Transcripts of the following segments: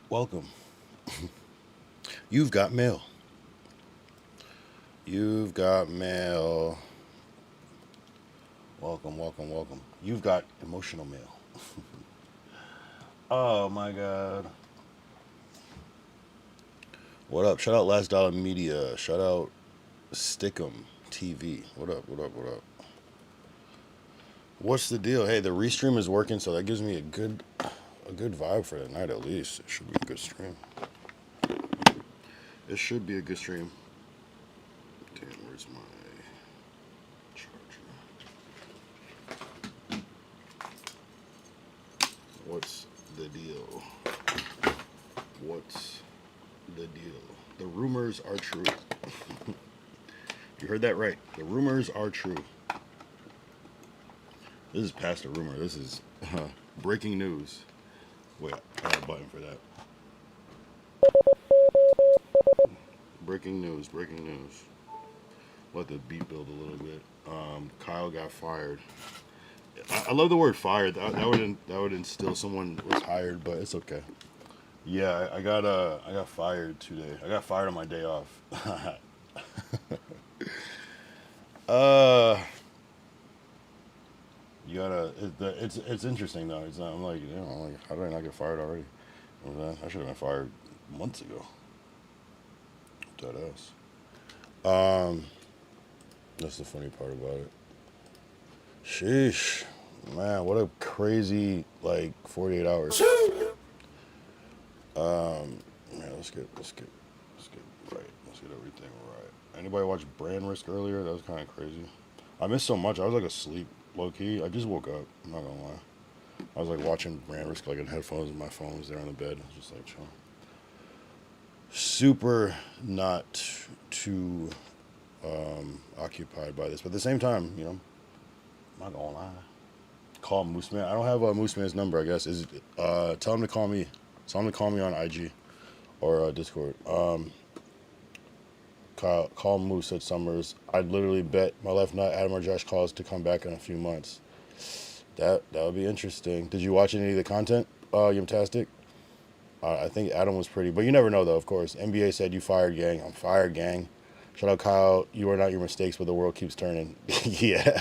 Welcome. You've got mail. You've got mail. Welcome, welcome, welcome. You've got emotional mail. Oh my god. What up? Shout out Last Dollar Media. Shout out Stickum TV. What up? What up? What up? What's the deal? Hey, the restream is working, so that gives me a good vibe for the night at least. It should be a good stream. It should be a good stream. Damn, where's my charger? What's the deal? What's the deal? The rumors are true. You heard that right. The rumors are true. This is past a rumor. This is breaking news. Wait, I have a button for that. Breaking news. Breaking news. Let the beat build a little bit. Kyle got fired. I love the word fired. That would instill someone was hired, but it's okay. Yeah, I got fired today. I got fired on my day off. uh, you gotta. It's interesting though. It's not. I'm like, how did I not get fired already? I should have been fired months ago. Dead ass. Um, that's the funny part about it. Sheesh, man, what a crazy 48 hours. Man, let's get right. Let's get everything right. Anybody watch Brand Risk earlier? That was kind of crazy. I missed so much. I was asleep, low key. I just woke up. I'm not gonna lie. I was watching Brand Risk in headphones, and my phone was there on the bed. I was just chilling. Super not too occupied by this, but at the same time, I'm not gonna lie. Call Moose Man. I don't have Moose Man's number. I guess is tell him to call me. Tell him to call me on IG or Discord. Call Moose at Summers. I'd literally bet my left nut Adam or Josh calls to come back in a few months. That would be interesting. Did you watch any of the content? Yumtastic. I think Adam was pretty, but you never know though. Of course, NBA said you fired, gang. I'm fired, gang. Shout out Kyle. You are not your mistakes, but the world keeps turning. Yeah,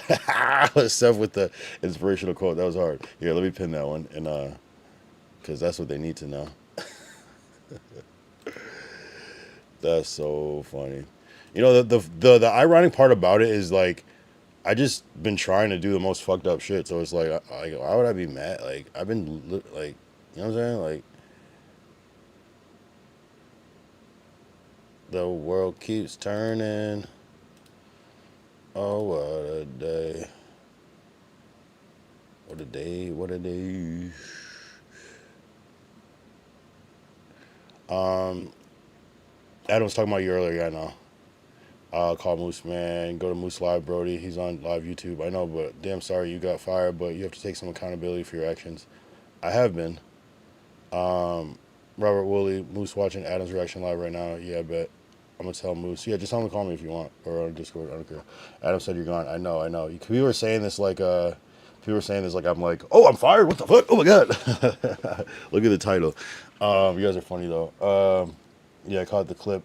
Seth with the inspirational quote. That was hard. Here, let me pin that one, and because that's what they need to know. That's so funny. The ironic part about it is I just been trying to do the most fucked up shit. So it's why would I be mad? I've been you know what I'm saying? The world keeps turning. Oh, what a day. What a day. What a day. Adam was talking about you earlier. Yeah, I know. Call Moose Man. Go to Moose Live, Brody. He's on live YouTube. I know, but damn sorry you got fired, but you have to take some accountability for your actions. I have been. Robert Woolley, Moose watching Adam's reaction live right now. Yeah, I bet. I'm gonna tell Moose. Yeah, just tell him to call me if you want, or on Discord. I don't care. Adam said you're gone. I know, I know. People were saying this people were saying this I'm oh, I'm fired. What the fuck? Oh my god. Look at the title. You guys are funny though. Yeah, I caught the clip.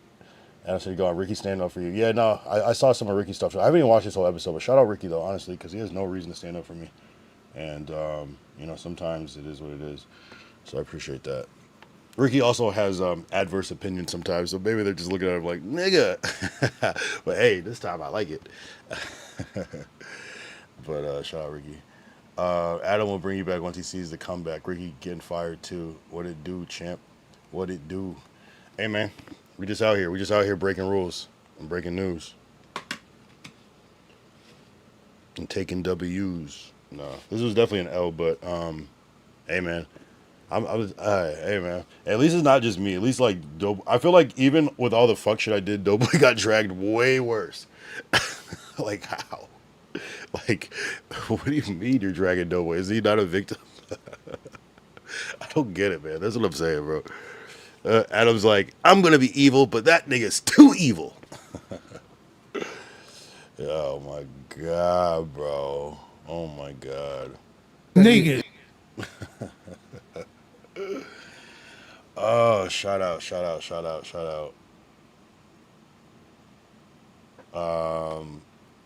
Adam said you're gone. Ricky stand up for you. Yeah, no, I saw some of Ricky's stuff. I haven't even watched this whole episode, but shout out Ricky though, honestly, because he has no reason to stand up for me. And sometimes it is what it is. So I appreciate that. Ricky also has adverse opinions sometimes, so maybe they're just looking at him like, nigga. But hey, this time I like it. But shout out Ricky. Adam will bring you back once he sees the comeback. Ricky getting fired too. What it do, champ? What it do? Hey man, we just out here. We just out here breaking rules and breaking news and taking W's. No, this was definitely an L, but hey man, hey man. At least it's not just me. At least Dope. I feel like even with all the fuck shit I did, Doughboy got dragged way worse. How? Like, what do you mean you're dragging Doughboy? Is he not a victim? I don't get it, man. That's what I'm saying, bro. Adam's like, I'm gonna be evil, but that nigga's too evil. Oh my god, bro. Oh my god. Nigga. Shout out.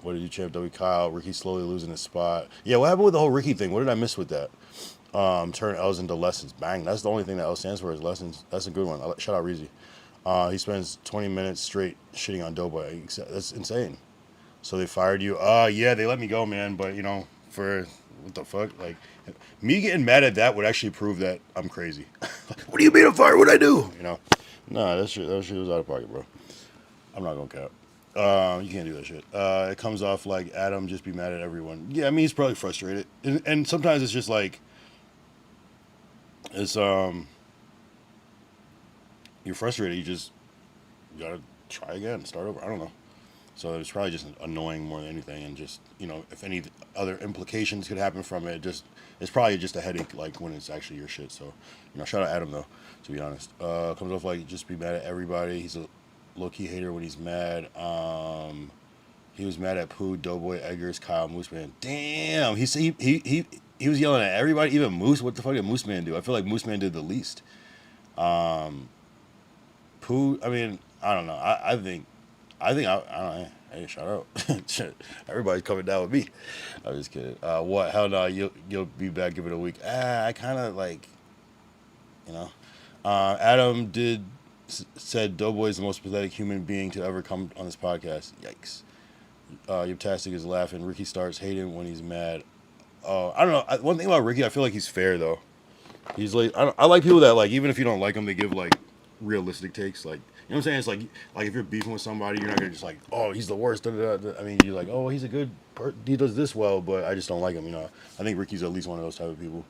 What did you champ? W. Kyle. Ricky slowly losing his spot. Yeah, what happened with the whole Ricky thing? What did I miss with that? Turn L's into lessons. Bang. That's the only thing that L stands for is lessons. That's a good one. Shout out Reezy. He spends 20 minutes straight shitting on Doughboy. That's insane. So they fired you. Yeah, they let me go, man. But, for what the fuck? Like, me getting mad at that would actually prove that I'm crazy. What do you mean I'm fired? What'd I do? Nah, that shit was out of pocket, bro. I'm not gonna cap. You can't do that shit. It comes off like Adam just be mad at everyone. Yeah, I mean, he's probably frustrated. And sometimes it's just like, you're frustrated. You gotta try again, start over. I don't know. So it's probably just annoying more than anything, and just if any other implications could happen from it, it's probably just a headache, like when it's actually your shit. So shout out Adam though. To be honest, comes off like just be mad at everybody. He's a low key hater when he's mad. He was mad at Pooh, Doughboy, Eggers, Kyle, Moose Man. Damn, he was yelling at everybody, even Moose. What the fuck did Moose Man do? I feel like Moose Man did the least. Pooh, I mean, I don't know. I think I don't know. Hey, shout out. Everybody's coming down with me. I'm just kidding. What? Hell no. You'll be back. Give it a week. I kind of like, Adam said Doughboy is the most pathetic human being to ever come on this podcast. Yikes. Yiptastic is laughing. Ricky starts hating when he's mad. I don't know. One thing about Ricky, I feel like he's fair though. He's like, I like people that like, even if you don't like them, they give like realistic takes. Like, you know what I'm saying? It's like if you're beefing with somebody, you're not gonna just like, oh, he's the worst. I mean, you're like, oh, he's a good he does this well, but I just don't like him. I think Ricky's at least one of those type of people,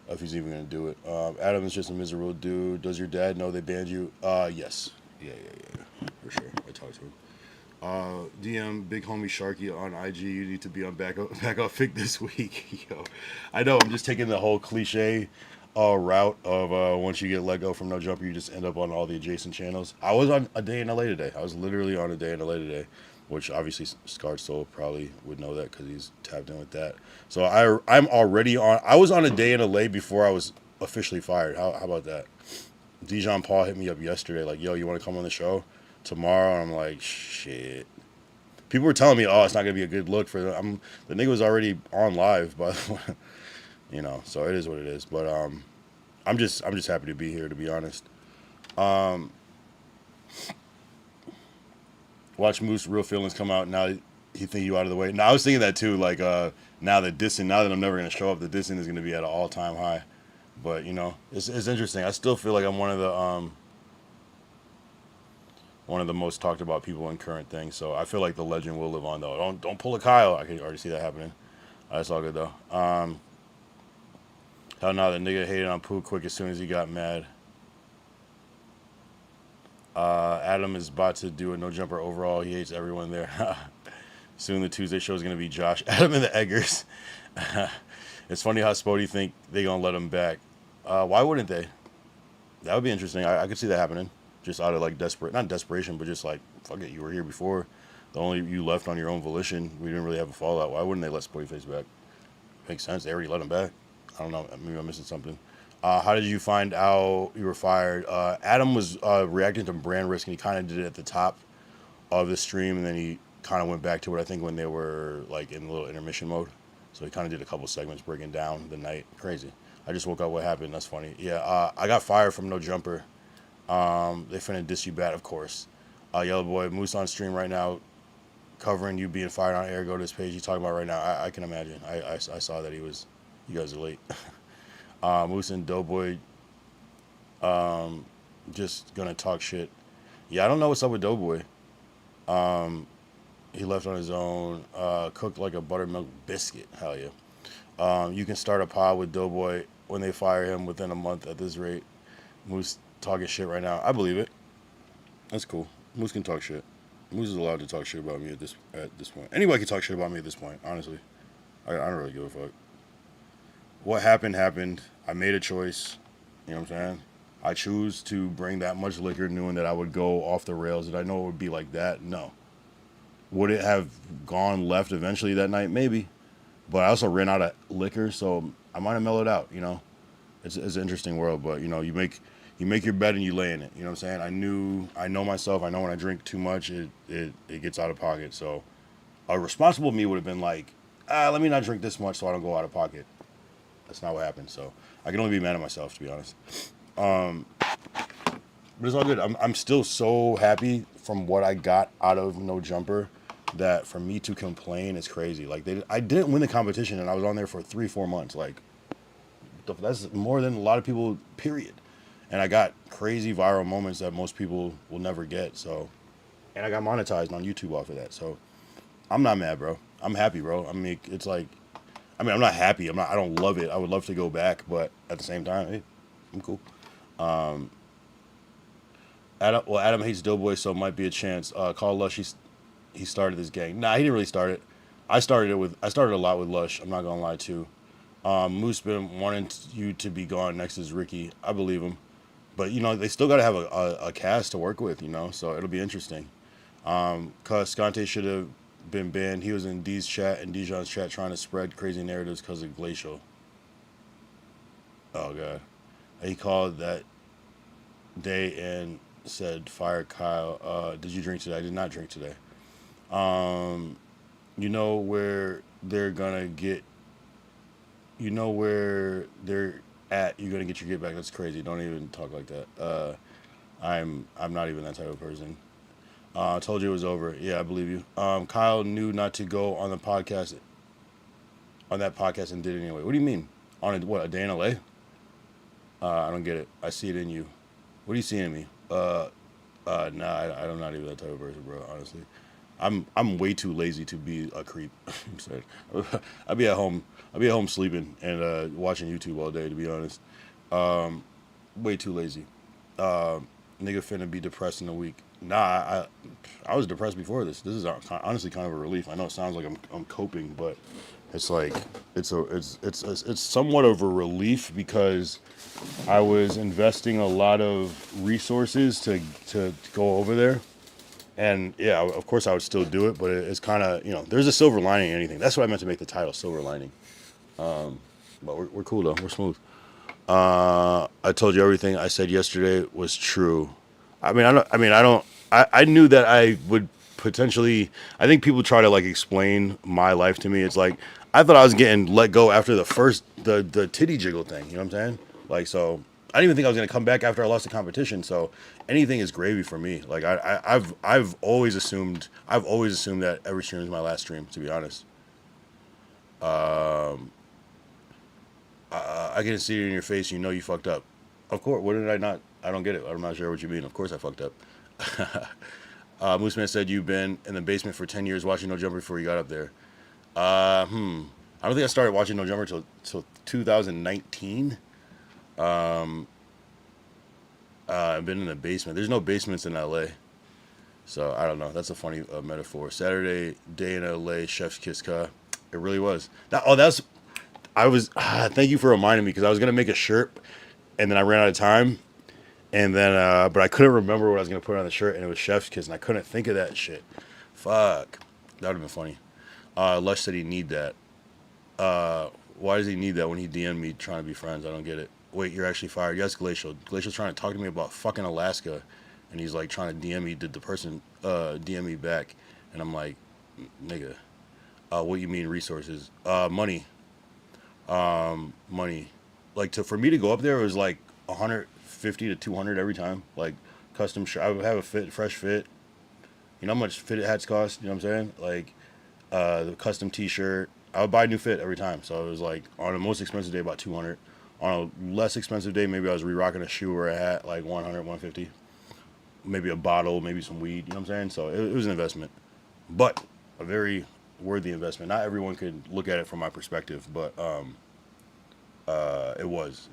if he's even gonna do it. Adam is just a miserable dude. Does your dad know they banned you? Yes. Yeah, for sure. I talked to him. DM big homie Sharky on IG. You need to be on back up Fic this week. Yo, I know. I'm just taking the whole cliche route of once you get let go from No Jumper, you just end up on all the adjacent channels. I was on A Day in LA today. I was literally on A Day in LA today, which obviously Scarred Soul probably would know that because he's tapped in with that. So I'm already on. I was on A Day in LA before I was officially fired. How about that? Dijon Paul hit me up yesterday, like, yo, you want to come on the show tomorrow? And I'm like, shit. People were telling me, oh, it's not gonna be a good look for them. The nigga was already on live, but so it is what it is. But I'm just happy to be here, to be honest. Watch Moose Real Feelings come out. Now he think you out of the way. Now I was thinking that too. Like now that I'm never gonna show up, the dissing is gonna be at an all-time high. But it's interesting. I still feel like I'm one of the most talked about people in current things. So I feel like the legend will live on though. Don't pull a Kyle. I can already see that happening. That's all good though. Hell no, the nigga hated on Pooh quick as soon as he got mad. Adam is about to do a No Jumper overall. He hates everyone there. Soon the Tuesday show is going to be Josh, Adam, and the Eggers. It's funny how Spody think they going to let him back. Why wouldn't they? That would be interesting. I could see that happening. Just out of like not desperation, but just like, fuck it, you were here before. You left on your own volition. We didn't really have a fallout. Why wouldn't they let Spody Face back? Makes sense. They already let him back. I don't know. Maybe I'm missing something. How did you find out you were fired? Adam was reacting to brand risk, and he kind of did it at the top of the stream, and then he kind of went back to it, I think, when they were like in a little intermission mode. So he kind of did a couple segments breaking down the night. Crazy. I just woke up. What happened? That's funny. Yeah, I got fired from No Jumper. They finna diss you bad, of course. Yellow Boy, Moose on stream right now, covering you being fired on air. Go to this page he's talking about right now. I can imagine. I saw that you guys are late. Moose and Doughboy just gonna talk shit. Yeah, I don't know what's up with Doughboy. He left on his own, cooked like a buttermilk biscuit. Hell yeah. You can start a pod with Doughboy when they fire him within a month at this rate. Moose talking shit right now. I believe it. That's cool. Moose can talk shit. Moose is allowed to talk shit about me at this point. Anybody can talk shit about me at this point, honestly. I don't really give a fuck. What happened. I made a choice. You know what I'm saying? I choose to bring that much liquor knowing that I would go off the rails. Did I know it would be like that? No. Would it have gone left eventually that night? Maybe. But I also ran out of liquor, so I might have mellowed out, It's an interesting world, but, you You make your bed and you lay in it. You know what I'm saying? I know myself. I know when I drink too much, it gets out of pocket. So a responsible me would have been like, let me not drink this much so I don't go out of pocket. That's not what happened. So I can only be mad at myself, to be honest. But it's all good. I'm still so happy from what I got out of No Jumper that for me to complain is crazy. Like I didn't win the competition and I was on there for 3-4 months. Like that's more than a lot of people. Period. And I got crazy viral moments that most people will never get. So, and I got monetized on YouTube off of that. So I'm not mad, bro. I'm happy, bro. I mean, it's like, I'm not happy. I don't love it. I would love to go back, but at the same time, hey, I'm cool. Adam hates Doughboy, so it might be a chance. Call Lush. He started this gang. Nah, he didn't really start it. I started a lot with Lush. I'm not gonna lie too. Moose been wanting you to be gone. Next is Ricky. I believe him, but they still gotta have a cast to work with. So it'll be interesting. Cause Scante should have been banned. He was in D's chat and Dijon's chat trying to spread crazy narratives because of Glacial. Oh god, he called that day and said, "Fire Kyle. Did you drink today?" I did not drink today. You know where they're gonna get. You know where they're at. You're gonna get your get back. That's crazy. Don't even talk like that. I'm not even that type of person. I told you it was over. Yeah, I believe you. Kyle knew not to go on the podcast, on that podcast, and did it anyway. What do you mean? On a day in LA? I don't get it. I see it in you. What do you see in me? Nah, I'm not even that type of person, bro. Honestly, I'm way too lazy to be a creep. I'm sorry. I'd be at home. I'd be at home sleeping and watching YouTube all day. To be honest, way too lazy. Nigga finna be depressed in a week. Nah, I was depressed before this. This is honestly kind of a relief. I know it sounds like I'm coping, but it's like it's somewhat of a relief because I was investing a lot of resources to go over there. And yeah, of course I would still do it, but it's kind of, there's a silver lining in anything. That's what I meant to make the title, Silver Lining. But we're cool though. We're smooth. I told you everything I said yesterday was true. I knew that I would potentially, I think people try to like explain my life to me. It's like, I thought I was getting let go after the titty jiggle thing. You know what I'm saying? Like, so I didn't even think I was going to come back after I lost the competition. So anything is gravy for me. Like I've always assumed that every stream is my last stream, to be honest. I can see it in your face. You know you fucked up. Of course. What did I not? I don't get it. I'm not sure what you mean. Of course I fucked up. Mooseman said you've been in the basement for 10 years watching No Jumper before you got up there. I don't think I started watching No Jumper till 2019. I've been in the basement. There's no basements in LA. So I don't know. That's a funny metaphor. Saturday day in LA, Chef's Kiss Ka. It really was. Thank you for reminding me because I was going to make a shirt and then I ran out of time. And then, but I couldn't remember what I was going to put on the shirt and it was Chef's Kiss and I couldn't think of that shit. Fuck. That would have been funny. Lush said he need that. Why does he need that when he DM'd me trying to be friends? I don't get it. Wait, you're actually fired. Yes, Glacial. Glacial's trying to talk to me about fucking Alaska. And he's like trying to DM me. Did the person DM me back? And I'm like, nigga, what you mean resources? Money. Money. Like for me to go up there, it was like 150 to 200 every time. Like custom shirt. I would have a fresh fit. You know how much fitted hats cost? You know what I'm saying? Like the custom T-shirt. I would buy a new fit every time. So it was like on the most expensive day about 200. On a less expensive day, maybe I was re-rocking a shoe or a hat like 100, 150. Maybe a bottle, maybe some weed. You know what I'm saying? So it was an investment, but a very worthy investment. Not everyone could look at it from my perspective, but it was.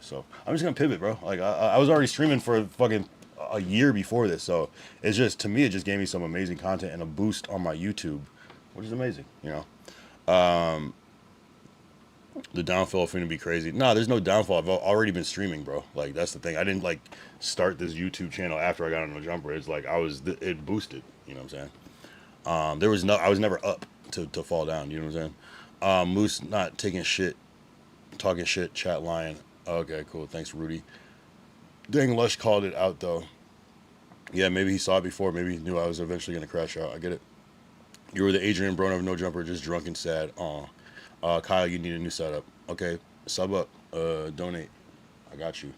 So I'm just gonna pivot, bro. Like I was already streaming for fucking a year before this, so it's just to me it just gave me some amazing content and a boost on my YouTube, which is amazing. The downfall finna be crazy. Nah, there's no downfall. I've already been streaming, bro. Like that's the thing. I didn't like start this YouTube channel after I got on No Jumper. It's like it boosted. You know what I'm saying? I was never up to fall down. You know what I'm saying? Moose not taking shit, talking shit, chat lying. Okay, cool. Thanks, Rudy. Dang, Lush called it out though. Yeah, maybe he saw it before. Maybe he knew I was eventually gonna crash out. I get it. You were the Adrian Broner of No Jumper, just drunk and sad. Aw. Kyle, you need a new setup. Okay, sub up. Donate. I got you.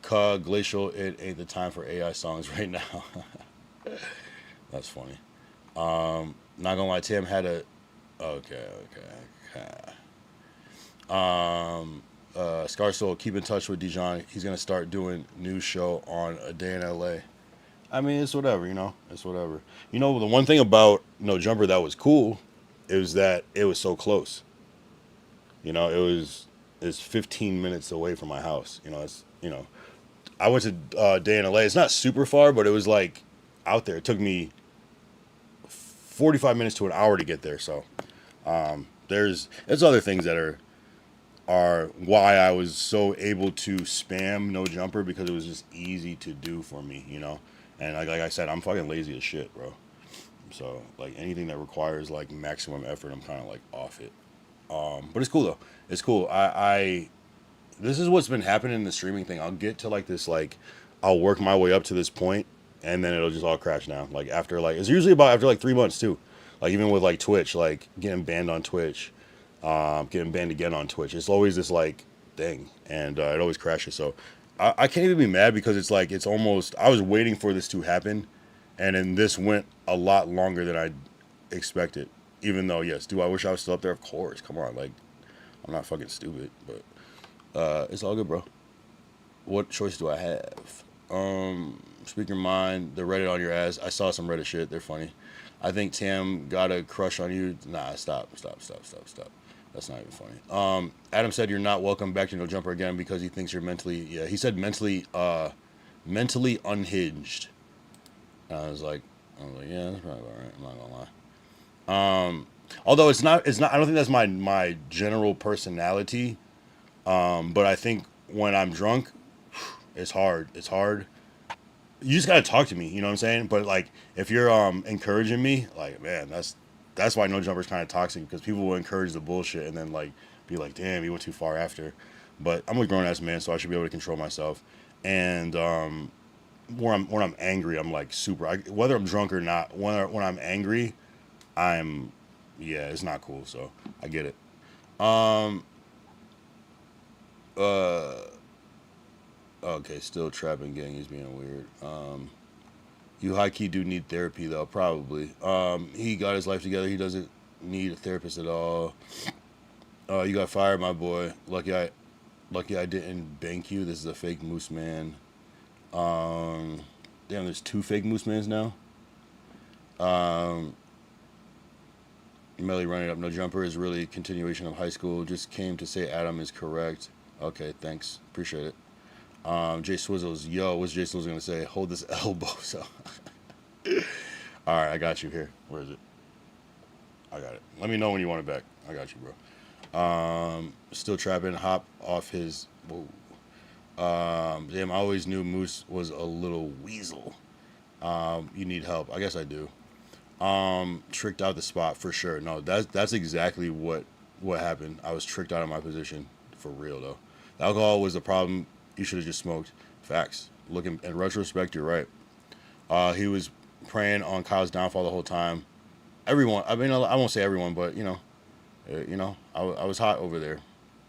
Glacial, it ain't the time for AI songs right now. That's funny. Not gonna lie, Tim had a. Okay, okay. Scar Soul, keep in touch with Dijon. He's gonna start doing new show on A Day in LA. I mean, it's whatever, you know. It's whatever. You know, the one thing about No Jumper that was cool is that it was so close. You know, it's 15 minutes away from my house. I went to Day in LA. It's not super far, but it was like out there. It took me 45 minutes to an hour to get there. So there's other things that are why I was so able to spam No Jumper because it was just easy to do for me, you know. And like I said, I'm fucking lazy as shit, bro. So like anything that requires like maximum effort, I'm kind of like off it. But it's cool though. It's cool. I this is what's been happening in the streaming thing. I'll get to like this like I'll work my way up to this point and then it'll just all crash down. Like after like it's usually about after like 3 months too. Like even with like Twitch, like getting banned on Twitch, getting banned again on Twitch. It's always this like thing, and it always crashes. So I can't even be mad because it's like it's almost. I was waiting for this to happen, and then this went a lot longer than I expected. Even though yes, do I wish I was still up there? Of course. Come on, like I'm not fucking stupid, but it's all good, bro. What choice do I have? Speak your mind. The Reddit on your ass. I saw some Reddit shit. They're funny. I think Tam got a crush on you. Nah, stop. That's not even funny. Adam said you're not welcome back to No Jumper again because he thinks you're mentally. Yeah, he said mentally unhinged. I was like, yeah, that's probably all right. I'm not gonna lie. Although it's not. I don't think that's my general personality. But I think when I'm drunk, it's hard. It's hard. You just gotta talk to me. You know what I'm saying? But like, if you're encouraging me, like, man, that's why No Jumper's kind of toxic because people will encourage the bullshit and then like be like, damn, you went too far after. But I'm a grown ass man, so I should be able to control myself. And when I'm angry, I'm like super. Whether I'm drunk or not, when I'm angry, I'm yeah, it's not cool. So I get it. Um. Okay, still trapping gang. He's being weird. You high key do need therapy though, probably. He got his life together. He doesn't need a therapist at all. You got fired, my boy. Lucky I didn't bank you. This is a fake moose man. Um, damn, there's two fake moose mans now. Um, Melly running up. No Jumper is really a continuation of high school. Just came to say Adam is correct. Okay, thanks. Appreciate it. Jay Swizzles, yo, what's Jay Swizzles gonna say? Hold this elbow. So, all right, I got you here. Where is it? I got it. Let me know when you want it back. I got you, bro. Still trapping. Hop off his. Whoa. Damn, I always knew Moose was a little weasel. You need help. I guess I do. Tricked out the spot for sure. No, that's exactly what happened. I was tricked out of my position for real though. The alcohol was the problem. You should have just smoked. Facts. Looking in retrospect, you're right. He was preying on Kyle's downfall the whole time. Everyone. I mean, I won't say everyone, but I was hot over there.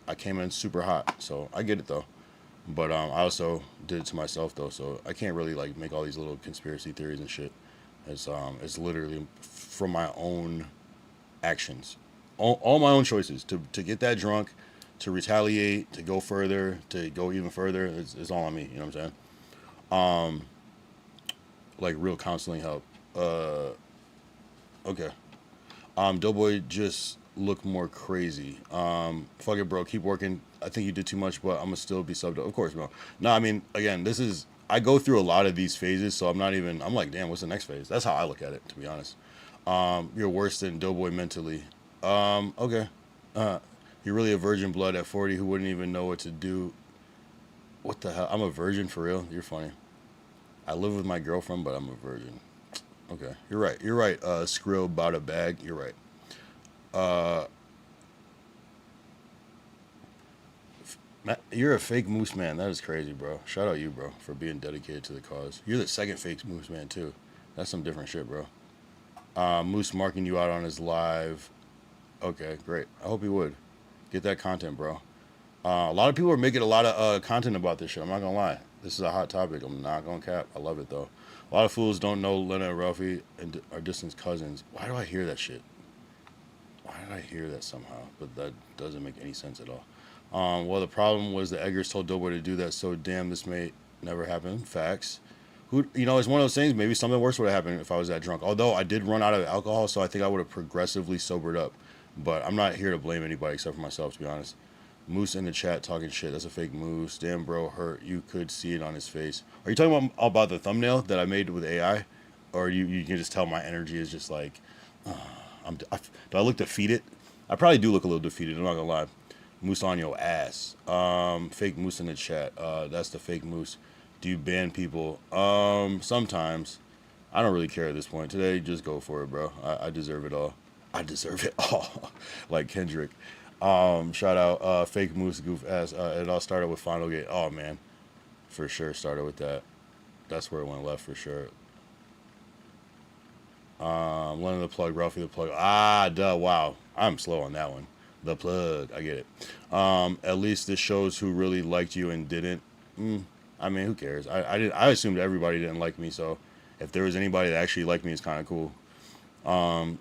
I came in super hot, so I get it though. But I also did it to myself though, so I can't really like make all these little conspiracy theories and shit. It's literally from my own actions, all my own choices to get that drunk, to retaliate, to go further, to go even further. It's all on me. You know what I'm saying? Um, like real counseling help. Okay. Doughboy just look more crazy. Fuck it, bro. Keep working. I think you did too much, but I'm gonna still be subbed. Of course, bro. No, I mean, again, this is. I go through a lot of these phases, so I'm not even. I'm like, damn, what's the next phase? That's how I look at it, to be honest. You're worse than Doughboy mentally. Okay. You're really a virgin blood at 40 who wouldn't even know what to do. What the hell? I'm a virgin for real. You're funny. I live with my girlfriend, but I'm a virgin. Okay, you're right. You're right. Skrill about a bag. You're right. Uh, You're a fake Moose man. That is crazy, bro. Shout out you, bro, for being dedicated to the cause. You're the second fake Moose man too. That's some different shit, bro. Moose marking you out on his live. Okay, great. I hope he would get that content, bro. A lot of people are making a lot of content about this shit. I'm not gonna lie. This is a hot topic. I'm not gonna cap. I love it though. A lot of fools don't know Lena and Ralphie and are distant cousins. Why do I hear that shit? Why did I hear that somehow? But that doesn't make any sense at all. Well, the problem was the Eggers told Doughboy to do that, so damn, this may never happen. Facts. Who, it's one of those things. Maybe something worse would have happened if I was that drunk. Although I did run out of alcohol, so I think I would have progressively sobered up. But I'm not here to blame anybody except for myself, to be honest. Moose in the chat talking shit. That's a fake Moose. Damn, bro, hurt. You could see it on his face. Are you talking about the thumbnail that I made with AI, or you can just tell my energy is just like, do I look defeated? I probably do look a little defeated. I'm not gonna lie. Moose on your ass. Fake Moose in the chat. That's the fake Moose. Do you ban people? Sometimes. I don't really care at this point. Today, just go for it, bro. I deserve it all. I deserve it all. Like Kendrick. Shout out fake Moose goof ass. It all started with Final Gate. Oh man, for sure started with that. That's where it went left for sure. Lennon the plug, Ralphie the plug. Duh. Wow, I'm slow on that one. The plug, I get it. At least this shows who really liked you and didn't. I mean, who cares? I assumed everybody didn't like me, so if there was anybody that actually liked me, it's kind of cool.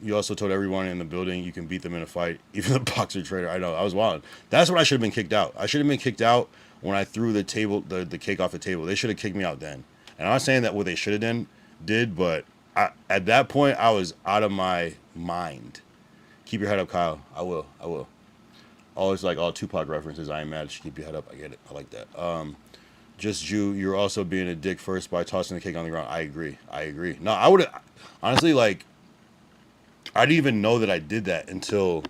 You also told everyone in the building you can beat them in a fight, even the boxer trader. I know, I was wild. That's when I should have been kicked out. I should have been kicked out when I threw the cake off the table. They should have kicked me out then. And I'm not saying that what they should have did, but at that point, I was out of my mind. Keep your head up, Kyle. I will. Always like all Tupac references. I ain't mad. Just keep your head up. I get it. I like that. Just Jew, you're also being a dick first by tossing the cake on the ground. I agree. No, I would have, honestly, like, I didn't even know that I did that until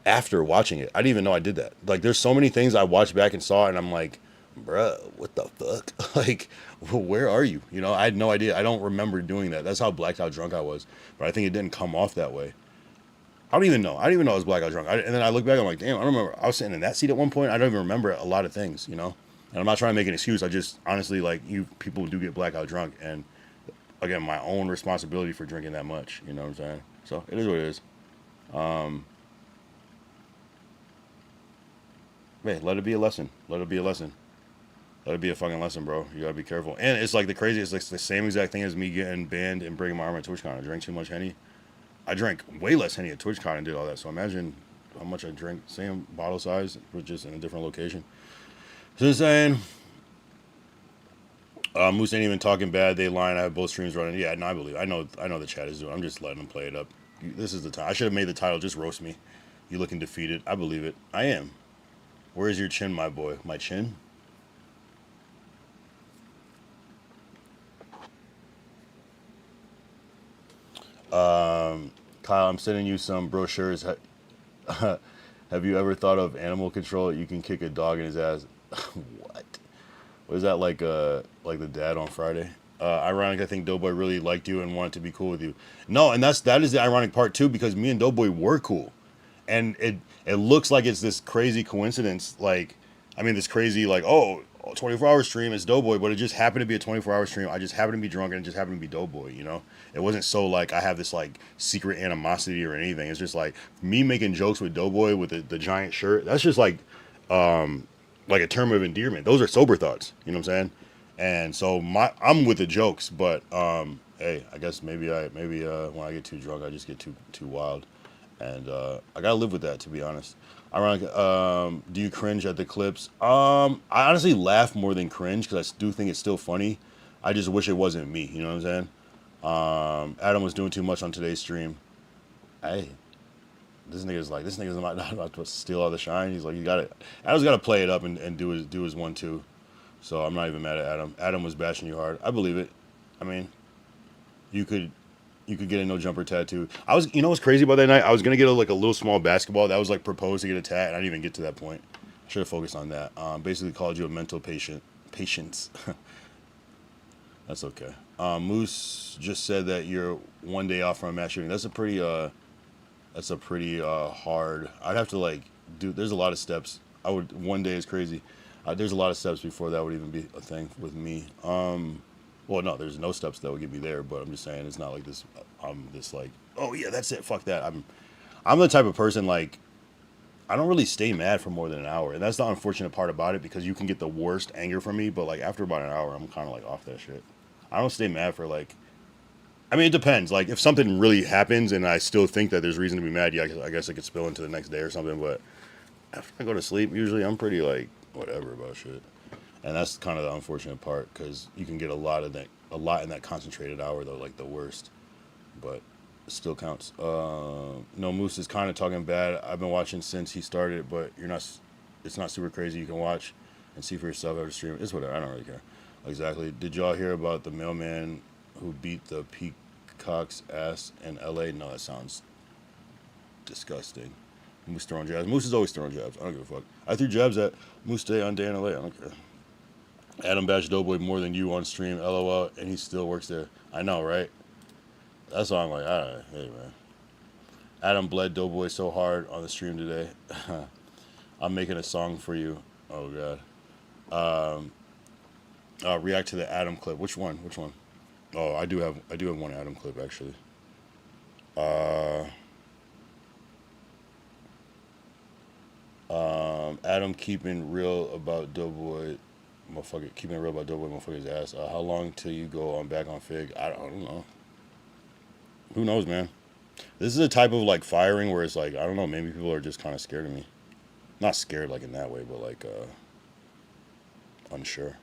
after watching it. I didn't even know I did that. Like, there's so many things I watched back and saw, and I'm like, bruh, what the fuck? Like, where are you? I had no idea. I don't remember doing that. That's how blacked out drunk I was. But I think it didn't come off that way. I don't even know. I was blackout drunk. And then I look back, I'm like, damn, I don't remember. I was sitting in that seat at one point. I don't even remember a lot of things, And I'm not trying to make an excuse. I just, honestly, like, people do get blackout drunk. And, again, my own responsibility for drinking that much. You know what I'm saying? So, it is what it is. Man, let it be a lesson. Let it be a fucking lesson, bro. You gotta be careful. And it's like the craziest, it's like the same exact thing as me getting banned and breaking my arm at TwitchCon. I drank too much Henny. I drank way less Henny at TwitchCon and did all that. So imagine how much I drank. Same bottle size, but just in a different location. So saying, Moose ain't even talking bad. They lying. I have both streams running. Yeah, no, I believe. I know the chat is doing. I'm just letting them play it up. This is the time. I should have made the title just roast me. You looking defeated. I believe it. I am. Where is your chin, my boy? My chin? Kyle, I'm sending you some brochures. Have you ever thought of animal control? You can kick a dog in his ass. What? Was that like the dad on Friday? Ironic, I think Doughboy really liked you and wanted to be cool with you. No, and that is the ironic part too, because me and Doughboy were cool. And it looks like it's this crazy coincidence, like, I mean, this crazy, like, 24-hour stream is Doughboy, but it just happened to be a 24-hour stream. I just happened to be drunk and it just happened to be Doughboy, It wasn't so, like, I have this, like, secret animosity or anything. It's just, like, me making jokes with Doughboy with the giant shirt. That's just, like a term of endearment. Those are sober thoughts, you know what I'm saying? And so I'm with the jokes, but, hey, I guess maybe when I get too drunk, I just get too wild. And I gotta live with that, to be honest. Ironic. Do you cringe at the clips? I honestly laugh more than cringe because I do think it's still funny. I just wish it wasn't me. You know what I'm saying? Adam was doing too much on today's stream. Hey, this nigga's not about to steal all the shine. He's like, Adam's got to play it up and do his 1-2. So I'm not even mad at Adam. Adam was bashing you hard. I believe it. I mean, you could get a no jumper tattoo. What's crazy about that night? I was gonna get a little small basketball that was like proposed to get a tat, and I didn't even get to that point. I should have focused on that. Basically called you a mental patience. That's okay. Moose just said that you're one day off from a mass shooting. That's a pretty hard. I'd have to there's a lot of steps one day is crazy. There's a lot of steps before that would even be a thing with me. Well, no, there's no steps that would get me there, but I'm just saying it's not like this. I'm this like, oh yeah, that's it. Fuck that. I'm the type of person like I don't really stay mad for more than an hour, and that's the unfortunate part about it because you can get the worst anger from me, but like after about an hour, I'm kind of like off that shit. I don't stay mad for like. I mean, it depends. Like if something really happens and I still think that there's reason to be mad, yeah, I guess it could spill into the next day or something. But after I go to sleep, usually I'm pretty like whatever about shit, and that's kind of the unfortunate part because you can get a lot in that concentrated hour though, like the worst. But it still counts. No, Moose is kind of talking bad. I've been watching since he started, but you're not. It's not super crazy. You can watch and see for yourself every stream. It's whatever. I don't really care. Exactly. Did y'all hear about the mailman who beat the peacock's ass in L.A.? No, that sounds disgusting. Moose throwing jabs. Moose is always throwing jabs. I don't give a fuck. I threw jabs at Moose Day on Day in L.A. I don't care. Adam bashed Doughboy more than you on stream. LOL. And he still works there. I know, right? That's why I'm like, all right, hey, man. Adam bled Doughboy so hard on the stream today. I'm making a song for you. Oh, God. React to the Adam clip. Which one? Which one? Oh, I do have one Adam clip, actually. Adam keeping real about Doughboy. Motherfucker, keeping it real about Doughboy motherfucker's ass. How long till you go on back on Fig? I don't know. Who knows, man? This is a type of like firing where it's like I don't know. Maybe people are just kind of scared of me. Not scared like in that way, but like unsure.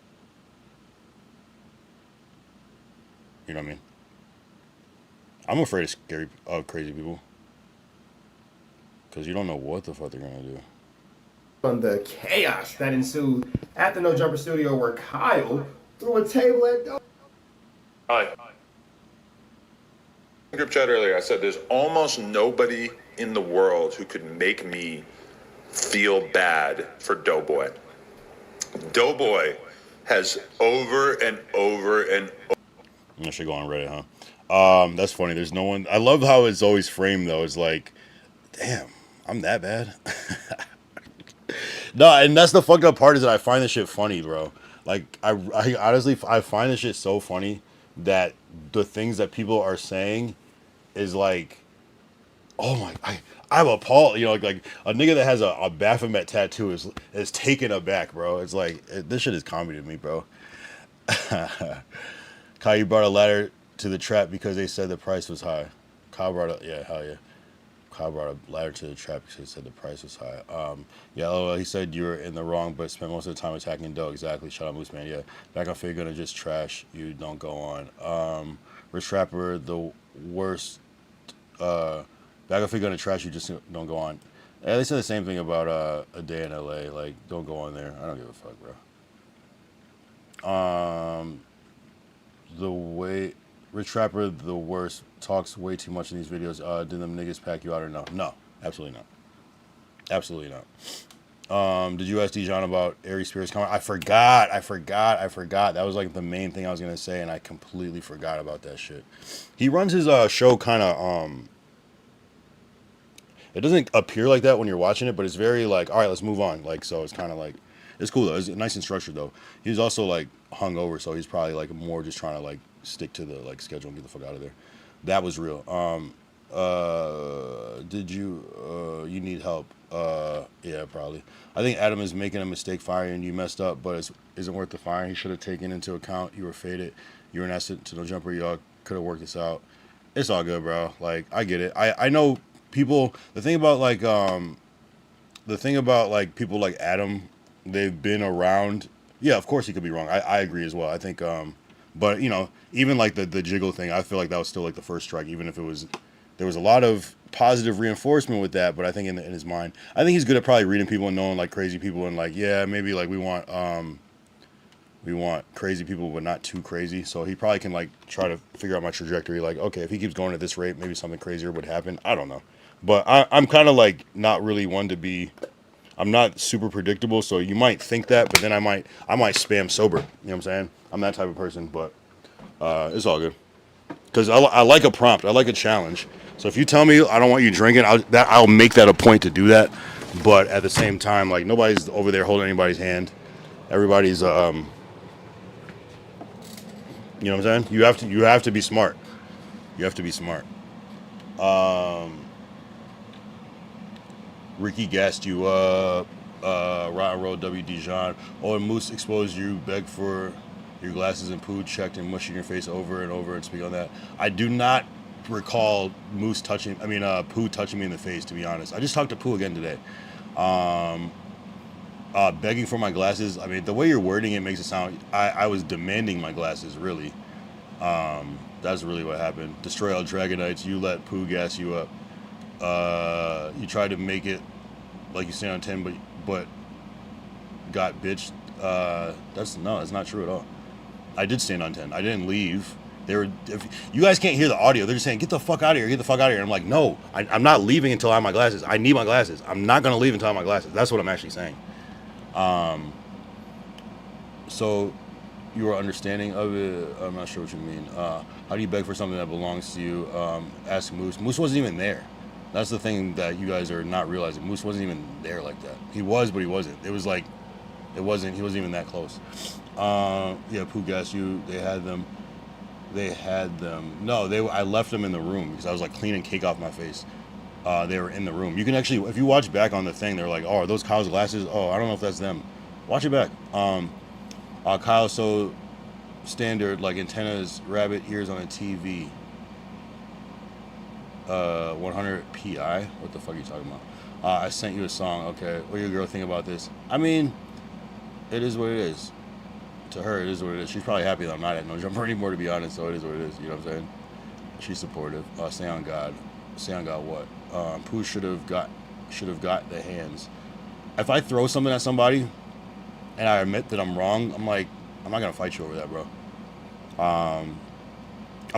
You know what I mean? I'm afraid of scary, crazy people because you don't know what the fuck they're gonna do. On the chaos that ensued at the No Jumper Studio, where Kyle threw a table at. Hi. Group chat earlier, I said there's almost nobody in the world who could make me feel bad for Doughboy. Doughboy has over and over and over. I should go on Reddit, huh? That's funny. There's no one. I love how it's always framed though. It's like, damn, I'm that bad. No, and that's the fucked up part is that I find this shit funny, bro. Like, I honestly, I find this shit so funny that the things that people are saying is like, oh my, I'm appalled. You know, like a nigga that has a Baphomet tattoo is taken aback, bro. It's like, this shit is comedy to me, bro. Kai, you brought a ladder to the trap because they said the price was high. Kyle brought a, yeah, hell yeah. Kyle brought a ladder to the trap because he said the price was high. Yeah, LOL, he said you were in the wrong, but spent most of the time attacking Doe. Exactly. Shout out Moose Man. Yeah, back on Fig gonna just trash you. Don't go on. Rich Trapper, the worst. Back on Fig gonna trash you. Just don't go on. Yeah, they said the same thing about a day in LA. Like, don't go on there. I don't give a fuck, bro. The way. Rich Trapper, the worst, talks way too much in these videos. Did them niggas pack you out or no? No, absolutely not. Absolutely not. Did you ask Dijon about Aries Spears comment? I forgot. That was like the main thing I was gonna say, and I completely forgot about that shit. He runs his show kind of it doesn't appear like that when you're watching it, but it's very like, all right, let's move on. Like, so it's kind of like, it's cool though. It's nice and structured though. He's also like hungover, so he's probably like more just trying to like stick to the like schedule and get the fuck out of there. That was real. Did you you need help? Yeah, probably. I think Adam is making a mistake firing you. Messed up, but it isn't worth the firing. He should have taken into account you were faded. You were an asset to No Jumper. Y'all could have worked this out. It's all good, bro. Like, I get it. I know people. The thing about people like Adam, they've been around. Yeah, of course he could be wrong. I agree as well. I think but you know, even like the jiggle thing, I feel like that was still like the first strike, even if there was a lot of positive reinforcement with that. But I think in his mind, I think he's good at probably reading people and knowing like crazy people and like, yeah, maybe like we want crazy people, but not too crazy. So he probably can like try to figure out my trajectory. Like, okay, if he keeps going at this rate, maybe something crazier would happen. I don't know, but I'm kind of like not really one to be. I'm not super predictable, so you might think that, but then I might spam sober. You know what I'm saying? I'm that type of person, but it's all good. Because I like a prompt. I like a challenge. So if you tell me I don't want you drinking, I'll make that a point to do that. but at the same time, like nobody's over there holding anybody's hand. Everybody's you know what I'm saying? You have to be smart. You have to be smart. Ricky gassed you up. Rotten Roll W. Dijon. Oh, and Moose exposed you, begged for your glasses and poo, checked and mushing your face over and over and speak on that. I do not recall Pooh touching me in the face, to be honest. I just talked to Pooh again today. Begging for my glasses. I mean, the way you're wording it makes it sound, I was demanding my glasses, really. That's really what happened. Destroy all Dragonites. You let Pooh gas you up. You tried to make it like you stand on 10, but got bitched. That's not true at all. I did stand on 10. I didn't leave. If you guys can't hear the audio, they're just saying, get the fuck out of here, get the fuck out of here. I'm like, no, I'm not leaving until I have my glasses. I need my glasses. I'm not going to leave until I have my glasses. That's what I'm actually saying. So you are understanding of it. I'm not sure what you mean. How do you beg for something that belongs to you? Ask Moose. Moose wasn't even there. That's the thing that you guys are not realizing. Moose wasn't even there like that. He was, but he wasn't. He wasn't even that close. Yeah, Pooh gassed you. They had them. No, I left them in the room because I was like cleaning cake off my face. They were in the room. You can actually, if you watch back on the thing, they're like, oh, are those Kyle's glasses? Oh, I don't know if that's them. Watch it back. Kyle, so standard, like antennas, rabbit ears on a TV. 100 PI? What the fuck are you talking about? I sent you a song. Okay, what do your girl think about this? I mean, it is what it is. To her, it is what it is. She's probably happy that I'm not at No Jumper anymore, to be honest, so it is what it is. You know what I'm saying? She's supportive. Stay on God. Stay on God what? Pooh should have got the hands. If I throw something at somebody and I admit that I'm wrong, I'm like, I'm not gonna fight you over that, bro. I'm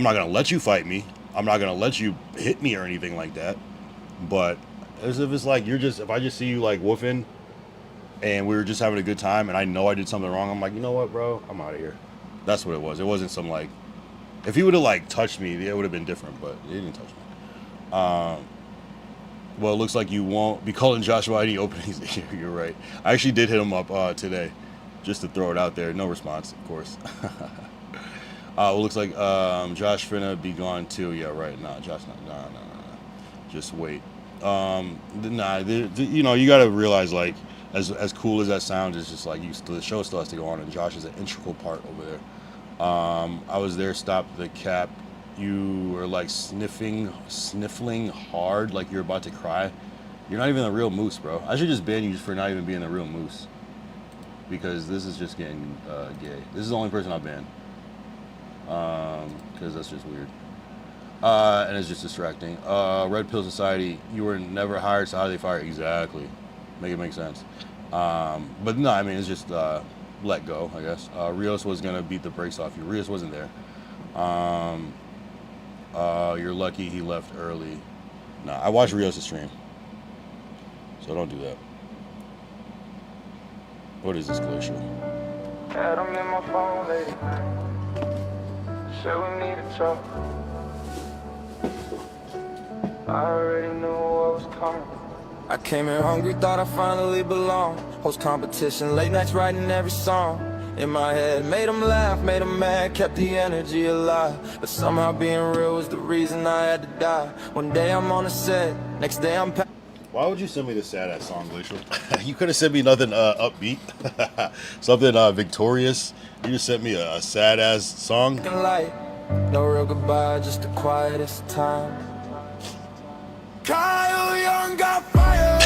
not gonna let you fight me. I'm not gonna let you hit me or anything like that. But as if it's like if I just see you like woofing and we were just having a good time and I know I did something wrong, I'm like, you know what, bro? I'm out of here. That's what it was. It wasn't some like, if he would have like touched me, it would have been different, but he didn't touch me. Well, it looks like you won't be calling Joshua any openings. You're right. I actually did hit him up today just to throw it out there. No response, of course. Well, looks like Josh finna be gone too. Yeah, right. Nah, Josh, nah. Just wait. You know, you gotta realize, like, as cool as that sounds, it's just like the show still has to go on, and Josh is an integral part over there. I was there, stopped the cap. You were like sniffling hard, like you're about to cry. You're not even the real Moose, bro. I should just ban you for not even being the real Moose, because this is just getting gay. This is the only person I ban, because that's just weird. And it's just distracting. Red Pill Society, you were never hired, so how do they fire? Exactly. Make it make sense. But no, I mean, it's just let go, I guess. Rios was going to beat the brakes off you. Rios wasn't there. You're lucky he left early. Nah, I watched Rios' stream, so don't do that. What is this, Glacial? Had him in my phone late. Said we need to talk. I already knew what was coming. I came in hungry, thought I finally belonged. Host competition, late nights writing every song. In my head, made them laugh, made them mad, kept the energy alive. But somehow being real was the reason I had to die. One day I'm on a set, next day I'm Why would you send me this sad-ass song, Glacial? You could have sent me nothing upbeat. Something victorious. You just sent me a sad-ass song. light. No real goodbye, just the quietest time. Kyle Young got fired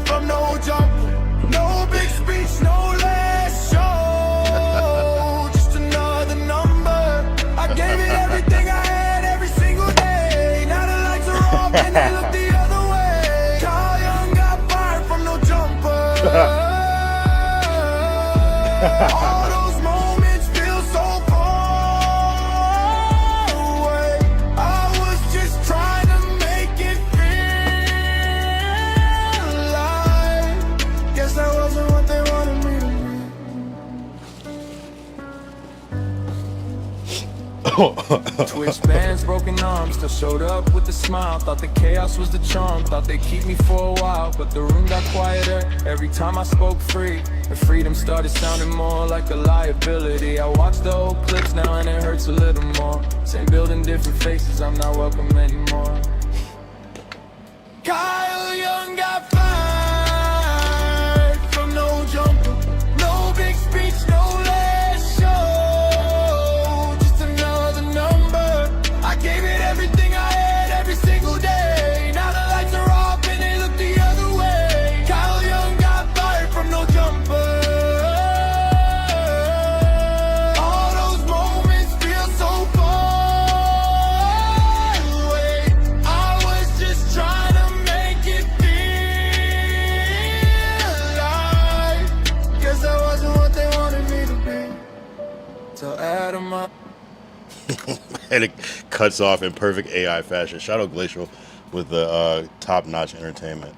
from No Jumper. No big speech, no last show. Just another number. I gave it everything I had every single day. Now the lights are off and I look the other way. Kyle Young got fired from No Jumper. All those moments feel so far away. I was just trying to make it feel alive. Guess that wasn't what they wanted me to be. Twitch bands, broken arms, still showed up with a smile. Thought the chaos was the charm, thought they'd keep me for a while. But the room got quieter every time I spoke free. And freedom started sounding more like a liability. I watch the old clips now and it hurts a little more. Same building, different faces, I'm not welcome anymore. Kyle Young got fired from no jumper. No big speech, no last show. Just another number. I gave it everything I had every single day. Now the lights are off and they look the other way. Kyle Young got fired from no jumper. All those moments feel so far away. I was just trying to make it feel like, guess I wasn't what they wanted me to be. Tell Adam And it cuts off in perfect AI fashion. Shout out Glacial with the top-notch entertainment.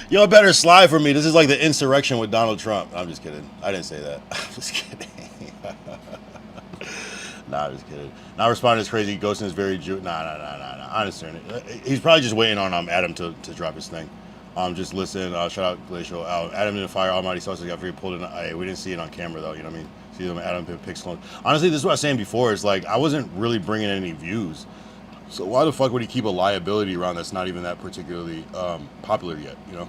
Yo, better slide for me. This is like the insurrection with Donald Trump. I'm just kidding. I didn't say that. I'm just kidding. Nah, I'm just kidding. Not responding is crazy. Ghosting is very Nah. I understand it. He's probably just waiting on Adam to drop his thing. Just listen. Shout out Glacial. Adam didn't fire Almighty Sauce. Got free pulled in. We didn't see it on camera though. You know what I mean? See them. Adam picks clone. Honestly, this is what I was saying before. It's like I wasn't really bringing any views. So why the fuck would he keep a liability around that's not even that particularly popular yet? You know?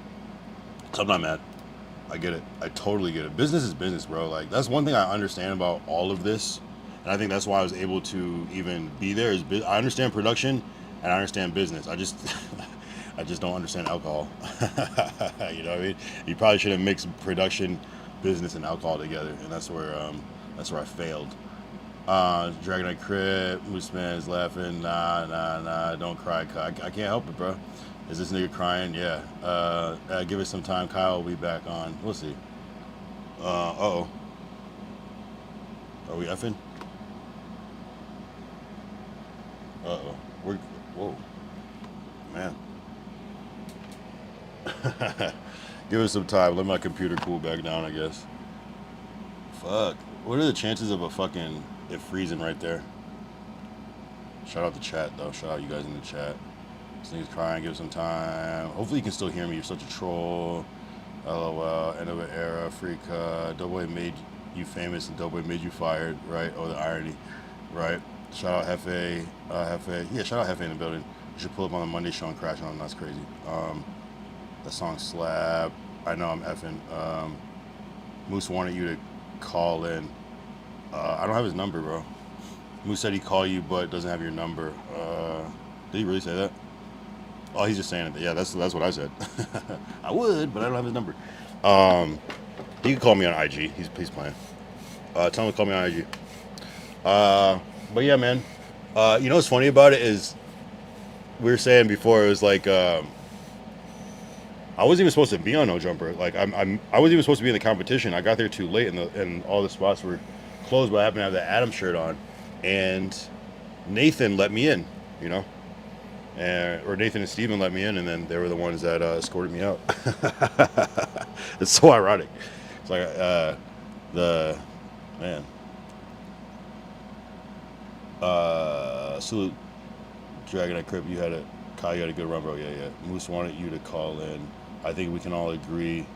So I'm not mad. I get it. I totally get it. Business is business, bro. Like that's one thing I understand about all of this, and I think that's why I was able to even be there. I understand production and I understand business. I just don't understand alcohol. You know what I mean? You probably should have mixed production, business, and alcohol together, and that's where I failed. Dragonite Crib, Moose Man is laughing. Nah, don't cry. I can't help it, bro. Is this nigga crying? Yeah. Give it some time. Kyle will be back on. We'll see. Uh-oh. Are we effing? Uh-oh. Whoa. Man. Give it some time. Let my computer cool back down, I guess. Fuck. What are the chances of it freezing right there? Shout out the chat, though. Shout out you guys in the chat. This nigga's crying. Give it some time. Hopefully you can still hear me. You're such a troll. LOL. End of an era. Freak. Doughboy made you famous and Doughboy made you fired. Right? Oh, the irony. Right? Shout out Hefe. Hefe. Yeah, shout out Hefe in the building. You should pull up on the Monday show and crash on him. That's crazy. That song slap. I know I'm effing. Moose wanted you to call in. I don't have his number, bro. Moose said he called you, but doesn't have your number. Did he really say that? Oh, he's just saying it. Yeah, that's what I said. I would, but I don't have his number. He can call me on IG. He's playing. Tell him to call me on IG. But yeah, man. You know what's funny about it is we were saying before, it was like I wasn't even supposed to be on No Jumper. Like I wasn't even supposed to be in the competition. I got there too late, and all the spots were closed. But I happened to have the Adam shirt on, and Nathan let me in. You know, or Nathan and Steven let me in, and then they were the ones that escorted me out. It's so ironic. It's like the man. Salute, Dragonite Crip. Kyle, you had a good run, bro. Yeah. Moose wanted you to call in. I think we can all agree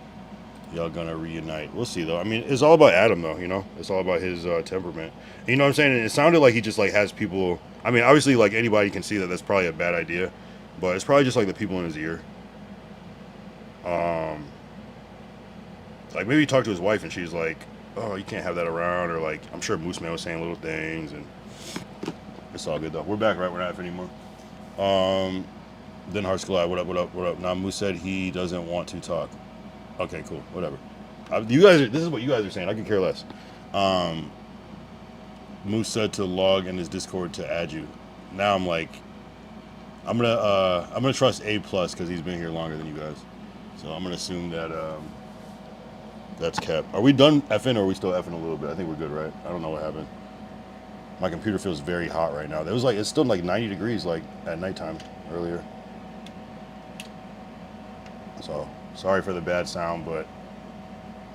y'all gonna reunite. We'll see, though. I mean, it's all about Adam, though, you know? It's all about his temperament. And you know what I'm saying? And it sounded like he just, like, has people... I mean, obviously, like, anybody can see that that's probably a bad idea. But it's probably just, like, the people in his ear. Like, maybe he talked to his wife, and she's like, oh, you can't have that around. Or, like, I'm sure Moose Man was saying little things, and... It's all good, though. We're back, right? We're not F anymore. Then Hearts Collide. What up? Now, Moose said he doesn't want to talk. Okay, cool. Whatever. This is what you guys are saying. I can care less. Moose said to log in his Discord to add you. Now I'm like, I'm gonna trust A+ because he's been here longer than you guys. So I'm gonna assume that that's cap. Are we done effing, or are we still effing a little bit? I think we're good, right? I don't know what happened. My computer feels very hot right now. It's still like 90 degrees like at nighttime earlier. So sorry for the bad sound, but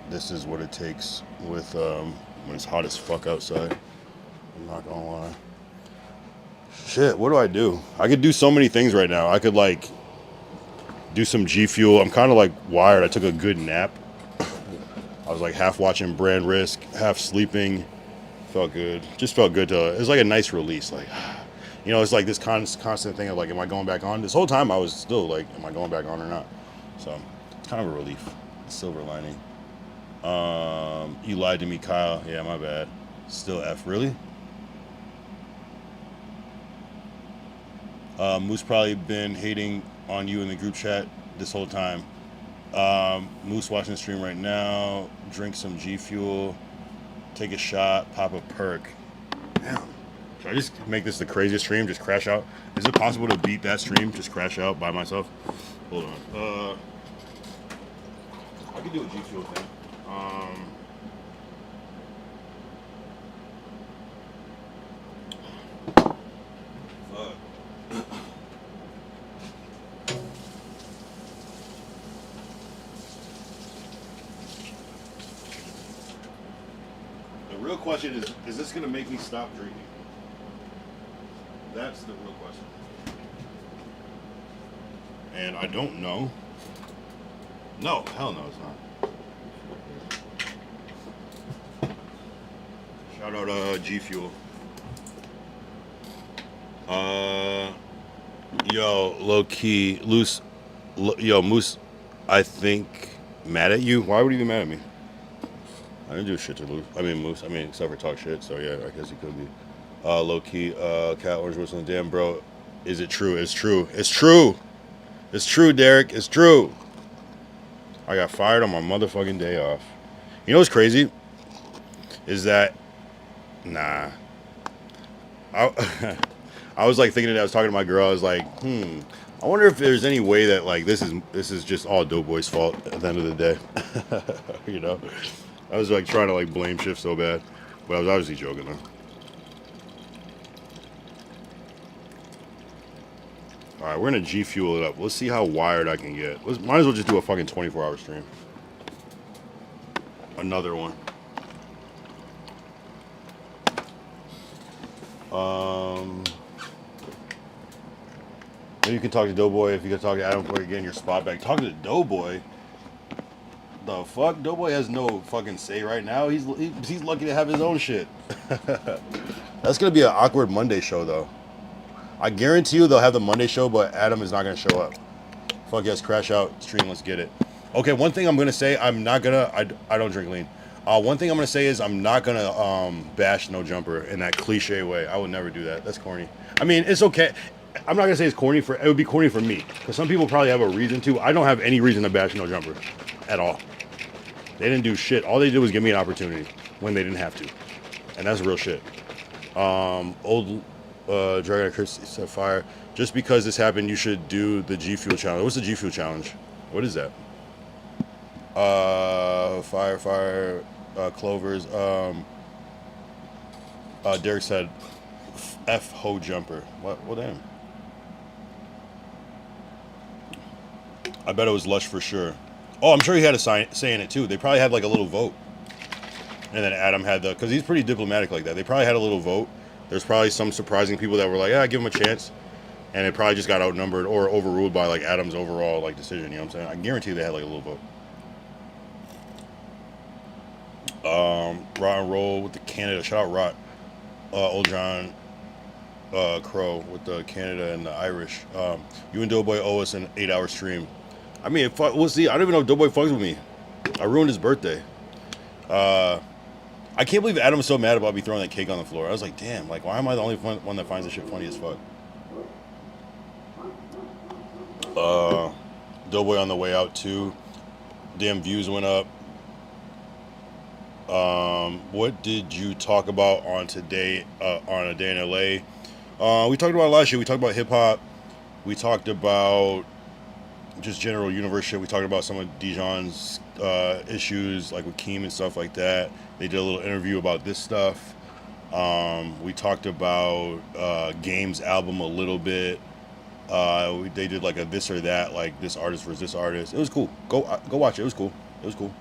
this is what it takes with when it's hot as fuck outside. I'm not gonna lie. Shit, what do I do? I could do so many things right now. I could like do some G Fuel. I'm kind of like wired. I took a good nap. I was like half watching Brand Risk, half sleeping. Felt good. Just felt good to. It was like a nice release. Like, you know, it's like this constant thing of like, am I going back on? This whole time I was still like, am I going back on or not? So it's kind of a relief. Silver lining. You lied to me, Kyle. Yeah, my bad. Still F. Really? Moose probably been hating on you in the group chat this whole time. Moose watching the stream right now. Drink some G Fuel. Take a shot. Pop a perk. Damn. Should I just make this the craziest stream? Just crash out? Is it possible to beat that stream? Just crash out by myself? Hold on. I could do a G Fuel thing. The real question is this going to make me stop drinking? That's the real question. And I don't know. No, hell no, it's not. Shout out G Fuel. Yo, low key, loose. Yo, Moose, I think mad at you. Why would he be mad at me? I didn't do shit to Moose. Except for talk shit. So yeah, I guess he could be. Low key, Cat Orange whistling. Damn, bro, is it true? It's true. It's true. It's true, Derek. It's true. I got fired on my motherfucking day off. You know what's crazy? Is that, nah. I was like thinking that I was talking to my girl. I was like, I wonder if there's any way that like this is just all Doughboy's fault at the end of the day. You know? I was like trying to like blame shift so bad, but I was obviously joking though. All right, we're gonna G Fuel it up. Let's see how wired I can get. Might as well just do a fucking 24-hour stream. Another one. Maybe you can talk to Doughboy if you can talk to Adam before you get in your spot back. Talk to Doughboy. The fuck? Doughboy has no fucking say right now. He's lucky to have his own shit. That's gonna be an awkward Monday show though. I guarantee you they'll have the Monday show, but Adam is not gonna show up. Fuck yes, crash out, stream, let's get it. Okay, one thing I'm gonna say, I don't drink lean. One thing I'm gonna say is I'm not gonna bash No Jumper in that cliche way. I would never do that. That's corny. I mean, it's okay. I'm not gonna say it's corny it would be corny for me. Because some people probably have a reason to. I don't have any reason to bash No Jumper. At all. They didn't do shit. All they did was give me an opportunity when they didn't have to. And that's real shit. Old Dragon Chris set fire. Just because this happened, you should do the G Fuel challenge. What's the G Fuel challenge? What is that? Fire, Clovers. Derek said, F ho jumper. What? Well, damn. I bet it was Lush for sure. Oh, I'm sure he had a say in it too. They probably had like a little vote. And then Adam had because he's pretty diplomatic like that. They probably had a little vote. There's probably some surprising people that were like, yeah, give him a chance. And it probably just got outnumbered or overruled by like Adam's overall like decision. You know what I'm saying? I guarantee they had like a little vote. Rot and Roll with the Canada. Shout out Rot. Old John Crow with the Canada and the Irish. You and Doughboy owe us an 8-hour stream. I mean, we'll see. I don't even know if Doughboy fucks with me. I ruined his birthday. I can't believe Adam was so mad about me throwing that cake on the floor. I was like, damn, like, why am I the only one that finds this shit funny as fuck? Doughboy on the way out, too. Damn, views went up. What did you talk about on today, on A Day in LA? We talked about a lot of shit. We talked about hip-hop. We talked about just general universe shit. We talked about some of Dijon's issues, like with Keem and stuff like that. They did a little interview about this stuff. We talked about Game's album a little bit. They did like a this or that, like this artist versus this artist. It was cool. Go watch it. It was cool. It was cool.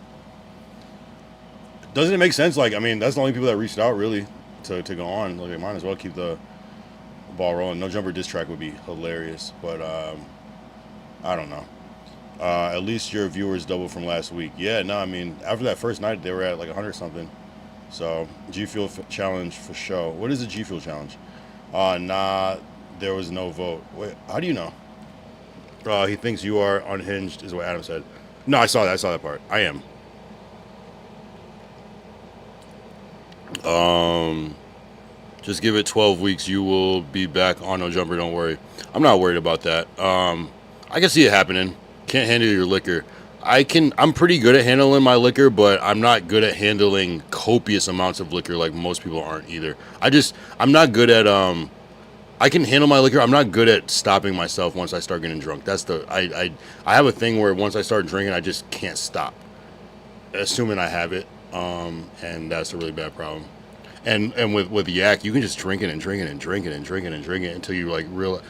Doesn't it make sense? Like, I mean, that's the only people that reached out really to go on. Like, they might as well keep the ball rolling. No Jumper diss track would be hilarious, but I don't know. At least your viewers doubled from last week. Yeah, no, I mean, after that first night, they were at like 100 something. So, G Fuel challenge for show. What is the G Fuel challenge? Nah, there was no vote. Wait, how do you know? He thinks you are unhinged, is what Adam said. No, I saw that. I saw that part. I am. Just give it 12 weeks. You will be back on No Jumper. Don't worry. I'm not worried about that. I can see it happening. Can't handle your liquor. I'm pretty good at handling my liquor, but I'm not good at handling copious amounts of liquor like most people aren't either. I'm not good at, I can handle my liquor. I'm not good at stopping myself once I start getting drunk. I have a thing where once I start drinking, I just can't stop. Assuming I have it. And that's a really bad problem. And with yak, you can just drink it and drink it and drink it and drink it and drink it until you like real.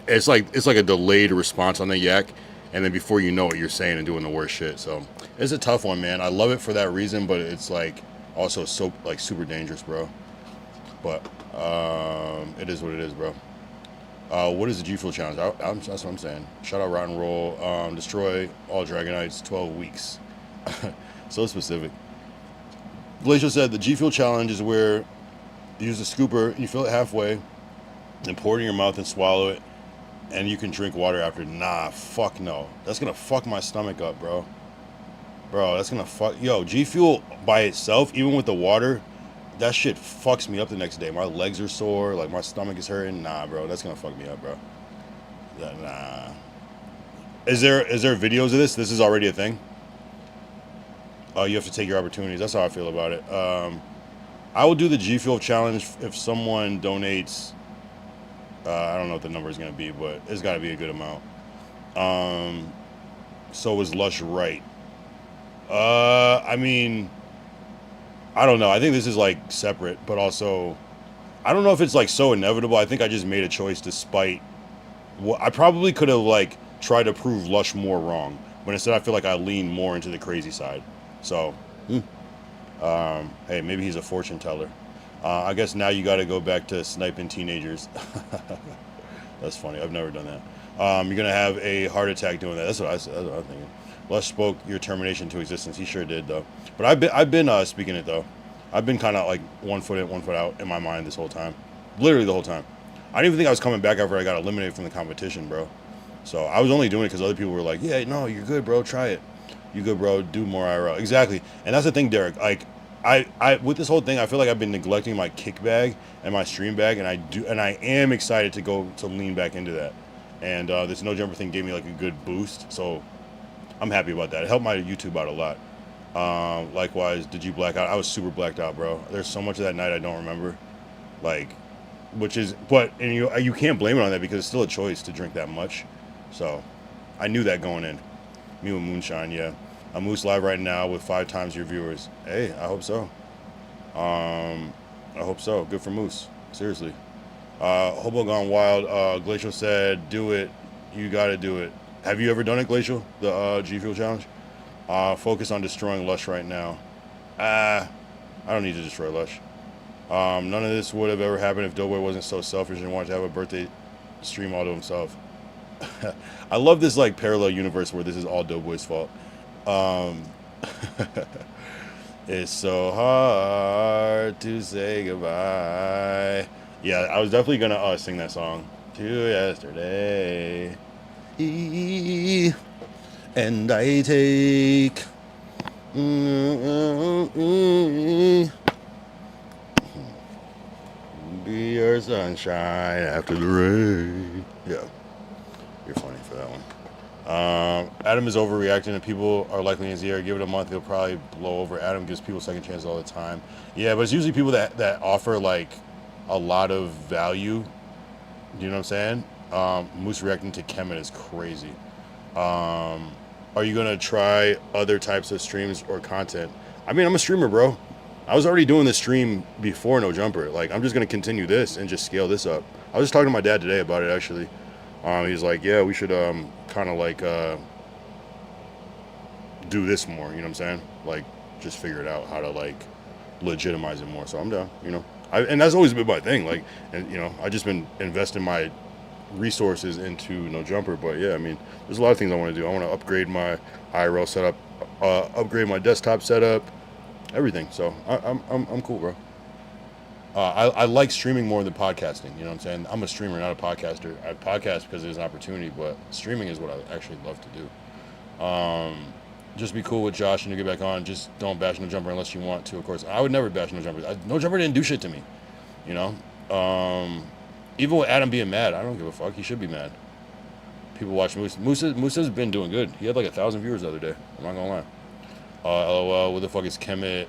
It's like a delayed response on the yak, and then before you know it, you're saying and doing the worst shit. So it's a tough one, man. I love it for that reason, but it's like also so like super dangerous, bro. But it is what it is, bro. What is the G Fuel challenge? That's what I'm saying. Shout out Rotten Roll. Destroy all Dragonites 12 weeks. So specific. Glacial said the G Fuel challenge is where you use a scooper, you fill it halfway, and pour it in your mouth and swallow it, and you can drink water after. Nah, fuck no. That's gonna fuck my stomach up, bro. Bro, that's gonna fuck. Yo, G Fuel by itself, even with the water, that shit fucks me up the next day. My legs are sore, like my stomach is hurting. Nah, bro, that's gonna fuck me up, bro. Nah. Is there videos of this? This is already a thing. You have to take your opportunities. That's how I feel about it. I will do the G Fuel challenge if someone donates. I don't know what the number is going to be, but it's got to be a good amount. So is Lush right? I mean, I don't know. I think this is like separate, but also, I don't know if it's like so inevitable. I think I just made a choice despite what I probably could have like tried to prove Lush more wrong, but instead I feel like I lean more into the crazy side. So, hey, maybe he's a fortune teller. I guess now you got to go back to sniping teenagers. That's funny. I've never done that. You're going to have a heart attack doing that. That's what I'm thinking. Lush spoke your termination to existence. He sure did, though. But I've been speaking it, though. I've been kind of like 1 foot in, 1 foot out in my mind this whole time. Literally the whole time. I didn't even think I was coming back after I got eliminated from the competition, bro. So I was only doing it because other people were like, yeah, no, you're good, bro. Try it. You good, bro. Do more IRL. Exactly. And that's the thing, Derek. Like, I with this whole thing, I feel like I've been neglecting my kick bag and my stream bag, and I am excited to go to lean back into that. And this No Jumper thing gave me like a good boost, so I'm happy about that. It helped my YouTube out a lot. Likewise, did you black out? I was super blacked out, bro. There's so much of that night I don't remember. Like, and you can't blame it on that because it's still a choice to drink that much. So I knew that going in. Me with Moonshine, yeah. I'm Moose live right now with 5 times your viewers. Hey, I hope so. I hope so. Good for Moose. Seriously. Hobo Gone Wild. Glacial said, do it. You gotta do it. Have you ever done it, Glacial? The G Fuel challenge? Focus on destroying Lush right now. I don't need to destroy Lush. None of this would have ever happened if Doughboy wasn't so selfish and wanted to have a birthday stream all to himself. I love this like parallel universe where this is all Doughboy's fault. It's so hard to say goodbye. Yeah, I was definitely gonna sing that song to yesterday. And I take be your sunshine after the rain. Yeah. You're funny for that one. Adam is overreacting and people are likely in his ear. Give it a month, he'll probably blow over. Adam gives people second chances all the time. Yeah, but it's usually people that offer like a lot of value. You know what I'm saying? Moose reacting to Kemet is crazy. Are you gonna try other types of streams or content? I mean, I'm a streamer, bro. I was already doing the stream before No Jumper. Like, I'm just gonna continue this and just scale this up. I was just talking to my dad today about it, actually. He's like, yeah, we should kind of like do this more, you know what I'm saying? Like, just figure it out how to like legitimize it more. So I'm down, you know. And that's always been my thing. Like, and you know, I just been investing my resources into No Jumper. But yeah, I mean, there's a lot of things I want to do. I want to upgrade my IRL setup, upgrade my desktop setup, everything. So I'm cool, bro. I like streaming more than podcasting. You know what I'm saying? I'm a streamer, not a podcaster. I podcast because there's an opportunity, but streaming is what I actually love to do. Just be cool with Josh and to get back on. Just don't bash No Jumper unless you want to, of course. I would never bash No Jumper. No Jumper didn't do shit to me, you know? Even with Adam being mad, I don't give a fuck. He should be mad. People watch Moose. Moose has been doing good. He had like 1,000 viewers the other day. I'm not gonna lie. LOL, what the fuck is Kemet?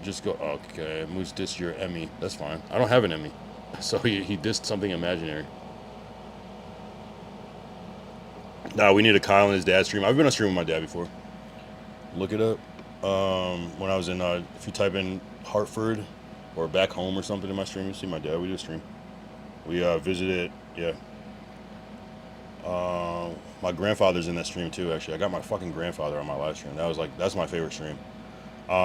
Just go, okay, Moose dissed your Emmy. That's fine. I don't have an Emmy. So he dissed something imaginary. Nah, we need a Kyle and his dad stream. I've been on stream with my dad before. Look it up. When I was in, if you type in Hartford or back home or something in my stream, you see my dad. We did a stream. We visited, yeah. My grandfather's in that stream too, actually. I got my fucking grandfather on my live stream. That's my favorite stream.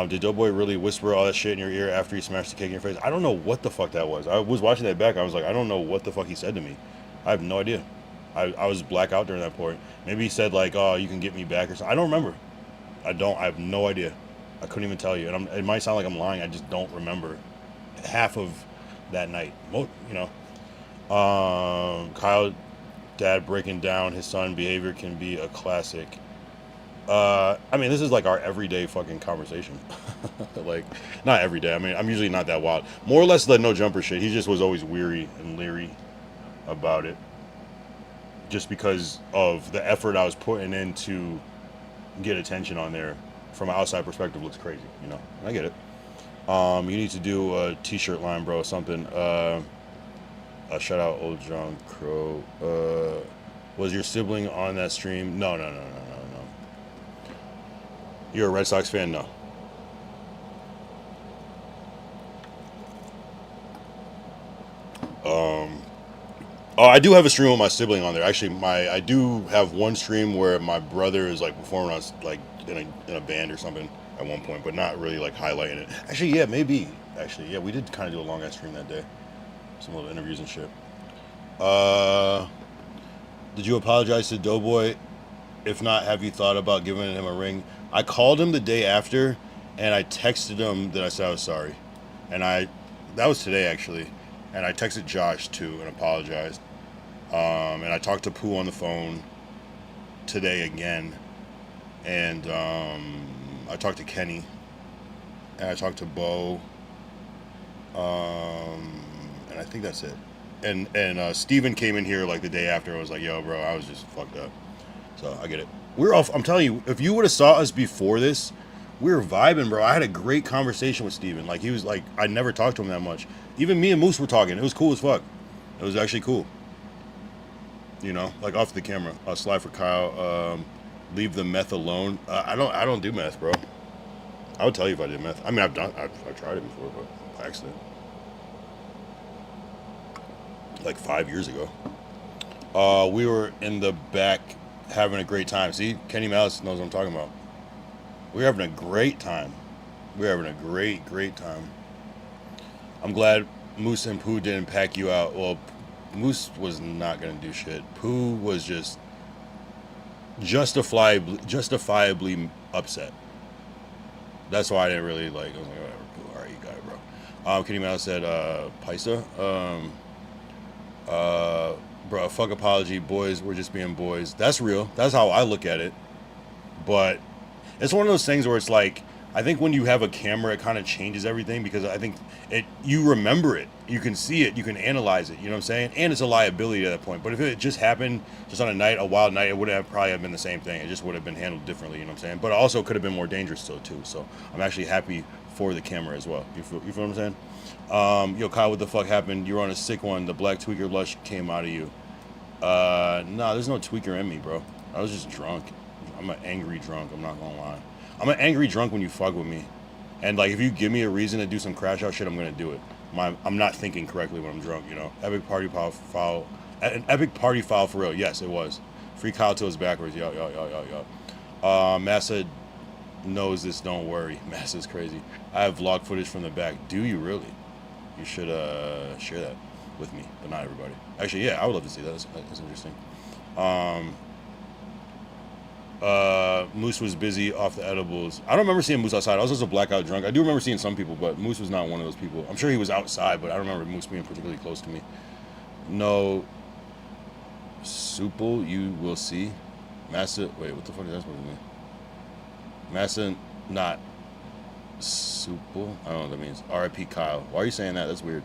Did Doughboy really whisper all that shit in your ear after he smashed the cake in your face? I don't know what the fuck that was. I was watching that back. I was like, I don't know what the fuck he said to me. I have no idea. I was blackout during that point. Maybe he said like, oh, you can get me back or something. I don't remember. I have no idea. I couldn't even tell you. And it might sound like I'm lying. I just don't remember half of that night. You know. Kyle, dad breaking down his son behavior can be a classic. I mean, this is like our everyday fucking conversation. Like, not every day. I mean, I'm usually not that wild. More or less the No Jumper shit. He just was always weary and leery about it. Just because of the effort I was putting in to get attention on there. From an outside perspective, looks crazy, you know. I get it. You need to do a t-shirt line, bro, something. Shout out Old John Crow. Was your sibling on that stream? No. You're a Red Sox fan? No. I do have a stream with my sibling on there. Actually, I do have one stream where my brother is like performing on like in a band or something at one point, but not really like highlighting it. Actually, yeah, maybe. Actually, yeah, we did kind of do a long ass stream that day. Some little interviews and shit. Did you apologize to Doughboy? If not, have you thought about giving him a ring? I called him the day after, and I texted him that I said I was sorry. And that was today actually. And I texted Josh too and apologized. And I talked to Pooh on the phone today again. And I talked to Kenny. And I talked to Bo. And I think that's it. And Steven came in here like the day after. I was like, yo, bro, I was just fucked up. So I get it. We're off. I'm telling you, if you would have saw us before this, we were vibing, bro. I had a great conversation with Steven. Like, he was like, I never talked to him that much. Even me and Moose were talking. It was cool as fuck. It was actually cool. You know, like off the camera. Slide for Kyle. Leave the meth alone. I don't do meth, bro. I would tell you if I did meth. I mean, I've tried it before, but by accident. Like 5 years ago. We were in the back having a great time. See, Kenny Malice knows what I'm talking about. We're having a great time. We're having a great time. I'm glad Moose and Pooh didn't pack you out. Well, Moose was not gonna do shit. Pooh was just justifiably upset. That's why I didn't really like. I was like, whatever, Pooh. All right, you got it, bro. Kenny Malice said, Paisa. Bro, fuck apology, boys. We're just being boys. That's real. That's how I look at it. But it's one of those things where it's like, I think when you have a camera, it kind of changes everything because I think you remember it. You can see it. You can analyze it. You know what I'm saying? And it's a liability at that point. But if it just happened just on a wild night, it would have probably been the same thing. It just would have been handled differently. You know what I'm saying? But it also could have been more dangerous still too. So I'm actually happy for the camera as well. You feel what I'm saying? Yo, Kyle, what the fuck happened? You're on a sick one. The black tweaker blush came out of you. Nah, there's no tweaker in me, bro. I was just drunk. I'm an angry drunk. I'm not gonna lie. I'm an angry drunk when you fuck with me. And like, if you give me a reason to do some crash out shit, I'm gonna do it. I'm not thinking correctly when I'm drunk, you know. Epic party foul. An epic party foul for real. Yes, it was. Free Kyle till it's backwards. Yo. knows this, don't worry. Mass is crazy. I have vlog footage from the back. Do you really? You should share that with me, but not everybody. Actually, yeah, I would love to see that. That's interesting. Moose was busy off the edibles. I don't remember seeing Moose outside. I was just a blackout drunk. I do remember seeing some people, but Moose was not one of those people. I'm sure he was outside, but I don't remember Moose being particularly close to me. No supple, you will see. Massa, wait, what the fuck is that supposed to mean? Massa, not supple. I don't know what that means. R.I.P. Kyle. Why are you saying that? That's weird.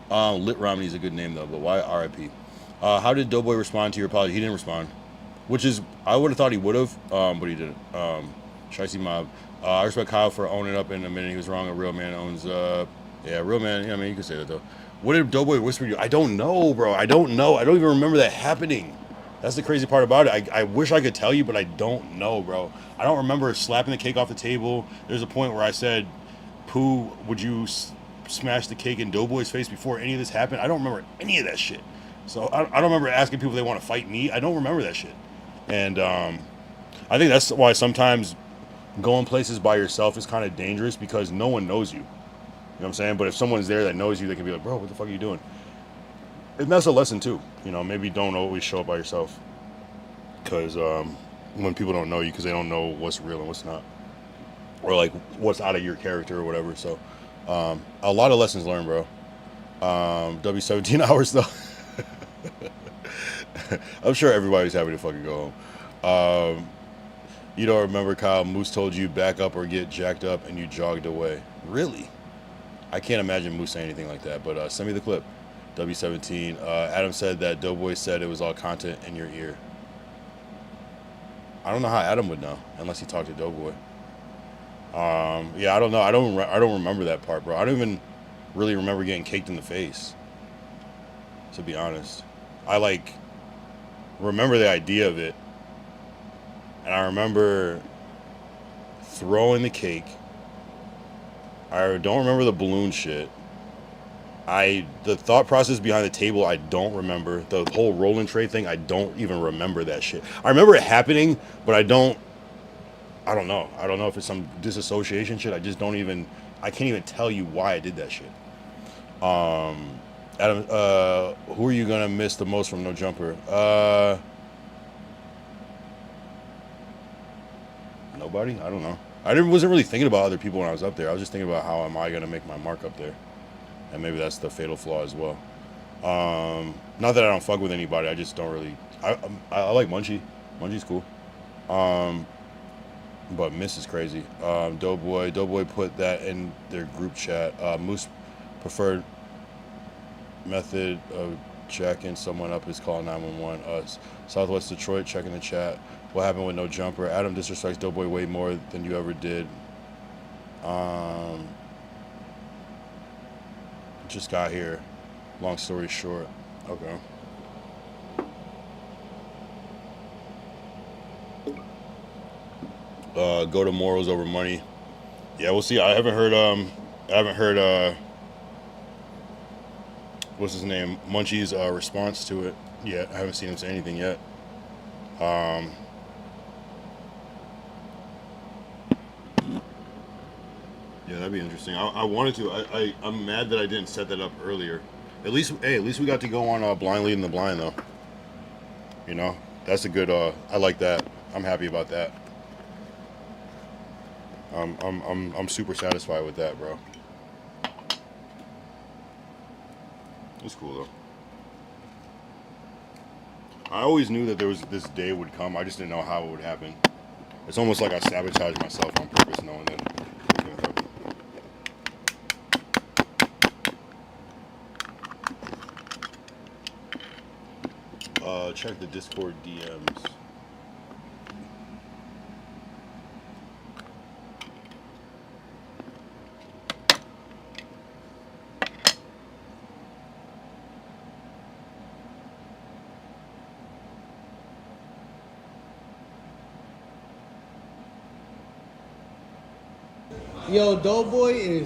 Lit Romney is a good name though, but why R.I.P.? How did Doughboy respond to your apology? He didn't respond, which is, I would have thought he would have, but he didn't. Shicey Mob. I respect Kyle for owning up in a minute he was wrong. A real man owns, yeah, real man. Yeah, I mean, you can say that though. What did Doughboy whisper to you? I don't know, bro. I don't know. I don't even remember that happening. That's the crazy part about it. I wish I could tell you, but I don't know, bro. I don't remember slapping the cake off the table. There's a point where I said, Pooh, would you smash the cake in Doughboy's face before any of this happened? I don't remember any of that shit. So I don't remember asking people if they want to fight me. I don't remember that shit. And I think that's why sometimes going places by yourself is kind of dangerous, because no one knows you. You know what I'm saying? But if someone's there that knows you, they can be like, bro, what the fuck are you doing? And that's a lesson too. You know, maybe don't always show up by yourself. Because when people don't know you, because they don't know what's real and what's not. Or like what's out of your character or whatever. So a lot of lessons learned, bro. W17 hours though. I'm sure everybody's happy to fucking go home. You don't remember, Kyle, Moose told you back up or get jacked up and you jogged away. Really? I can't imagine Moose saying anything like that, but send me the clip. W17. Adam said that Doughboy said it was all content in your ear. I don't know how Adam would know unless he talked to Doughboy. Yeah, I don't know. I don't remember that part, bro. I don't even really remember getting caked in the face, to be honest. I like remember the idea of it, and I remember throwing the cake. I don't remember the balloon shit. The thought process behind the table, I don't remember. The whole rolling tray thing, I don't even remember that shit. I remember it happening, but I don't know. I don't know if it's some disassociation shit. I can't even tell you why I did that shit. Adam, who are you gonna miss the most from No Jumper? Nobody? I don't know. I wasn't really thinking about other people when I was up there. I was just thinking about how am I gonna make my mark up there. And maybe that's the fatal flaw as well. Not that I don't fuck with anybody. I just don't really. I like Munchie. Munchie's cool. But Miss is crazy. Doughboy put that in their group chat. Moose preferred method of checking someone up is calling 911. Southwest Detroit checking the chat. What happened with No Jumper? Adam disrespects Doughboy way more than you ever did. Just got here. Long story short. Okay. Go to morals over money. Yeah, we'll see. I haven't heard what's his name? Munchie's response to it yet. I haven't seen him say anything yet. Yeah, that'd be interesting. I wanted to. I'm mad that I didn't set that up earlier. At least we got to go on Blind Leading the Blind though. You know, that's a good. I like that. I'm happy about that. I'm super satisfied with that, bro. It's cool though. I always knew that this day would come. I just didn't know how it would happen. It's almost like I sabotaged myself on purpose, knowing that it was gonna happen. Check the Discord DMs. Yo, Doughboy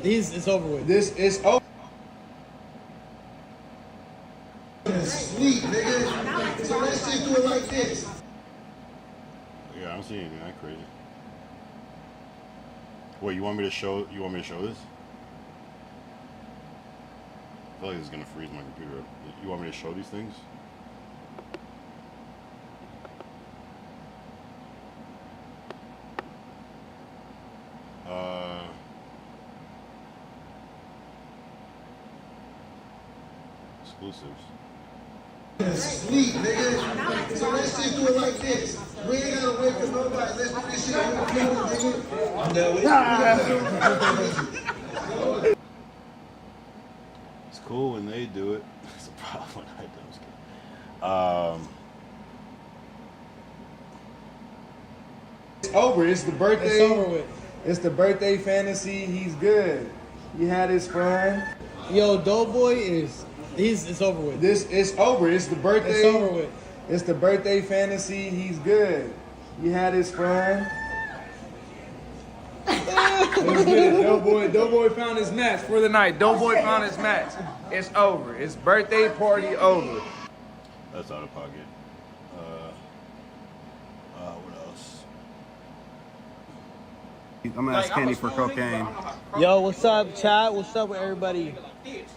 it's over with. This is over. Sleep, nigga. So let's just do it like this. Yeah, I don't see anything that crazy. Wait, you want me to show? You want me to show this? I feel like this is gonna freeze my computer up. You want me to show these things? Exclusives. Sleep, nigga. So let's just do it like this. We ain't gotta wait for nobody. Let's do this shit on the camera, nigga. It's cool when they do it. It's a problem when I do it. It's over. It's the birthday. It's over with. It's the birthday fantasy. He's good. He had his fun. Yo, Doughboy is. It's over with. It's over. It's the birthday. It's over with. It's the birthday fantasy. He's good. He had his fun. Let's get it. Doughboy found his match for the night. Doughboy found his match. It's over. It's birthday party over. That's out of pocket. What else? I'm gonna ask Kenny for cocaine. Yo, what's up, chat? What's up with everybody?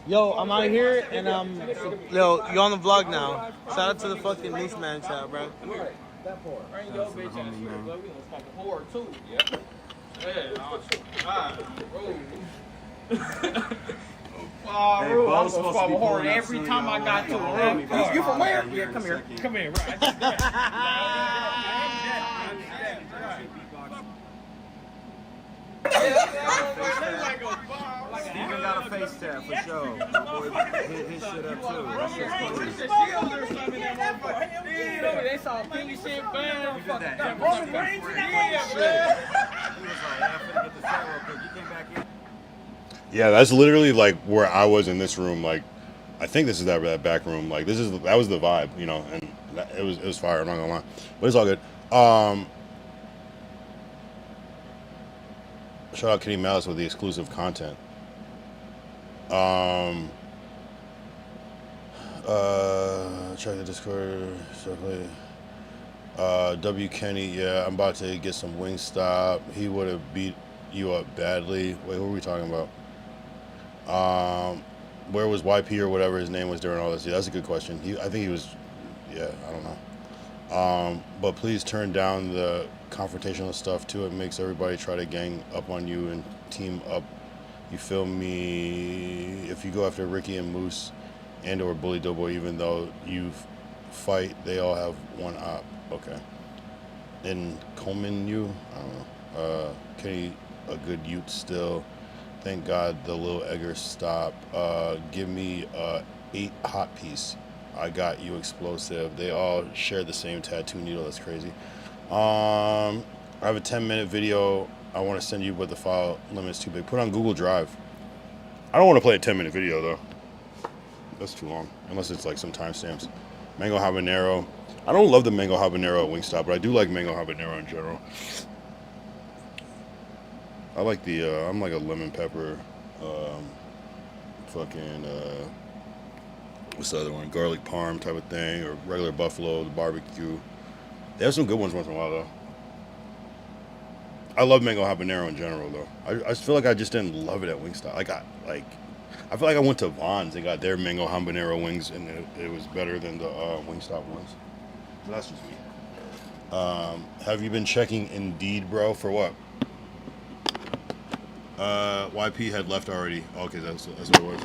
Yo, I'm out here and yo, you on the vlog now. Shout out to the fucking Moose Man chat, bro. Hey, Bo's supposed to be pulling up every soon, time I y'all. got to it. You from where? Yeah, come here. Come here. Steven got a face tap for sure. Boy, hit his shit up too. That shit's crazy. They saw Pinky shit, man. He was like, yeah, I'm finna get the set real quick. You came back in. Yeah, that's literally like where I was in this room. Like, I think this is that back room. Like, that was the vibe, you know. And it was fire. I'm not gonna lie, but it's all good. Shout out Kenny Malice with the exclusive content. Check the Discord. W Kenny, yeah, I'm about to get some Wingstop. He would have beat you up badly. Wait, who are we talking about? Where was YP or whatever his name was during all this? Yeah, that's a good question. I think he was, yeah, I don't know. But please turn down the confrontational stuff too. It makes everybody try to gang up on you and team up. You feel me? If you go after Ricky and Moose and or Bully Doughboy, even though you fight, they all have one op. Okay. And Coleman, I don't know. Kenny, a good youth still. Thank God the little Egger stopped. Give me 8 hot piece. I got you explosive. They all share the same tattoo needle. That's crazy. I have a 10-minute video I want to send you, but the file limit's too big. Put on Google Drive. I don't want to play a 10-minute video though. That's too long, unless it's like some timestamps. Mango habanero. I don't love the mango habanero at Wingstop, but I do like mango habanero in general. I like the I'm like a lemon pepper, what's the other one? Garlic parm type of thing, or regular buffalo, the barbecue. They have some good ones once in a while though. I love mango habanero in general though. I just feel like I just didn't love it at Wingstop. I feel like I went to Vons and got their mango habanero wings, and it was better than the Wingstop ones. But that's just me. Have you been checking Indeed, bro? For what? YP had left already. Okay, that's what it was.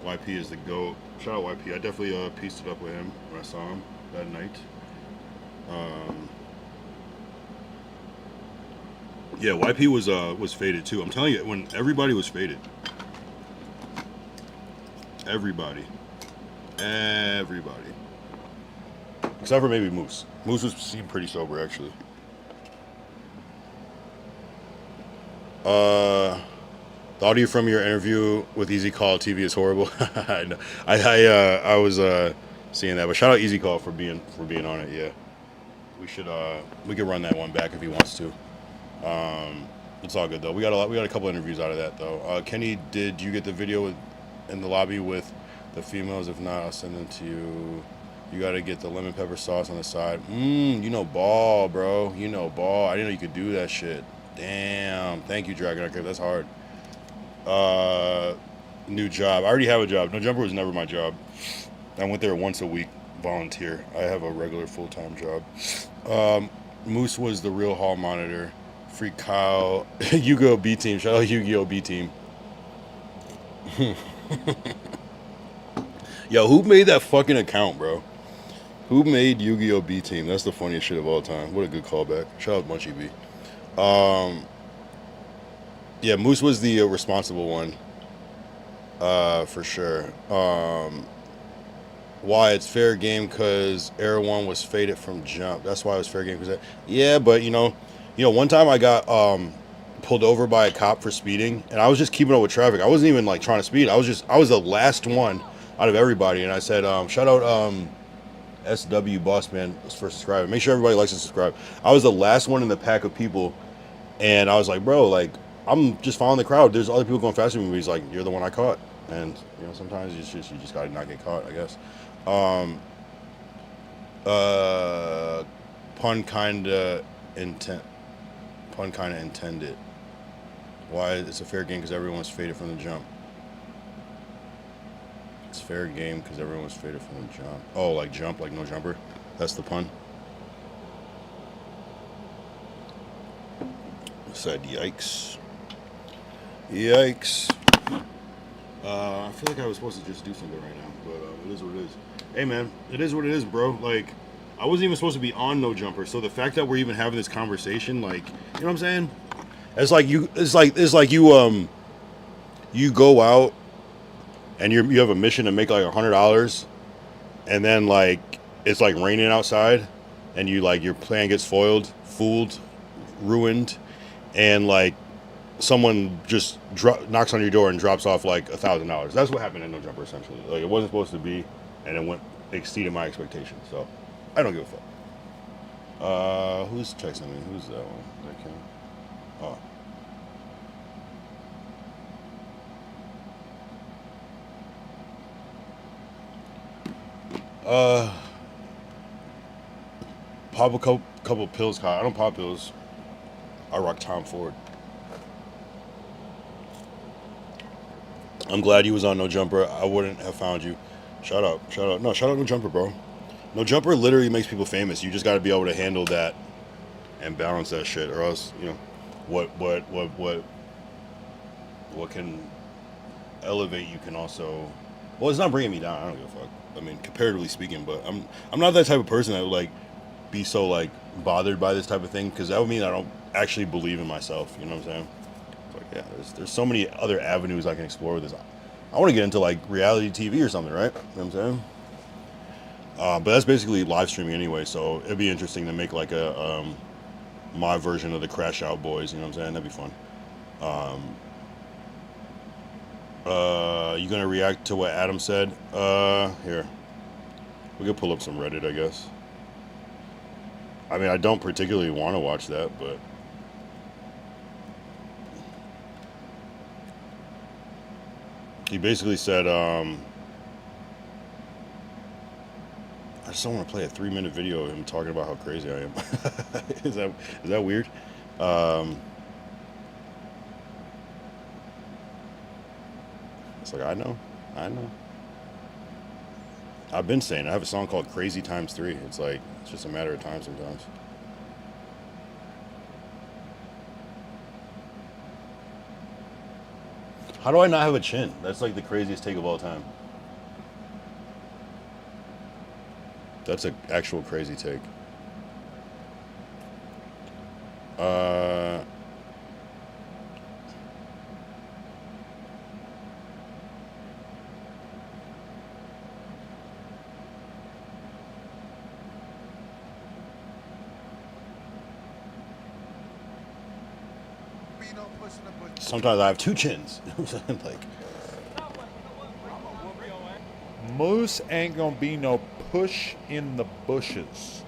YP is the GOAT. Shout out YP. I definitely pieced it up with him when I saw him that night. Yeah, YP was faded too. I'm telling you, when everybody was faded. Everybody. Except for maybe Moose. Moose seemed pretty sober actually. The audio from your interview with Easy Call TV is horrible. I know. I was seeing that, but shout out Easy Call for being on it. Yeah, we could run that one back if he wants to. It's all good though. We got a couple interviews out of that though. Kenny, did you get the video in the lobby with the females? If not, I'll send them to you. You got to get the lemon pepper sauce on the side. You know ball, bro. You know ball. I didn't know you could do that shit. Damn. Thank you, Dragon Archive. That's hard. New job. I already have a job. No Jumper was never my job. I went there once a week, volunteer. I have a regular full-time job. Moose was the real hall monitor. Free Kyle. Yu-Gi-Oh! B Team. Shout out Yu-Gi-Oh! B Team. Yo, who made that fucking account, bro? Who made Yu-Gi-Oh! B Team? That's the funniest shit of all time. What a good callback. Shout out Munchie B. Yeah, Moose was the responsible one. For sure. Why it's fair game because Air One was faded from jump. That's why it was fair game. Yeah, but you know, one time I got pulled over by a cop for speeding, and I was just keeping up with traffic. I wasn't even like trying to speed. I was the last one out of everybody, and I said, shout out SW Boss Man for subscribing. Make sure everybody likes and subscribe. I was the last one in the pack of people, and I was like, bro, like I'm just following the crowd. There's other people going faster than me. He's like, you're the one I caught, and you know sometimes you just gotta not get caught, I guess. Pun kinda intended. Why it's a fair game because everyone's faded from the jump. It's fair game because everyone's faded from the jump. Oh, like jump, like no jumper. That's the pun. Said yikes. Yikes. I feel like I was supposed to just do something right now, but it is what it is. Hey man, it is what it is, bro. Like, I wasn't even supposed to be on No Jumper, so the fact that we're even having this conversation, like, you know what I'm saying? It's like you go out and you have a mission to make like $100, and then like it's like raining outside, and you like your plan gets fooled, ruined, and like someone just knocks on your door and drops off like $1,000. That's what happened in No Jumper essentially. Like it wasn't supposed to be, and it exceeded my expectations. So I don't give a fuck. Who's texting me? Who's that one? That Kim? Oh. Pop a couple pills, Kyle. I don't pop pills. I rock Tom Ford. I'm glad you was on No Jumper. I wouldn't have found you. Shout out. No, shout out No Jumper, bro. No Jumper literally makes people famous. You just got to be able to handle that and balance that shit, or else, you know, what can elevate you can also. Well, it's not bringing me down. I don't give a fuck. I mean, comparatively speaking, but I'm not that type of person that would like be so like bothered by this type of thing, because that would mean I don't actually believe in myself. You know what I'm saying? It's like, yeah, there's so many other avenues I can explore with this. I want to get into like reality TV or something, right? You know what I'm saying? But that's basically live streaming anyway, so it'd be interesting to make like a my version of the Crash Out Boys. You know what I'm saying? That'd be fun. You gonna react to what Adam said? Here. We could pull up some Reddit, I guess. I mean, I don't particularly want to watch that, but he basically said, I just don't want to play a 3-minute video of him talking about how crazy I am. Is that weird? It's like, I know. I've been saying, I have a song called Crazy Times 3. It's like, it's just a matter of time sometimes. How do I not have a chin? That's like the craziest take of all time. That's an actual crazy take. Sometimes I have 2 chins. Like, Moose ain't gonna be no push in the bushes.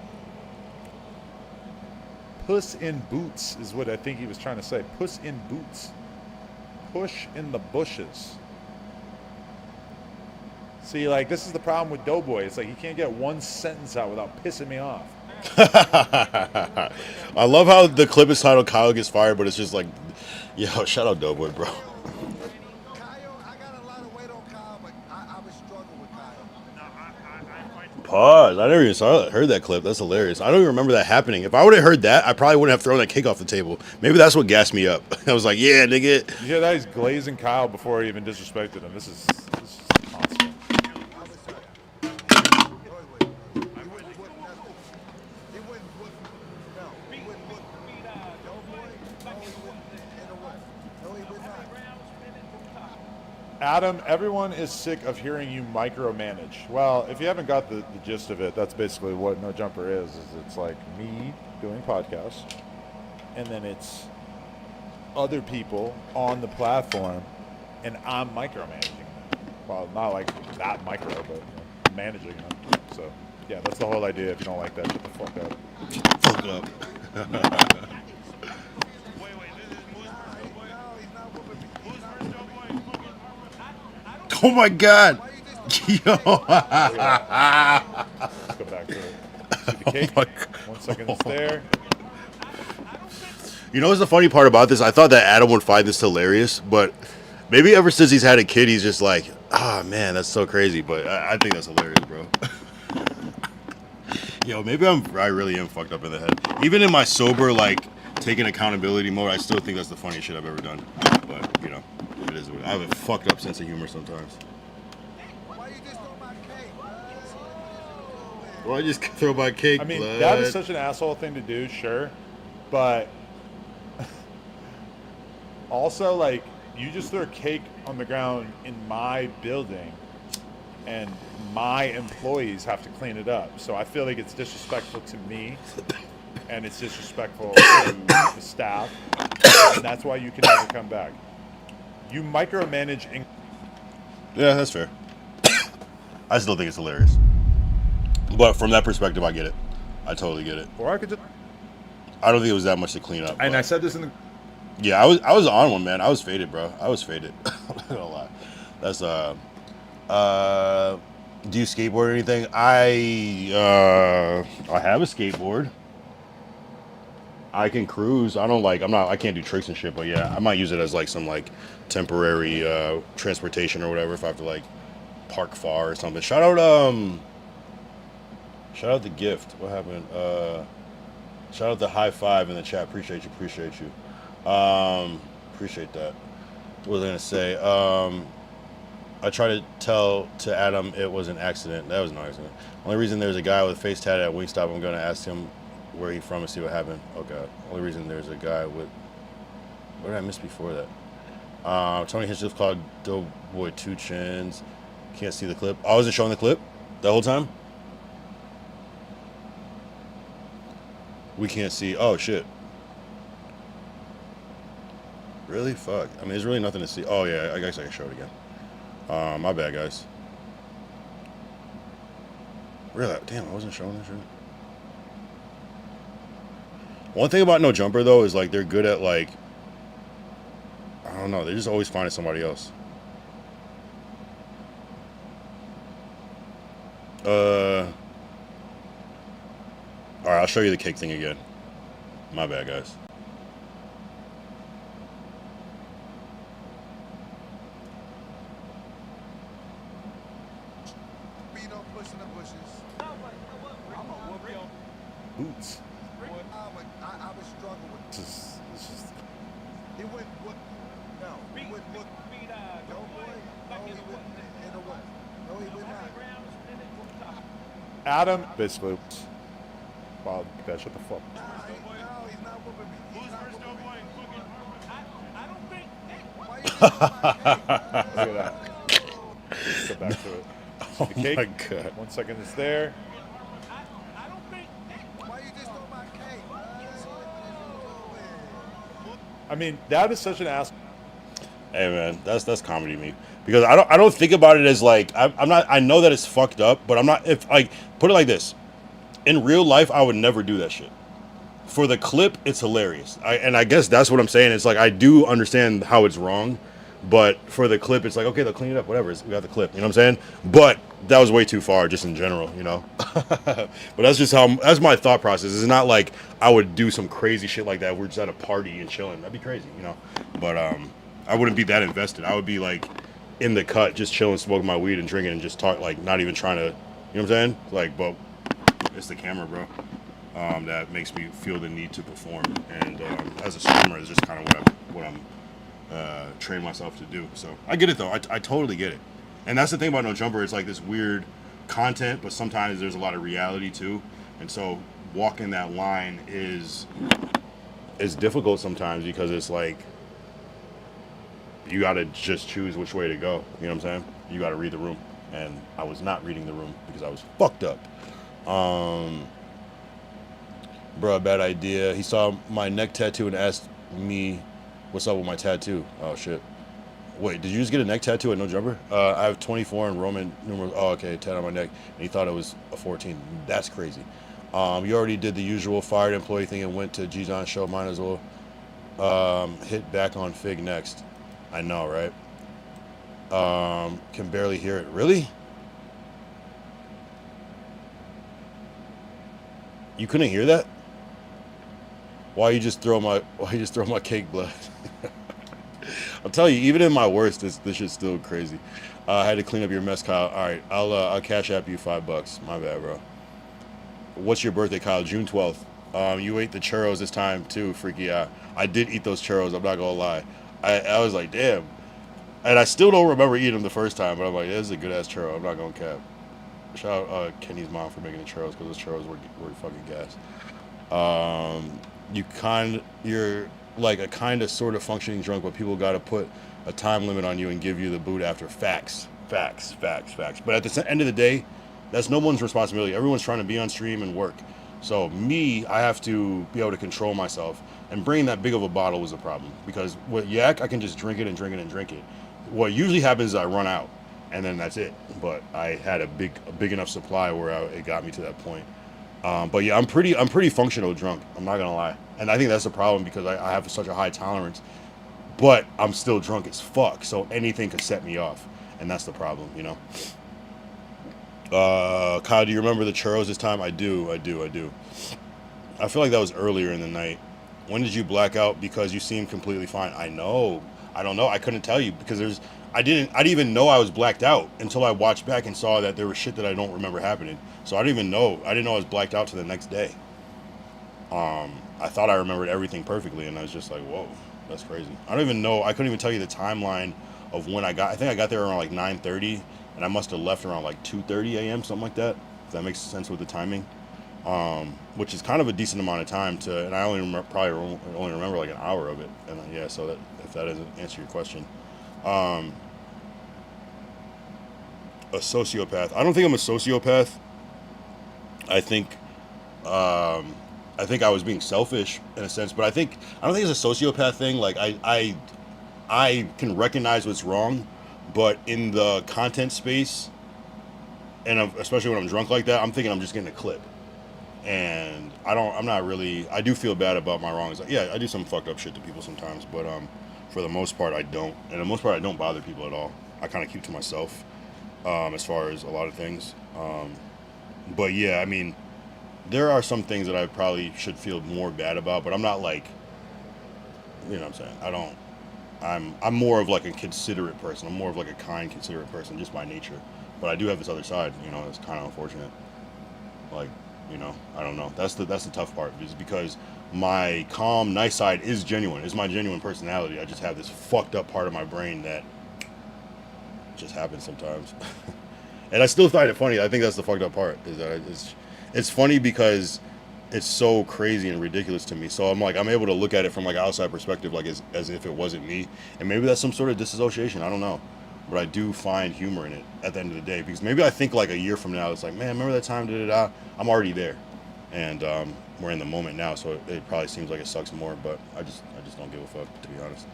Puss in boots is what I think he was trying to say. Puss in boots. Push in the bushes. See, like, this is the problem with Doughboy. It's like he can't get one sentence out without pissing me off. I love how the clip is titled "Kyle Gets Fired," but it's just like, yo, shout out Doughboy, bro. Kyle, I got a lot of weight on Kyle, but I was struggling with Kyle. Pause. I never even heard that clip. That's hilarious. I don't even remember that happening. If I would have heard that, I probably wouldn't have thrown that cake off the table. Maybe that's what gassed me up. I was like, yeah, nigga. You hear that? He's glazing Kyle before he even disrespected him. This is constant. Adam, everyone is sick of hearing you micromanage. Well, if you haven't got the gist of it, that's basically what No Jumper is it's like me doing podcasts, and then it's other people on the platform, and I'm micromanaging them. Well, not like that micro, but managing them. So, yeah, that's the whole idea. If you don't like that, shut the fuck up. Fuck up. Oh my god. Yo. Let's go back to it. See the cake? Oh my 1 second, it's there. You know what's the funny part about this? I thought that Adam would find this hilarious, but maybe ever since he's had a kid, he's just like, ah, man, that's so crazy. But I think that's hilarious, bro. Yo, maybe I really am fucked up in the head. Even in my sober, like, taking accountability mode, I still think that's the funniest shit I've ever done. But, you know, it is what I have a fucked up sense of humor sometimes. Why just throw my cake? I mean, blood? that is such an asshole thing to do, sure. But also, like, you just threw a cake on the ground in my building, and my employees have to clean it up. So I feel like it's disrespectful to me, and it's disrespectful to the staff, and that's why you can never come back. You micromanage. Yeah, that's fair. I still think it's hilarious. But from that perspective, I get it. I totally get it. Or I could just. I don't think it was that much to clean up. And but I said this in the. yeah, I was on one, man. I was faded, bro. I was faded. I'm not gonna lie. That's do you skateboard or anything? I have a skateboard. I can cruise. I can't do tricks and shit, but yeah, I might use it as like some like temporary transportation or whatever if I have to like park far or something. Shout out the gift. What happened? Shout out the high five in the chat. Appreciate you. Appreciate that. What was I gonna say? I tried to tell to Adam it was an accident. That was no accident. Only reason there's a guy with a face tat at Wingstop, I'm gonna ask him where he from and see what happened. Oh god. Only reason there's a guy with. What did I miss before that? Tony Hinchcliffe called Doughboy Two Chins. Can't see the clip. I wasn't showing the clip the whole time. We can't see. Oh shit. Really? Fuck. I mean, there's really nothing to see. Oh yeah, I guess I can show it again. My bad, guys. Really? Damn, I wasn't showing this shit. One thing about No Jumper though is like they're good at like, I don't know, they're just always finding somebody else. Alright, I'll show you the cake thing again. My bad, guys. Boots. I was struggling with This is He wouldn't look. No, he wouldn't look. Doughboy? No, he wouldn't. In a way. No, he would not. Adam, basically. Wow, that shut the fuck. No, he's not whooping me. He's not whooping me. Look at that. Let's go back to it. Oh The cake. my god. 1 second, it's there. Why you just throw my cake? I mean, that is such an ass. Hey man, that's comedy to me because I don't think about it as like I'm not. I know that it's fucked up, but I'm not. If like put it like this, in real life I would never do that shit. For the clip, it's hilarious. And I guess that's what I'm saying. It's like I do understand how it's wrong, but for the clip, it's like okay, they'll clean it up, whatever. We got the clip. You know what I'm saying? But that was way too far just in general, you know. But that's my thought process. It's not like I would do some crazy shit like that. We're just at a party and chilling. That'd be crazy, you know. But I wouldn't be that invested. I would be like in the cut, just chilling, smoking my weed and drinking and just talk, like not even trying to, you know what I'm saying? Like, but it's the camera, bro, that makes me feel the need to perform. And as a streamer, it's just kind of what I'm trained myself to do. So I get it though. I totally get it. And that's the thing about No Jumper. It's like this weird content, but sometimes there's a lot of reality too. And so walking that line is difficult sometimes because it's like you got to just choose which way to go. You know what I'm saying? You got to read the room. And I was not reading the room because I was fucked up. Bro, bad idea. He saw my neck tattoo and asked me what's up with my tattoo. Oh, shit. Wait, did you just get a neck tattoo at No Jumper? I have 24 in Roman numerals. Oh, okay, tat on my neck. And he thought it was a 14. That's crazy. You already did the usual fired employee thing and went to G-Zon's show. Might as well hit back on Fig next. I know, right? Can barely hear it. Really? You couldn't hear that? Why you just throw my cake blood? I'll tell you, even in my worst, this shit's still crazy. I had to clean up your mess, Kyle. All right, I'll cash app you $5. My bad, bro. What's your birthday, Kyle? June 12th. You ate the churros this time too, freaky out. I did eat those churros. I'm not gonna lie. I was like, damn. And I still don't remember eating them the first time, but I'm like, this is a good ass churro. I'm not gonna cap. Shout out Kenny's mom for making the churros because those churros were fucking gas. You're like a kind of sort of functioning drunk, but people got to put a time limit on you and give you the boot after. Facts. But at the end of the day, that's no one's responsibility. Everyone's trying to be on stream and work. So me, I have to be able to control myself. And bringing that big of a bottle was a problem because with yak, I can just drink it and drink it and drink it. What usually happens is I run out, and then that's it. But I had a big enough supply where it got me to that point. But yeah, I'm pretty functional drunk. I'm not gonna lie, and I think that's the problem because I have such a high tolerance. But I'm still drunk as fuck, so anything could set me off, and that's the problem, you know. Kyle, do you remember the churros this time? I do. I feel like that was earlier in the night. When did you black out? Because you seemed completely fine. I know. I don't know. I couldn't tell you because I didn't even know I was blacked out until I watched back and saw that there was shit that I don't remember happening. So I didn't know I was blacked out to the next day. I thought I remembered everything perfectly, and I was just like, whoa, that's crazy. I don't even know. I couldn't even tell you the timeline of when I think I got there around like 9:30, and I must have left around like 2:30 a.m., something like that, if that makes sense with the timing. Which is kind of a decent amount of time and I probably only remember like an hour of it. And yeah, so that if that doesn't answer your question. A sociopath. I don't think I'm a sociopath. I think I was being selfish in a sense, but I don't think it's a sociopath thing. Like I can recognize what's wrong, but in the content space, and especially when I'm drunk like that, I'm thinking I'm just getting a clip. And I do feel bad about my wrongs. Yeah, I do some fucked up shit to people sometimes, but for the most part I don't. And the most part I don't bother people at all. I kind of keep to myself as far as a lot of things. But yeah, I mean, there are some things that I probably should feel more bad about, but I'm not like, you know what I'm saying? I'm more of like a considerate person. I'm more of like a kind, considerate person just by nature. But I do have this other side, you know, it's kind of unfortunate. Like, you know, I don't know. That's the tough part, is because my calm, nice side is genuine. It's my genuine personality. I just have this fucked up part of my brain that just happens sometimes. And I still find it funny. I think that's the fucked up part, is that it's funny because it's so crazy and ridiculous to me. So I'm able to look at it from like an outside perspective, like as if it wasn't me. And maybe that's some sort of disassociation. I don't know. But I do find humor in it at the end of the day, because maybe I think like a year from now, it's like, man, remember that time? I'm already there, and we're in the moment now, so it probably seems like it sucks more. But I just don't give a fuck, to be honest.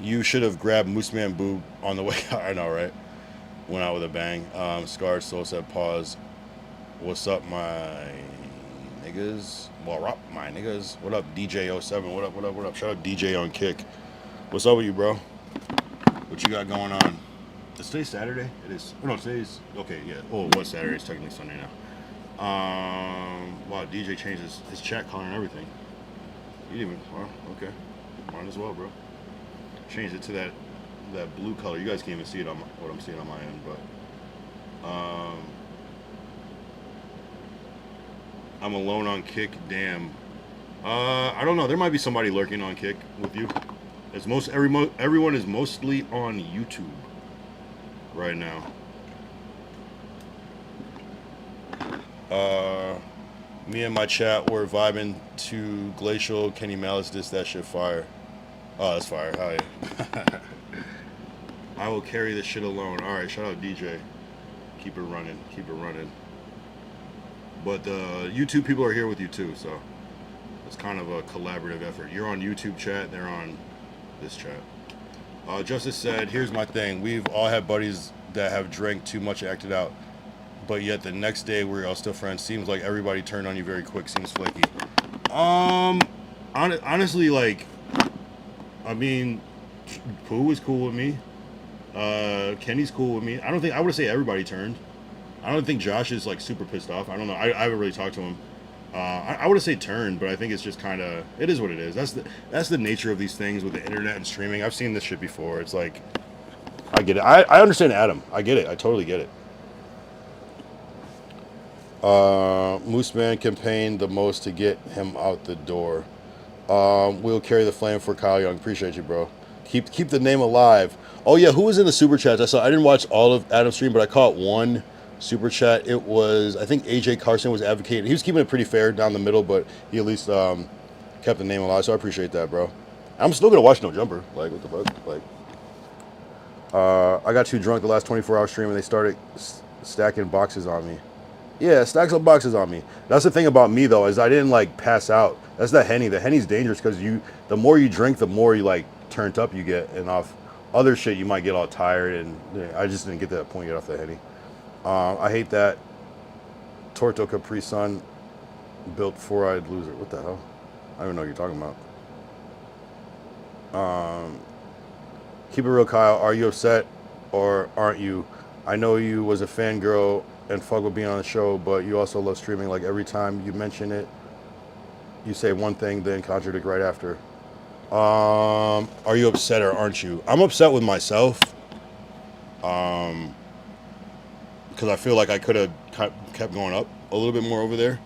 You should have grabbed Mooseman Boob on the way out. I know, right? Went out with a bang. Scarred Soul said, pause. What's up, my niggas? Well, up, my niggas. What up, DJ07? What up? Shout out DJ on Kick. What's up with you, bro? What you got going on? Is today Saturday? It is. Oh, no, today's okay. Yeah. Oh, it was Saturday. It's technically Sunday now. Wow, DJ changed his chat color and everything. You didn't even. Well, okay. Might as well, bro. Changed it to that blue color. You guys can't even see it on what I'm seeing on my end, but I'm alone on Kick. Damn. I don't know. There might be somebody lurking on Kick with you. It's everyone is mostly on YouTube right now. Me and my chat were vibing to Glacial Kenny Malice diss. That shit fire. Oh, that's fire. Hell yeah. I will carry this shit alone. Alright, shout out DJ. Keep it running. Keep it running. But the YouTube people are here with you too, so it's kind of a collaborative effort. You're on YouTube chat, they're on this chat. Justice said, here's my thing. We've all had buddies that have drank too much and acted out. But yet the next day we're all still friends. Seems like everybody turned on you very quick. Seems flaky. Honestly, like, I mean, Pooh is cool with me. Kenny's cool with me. I would say everybody turned. I don't think Josh is like super pissed off. I don't know. I haven't really talked to him. I would say turned, but I think it's just kind of, it is what it is. That's the nature of these things with the internet and streaming. I've seen this shit before. It's like, I get it. I understand Adam. I get it. I totally get it. Moose Man campaigned the most to get him out the door. We'll carry the flame for Kyle Young. Appreciate you, bro. Keep the name alive. Oh yeah, who was in the super chats? I didn't watch all of Adam's stream, but I caught one super chat. It was, I think AJ Carson was advocating. He was keeping it pretty fair down the middle, but he at least kept the name alive. So I appreciate that, bro. I'm still gonna watch No Jumper. Like, what the fuck? Like, I got too drunk the last 24-hour stream and they started stacking boxes on me. Yeah, stacks of boxes on me. That's the thing about me though, is I didn't like pass out. That's the Henny. The Henny's dangerous because the more you drink, the more you like turned up you get, and off other shit you might get all tired, and I just didn't get to that point yet off the Henny. I hate that Torto Capri Sun built four-eyed loser. What the hell? I don't even know what you're talking about. Keep it real, Kyle. Are you upset or aren't you? I know you was a fangirl and fuck with being on the show, but you also love streaming. Like every time you mention it, you say one thing, then contradict right after. Are you upset or aren't you? I'm upset with myself. Because I feel like I could have kept going up a little bit more over there.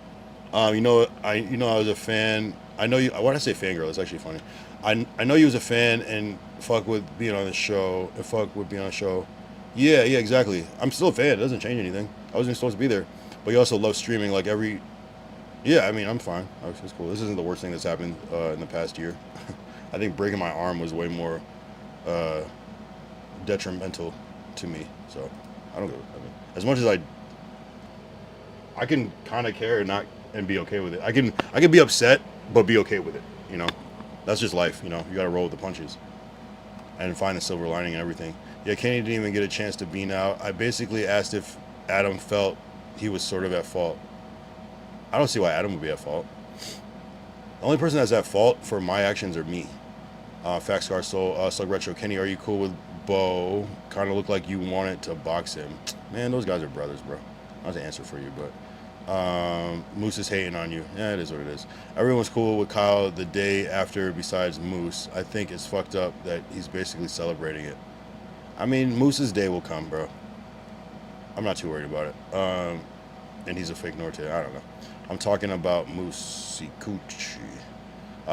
I was a fan. I know you. Why did I say fangirl? It's actually funny. I know you was a fan and fuck with being on the show. And fuck with being on the show. Yeah, exactly. I'm still a fan. It doesn't change anything. I wasn't supposed to be there. But you also love streaming like every... Yeah, I mean, I'm fine. It's cool. This isn't the worst thing that's happened in the past year. I think breaking my arm was way more detrimental to me. So, I mean, as much as I can kind of care and be okay with it. I can be upset, but be okay with it, you know? That's just life, you know? You got to roll with the punches and find the silver lining and everything. Yeah, Kenny didn't even get a chance to bean out. I basically asked if Adam felt he was sort of at fault. I don't see why Adam would be at fault. The only person that's at fault for my actions are me. Fact Scar Soul, Slug Retro. Kenny, are you cool with Bo? Kind of looked like you wanted to box him. Man, those guys are brothers, bro. I have to answer for you, but Moose is hating on you. Yeah, it is what it is. Everyone's cool with Kyle the day after besides Moose. I think it's fucked up that he's basically celebrating it. I mean, Moose's day will come, bro. I'm not too worried about it. And he's a fake Norte. I don't know. I'm talking about Moose Sikuchi.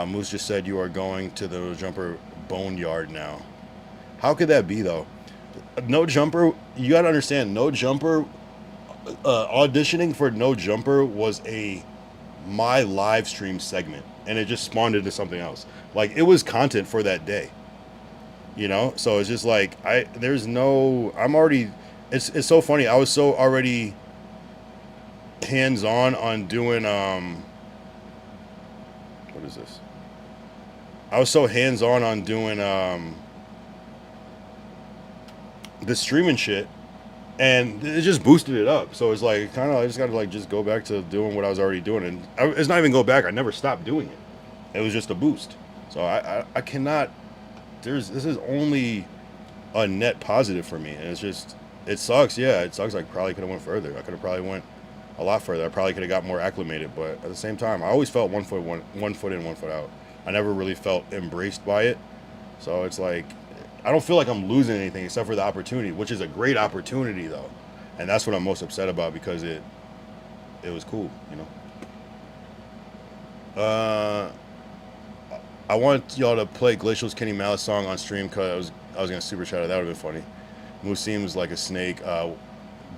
Moose just said you are going to the Jumper boneyard now. How could that be, though? No Jumper, you got to understand, No Jumper, auditioning for No Jumper was my live stream segment. And it just spawned into something else. Like, it was content for that day. You know? So it's just like, it's so funny. I was so already hands-on doing, what is this? I was so hands-on doing, the streaming shit, and it just boosted it up. So it's like, kind of, I just got to like, just go back to doing what I was already doing. And it's not even go back. I never stopped doing it. It was just a boost. So I cannot, this is only a net positive for me, and it's just it sucks. Yeah, it sucks. I probably could have went further. I could have probably went a lot further. I probably could have got more acclimated, but at the same time, I always felt one foot in, 1 foot out. I never really felt embraced by it. So it's like I don't feel like I'm losing anything except for the opportunity, which is a great opportunity though, and that's what I'm most upset about because it was cool, you know. I want y'all to play Glacial's Kenny Malice song on stream because I was gonna super chat it. That would have been funny. Moose seems like a snake.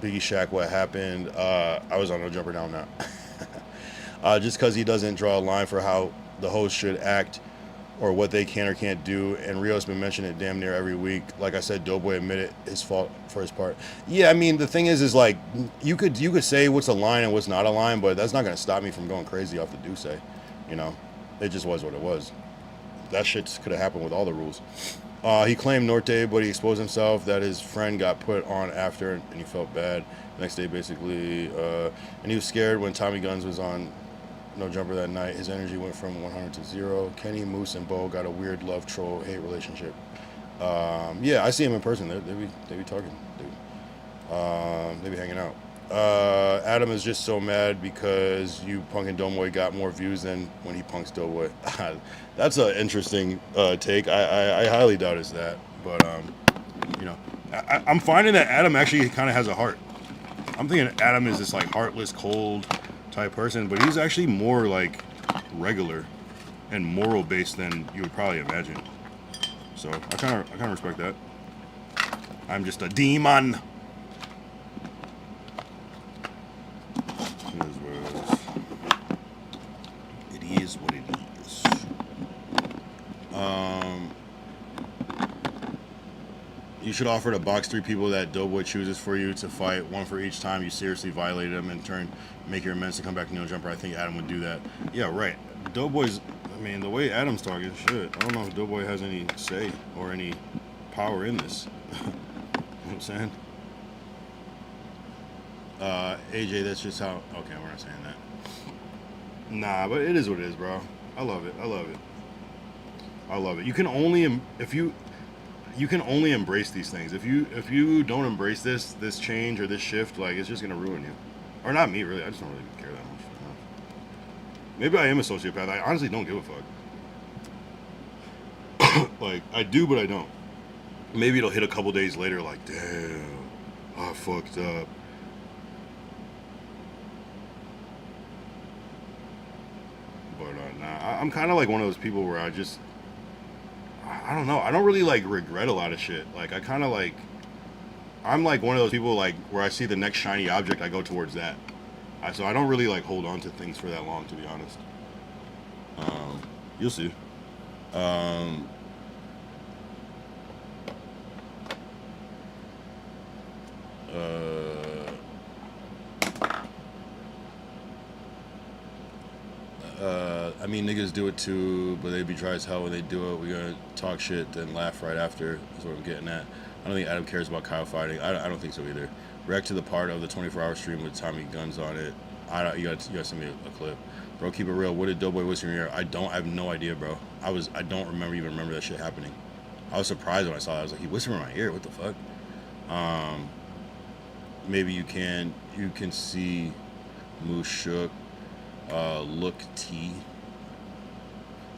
Biggie Shaq, what happened? I was on No Jumper Down now. Just because he doesn't draw a line for how the host should act or what they can or can't do. And Rio's been mentioning it damn near every week. Like I said, Doughboy admitted his fault for his part. Yeah, I mean, the thing is like, you could say what's a line and what's not a line, but that's not going to stop me from going crazy off the do say. You know, it just was what it was. That shit could have happened with all the rules. He claimed Norte, but he exposed himself that his friend got put on after, and he felt bad. The next day, basically, and he was scared when Tommy Guns was on No Jumper that night. His energy went from 100 to 0. Kenny, Moose, and Bo got a weird love troll hate relationship. Yeah, I see him in person. They be talking, dude. They be hanging out. Adam is just so mad because you punking Doughboy got more views than when he punks Doughboy. That's an interesting take. I highly doubt it's that, but you know, I'm finding that Adam actually kind of has a heart. I'm thinking Adam is this like heartless, cold type person, but he's actually more like regular and moral based than you would probably imagine. So I kind of respect that. I'm just a demon. It is what it is. You should offer to box 3 people that Doughboy chooses for you to fight, 1 for each time you seriously violated him, and turn make your amends to come back to No Jumper. I think Adam would do that. Yeah, right. Doughboy's, I mean, the way Adam's talking, shit, I don't know if Doughboy has any say or any power in this. You know what I'm saying? AJ, that's just how, okay, we're not saying that. Nah, but it is what it is, bro. I love it. I love it. I love it. You can only, you can only embrace these things. If you don't embrace this change or this shift, like, it's just gonna ruin you. Or not me, really. I just don't really care that much. You know? Maybe I am a sociopath. I honestly don't give a fuck. Like, I do, but I don't. Maybe it'll hit a couple days later, like, damn, I fucked up. But nah, I'm kind of like one of those people where I don't know. I don't really like regret a lot of shit. Like, I kind of like, I'm like one of those people like where I see the next shiny object, I go towards that. So I don't really like hold on to things for that long, to be honest. You'll see. I mean, niggas do it too, but they be dry as hell when they do it. We gonna talk shit, then laugh right after. That's what I'm getting at. I don't think Adam cares about Kyle fighting. I don't think so either. React to the part of the 24-hour stream with Tommy Guns on it. You gotta send me a clip, bro. Keep it real. What did Doughboy whisper in your ear? I have no idea, bro. I don't remember that shit happening. I was surprised when I saw that. I was like, he whispered in my ear. What the fuck? Maybe you can see Moose shook. Look T.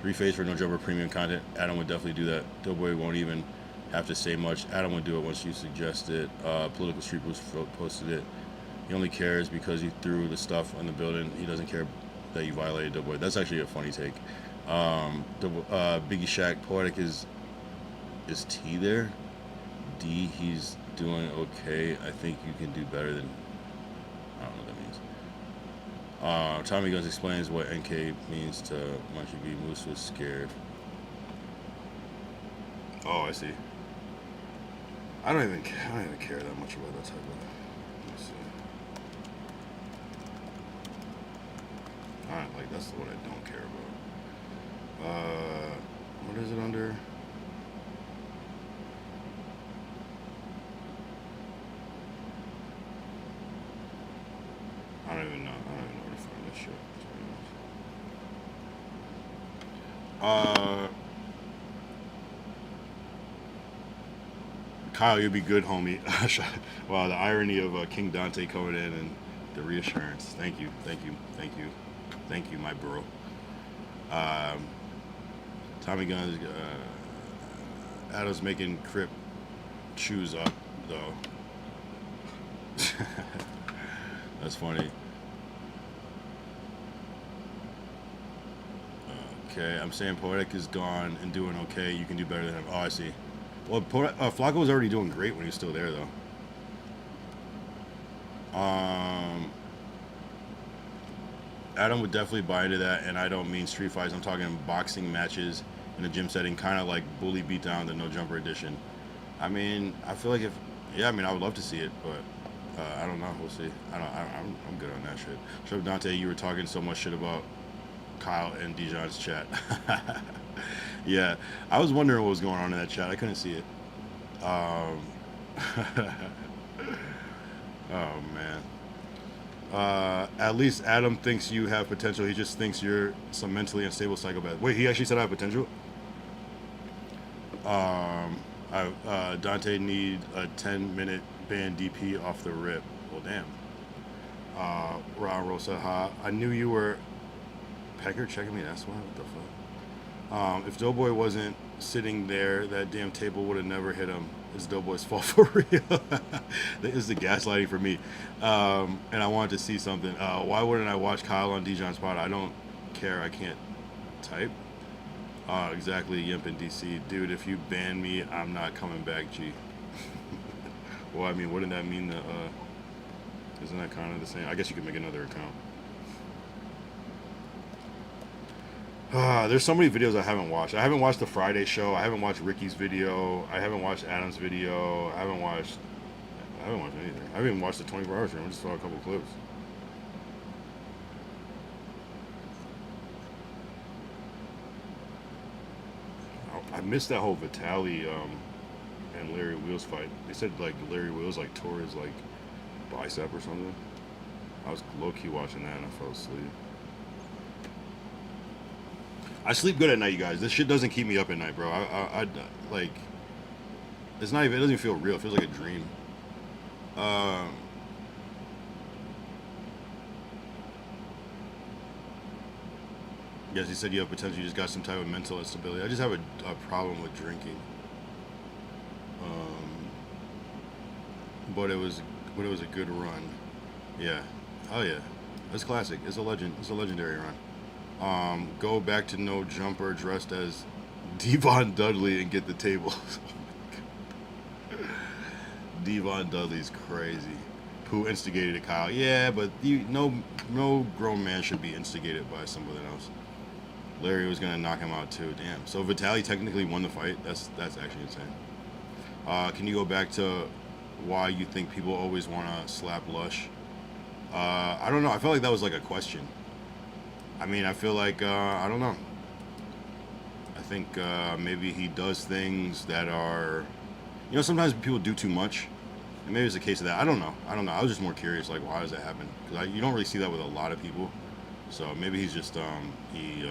3 Phase for No Jumper premium content. Adam would definitely do that. Doughboy won't even have to say much. Adam would do it once you suggest it. Political Street Boost posted it. He only cares because you threw the stuff on the building. He doesn't care that you violated Doughboy. That's actually a funny take. Biggie Shaq, Poetic is T there? D, he's doing okay. I think you can do better than, I don't know what that means. Tommy Guns explains what NK means to Munchie B. Moose was scared. Oh, I see. I don't even care that much about that type of. Let me see. Alright, like that's what I don't care about. What is it under? I don't even know where to find this shit. Kyle, you'll be good, homie. Wow, the irony of King Dante coming in and the reassurance. Thank you, my bro. Tommy Guns, Adam's making Crip shoes up, though. That's funny. Okay, I'm saying Poetic is gone and doing okay. You can do better than him. Oh, I see. Well, Flacco was already doing great when he was still there, though. Adam would definitely buy into that, and I don't mean street fights. I'm talking boxing matches in a gym setting, kind of like Bully Beatdown, the No Jumper edition. I mean, I feel like I would love to see it, but I don't know. We'll see. I'm good on that shit. So Dante, you were talking so much shit about Kyle and Dijon's chat. Yeah, I was wondering what was going on in that chat. I couldn't see it. Oh man. At least Adam thinks you have potential. He just thinks you're some mentally unstable psychopath. Wait, he actually said I have potential? Dante need a 10-minute ban DP off the rip. Well, damn. Ron Rosa, ha. I knew you were Pecker checking me. That's why. What the fuck? If Doughboy wasn't sitting there, that damn table would have never hit him. It's Doughboy's fault for real. That is the gaslighting for me. And I wanted to see something. Why wouldn't I watch Kyle on Dijon's pod? I don't care. I can't type. Exactly, Yimp in DC. Dude, if you ban me, I'm not coming back, G. Well, I mean, wouldn't that mean that, isn't that kind of the same? I guess you could make another account. There's so many videos I haven't watched. I haven't watched the Friday show. I haven't watched Ricky's video. I haven't watched Adam's video. I haven't watched anything. I haven't even watched the 24-hour stream. I just saw a couple clips. I missed that whole Vitaly and Larry Wheels fight. They said like Larry Wheels like tore his like bicep or something. I was low-key watching that and I fell asleep. I sleep good at night, you guys. This shit doesn't keep me up at night, bro. I like, it's not even, it doesn't even feel real. It feels like a dream. Yes, he said you have potential. You just got some type of mental instability. I just have a problem with drinking. But it was a good run. Yeah. Oh yeah. That's classic. It's a legend. It's a legendary run. Go back to No Jumper dressed as Devon Dudley and get the table. Devon Dudley's crazy. Who instigated it, Kyle? Yeah, but no grown man should be instigated by somebody else. Larry was gonna knock him out too. Damn. So Vitaly technically won the fight. That's actually insane. Can you go back to why you think people always wanna slap Lush? I don't know. I felt like that was like a question. I mean, I feel like, I don't know. I think maybe he does things that are, you know, sometimes people do too much. And maybe it's a case of that. I don't know. I was just more curious, like, why does that happen? Because you don't really see that with a lot of people. So maybe he's just, maybe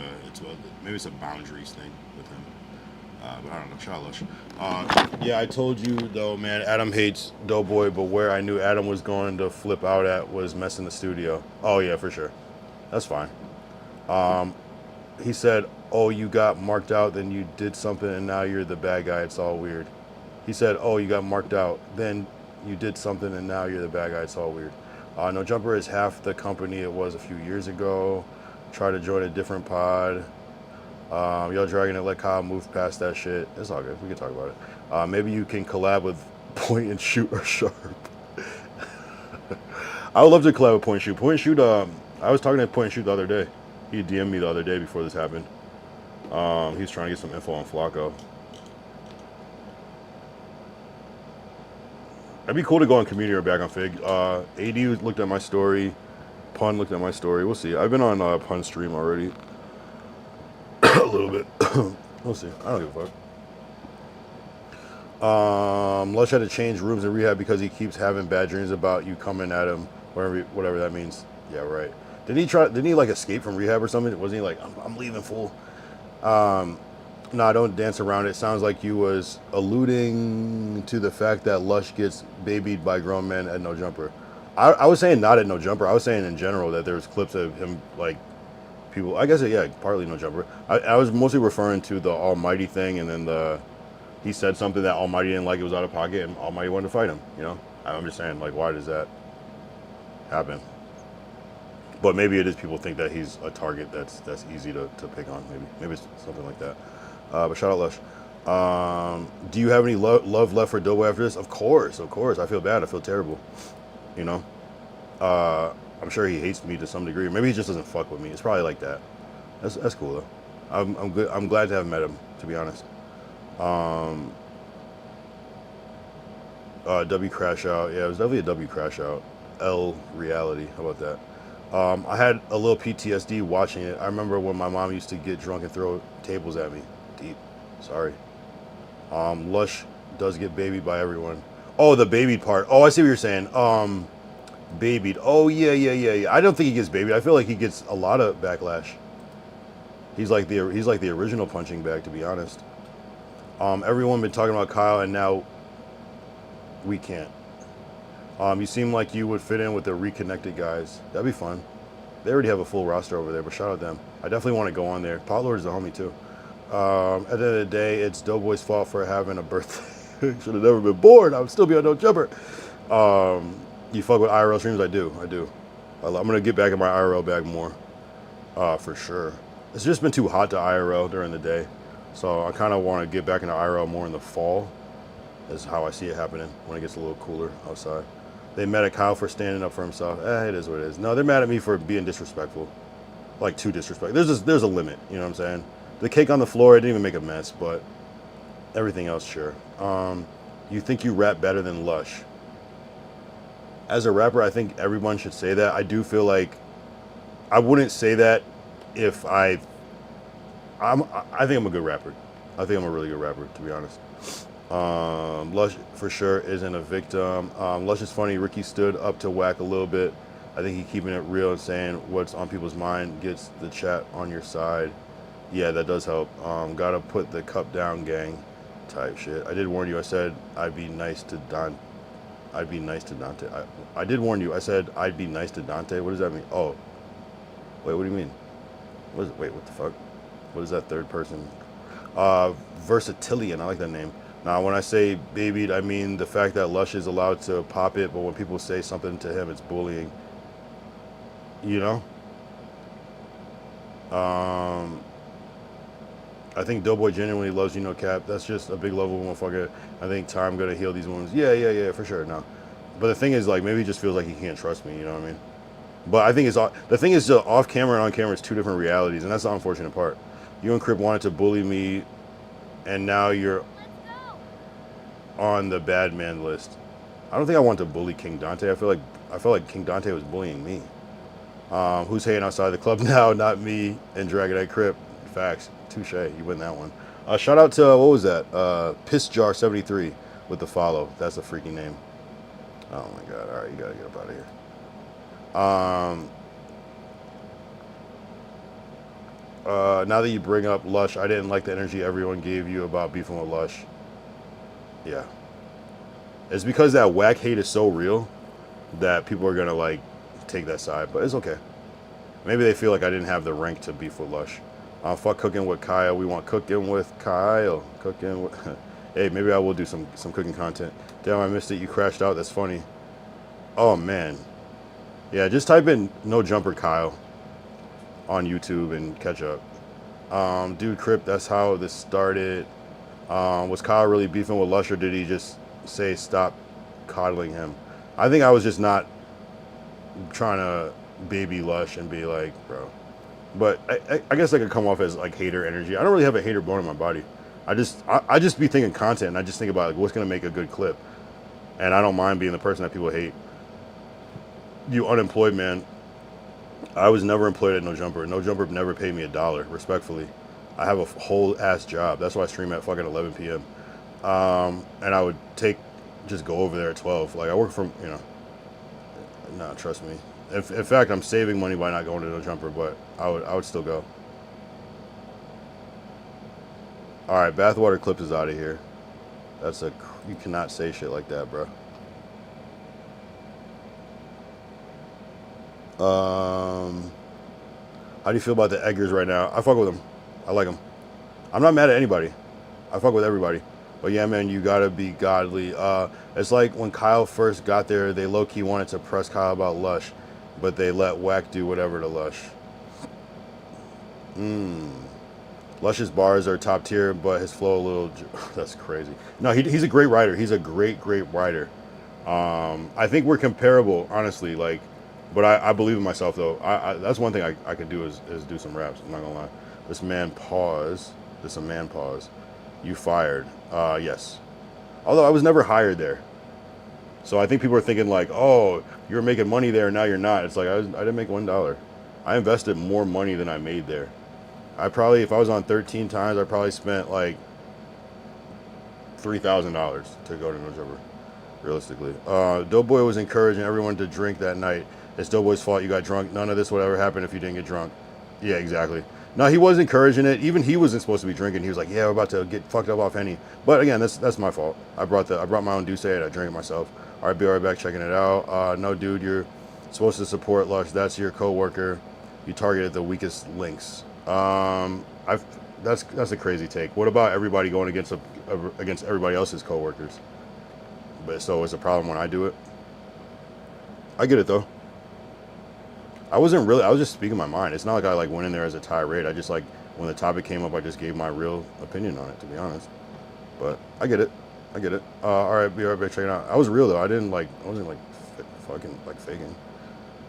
it's a boundaries thing with him. But I don't know. Shout out. Yeah, I told you, though, man, Adam hates Doughboy, but where I knew Adam was going to flip out at was messing the studio. Oh, yeah, for sure. That's fine. He said, oh, you got marked out, then you did something, and now you're the bad guy. It's all weird. He said, oh, you got marked out, then you did something, and now you're the bad guy. It's all weird. No Jumper is half the company it was a few years ago. Try to join a different pod. Y'all dragging it, let Kyle move past that shit. It's all good. We can talk about it. Maybe you can collab with Point and Shoot or Sharp. I would love to collab with Point and Shoot. Point and Shoot, I was talking to Point and Shoot the other day. He DM'd me the other day before this happened. He was trying to get some info on Flacco. It'd be cool to go on Community or back on Fig. AD looked at my story. Pun looked at my story. We'll see. I've been on Pun stream already. A little bit. We'll see. I don't give a fuck. Lush had to change rooms in rehab because he keeps having bad dreams about you coming at him, whatever that means. Yeah, right. Didn't he like escape from rehab or something? Wasn't he like, I'm leaving, fool? Nah, don't dance around it. Sounds like you was alluding to the fact that Lush gets babied by grown men at No Jumper. I was saying not at No Jumper. I was saying in general that there's clips of him like people. I guess yeah, partly No Jumper. I was mostly referring to the Almighty thing, and then he said something that Almighty didn't like. It was out of pocket, and Almighty wanted to fight him. You know, I'm just saying like, why does that happen? But maybe it is people think that he's a target that's easy to pick on. Maybe it's something like that. But shout out Lush. Do you have any love left for Doughboy after this? Of course. I feel bad. I feel terrible. You know. I'm sure he hates me to some degree. Maybe he just doesn't fuck with me. It's probably like that. That's cool though. I'm good. I'm glad to have met him. To be honest. W crash out. Yeah, it was definitely a W crash out. L reality. How about that? I had a little PTSD watching it. I remember when my mom used to get drunk and throw tables at me. Deep. Sorry. Lush does get babied by everyone. Oh, the babied part. Oh, I see what you're saying. Babied. Oh, yeah. I don't think he gets babied. I feel like he gets a lot of backlash. He's like the original punching bag, to be honest. Everyone been talking about Kyle, and now we can't. You seem like you would fit in with the reconnected guys. That'd be fun. They already have a full roster over there, but shout out them. I definitely want to go on there. Pot Lord is a homie too. At the end of the day, it's Doughboy's fault for having a birthday. Should have never been born. I would still be on No Jumper. You fuck with IRL streams? I do. I'm gonna get back in my IRL bag more, for sure. It's just been too hot to IRL during the day, so I kind of want to get back into IRL more in the fall. Is how I see it happening when it gets a little cooler outside. They mad at Kyle for standing up for himself. It is what it is. No, they're mad at me for being disrespectful. Like, too disrespectful. There's a limit, you know what I'm saying? The cake on the floor, it didn't even make a mess, but everything else, sure. You think you rap better than Lush? As a rapper, I think everyone should say that. I do feel like I wouldn't say that if I think I'm a good rapper. I think I'm a really good rapper, to be honest. Lush for sure isn't a victim. Lush is funny. Ricky stood up to Whack a little bit. I think he keeping it real and saying what's on people's mind gets the chat on your side. Yeah, that does help. Gotta put the cup down, gang. Type shit. I did warn you. I said I'd be nice to Dante. I did warn you. I said I'd be nice to Dante. What does that mean? Oh, wait. What do you mean? Wait. What the fuck? What is that third person? Versatilian. I like that name. Now, when I say babied, I mean the fact that Lush is allowed to pop it, but when people say something to him, it's bullying. You know? I think Doughboy genuinely loves you, no cap. That's just a big lovable motherfucker. I think time gonna heal these wounds. Yeah, for sure. No. But the thing is, like, maybe he just feels like he can't trust me, you know what I mean? But I think the thing is, off camera and on camera is two different realities, and that's the unfortunate part. You and Crip wanted to bully me, and now you're on the bad man list. I don't think I want to bully King Dante. I feel like King Dante was bullying me. Who's hating outside the club now? Not me and Dragonite Crip. Facts. Touche. You win that one. Shout out to what was that? PissJar73 with the follow. That's a freaking name. Oh my god. All right, you gotta get up out of here. Now that you bring up Lush, I didn't like the energy everyone gave you about beefing with Lush. Yeah. It's because that Whack hate is so real that people are gonna like take that side, but it's okay. Maybe they feel like I didn't have the rank to beef with Lush. Fuck cooking with Kyle. We want cooking with Kyle. Cooking with hey, maybe I will do some cooking content. Damn, I missed it. You crashed out. That's funny. Oh man. Yeah, just type in No Jumper Kyle on YouTube and catch up. Dude, Crip, that's how this started. Was Kyle really beefing with Lush, or did he just say stop coddling him? I think I was just not trying to baby Lush and be like, bro. But I guess I could come off as like hater energy. I don't really have a hater bone in my body. I just be thinking content, and I just think about like what's gonna make a good clip. And I don't mind being the person that people hate. You unemployed man. I was never employed at No Jumper. No Jumper never paid me $1, respectfully. I have a whole ass job. That's why I stream at fucking 11 p.m. And I would just go over there at 12. Like I work from, nah, trust me. In fact, I'm saving money by not going to No Jumper, but I would still go. All right, Bathwater Clips is out of here. You cannot say shit like that, bro. How do you feel about the Eggers right now? I fuck with them. I like them. I'm not mad at anybody. I fuck with everybody. But yeah, man, you gotta be godly. It's like when Kyle first got there, they low-key wanted to press Kyle about Lush, but they let Wack do whatever to Lush. Lush's bars are top tier, but his flow a little... That's crazy. No, he's a great writer. He's a great writer. I think we're comparable, honestly. Like, but I believe in myself, though. That's one thing I could do is do some raps. I'm not gonna lie. This man pause. This a man pause. You fired. Yes. Although I was never hired there. So I think people are thinking like, oh, you're making money there, now you're not. It's like, I didn't make $1. I invested more money than I made there. I probably, if I was on 13 times, I probably spent like $3,000 to go to No Jumper, realistically. Doughboy was encouraging everyone to drink that night. It's Doughboy's fault you got drunk. None of this would ever happen if you didn't get drunk. Yeah, exactly. No, he was encouraging it. Even he wasn't supposed to be drinking. He was like, yeah, we're about to get fucked up off Henny. But again, that's my fault. I brought my own Douce and I drank it myself. All right, be right back checking it out. No, dude, you're supposed to support Lush. That's your coworker. You targeted the weakest links. That's a crazy take. What about everybody going against everybody else's coworkers? But so it's a problem when I do it. I get it though. I was just speaking my mind. It's not like I like went in there as a tirade. I just like when the topic came up, I just gave my real opinion on it, to be honest. But I get it. All right, be right back. Check it out. I was real though. I wasn't fucking faking.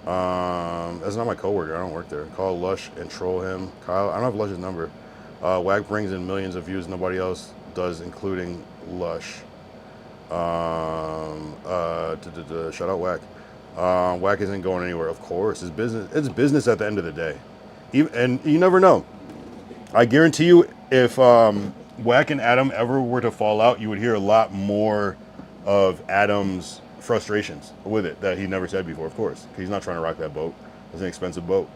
That's not my coworker. I don't work there. Call Lush and troll him. Kyle, I don't have Lush's number. Wack brings in millions of views. Nobody else does, including Lush. Shout out Wack. Wack isn't going anywhere. Of course, it's business. It's business at the end of the day. And you never know. I guarantee you, if Wack and Adam ever were to fall out, you would hear a lot more of Adam's frustrations with it that he never said before, of course. He's not trying to rock that boat. It's an expensive boat.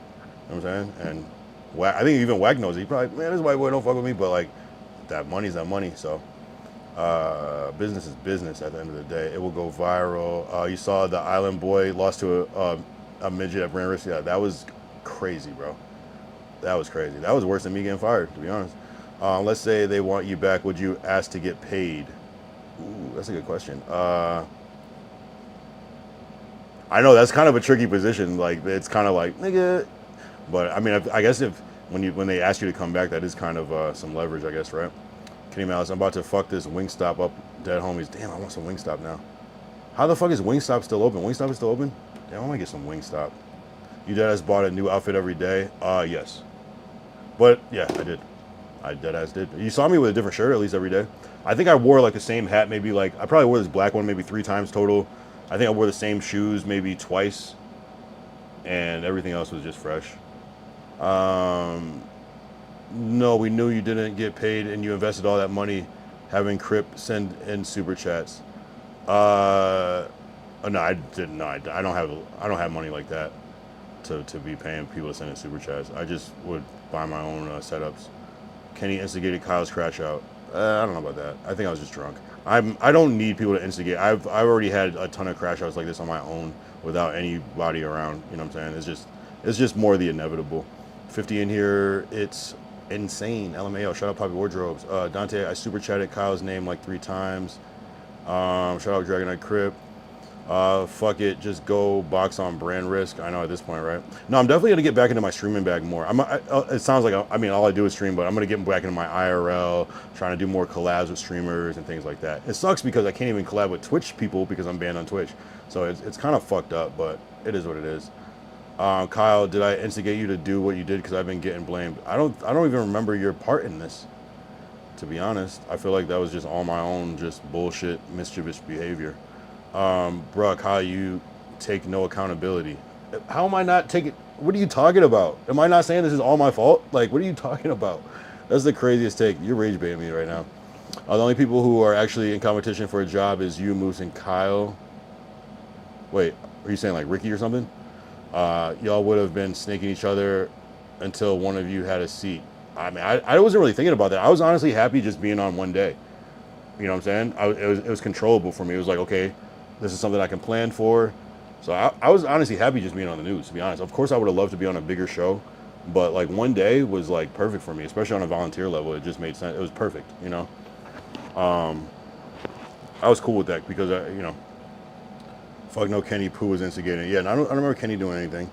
You know what I'm saying? And Wack, I think even Wack knows it. He probably, man, this white boy don't fuck with me, but like, that money's that money, so. Business is business at the end of the day. It will go viral. You saw the Island Boy lost to a midget at Brand Risk. Yeah, that was crazy, bro. That was crazy. That was worse than me getting fired, to be honest. Let's say they want you back. Would you ask to get paid? Ooh, that's a good question. I know that's kind of a tricky position. Like, it's kind of like, nigga. But I mean, I guess when they ask you to come back, that is kind of some leverage, I guess, right? Kenny Malice, I'm about to fuck this Wingstop up, dead homies. Damn, I want some Wingstop now. How the fuck is Wingstop still open? Wingstop is still open? Damn, I want to get some Wingstop. You deadass bought a new outfit every day? Yes. But yeah, I did. I deadass did. You saw me with a different shirt at least every day. I think I wore like the same hat maybe like, I probably wore this black one maybe 3 times total. I think I wore the same shoes maybe twice. And everything else was just fresh. No, we knew you didn't get paid and you invested all that money having Crip send in super chats. No, I didn't. No, I don't have money like that to be paying people to send in super chats. I just would buy my own setups. Kenny instigated Kyle's crash out. I don't know about that. I think I was just drunk. I don't need people to instigate. I've already had a ton of crash outs like this on my own without anybody around. You know what I'm saying? It's just more the inevitable. 50 in here. It's insane. LMAO. Shout out Poppy Wardrobes. Dante, I super chatted Kyle's name like 3 times. Shout out Dragon Knight Crip. Fuck it, just go box on Brand Risk. I know at this point, right? No, I'm definitely gonna get back into my streaming bag more. It sounds like all I do is stream, but I'm gonna get back into my IRL, trying to do more collabs with streamers and things like that. It sucks because I can't even collab with Twitch people because I'm banned on Twitch, so it's kind of fucked up, but it is what it is. Kyle, did I instigate you to do what you did? Because I've been getting blamed. I don't even remember your part in this. To be honest, I feel like that was just all my own, just bullshit, mischievous behavior. Bruh, Kyle, you take no accountability. How am I not taking? What are you talking about? Am I not saying this is all my fault? Like, what are you talking about? That's the craziest take. You're rage baiting me right now. The only people who are actually in competition for a job is you, Moose, and Kyle. Wait, are you saying like Ricky or something? Y'all would have been snaking each other until one of you had a seat. I mean, I wasn't really thinking about that. I was honestly happy just being on one day. You know what I'm saying? It was controllable for me. It was like, okay, this is something I can plan for. So I was honestly happy just being on the news, to be honest. Of course, I would have loved to be on a bigger show, but like one day was like perfect for me, especially on a volunteer level. It just made sense. It was perfect, you know. I was cool with that because you know, fuck no, Kenny Pooh was instigating. Yeah, and I don't remember Kenny doing anything.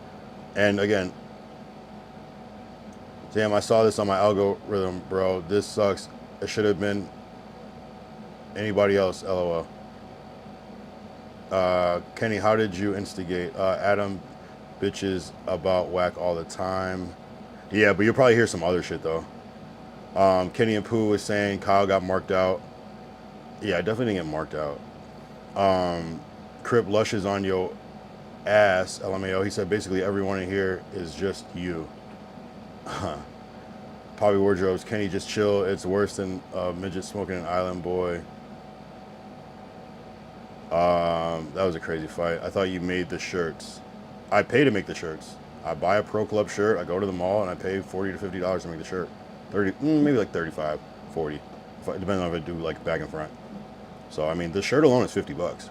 And again, damn, I saw this on my algorithm, bro. This sucks. It should have been anybody else, LOL. Kenny, how did you instigate? Adam bitches about whack all the time. Yeah, but you'll probably hear some other shit though. Kenny and Pooh was saying Kyle got marked out. Yeah, I definitely didn't get marked out. Crip lushes on your ass, LMAO. He said basically everyone in here is just you. Poppy Wardrobes, Kenny, just chill. It's worse than midget smoking an island boy. That was a crazy fight. I thought you made the shirts. I pay to make the shirts. I buy a Pro Club shirt, I go to the mall, and I pay $40 to $50 to make the shirt. 30, maybe like 35, 40. Depending on if I do like back and front. So, I mean, the shirt alone is $50.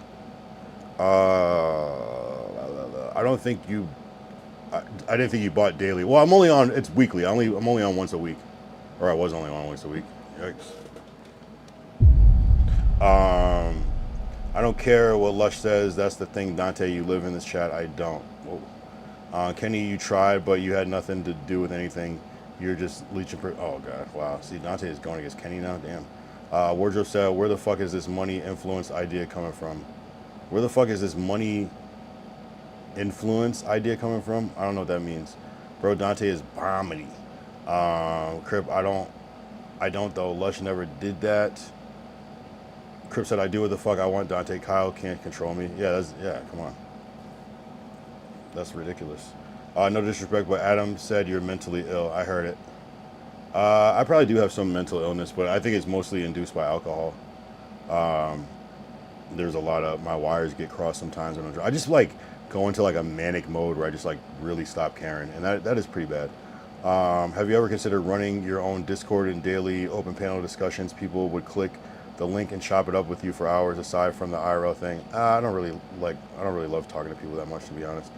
I don't think you... I didn't think you bought daily. Well, I'm only on... It's weekly. I'm only on once a week. Or I was only on once a week. Yikes. I don't care what Lush says. That's the thing, Dante. You live in this chat. I don't. Whoa. Kenny, you tried, but you had nothing to do with anything. You're just leeching... Oh, God. Wow. See, Dante is going against Kenny now? Damn. Wardrobe said, where the fuck is this money influence idea coming from? Where the fuck is this money influence idea coming from? I don't know what that means. Bro, Dante is bombity. Crip, I don't though. Lush never did that. Crip said, I do what the fuck I want, Dante. Kyle can't control me. Yeah, come on. That's ridiculous. No disrespect, but Adam said you're mentally ill. I heard it. I probably do have some mental illness, but I think it's mostly induced by alcohol. There's a lot of... My wires get crossed sometimes when I'm drunk. I just like go into like a manic mode where I just like really stop caring, and that is pretty bad. Have you ever considered running your own Discord and daily open panel discussions? People would click the link and chop it up with you for hours aside from the IRL thing. I don't really love talking to people that much, to be honest.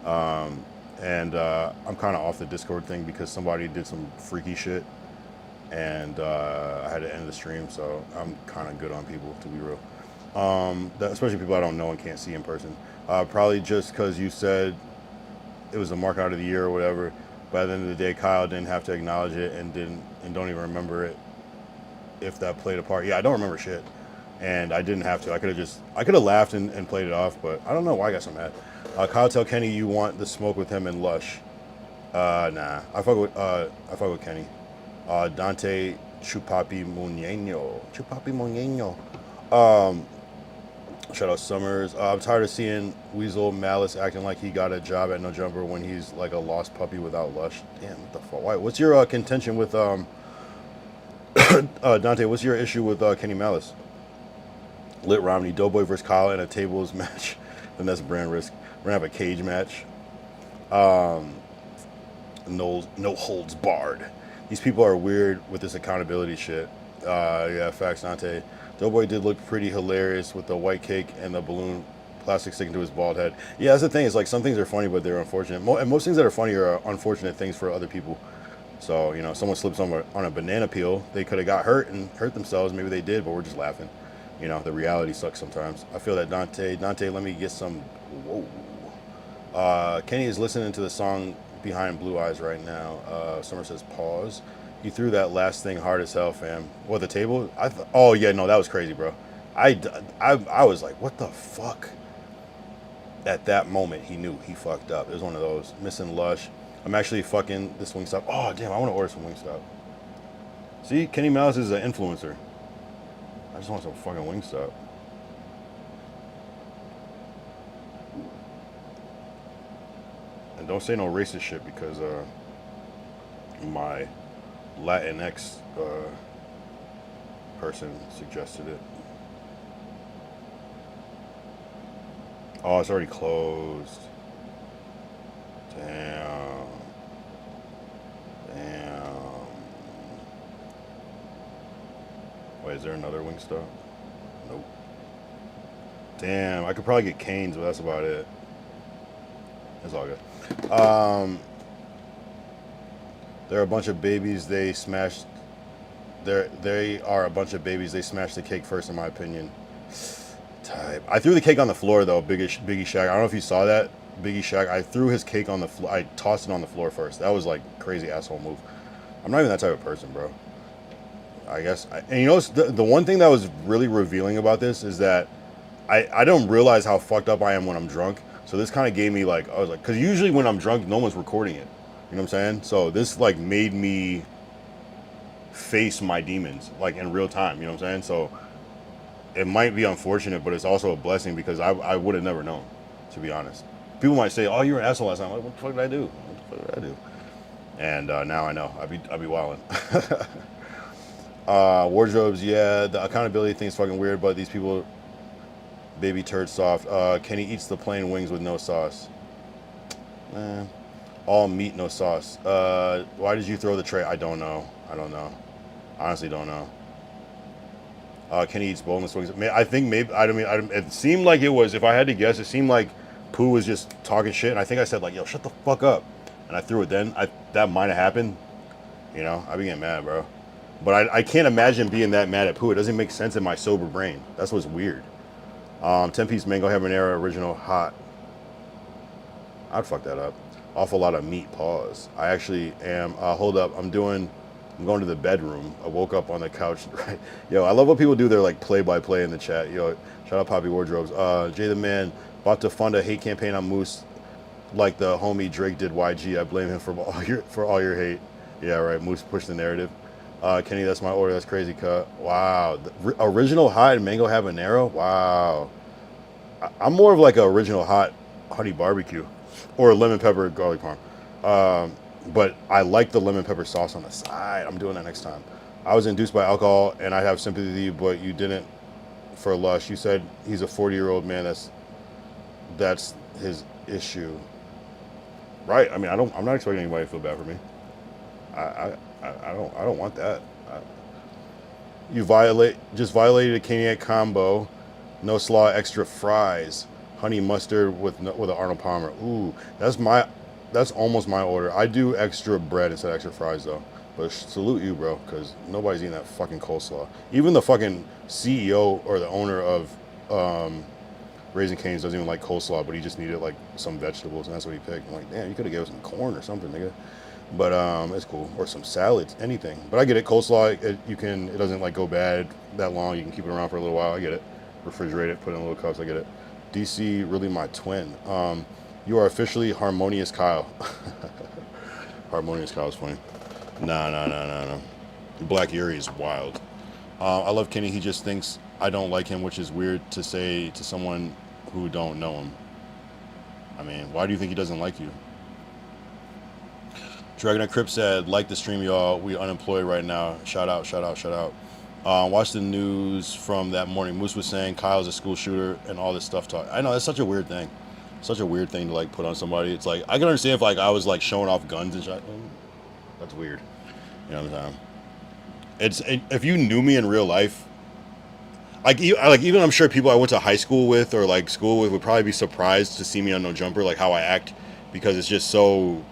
I'm kind of off the Discord thing because somebody did some freaky shit, and I had to end the stream, so I'm kind of good on people, to be real. Especially people I don't know and can't see in person. Probably just because you said it was the markout of the year or whatever. By the end of the day, Kyle didn't have to acknowledge it and don't even remember it. If that played a part, yeah, I don't remember shit, and I didn't have to. I could have laughed and played it off, but I don't know why I got so mad. Kyle, tell Kenny you want the smoke with him and Lush. Nah, I fuck with Kenny. Dante Chupapi Muñeño. Shout out Summers. I'm tired of seeing Weasel Malice acting like he got a job at No Jumper when he's like a lost puppy without Lush. Damn, what the fuck? Why? What's your contention with Dante? What's your issue with Kenny Malice? Lit Romney, Doughboy versus Kyle in a tables match. Then that's brand risk. We're gonna have a cage match. No holds barred. These people are weird with this accountability shit. Yeah, facts, Dante. Doughboy did look pretty hilarious with the white cake and the balloon plastic sticking to his bald head. Yeah, that's the thing. It's like some things are funny, but they're unfortunate. And most things that are funny are unfortunate things for other people. So, you know, someone slips on a banana peel, they could have got hurt and hurt themselves. Maybe they did, but we're just laughing. You know, the reality sucks sometimes. I feel that Dante, let me get some... Whoa. Kenny is listening to the song Behind Blue Eyes right now. Summer says, pause. You threw that last thing hard as hell, fam. What, the table? Oh, yeah, no, that was crazy, bro. I was like, what the fuck? At that moment, he knew he fucked up. It was one of those. Missing Lush. I'm actually fucking this Wingstop. Oh, damn, I want to order some Wingstop. See, Kenny Malice is an influencer. I just want some fucking Wingstop. And don't say no racist shit because my Latinx person suggested it. Oh, it's already closed. Damn. Wait, is there another Wingstop? Nope. Damn, I could probably get Cane's, but that's about it. It's all good. There are a bunch of babies they smashed. They are a bunch of babies. They smashed the cake first, in my opinion. Type. I threw the cake on the floor though, Biggie Shaq. I don't know if you saw that, Biggie Shaq. I threw his cake on the floor. I tossed it on the floor first. That was like crazy asshole move. I'm not even that type of person, bro. I guess. And you know, the one thing that was really revealing about this is that I don't realize how fucked up I am when I'm drunk. So this kind of gave me like, I was like, because usually when I'm drunk, no one's recording it. You know what I'm saying? So this like made me face my demons like in real time. You know what I'm saying? So it might be unfortunate, but it's also a blessing because I would have never known, to be honest. People might say, "Oh, you were an asshole last time." I'm like, what the fuck did I do? What the fuck did I do? And now I know. I'd be wilding. Wardrobes, yeah. The accountability thing is fucking weird, but these people, baby turd soft. Kenny eats the plain wings with no sauce. All meat, no sauce. Why did you throw the tray? I don't know. Honestly, don't know. Kenny eats boneless wings. I think maybe. I mean, it seemed like it was. If I had to guess, it seemed like Pooh was just talking shit, and I think I said like, "Yo, shut the fuck up," and I threw it. Then that might have happened. You know, I'd be getting mad, bro. But I can't imagine being that mad at Pooh. It doesn't make sense in my sober brain. That's what's weird. 10-piece mango habanero original hot. I'd fuck that up. Awful lot of meat. Pause. I actually am. Hold up. I'm going to the bedroom. I woke up on the couch. Right. Yo, I love what people do. They're like play-by-play in the chat. Yo, shout out Poppy Wardrobes. Jay the Man about to fund a hate campaign on Moose, like the homie Drake did YG. I blame him for all your hate. Yeah, right. Moose pushed the narrative. Kenny, that's my order. That's crazy cut. Wow. The original hot and mango habanero. Wow. I'm more of like an original hot honey barbecue or lemon pepper garlic parm. But I like the lemon pepper sauce on the side. I'm doing that next time. I was induced by alcohol and I have sympathy, but you didn't for Lush. You said he's a 40-year-old man. That's his issue. Right. I mean, I'm not expecting anybody to feel bad for me. I don't want that. You violated a Caniac combo. No slaw, extra fries. Honey mustard with an Arnold Palmer. Ooh, that's almost my order. I do extra bread instead of extra fries though. But salute you, bro, because nobody's eating that fucking coleslaw. Even the fucking CEO or the owner of Raising Cane's doesn't even like coleslaw, but he just needed like some vegetables, and that's what he picked. I'm like, damn, you could have gave us some corn or something, nigga. But it's cool, or some salads, anything. But I get it. Coleslaw, it doesn't like go bad that long. You can keep it around for a little while. I get it. Refrigerate it, put it in little cups. I get it. DC, really my twin. You are officially Harmonious Kyle. Harmonious Kyle's funny. Nah. Black Yuri is wild. I love Kenny. He just thinks I don't like him, which is weird to say to someone who don't know him. I mean, why do you think he doesn't like you? Dragon Crip said, like the stream, y'all. We unemployed right now. Shout out. Watch the news from that morning. Moose was saying Kyle's a school shooter and all this stuff talk. I know, that's such a weird thing. Such a weird thing to like put on somebody. It's like, I can understand if like I was like showing off guns and shit. That's weird. You know what I'm saying? If you knew me in real life, even I'm sure people I went to high school with or like school with would probably be surprised to see me on No Jumper, like how I act, because it's just so,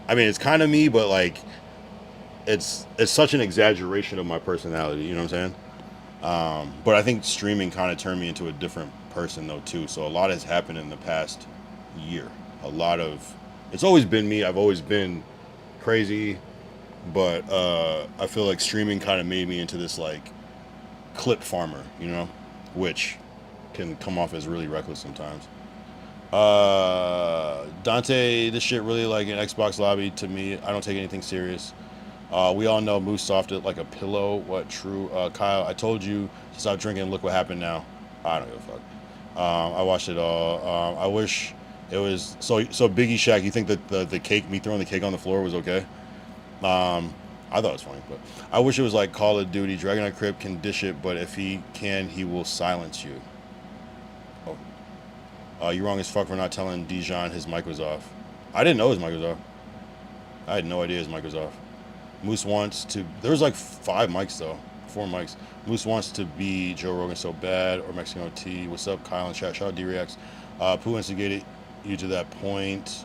I mean, it's kind of me, but like, it's such an exaggeration of my personality, you know what I'm saying? But I think streaming kind of turned me into a different person though too. So a lot has happened in the past year. It's always been me. I've always been crazy, but I feel like streaming kind of made me into this like clip farmer, you know, which can come off as really reckless sometimes. Dante, this shit really like an Xbox lobby to me. I don't take anything serious. We all know Moose softed like a pillow. What true? Kyle, I told you to stop drinking. Look what happened now. I don't give a fuck. I watched it all. I wish it was so Biggie Shaq. You think that the cake, me throwing the cake on the floor was okay? I thought it was funny, but I wish it was like Call of Duty. Dragon Crip can dish it, but if he can, he will silence you. Oh, you wrong as fuck for not telling Dijon his mic was off. I didn't know his mic was off. I had no idea his mic was off. Moose wants to. There was like 5 mics though. 4 mics. Moose wants to be Joe Rogan so bad, or Mexican OT. What's up, Kyle and chat? Shout out D-Reacts. Pooh instigated you to that point.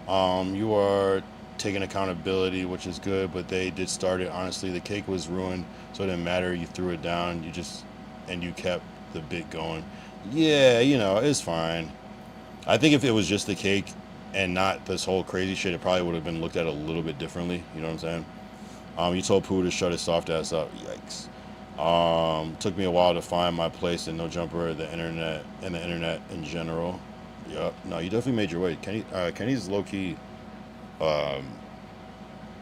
You are taking accountability, which is good, but they did start it. Honestly, the cake was ruined, so it didn't matter. You threw it down. You kept the bit going. Yeah, it's fine. I think if it was just the cake and not this whole crazy shit, it probably would have been looked at a little bit differently. You know what I'm saying? You told Pooh to shut his soft ass up. Yikes. Took me a while to find my place in No Jumper, the internet in general. Yep. No, you definitely made your way. Kenny's low key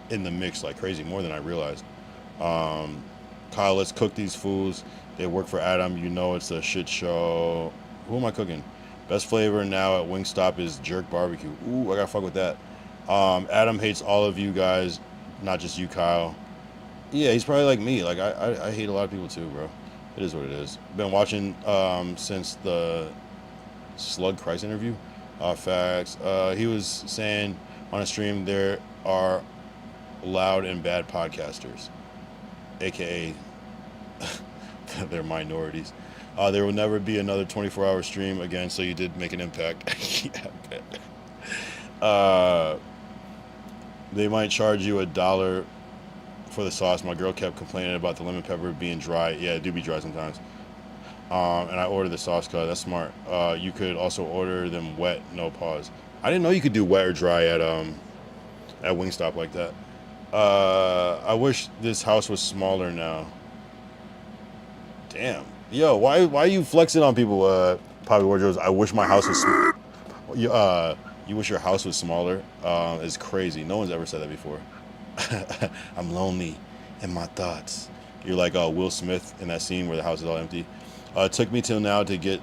in the mix like crazy, more than I realized. Kyle, let's cook these fools. They work for Adam. It's a shit show. Who am I cooking? Best flavor now at Wingstop is jerk barbecue. Ooh, I gotta fuck with that. Adam hates all of you guys, not just you, Kyle. Yeah, he's probably like me. Like I hate a lot of people too, bro. It is what it is. Been watching since the Slug Christ interview. Facts. He was saying on a stream there are loud and bad podcasters, aka they're minorities. There will never be another 24-hour stream again, so you did make an impact. Yeah, I bet. They might charge you $1 for the sauce. My girl kept complaining about the lemon pepper being dry. Yeah, it do be dry sometimes. And I ordered the sauce cut. That's smart. You could also order them wet, no pause. I didn't know you could do wet or dry at Wingstop like that. I wish this house was smaller now. Damn. Yo, why are you flexing on people, Poppy Wardrobes? I wish my house was you wish your house was smaller? It's crazy. No one's ever said that before. I'm lonely in my thoughts. You're like Will Smith in that scene where the house is all empty. It took me till now to get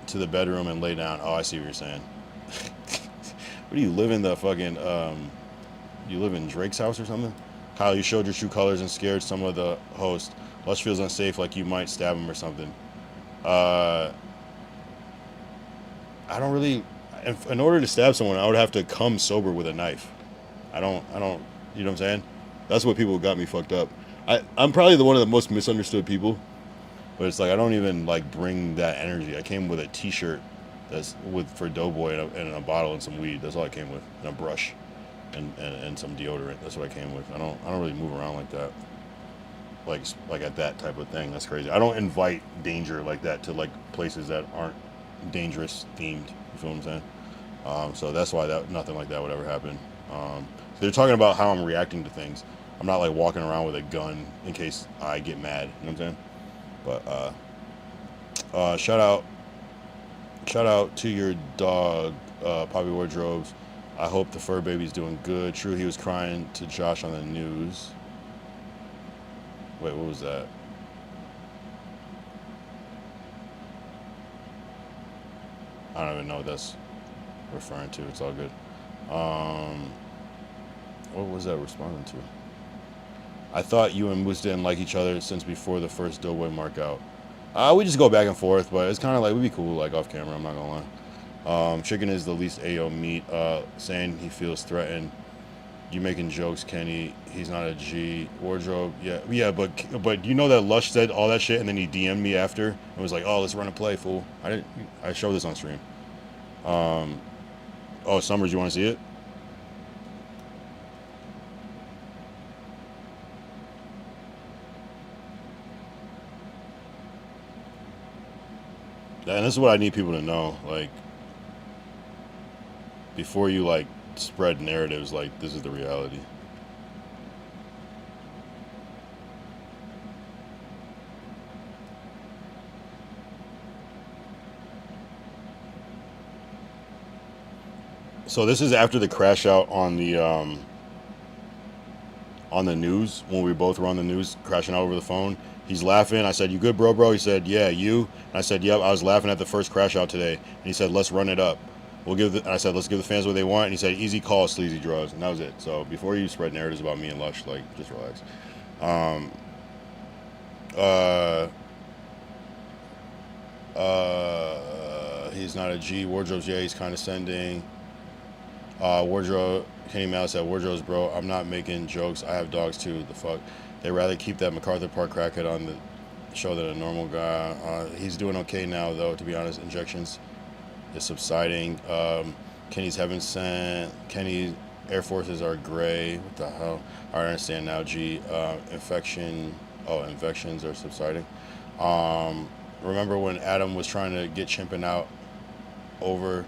to the bedroom and lay down. Oh, I see what you're saying. What do you live in the fucking, you live in Drake's house or something? Kyle, you showed your true colors and scared some of the hosts. Lush feels unsafe, like you might stab him or something. I don't really, in order to stab someone, I would have to come sober with a knife. I don't, you know what I'm saying? That's what people got me fucked up. I'm probably one of the most misunderstood people, but it's like, I don't even like bring that energy. I came with a t-shirt for Doughboy and a bottle and some weed. That's all I came with, and a brush and some deodorant. That's what I came with. I don't really move around like that. Like at that type of thing. That's crazy. I don't invite danger like that to like places that aren't dangerous themed. You feel what I'm saying? So that's why nothing like that would ever happen. They're talking about how I'm reacting to things. I'm not like walking around with a gun in case I get mad. You know what I'm saying? But shout out to your dog, Poppy Wardrobes. I hope the fur baby's doing good. True, he was crying to Josh on the news. Wait, what was that? I don't even know what that's referring to. It's all good. What was that responding to? I thought you and Moose didn't like each other since before the first Doughboy mark out. We just go back and forth, but it's kind of like, we'd be cool, like, off camera, I'm not gonna lie. Chicken is the least AO meat, saying he feels threatened. You making jokes, Kenny. He's not a G. Wardrobe, yeah, but you know that Lush said all that shit and then he DM'd me after and was like, oh, let's run a play, fool. I showed this on stream. Oh, Summers, you want to see it? And this is what I need people to know, like, before you like spread narratives, like, this is the reality. So this is after the crash out on the news, when we both were on the news crashing out over the phone. He's laughing. I said, you good, bro? He said, yeah, you? And I said, yep, I was laughing at the first crash out today. And he said, let's run it up. I said, let's give the fans what they want. And he said, easy call, sleazy drugs. And that was it. So before you spread narratives about me and Lush, like, just relax. He's not a G. Wardrobe's, yeah, he's condescending. Wardrobe, Kenny Mouse said, Wardrobe's, bro, I'm not making jokes. I have dogs too. The fuck? They rather keep that MacArthur Park crackhead on the show than a normal guy. He's doing okay now, though, to be honest. Injections is subsiding. Kenny's heaven sent. Kenny Air Forces are gray. What the hell? I understand now, G. Infections are subsiding. Remember when Adam was trying to get Chimpin out over...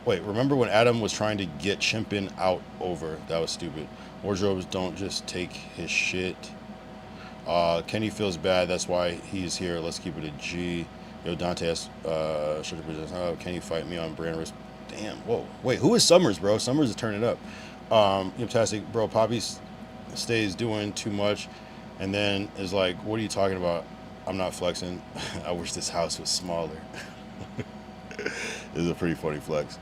remember when Adam was trying to get Chimpin out over? That was stupid. Wardrobes don't just take his shit. Kenny feels bad. That's why he's here. Let's keep it a G. Yo, Dante has... Kenny fight me on brand risk. Damn, whoa. Wait, who is Summers, bro? Summers is turning up. Fantastic, bro. Poppy stays doing too much and then is like, what are you talking about? I'm not flexing. I wish this house was smaller. This is a pretty funny flex.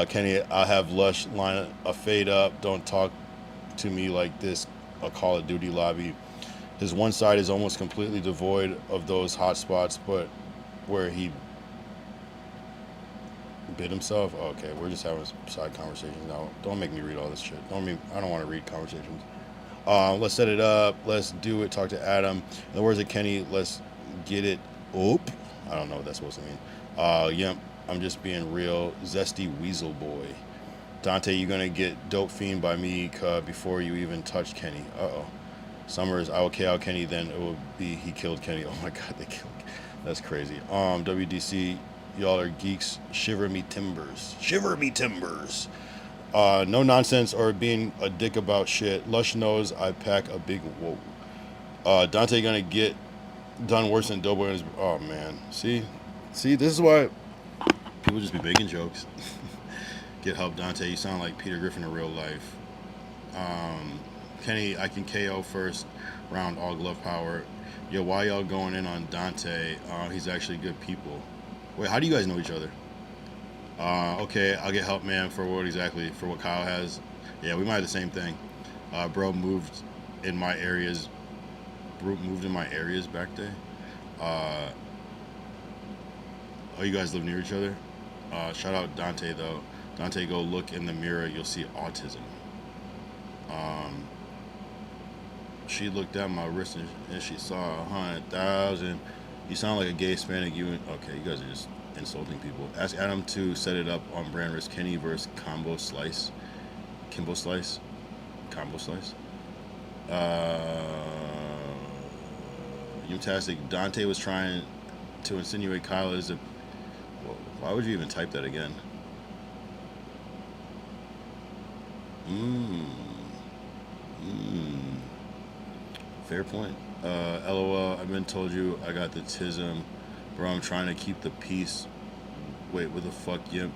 Kenny, I have Lush line a fade up. Don't talk to me like this. A Call of Duty lobby. His one side is almost completely devoid of those hot spots, but where he bit himself. Okay, we're just having side conversations now. Don't make me read all this shit. I don't want to read conversations. Let's set it up. Let's do it. Talk to Adam. In the words of Kenny, let's get it up. I don't know what that's supposed to mean. Yep, I'm just being real. Zesty Weasel Boy. Dante, you're going to get dope fiend by me before you even touch Kenny. Uh-oh. Summers, I will KO Kenny, then it will be he killed Kenny. Oh my God, they killed Kenny. That's crazy. WDC, y'all are geeks. Shiver me timbers. Shiver me timbers. No nonsense or being a dick about shit. Lush knows I pack a big whoa. Dante gonna get done worse than Doughboy. Oh man, see, this is why people just be making jokes. Get help, Dante. You sound like Peter Griffin in real life. Kenny, I can KO first round, all glove power. Yo, why y'all going in on Dante? He's actually good people. Wait, how do you guys know each other? Okay, I'll get help, man, for what exactly? For what Kyle has? Yeah, we might have the same thing. Bro moved in my areas back there. Oh, you guys live near each other? Shout out Dante, though. Dante, go look in the mirror. You'll see autism. She looked at my wrist and she saw 100,000. You sound like a gay Hispanic. Okay, you guys are just insulting people. Ask Adam to set it up on brand risk. Kenny versus Kimbo Slice. Fantastic. Dante was trying to insinuate Kyle is a... Why would you even type that again? Fair point. LOL, I've been told you I got the tism. Bro, I'm trying to keep the peace. Wait, what the fuck? Yep.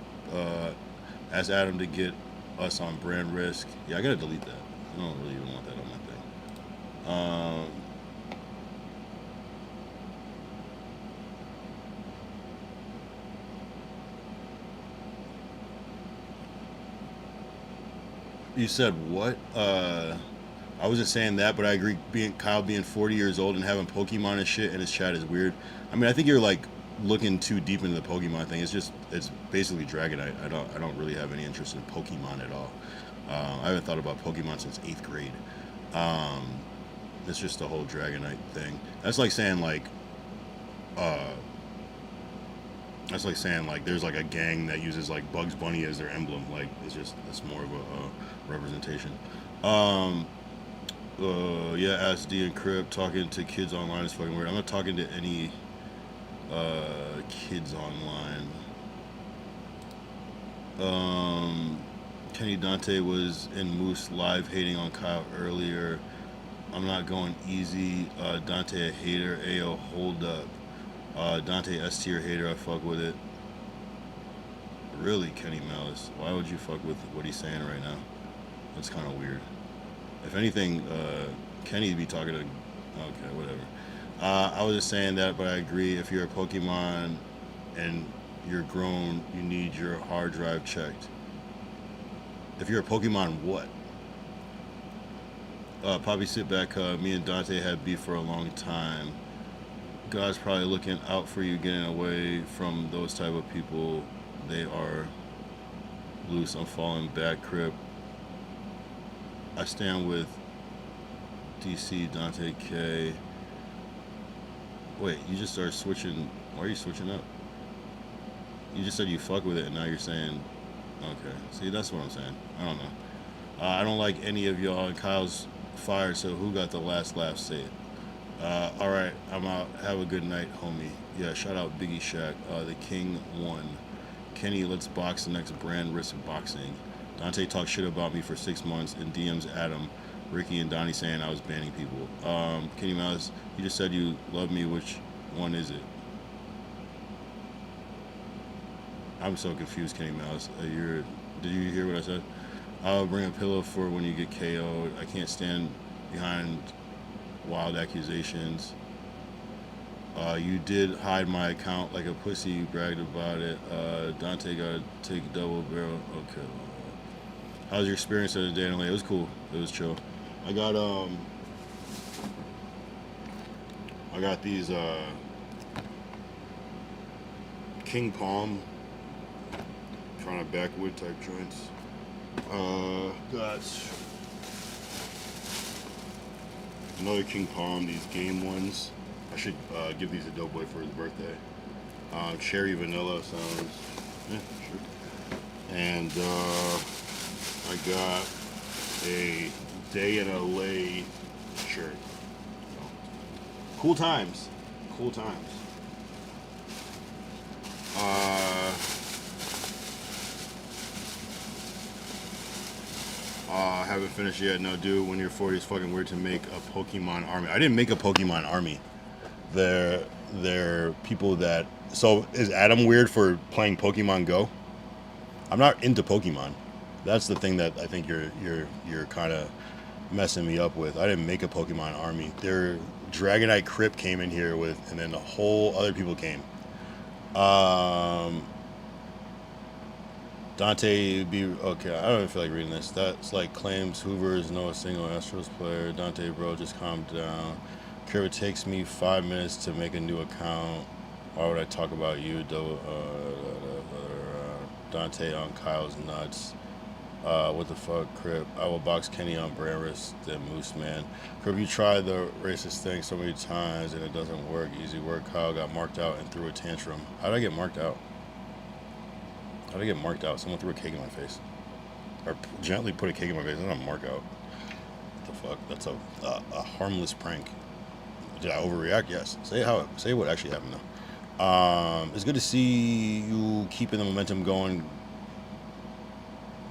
Ask Adam to get us on brand risk. Yeah, I gotta delete that. I don't really even want that on my thing. You said what? I wasn't saying that, but I agree. Kyle being 40 years old and having Pokemon and shit in his chat is weird. I mean, I think you're like looking too deep into the Pokemon thing. It's basically Dragonite. I don't really have any interest in Pokemon at all. I haven't thought about Pokemon since 8th grade. It's just the whole Dragonite thing. That's like saying there's like a gang that uses like Bugs Bunny as their emblem. Like it's more of a representation. Yeah, SD and Crip talking to kids online is fucking weird. I'm not talking to any kids online. Kenny Dante was in Moose live hating on Kyle earlier. I'm not going easy. Dante a hater. Ayo, hold up. Dante S tier hater. I fuck with it. Really, Kenny Malice. Why would you fuck with what he's saying right now? That's kind of weird. If anything, Kenny be talking to... Okay, whatever. I was just saying that, but I agree. If you're a Pokemon and you're grown, you need your hard drive checked. If you're a Pokemon, what? Poppy, sit back. Me and Dante had beef for a long time. God's probably looking out for you, getting away from those type of people. They are loose. I'm falling back, Crip. I stand with DC, Dante K. Wait, you just started switching. Why are you switching up? You just said you fuck with it, and now you're saying, okay. See, that's what I'm saying. I don't know. I don't like any of y'all, and Kyle's fired, so who got the last laugh? Say it. All right, I'm out. Have a good night, homie. Yeah, shout out Biggie Shack. The King won. Kenny, let's box the next brand risk boxing. Dante talked shit about me for 6 months, and DMs Adam, Ricky, and Donnie saying I was banning people. Kenny Mouse, you just said you love me. Which one is it? I'm so confused, Kenny Mouse. Did you hear what I said? I'll bring a pillow for when you get KO'd. I can't stand behind wild accusations. You did hide my account like a pussy. You bragged about it. Dante got to take double barrel. Okay. How was your experience of the day? It was cool. It was chill. I got these King Palm kind of backwood type joints. Got another King Palm, these game ones. I should give these to Doughboy for his birthday. Cherry vanilla sounds, yeah, sure. And I got a Day in LA shirt. Cool times. Cool times. Haven't finished yet. No, dude, when you're 40, it's fucking weird to make a Pokemon army. I didn't make a Pokemon army. They're people that... So, is Adam weird for playing Pokemon Go? I'm not into Pokemon. That's the thing that I think you're kind of messing me up with. I didn't make a Pokemon army. Their Dragonite Crypt came in here with, and then a whole other people came. Dante be okay. I don't even feel like reading this. That's like claims Hoover is no single Astros player. Dante, bro, just calm down. Care, it takes me 5 minutes to make a new account. Why would I talk about you? Dante on Kyle's nuts. What the fuck, Crip? I will box Kenny on Brandris, then Moose Man. Crip, you tried the racist thing so many times and it doesn't work. Easy work. Kyle got marked out and threw a tantrum. How did I get marked out? How did I get marked out? Someone threw a cake in my face. Or gently put a cake in my face. That's not a mark out. What the fuck? That's a harmless prank. Did I overreact? Yes. Say what actually happened though. It's good to see you keeping the momentum going.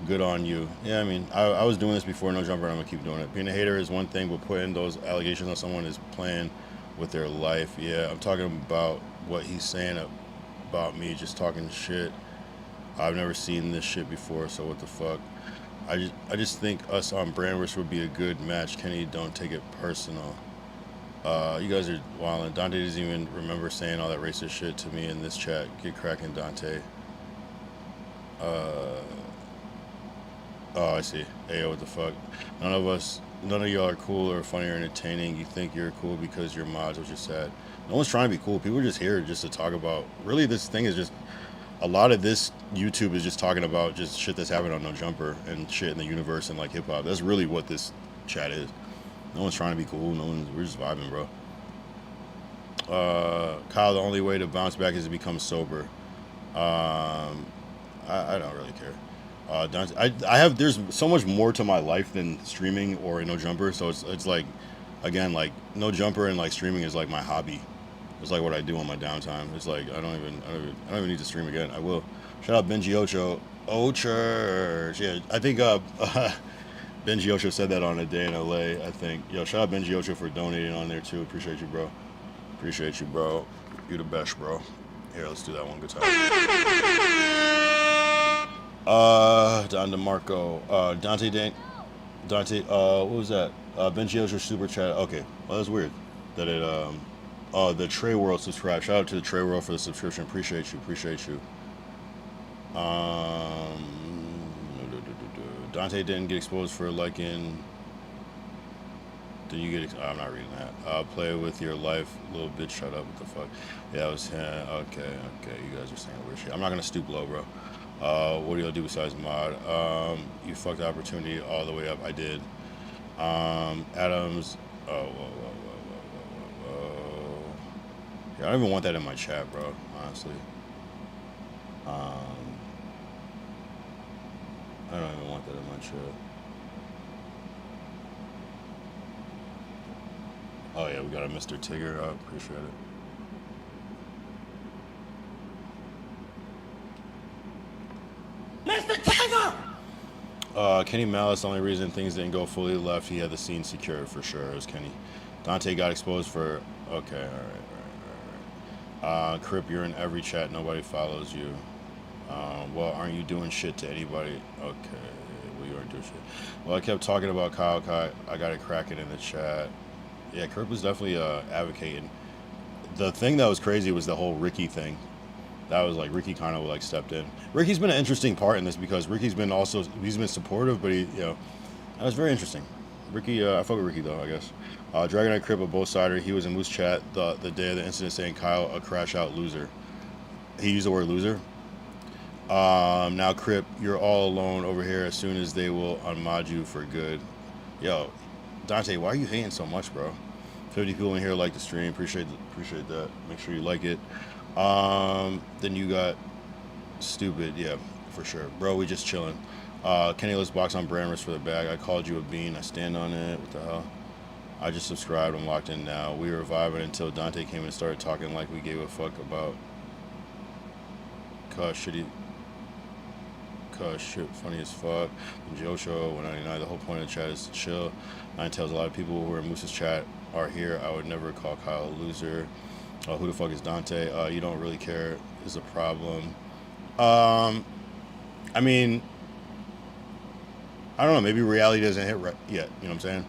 Good on you. Yeah, I mean, I was doing this before No Jumper, and I'm gonna keep doing it. Being a hater is one thing, but putting those allegations on someone is playing with their life. Yeah, I'm talking about what he's saying about me, just talking shit. I've never seen this shit before, so what the fuck? I just think us on Brandwurst would be a good match. Kenny, don't take it personal. You guys are wildin'. Dante doesn't even remember saying all that racist shit to me in this chat. Get cracking, Dante. Oh, I see. Hey, what the fuck? None of y'all are cool or funny or entertaining. You think you're cool because you're mods, which is sad. No one's trying to be cool. People are just here just to talk about... Really, this thing is just... A lot of this YouTube is just talking about just shit that's happening on No Jumper and shit in the universe and like hip-hop. That's really what this chat is. No one's trying to be cool. We're just vibing, bro. Kyle, the only way to bounce back is to become sober. I don't really care. There's so much more to my life than streaming or No Jumper, so it's like, again, like No Jumper and like streaming is like my hobby. It's like what I do on my downtime. It's like I don't even need to stream again. I will. Shout out Benji Ocho. Church. Yeah, I think Benji Ocho said that on A Day in LA. I think. Yo, shout out Benji Ocho for donating on there too. Appreciate you, bro. Appreciate you, bro. You the best, bro. Here, let's do that one good time. Don DeMarco. Dante, what was that? Benji Ocho super chat. Okay, well that's weird that it the Trey World subscribe. Shout out to the Trey World for the subscription. Appreciate you. Dante didn't get exposed for liking. Did you get? I'm not reading that. Play with your life, little bitch. Shut up. What the fuck? Yeah, it was him. Okay. You guys are saying weird shit. I'm not gonna stoop low, bro. What do y'all do besides mod? You fucked the opportunity all the way up. I did. Adams whoa, whoa, whoa, whoa, whoa. Yeah, I don't even want that in my chat, bro. Honestly. I don't even want that in my chat. Oh yeah, we got a Mr. Tigger. I appreciate it. Mr. Tiger! Kenny Malice, the only reason things didn't go fully left, he had the scene secured for sure. It was Kenny. Dante got exposed for. Okay, alright. Crip, you're in every chat. Nobody follows you. Well, aren't you doing shit to anybody? Okay, well, you aren't doing shit. Well, I kept talking about Kyle. I got it cracking in the chat. Yeah, Crip was definitely advocating. The thing that was crazy was the whole Ricky thing. That was like Ricky kind of like stepped in. Ricky's been an interesting part in this because Ricky's been supportive, but that was very interesting. Ricky, I fuck with Ricky though, I guess. Dragon Knight Crip, a both sider. He was in Moose chat the day of the incident saying Kyle a crash out loser. He used the word loser. Now Crip, you're all alone over here. As soon as they will unmod you for good. Yo, Dante, why are you hating so much, bro? 50 people in here like the stream. Appreciate that. Make sure you like it. Then you got Stupid. Yeah, for sure, bro. We just chilling. Kenny, let's box on Bramers for the bag. I called you a bean. I stand on it. What the hell? I just subscribed. I'm locked in now. We were vibing until Dante came and started talking like we gave a fuck about shit, funny as fuck. And Joe Show 199. The whole point of the chat is to chill. Nine tells a lot of people who are in Moose's chat are here. I would never call Kyle a loser. Who the fuck is Dante? You don't really care is a problem. I mean, I don't know. Maybe reality doesn't hit yet. You know what I'm saying?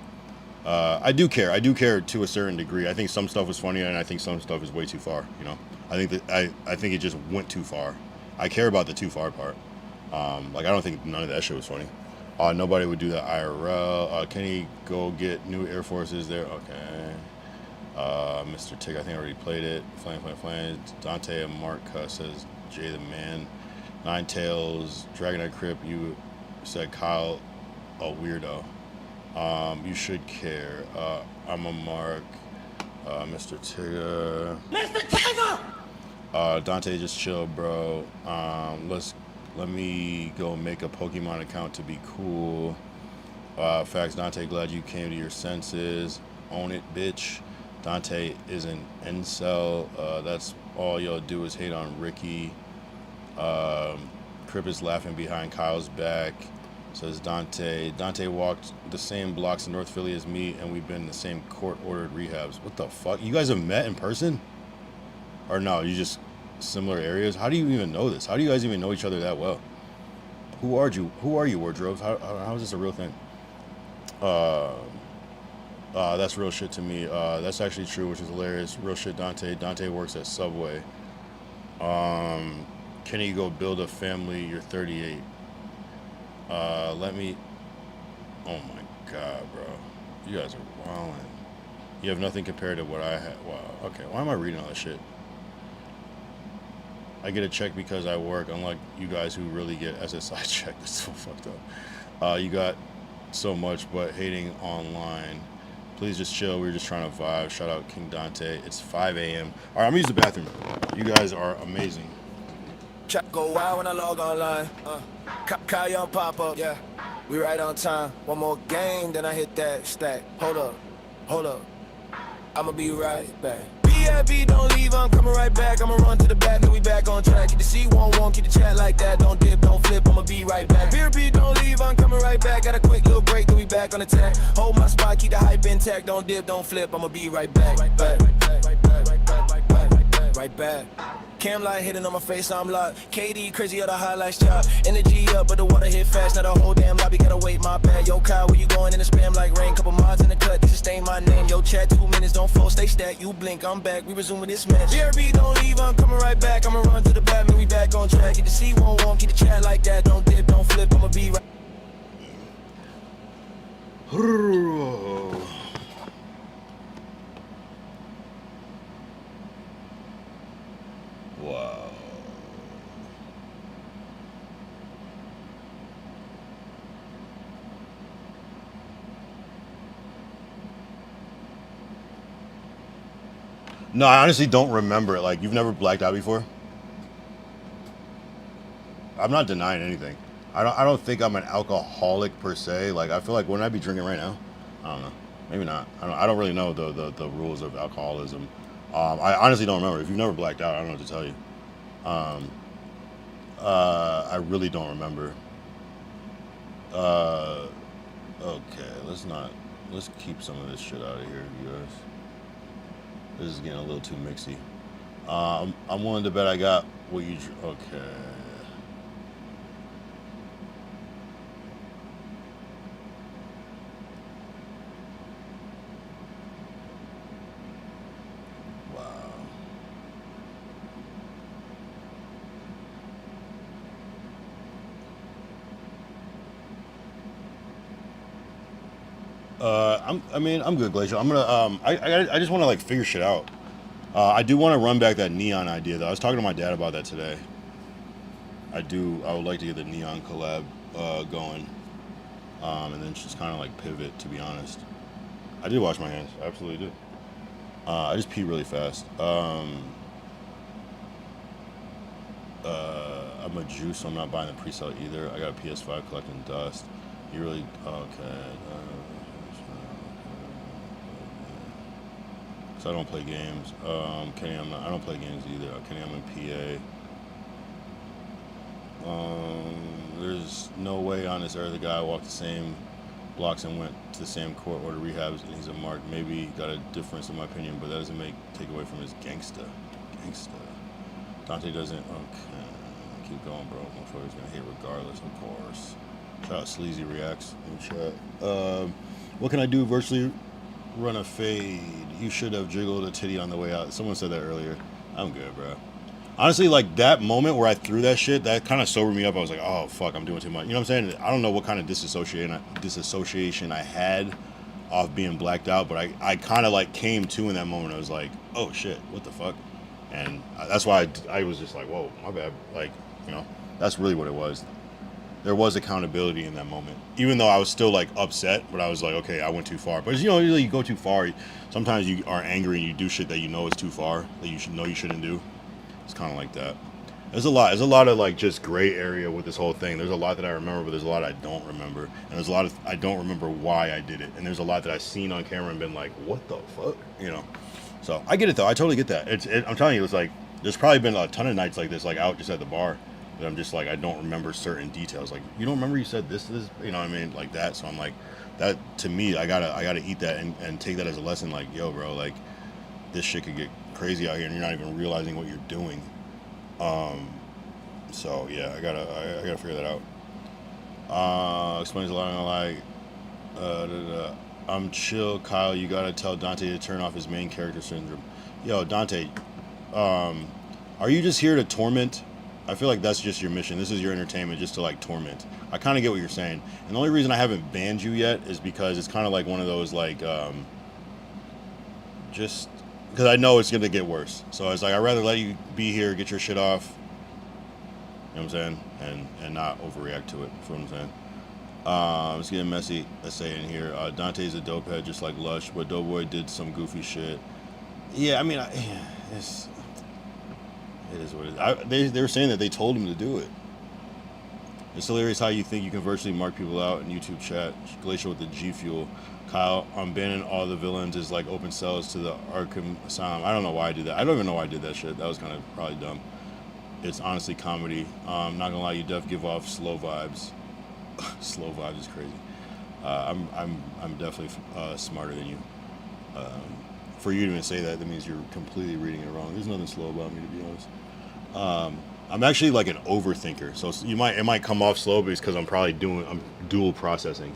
I do care. I do care to a certain degree. I think some stuff was funny, and I think some stuff is way too far. You know, I think it just went too far. I care about the too far part. Like I don't think none of that shit was funny. Nobody would do that IRL. Can he go get new Air Forces there? Okay. Mr. Tick, I think I already played it. Flame. Dante and Mark says Jay the man. Nine Tails, Dragonite Crip, you said Kyle a weirdo. You should care. I'm a Mark. Mr. Tigger. Mr. Tiger! Dante, just chill, bro. Let me go make a Pokemon account to be cool. Facts, Dante, glad you came to your senses. Own it, bitch. Dante is an incel. That's all y'all do is hate on Ricky. Crip is laughing behind Kyle's back. Says Dante. Dante walked the same blocks in North Philly as me, and we've been in the same court-ordered rehabs. What the fuck? You guys have met in person? Or no, you just similar areas? How do you even know this? How do you guys even know each other that well? Who are you, Wardrobes? How is this a real thing? That's real shit to me. That's actually true, which is hilarious. Real shit, Dante. Dante works at Subway. Can you go build a family? You're 38. Let me. Oh my god, bro. You guys are wildin'. You have nothing compared to what I had. Wow. Okay. Why am I reading all this shit? I get a check because I work, unlike you guys who really get SSI check. That's so fucked up. You got so much, but hating online. Please just chill. We're just trying to vibe. Shout out King Dante. It's 5 a.m. All right, I'm gonna use the bathroom. You guys are amazing. Chat go wild when I log online. Kyle Young pop up. Yeah, we right on time. One more game, then I hit that stack. Hold up. I'ma be right back. BFB, don't leave, I'm coming right back. I'ma run to the back, then we back on track. Keep the C11, keep the chat like that. Don't dip, don't flip, I'ma be right back. BFB, don't leave, I'm coming right back. Got a quick little break, then we back on the track. Hold my spot, keep the hype intact. Don't dip, don't flip, I'ma be right back. Right back. Cam light hitting on my face, I'm locked. KD crazy, all the highlights chop. Energy up, but the water hit fast. Now the whole damn lobby gotta wait my bad. Yo, Kyle, where you going in the spam like rain? Couple mods in the cut, this is stain my name. Yo, chat, 2 minutes, don't fall, stay stacked. You blink, I'm back, we resume with this match. BRB, don't leave, I'm coming right back. I'ma run to the back, man, we back on track. Get the C11, keep the chat like that. Don't dip, don't flip, I'ma be right. Wow. No, I honestly don't remember it. Like, you've never blacked out before? I'm not denying anything. I don't think I'm an alcoholic per se. Like, I feel like, wouldn't I be drinking right now? I don't know. Maybe not. I don't really know the rules of alcoholism. I honestly don't remember. If you've never blacked out, I don't know what to tell you. I really don't remember. Okay, let's keep some of this shit out of here, you guys. This is getting a little too mixy. I'm willing to bet I got what you. Okay. Wow. I'm good, Glacial. I'm gonna I just want to like figure shit out. I do want to run back that neon idea though. I was talking to my dad about that today. I would like to get the neon collab going, and then just kind of like pivot. To be honest, I did wash my hands. I absolutely did. I just peed really fast. I'm a Jew, so I'm not buying the pre-sale either. I got a PS5 collecting dust. You really okay? So I don't play games. Kenny, I don't play games either. Kenny, I'm in PA. There's no way on this earth the guy walked the same blocks and went to the same court or to rehabs and he's a mark. Maybe he got a difference in my opinion, but that doesn't take away from his gangsta. Dante doesn't. Okay, keep going, bro. Motherfucker's gonna hate regardless, of course. Shout out Sleazy Reacts in chat. What can I do virtually? Run a fade. You should have jiggled a titty on the way out. Someone said that earlier. I'm good, bro. Honestly, like that moment where I threw that shit, that kind of sobered me up. I was like, oh fuck, I'm doing too much. You know what I'm saying? I don't know what kind of disassociation I had off being blacked out, but I kind of like came to in that moment. I was like, oh shit, what the fuck? And that's why I was just like, whoa, my bad. Like, you know, that's really what it was. There was accountability in that moment, even though I was still like upset, but I was like, okay, I went too far. But you know, you go too far. Sometimes you are angry and you do shit that you know is too far, that you should know you shouldn't do. It's kind of like that. There's a lot of like just gray area with this whole thing. There's a lot that I remember, but there's a lot I don't remember, and there's a lot of I don't remember why I did it, and there's a lot that I've seen on camera and been like, what the fuck, you know. So I get it though. I totally get that. I'm telling you, it's like there's probably been a ton of nights like this, like out just at the bar. But I'm just like, I don't remember certain details. Like, you don't remember you said this, you know what I mean? Like that. So I'm like, that to me, I gotta eat that and take that as a lesson. Like, yo, bro, like this shit could get crazy out here and you're not even realizing what you're doing. So yeah, I gotta figure that out. Explains a lot. Like, I'm chill, Kyle. You gotta tell Dante to turn off his main character syndrome. Yo, Dante, are you just here to torment? I feel like that's just your mission. This is your entertainment, just to like torment. I kind of get what you're saying. And the only reason I haven't banned you yet is because it's kind of like one of those like, just because I know it's going to get worse. So it's like, I'd rather let you be here, get your shit off. You know what I'm saying? And not overreact to it. You feel what I'm saying? It's getting messy. Let's say in here, Dante's a dope head, just like Lush, but Doughboy did some goofy shit. Yeah, I mean, it is what it is. They were saying that they told him to do it. It's hilarious how you think you can virtually mark people out in YouTube chat. Glacial with the G Fuel. Kyle, I'm banning all the villains is like open cells to the Arkham Asylum. I don't know why I did that. I don't even know why I did that shit. That was kind of probably dumb. It's honestly comedy. Not gonna lie, you def give off slow vibes. Slow vibes is crazy. I'm definitely smarter than you. For you to even say that, that means you're completely reading it wrong. There's nothing slow about me, to be honest. I'm actually like an overthinker, so it might come off slow, but it's because I'm dual processing,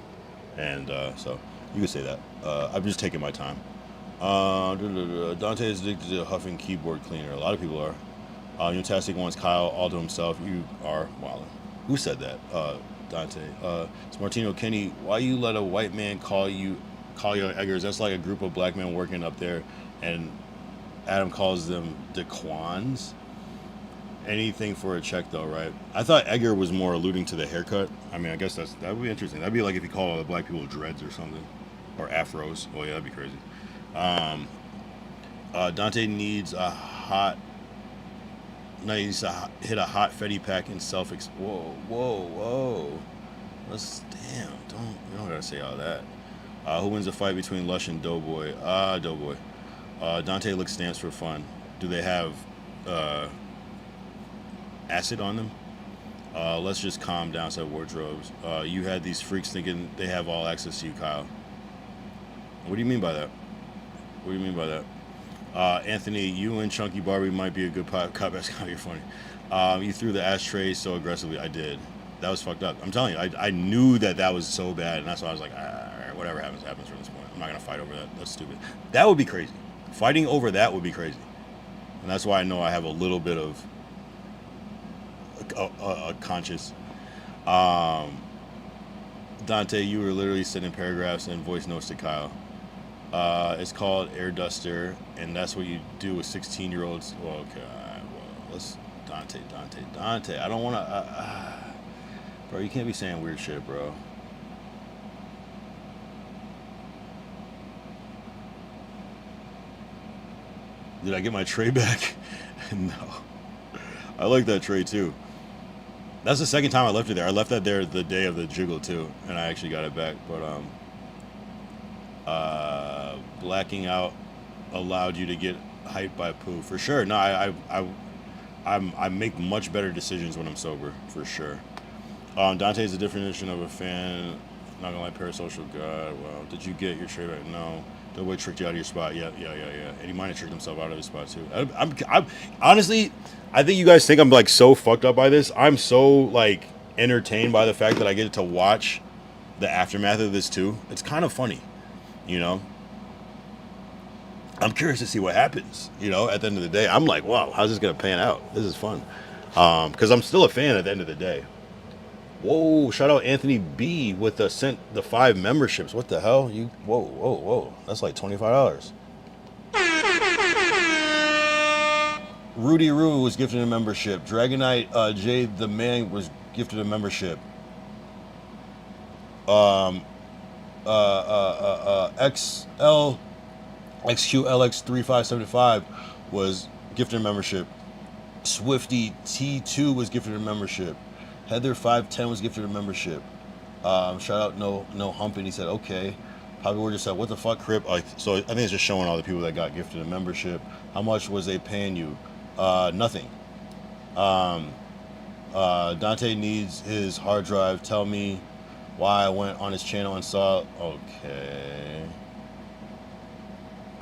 and so you could say that. I'm just taking my time. Dante is addicted to huffing keyboard cleaner. A lot of people are. Fantastic wants Kyle all to himself. You are wilding. Who said that? Dante. It's Martino Kenny. Why you let a white man call you Eggers? That's like a group of black men working up there, and Adam calls them Daquans. Anything for a check though, right? I thought Egger was more alluding to the haircut. I mean, I guess that would be interesting. That'd be like if you call all the black people dreads or something, or afros. Oh yeah, that'd be crazy. Dante needs a hot. No, he needs to hit a hot Fetty pack in self. Whoa. Let's damn. We don't gotta say all that. Who wins the fight between Lush and Doughboy? Doughboy. Dante licks stamps for fun. Do they have acid on them? Let's just calm down, said Wardrobes. You had these freaks thinking they have all access to you, Kyle. What do you mean by that? What do you mean by that? Anthony, you and Chunky Barbie might be a good cop. You're funny. You threw the ashtray so aggressively. I did. That was fucked up. I'm telling you, I knew that was so bad, and that's why I was like, all right, whatever happens from this point. I'm not gonna fight over that. That's stupid. That would be crazy. Fighting over that would be crazy, and that's why I know I have a little bit of a conscious. Dante, you were literally sending paragraphs and voice notes to Kyle. It's called Air Duster, and that's what you do with 16-year-olds. Well, okay, well, let's Dante. I don't want to. Bro, you can't be saying weird shit, bro. Did I get my tray back? No. I like that tray too. That's the second time I left it there. I left that there the day of the jiggle too, and I actually got it back. But blacking out allowed you to get hyped by poo for sure. No, I make much better decisions when I'm sober for sure. Dante's the definition of a fan. Not gonna lie, parasocial god. Well, did you get your tray back? No. Doughboy tricked you out of your spot. Yeah. And he might have tricked himself out of his spot too. I'm honestly, I think you guys think I'm like so fucked up by this. I'm so like entertained by the fact that I get to watch the aftermath of this too. It's kind of funny, you know. I'm curious to see what happens, you know. At the end of the day, I'm like, wow, how's this gonna pan out? This is fun, because I'm still a fan at the end of the day. Whoa, shout out Anthony B with the 5 memberships. What the hell? Whoa. That's like $25. Rudy Roo was gifted a membership. Dragonite J the Man was gifted a membership. XQLX3575 was gifted a membership. Swifty T2 was gifted a membership. Heather 510 was gifted a membership. Shout out no humping. He said okay. Probably were just said what the fuck, Crip. So I think it's just showing all the people that got gifted a membership. How much was they paying you? Nothing. Dante needs his hard drive. Tell me why I went on his channel and saw. Okay.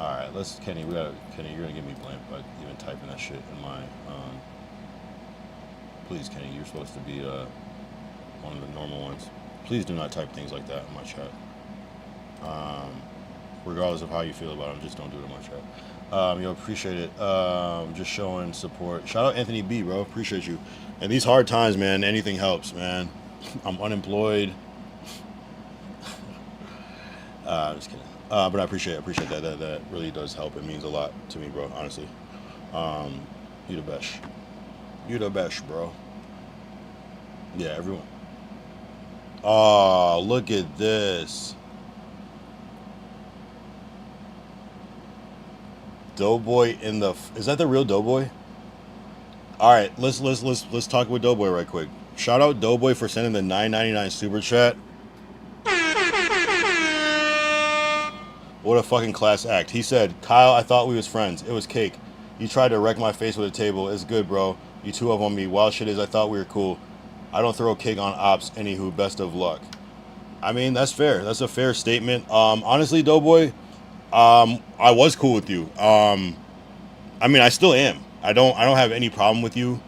All right, let's Kenny. Kenny, you're gonna get me blamed by even typing that shit in my. Please, Kenny, you're supposed to be one of the normal ones. Please do not type things like that in my chat. Regardless of how you feel about them, just don't do it in my chat. Yo, appreciate it. Just showing support. Shout out Anthony B, bro. Appreciate you. And these hard times, man, anything helps, man. I'm unemployed. I'm just kidding. But I appreciate that. That really does help. It means a lot to me, bro, honestly. You the best. You the best, bro. Yeah, everyone. Oh, look at this. Doughboy in the. Is that the real Doughboy? All right, let's talk with Doughboy right quick. Shout out Doughboy for sending the $9.99 super chat. What a fucking class act. He said, Kyle, I thought we was friends. It was cake. You tried to wreck my face with a table. It's good, bro. You two up on me. Wild shit is I thought we were cool. I don't throw cake on ops. Anywho, best of luck. I mean, that's fair. That's a fair statement. Honestly, Doughboy, I was cool with you. I mean, I still am. I don't have any problem with you.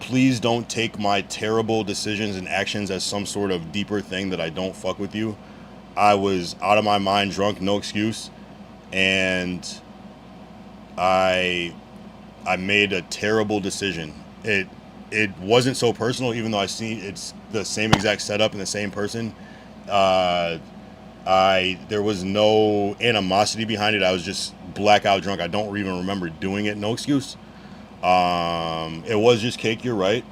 Please don't take my terrible decisions and actions as some sort of deeper thing that I don't fuck with you. I was out of my mind, drunk, no excuse, and I made a terrible decision. It wasn't so personal, even though I see it's the same exact setup and the same person. There was no animosity behind it. I was just blackout drunk. I don't even remember doing it. No excuse. It was just cake. You're right.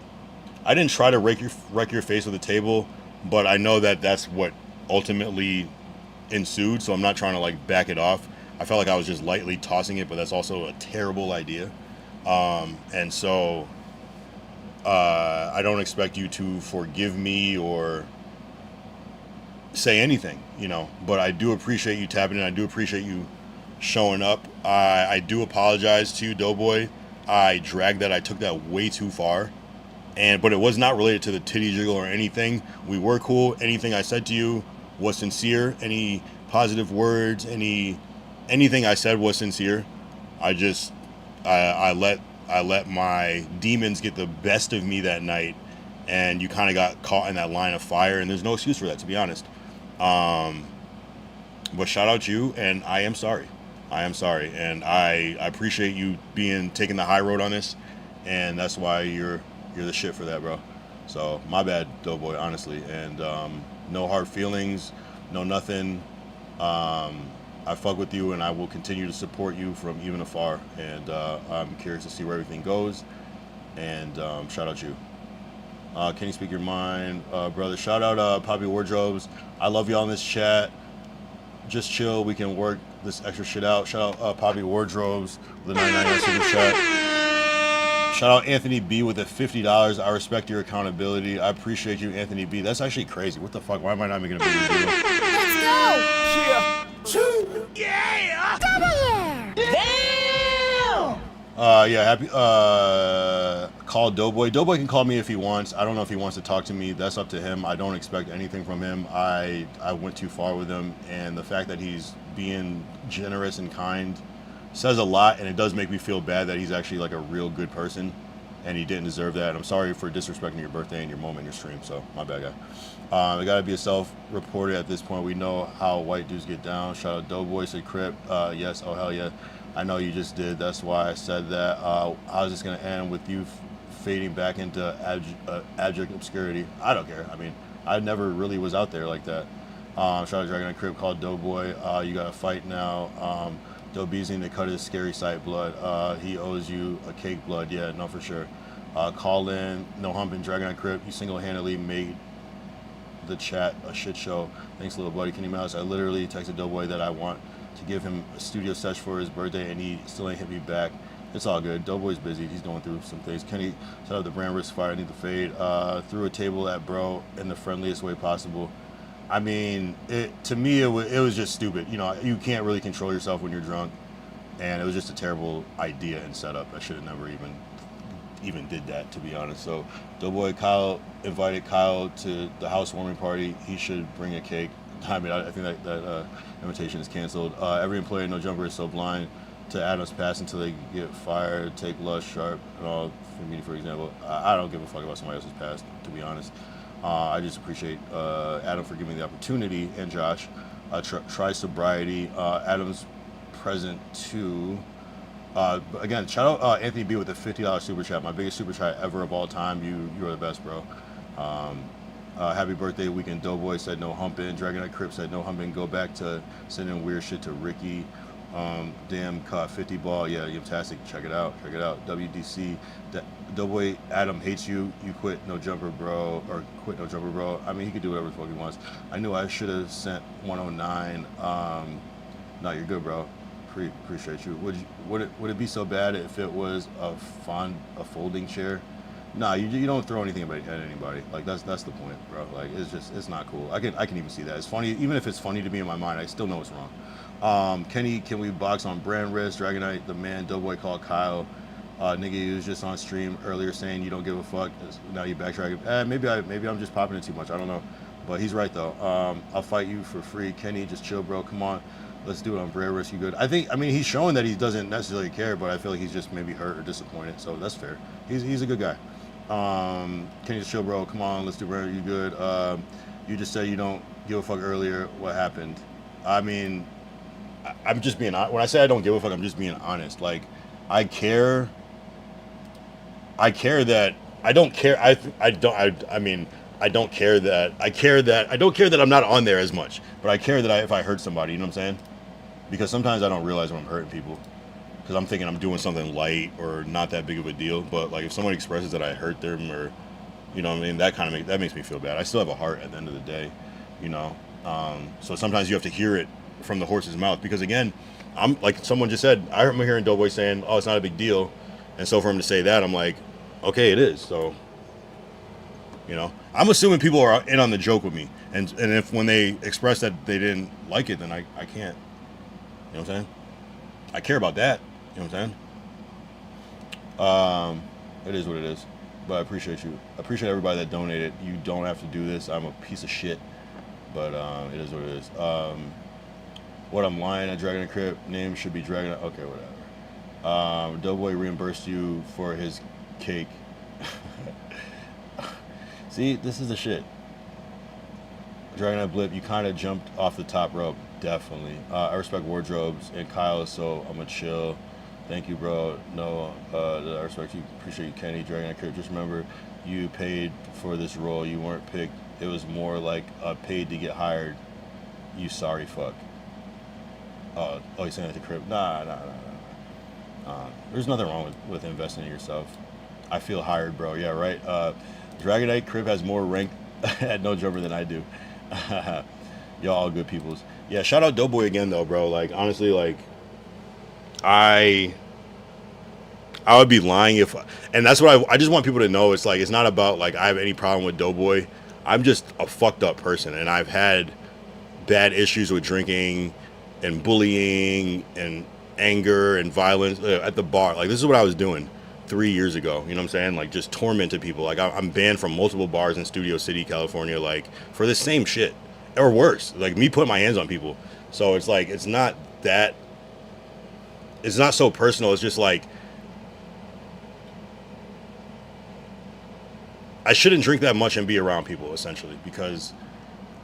I didn't try to wreck your face with a table, but I know that that's what ultimately ensued. So I'm not trying to like back it off. I felt like I was just lightly tossing it, but that's also a terrible idea. And so I don't expect you to forgive me or say anything, you know, but I do appreciate you tapping in. I do appreciate you showing up. I do apologize to you, Doughboy. I took that way too far. But it was not related to the titty jiggle or anything. We were cool. Anything I said to you was sincere. Any positive words, anything I said was sincere. I let my demons get the best of me that night, and you kind of got caught in that line of fire, and there's no excuse for that, to be honest. But shout out to you, and I am sorry. And I appreciate you taking the high road on this, and that's why you're the shit for that, bro. So my bad, Doughboy, honestly, and no hard feelings, no nothing. I fuck with you, and I will continue to support you from even afar, and I'm curious to see where everything goes, and shout out you. Can you speak your mind, brother? Shout out Poppy Wardrobes. I love y'all in this chat. Just chill, we can work this extra shit out. Shout out Poppy Wardrobes with the 99 super chat. Shout out Anthony B with the $50. I respect your accountability. I appreciate you, Anthony B. That's actually crazy. What the fuck? Why am I not making a bigger deal? Let's go! Yeah! Two! Yeah! Double yeah! Damn! Yeah, happy. Call Doughboy. Doughboy can call me if he wants. I don't know if he wants to talk to me. That's up to him. I don't expect anything from him. I went too far with him, and the fact that he's being generous and kind says a lot, and it does make me feel bad that he's actually like a real good person, and he didn't deserve that. I'm sorry for disrespecting your birthday and your moment in your stream, so my bad, guy. It gotta be a self-reported at this point. We know how white dudes get down. Shout out Doughboy, said Crip. Yes, oh hell yeah. I know you just did. That's why I said that. I was just gonna end with you fading back into abject obscurity. I don't care. I mean, I never really was out there like that. Shout out Dragon and Crip, called Doughboy. You gotta fight now. Doe Beasley to cut his scary sight blood. He owes you a cake blood. Yeah, no, for sure. Call in, no humping, Dragon and Crip. You single-handedly made the chat a shit show. Thanks, little buddy. Kenny Mouse. I literally texted Doughboy that I want to give him a studio sesh for his birthday, and he still ain't hit me back. It's all good. Doughboy's busy. He's going through some things. Kenny, shout out the brand risk fire. I need the fade. Threw a table at bro in the friendliest way possible. I mean, to me, it was just stupid. You know, you can't really control yourself when you're drunk, and it was just a terrible idea and setup. I should have never even did that, to be honest. So, Doughboy Kyle invited Kyle to the housewarming party. He should bring a cake. I mean, I think that invitation is canceled. Every employee at No Jumper is so blind to Adam's past until they get fired. Take Lush, Sharp, and all. For example, I don't give a fuck about somebody else's past, to be honest. I just appreciate Adam for giving me the opportunity, and Josh. Try sobriety. Adam's present too. Again, shout out Anthony B with the $50 super chat. My biggest super chat ever of all time. You are the best, bro. Happy birthday weekend, Doughboy said no humping. Dragonite Crip said no humping. Go back to sending weird shit to Ricky. Damn, caught 50 ball. Yeah, you're fantastic. Check it out. WDC. Doughboy Adam hates you. You quit No Jumper, bro. Or quit No Jumper, bro. I mean, he could do whatever the fuck he wants. I knew I should have sent 109. No, you're good, bro. Appreciate you. Would it be so bad if it was a folding chair? Nah, you don't throw anything at anybody. Like that's the point, bro. Like it's not cool. I can even see that. It's funny, even if it's funny to me in my mind. I still know it's wrong. Kenny, can we box on brand risk? Dragonite, the man, Doughboy called Kyle. Nigga, you was just on stream earlier saying you don't give a fuck. Now you backtracking. Maybe I'm just popping it too much. I don't know, but he's right though. I'll fight you for free, Kenny. Just chill, bro. Come on. Let's do it on brand risk. You good? I mean, he's showing that he doesn't necessarily care, but I feel like he's just maybe hurt or disappointed. So that's fair. He's a good guy. Can you just chill, bro? Come on, let's do brand. You good? You just said you don't give a fuck earlier. What happened? I mean, I'm just being honest. When I say I don't give a fuck, I'm just being honest. Like, I care that I don't care. I don't care that I'm not on there as much, but I care that if I hurt somebody, you know what I'm saying? Because sometimes I don't realize when I'm hurting people, because I'm thinking I'm doing something light or not that big of a deal. But like if someone expresses that I hurt them, or you know what I mean, that makes me feel bad. I still have a heart at the end of the day, you know. So sometimes you have to hear it from the horse's mouth, because again, I'm like someone just said. I remember hearing Doughboy saying, "Oh, it's not a big deal," and so for him to say that, I'm like, okay, it is. So, you know, I'm assuming people are in on the joke with me, and if when they express that they didn't like it, then I can't. You know what I'm saying? I care about that. You know what I'm saying? It is what it is. But I appreciate you. I appreciate everybody that donated. You don't have to do this. I'm a piece of shit. But it is what it is. What I'm lying at Dragon and Crip. Name should be Dragon. Okay, whatever. Doughboy reimbursed you for his cake. See, this is the shit. Dragonite Blip, you kind of jumped off the top rope. Definitely. I respect wardrobes, and Kyle, so I'm going to chill. Thank you, bro. No, I respect you. Appreciate you, Kenny. Dragonite Crip. Just remember, you paid for this role. You weren't picked. It was more like paid to get hired. You sorry fuck. Oh, you're saying that to Crip? Nah. There's nothing wrong with investing in yourself. I feel hired, bro. Yeah, right. Dragonite Crip has more rank at No Jumper than I do. Y'all all good peoples. Yeah, shout out Doughboy again though, bro. Like honestly, like I would be lying if, and that's what I just want people to know. It's like it's not about like I have any problem with Doughboy. I'm just a fucked up person, and I've had bad issues with drinking and bullying and anger and violence at the bar. Like this is what I was doing 3 years ago. You know what I'm saying? Like just tormented people. Like I'm banned from multiple bars in Studio City, California, like for the same shit or worse. Like me putting my hands on people. So it's like it's not that. It's not so personal. It's just like I shouldn't drink that much and be around people essentially because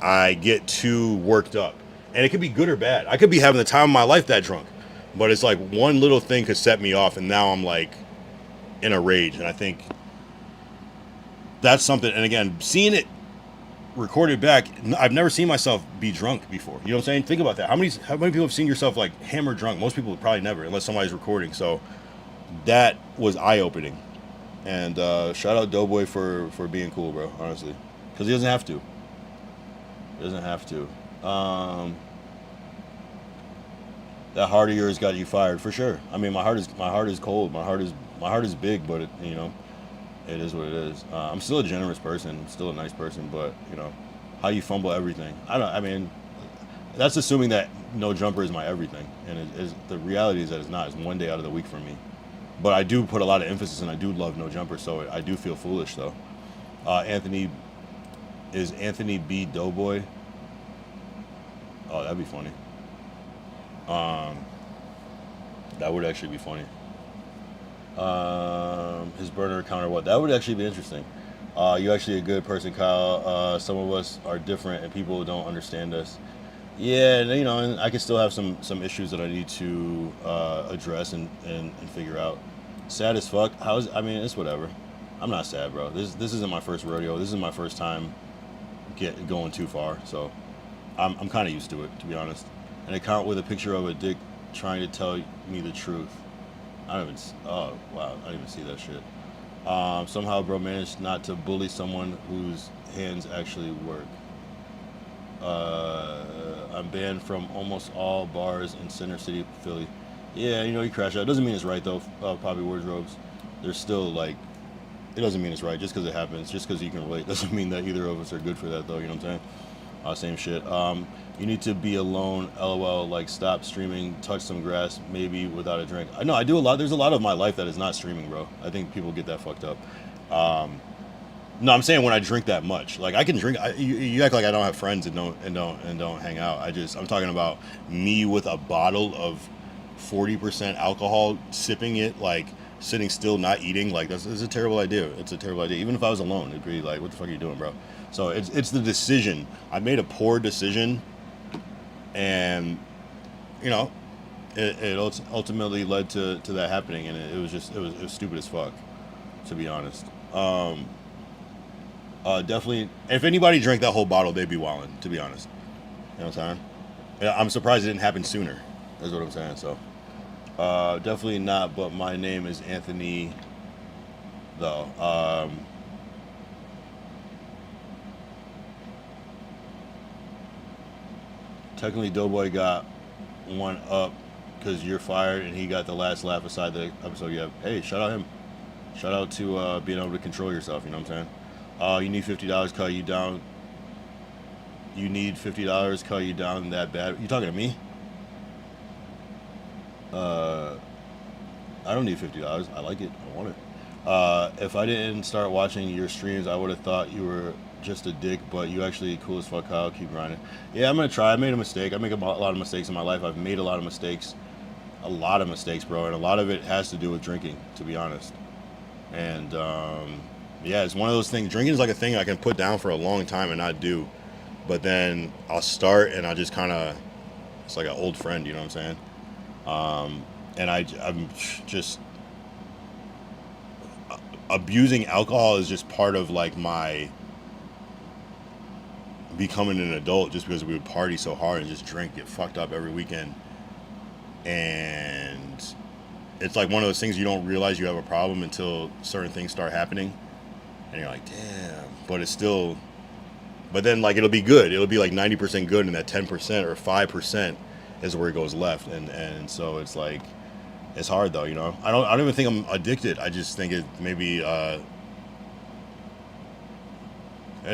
I get too worked up. And it could be good or bad. I could be having the time of my life that drunk. But it's like one little thing could set me off and now I'm like in a rage. And I think that's something. And again, seeing it recorded back, I've never seen myself be drunk before. You know what I'm saying? Think about that. How many people have seen yourself like hammered drunk? Most people probably never, unless somebody's recording. So that was eye-opening. And shout out Doughboy for being cool, bro, honestly. Because he doesn't have to. He doesn't have to. That heart of yours got you fired for sure. I mean, my heart is cold. My heart is big, but it is what it is. I'm still a generous person, still a nice person, but you know, how you fumble everything. I mean, that's assuming that No Jumper is my everything, and the reality is that it's not. It's one day out of the week for me. But I do put a lot of emphasis, and I do love No Jumper, so I do feel foolish though. Anthony B. Doughboy. Oh, that'd be funny. That would actually be funny. His burner account or what? That would actually be interesting. You're actually a good person, Kyle. Some of us are different, and people don't understand us. Yeah, you know, and I can still have some issues that I need to address and figure out. Sad as fuck. I mean, it's whatever. I'm not sad, bro. This isn't my first rodeo. This is my first time going too far, so I'm kind of used to it, to be honest. An account with a picture of a dick trying to tell me the truth. Oh wow, I didn't even see that shit. Somehow, bro, managed not to bully someone whose hands actually work. I'm banned from almost all bars in Center City, Philly. Yeah, you know, you crash out. It doesn't mean it's right though. Poppy Wardrobes. There's still like, it doesn't mean it's right just because it happens. Just because you can relate doesn't mean that either of us are good for that though. You know what I'm saying? Same shit. You need to be alone. LOL. Like stop streaming. Touch some grass. Maybe without a drink. I know I do a lot. There's a lot of my life that is not streaming, bro. I think people get that fucked up. No, I'm saying when I drink that much, like I can drink. You act like I don't have friends and don't hang out. I'm talking about me with a bottle of 40% alcohol, sipping it, like sitting still, not eating. Like that's a terrible idea. It's a terrible idea. Even if I was alone, it'd be like, what the fuck are you doing, bro? So it's the decision. I made a poor decision, and you know, it ultimately led to that happening, and it was stupid as fuck, to be honest. Definitely, if anybody drank that whole bottle, they'd be wildin', to be honest. You know what I'm saying? I'm surprised it didn't happen sooner. That's what I'm saying. So, definitely not. But my name is Anthony, though. Technically, Doughboy got one up because you're fired and he got the last laugh aside the episode. Yeah, hey, shout out him. Shout out to being able to control yourself. You know what I'm saying? You need $50, cut you down. You need $50, cut you down that bad. You talking to me? I don't need $50. I like it. I want it. If I didn't start watching your streams, I would have thought you were just a dick, but you actually cool as fuck, Kyle. Keep grinding. Yeah, I'm gonna try. I made a mistake. I make a lot of mistakes in my life. I've made a lot of mistakes, bro, and a lot of it has to do with drinking, to be honest. And yeah, it's one of those things. Drinking is like a thing I can put down for a long time and not do, but then I'll start and I just kind of, it's like an old friend, you know what I'm saying? And I'm just abusing alcohol is just part of like my becoming an adult, just because we would party so hard and just drink, get fucked up every weekend. And it's like one of those things you don't realize you have a problem until certain things start happening. And you're like, damn. But it's still, but then like it'll be good. It'll be like 90% good, and that 10% or 5% is where it goes left. And so it's like, it's hard though, you know. I don't even think I'm addicted. I just think it maybe a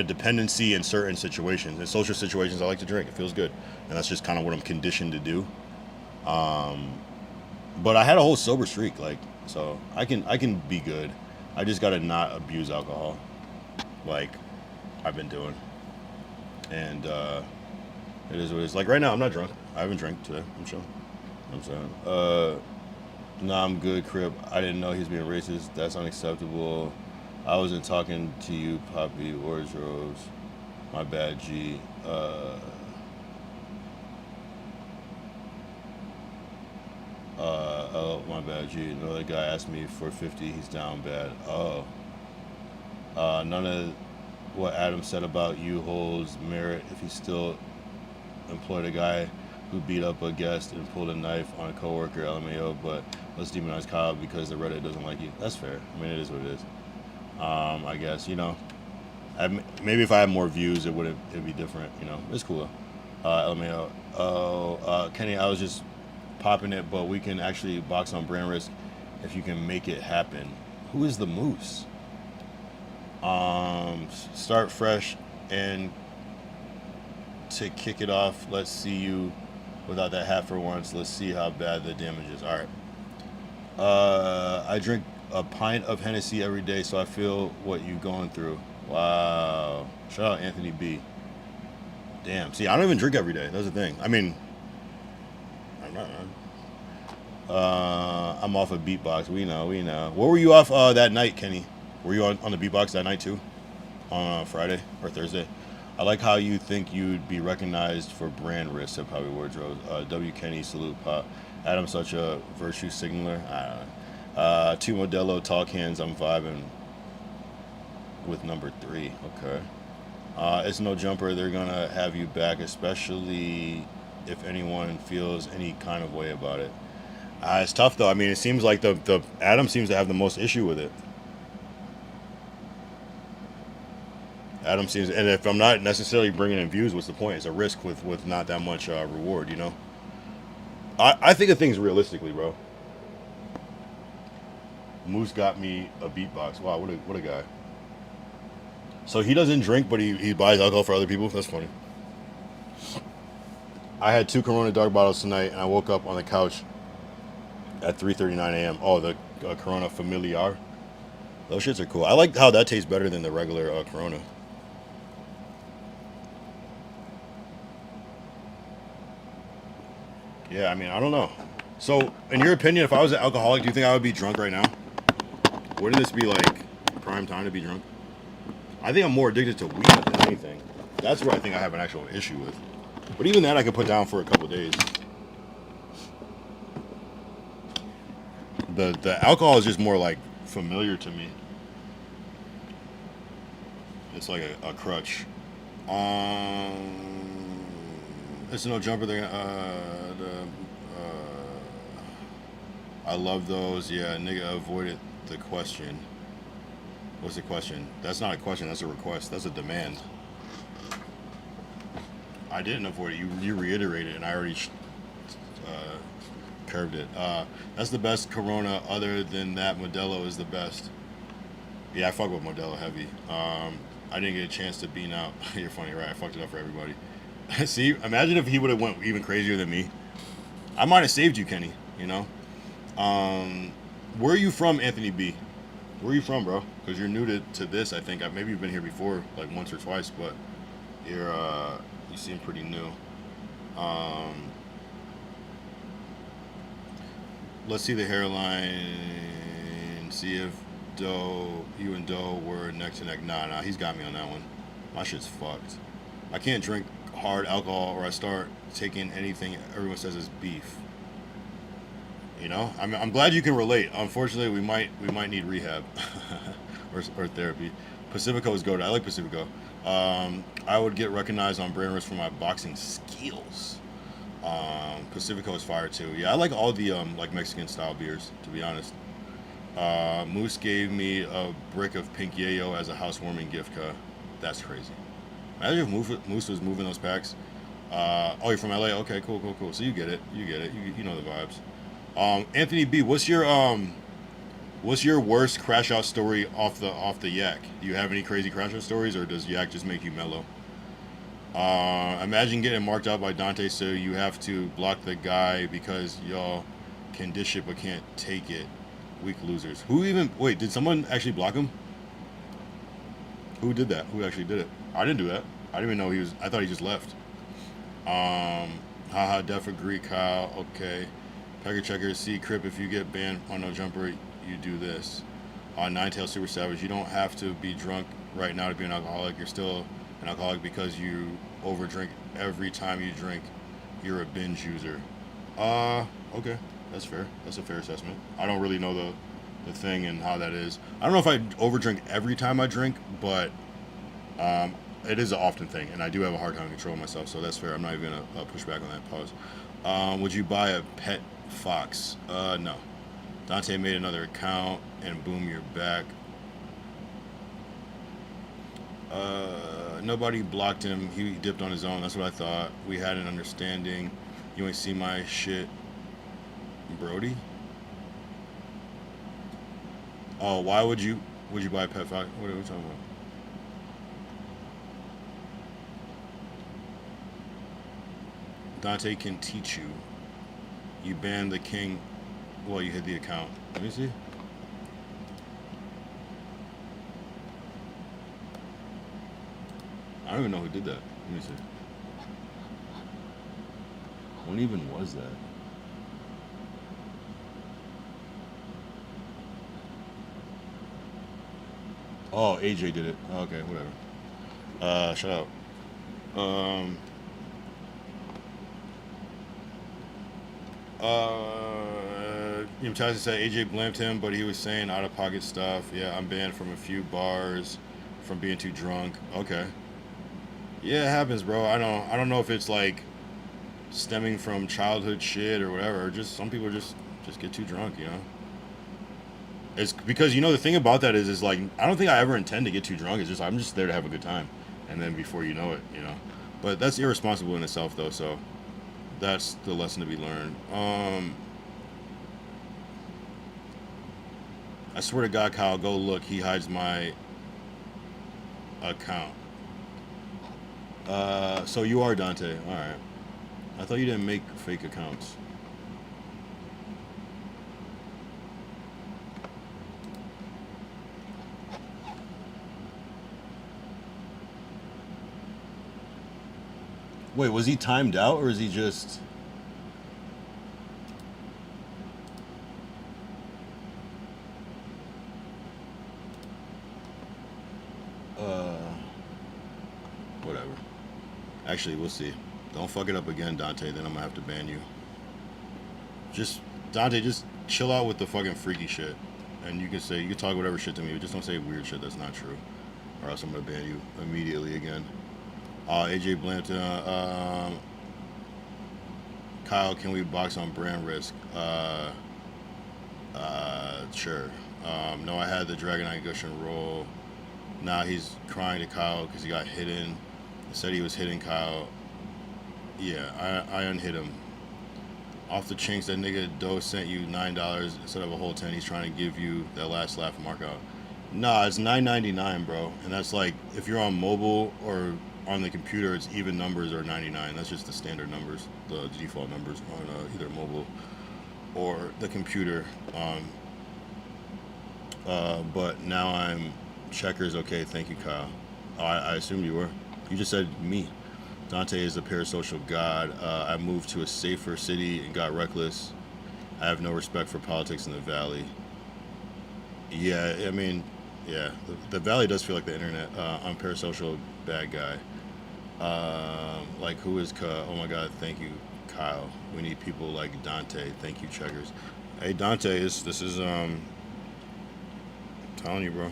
dependency in certain situations. In social situations, I like to drink. It feels good, and that's just kind of what I'm conditioned to do. But I had a whole sober streak, like, so I can be good. I just gotta not abuse alcohol, like I've been doing. And it is what it is. Like right now, I'm not drunk. I haven't drank today. I'm sure. I'm saying. Nah, I'm good, Crip. I didn't know he's being racist. That's unacceptable. I wasn't talking to you, Poppy Wardrobes. My bad, G. Oh, my bad, G. Another guy asked me for 50. He's down bad. Oh. None of what Adam said about you holds merit if he still employed a guy who beat up a guest and pulled a knife on a coworker, LMAO, but let's demonize Kyle because the Reddit doesn't like you. That's fair. I mean, it is what it is. I guess, you know, maybe if I had more views, it'd be different, you know. It's cool. LMAO. Oh, Kenny, I was just popping it, but we can actually box on brand risk if you can make it happen. Who is the Moose? Start fresh and to kick it off, let's see you without that hat for once. Let's see how bad the damage is. All right. I drink a pint of Hennessy every day, so I feel what you going through. Wow. Shout out Anthony B. Damn. See, I don't even drink every day. That's the thing. I mean, I'm not. I'm off of beatbox. We know. Where were you off that night, Kenny? Were you on the beatbox that night too? On Friday or Thursday? I like how you think you'd be recognized for brand risk, said Poppy Wardrobe. W. Kenny, salute, Pop. Adam's such a virtue signaler. I don't know. Two Modelo, talk hands. I'm vibing with number 3. Okay. It's no jumper. They're going to have you back, especially if anyone feels any kind of way about it. It's tough, though. I mean, it seems like the Adam seems to have the most issue with it. Adam seems, and if I'm not necessarily bringing in views, what's the point? It's a risk with not that much reward, you know? I think of things realistically, bro. Moose got me a beatbox. Wow, what a guy. So he doesn't drink, but he buys alcohol for other people? That's funny. I had 2 Corona dark bottles tonight, and I woke up on the couch at 3:39 a.m. Oh, the Corona Familiar. Those shits are cool. I like how that tastes better than the regular Corona. Yeah, I mean, I don't know. So, in your opinion, if I was an alcoholic, do you think I would be drunk right now? Wouldn't this be like prime time to be drunk? I think I'm more addicted to weed than anything. That's where I think I have an actual issue with. But even that I could put down for a couple days. The alcohol is just more like familiar to me. It's like a crutch. It's no jumper there. I love those. Yeah, nigga avoided the question. What's the question? That's not a question. That's a request. That's a demand. I didn't avoid it. You reiterated, and I already curved it. That's the best Corona. Other than that, Modelo is the best. Yeah, I fuck with Modelo heavy. I didn't get a chance to bean out. You're funny, right? I fucked it up for everybody. See, imagine if he would have went even crazier than me. I might have saved you, Kenny. You know. Where are you from, Anthony B? Where are you from, bro? Because you're new to this, I think. Maybe you've been here before, like once or twice, but you seem pretty new. Let's see the hairline. See if you and Doe were neck to neck. Nah, he's got me on that one. My shit's fucked. I can't drink hard alcohol or I start taking anything everyone says is beef. You know, I'm glad you can relate. Unfortunately, we might need rehab or therapy. Pacifico is goated. I like Pacifico. I would get recognized on Brand Risk for my boxing skills. Pacifico is fire too. Yeah, I like all the like Mexican style beers, to be honest. Moose gave me a brick of Pink Yayo as a housewarming gift. That's crazy. Imagine if Moose was moving those packs. Oh, you're from LA? Okay, cool. So you get it. You know the vibes. Anthony B, what's your worst crash out story off the yak? Do you have any crazy crash out stories, or does yak just make you mellow? Imagine getting marked out by Dante, so you have to block the guy because y'all can dish it but can't take it. Weak losers. Wait, did someone actually block him? Who did that? Who actually did it? I didn't do that. I didn't even know he was. I thought he just left. Haha, def agree, Kyle. Okay. Pecker checker, see Crip, if you get banned on No Jumper, you do this. Ninetail Super Savage, you don't have to be drunk right now to be an alcoholic. You're still an alcoholic because you overdrink every time you drink. You're a binge user. Okay. That's fair. That's a fair assessment. I don't really know the thing and how that is. I don't know if I overdrink every time I drink, but it is an often thing, and I do have a hard time controlling myself, so that's fair. I'm not even going to push back on that. Pause. Would you buy a pet fox? No. Dante made another account, and boom, you're back. Nobody blocked him. He dipped on his own. That's what I thought. We had an understanding. You ain't see my shit, Brody? Oh, why would you buy a pet fox? What are we talking about? Dante can teach you. You banned the king. Well, you hid the account. Let me see. I don't even know who did that. Let me see. When even was that? Oh, AJ did it. Okay, whatever. Shut up. Tyson said AJ blamed him, but he was saying out-of-pocket stuff. Yeah, I'm banned from a few bars from being too drunk. Okay. Yeah, it happens, bro. I don't know if it's like stemming from childhood shit or whatever. Or just some people just get too drunk, you know. It's because, you know, the thing about that is like, I don't think I ever intend to get too drunk. It's just, I'm just there to have a good time. And then before you know it, you know. But that's irresponsible in itself, though, so that's the lesson to be learned. I swear to God, Kyle, go look. He hides my account. So you are Dante. All right. I thought you didn't make fake accounts. Wait, was he timed out or is he just... Whatever. Actually, we'll see. Don't fuck it up again, Dante, then I'm gonna have to ban you. Dante, just chill out with the fucking freaky shit. And you can talk whatever shit to me, but just don't say weird shit that's not true. Or else I'm gonna ban you immediately again. AJ Blampton, Kyle, can we box on Brand Risk? Sure. No, I had the Dragonite Gushin roll. Now he's crying to Kyle because he got hidden. He said he was hitting Kyle. Yeah, I unhit him. Off the chinks, that nigga Doe sent you $9 instead of a whole 10. He's trying to give you that last laugh markout. Nah, it's $9.99, bro. And that's like if you're on mobile or on the computer, it's even numbers or 99. That's just the standard numbers, the default numbers on either mobile or the computer. But now I'm checkers. Okay, thank you, Kyle. Oh, I assumed you were. You just said me. Dante is a parasocial god. I moved to a safer city and got reckless. I have no respect for politics in the Valley. Yeah, I mean, yeah, the Valley does feel like the internet. I'm parasocial bad guy. Like, who is oh my god, thank you, Kyle. We need people like Dante. Thank you, checkers. Hey, Dante, this is I'm telling you, bro.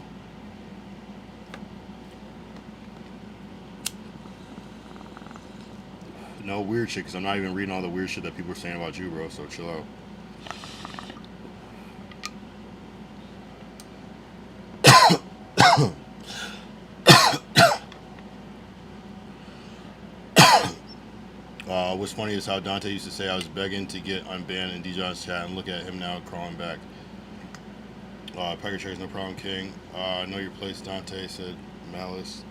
No weird shit, because I'm not even reading all the weird shit that people are saying about you, bro, so chill out. What's funny is how Dante used to say I was begging to get unbanned in D-John's chat, and look at him now crawling back. Packer Checkers, no problem, King. Know your place, Dante, said Malice.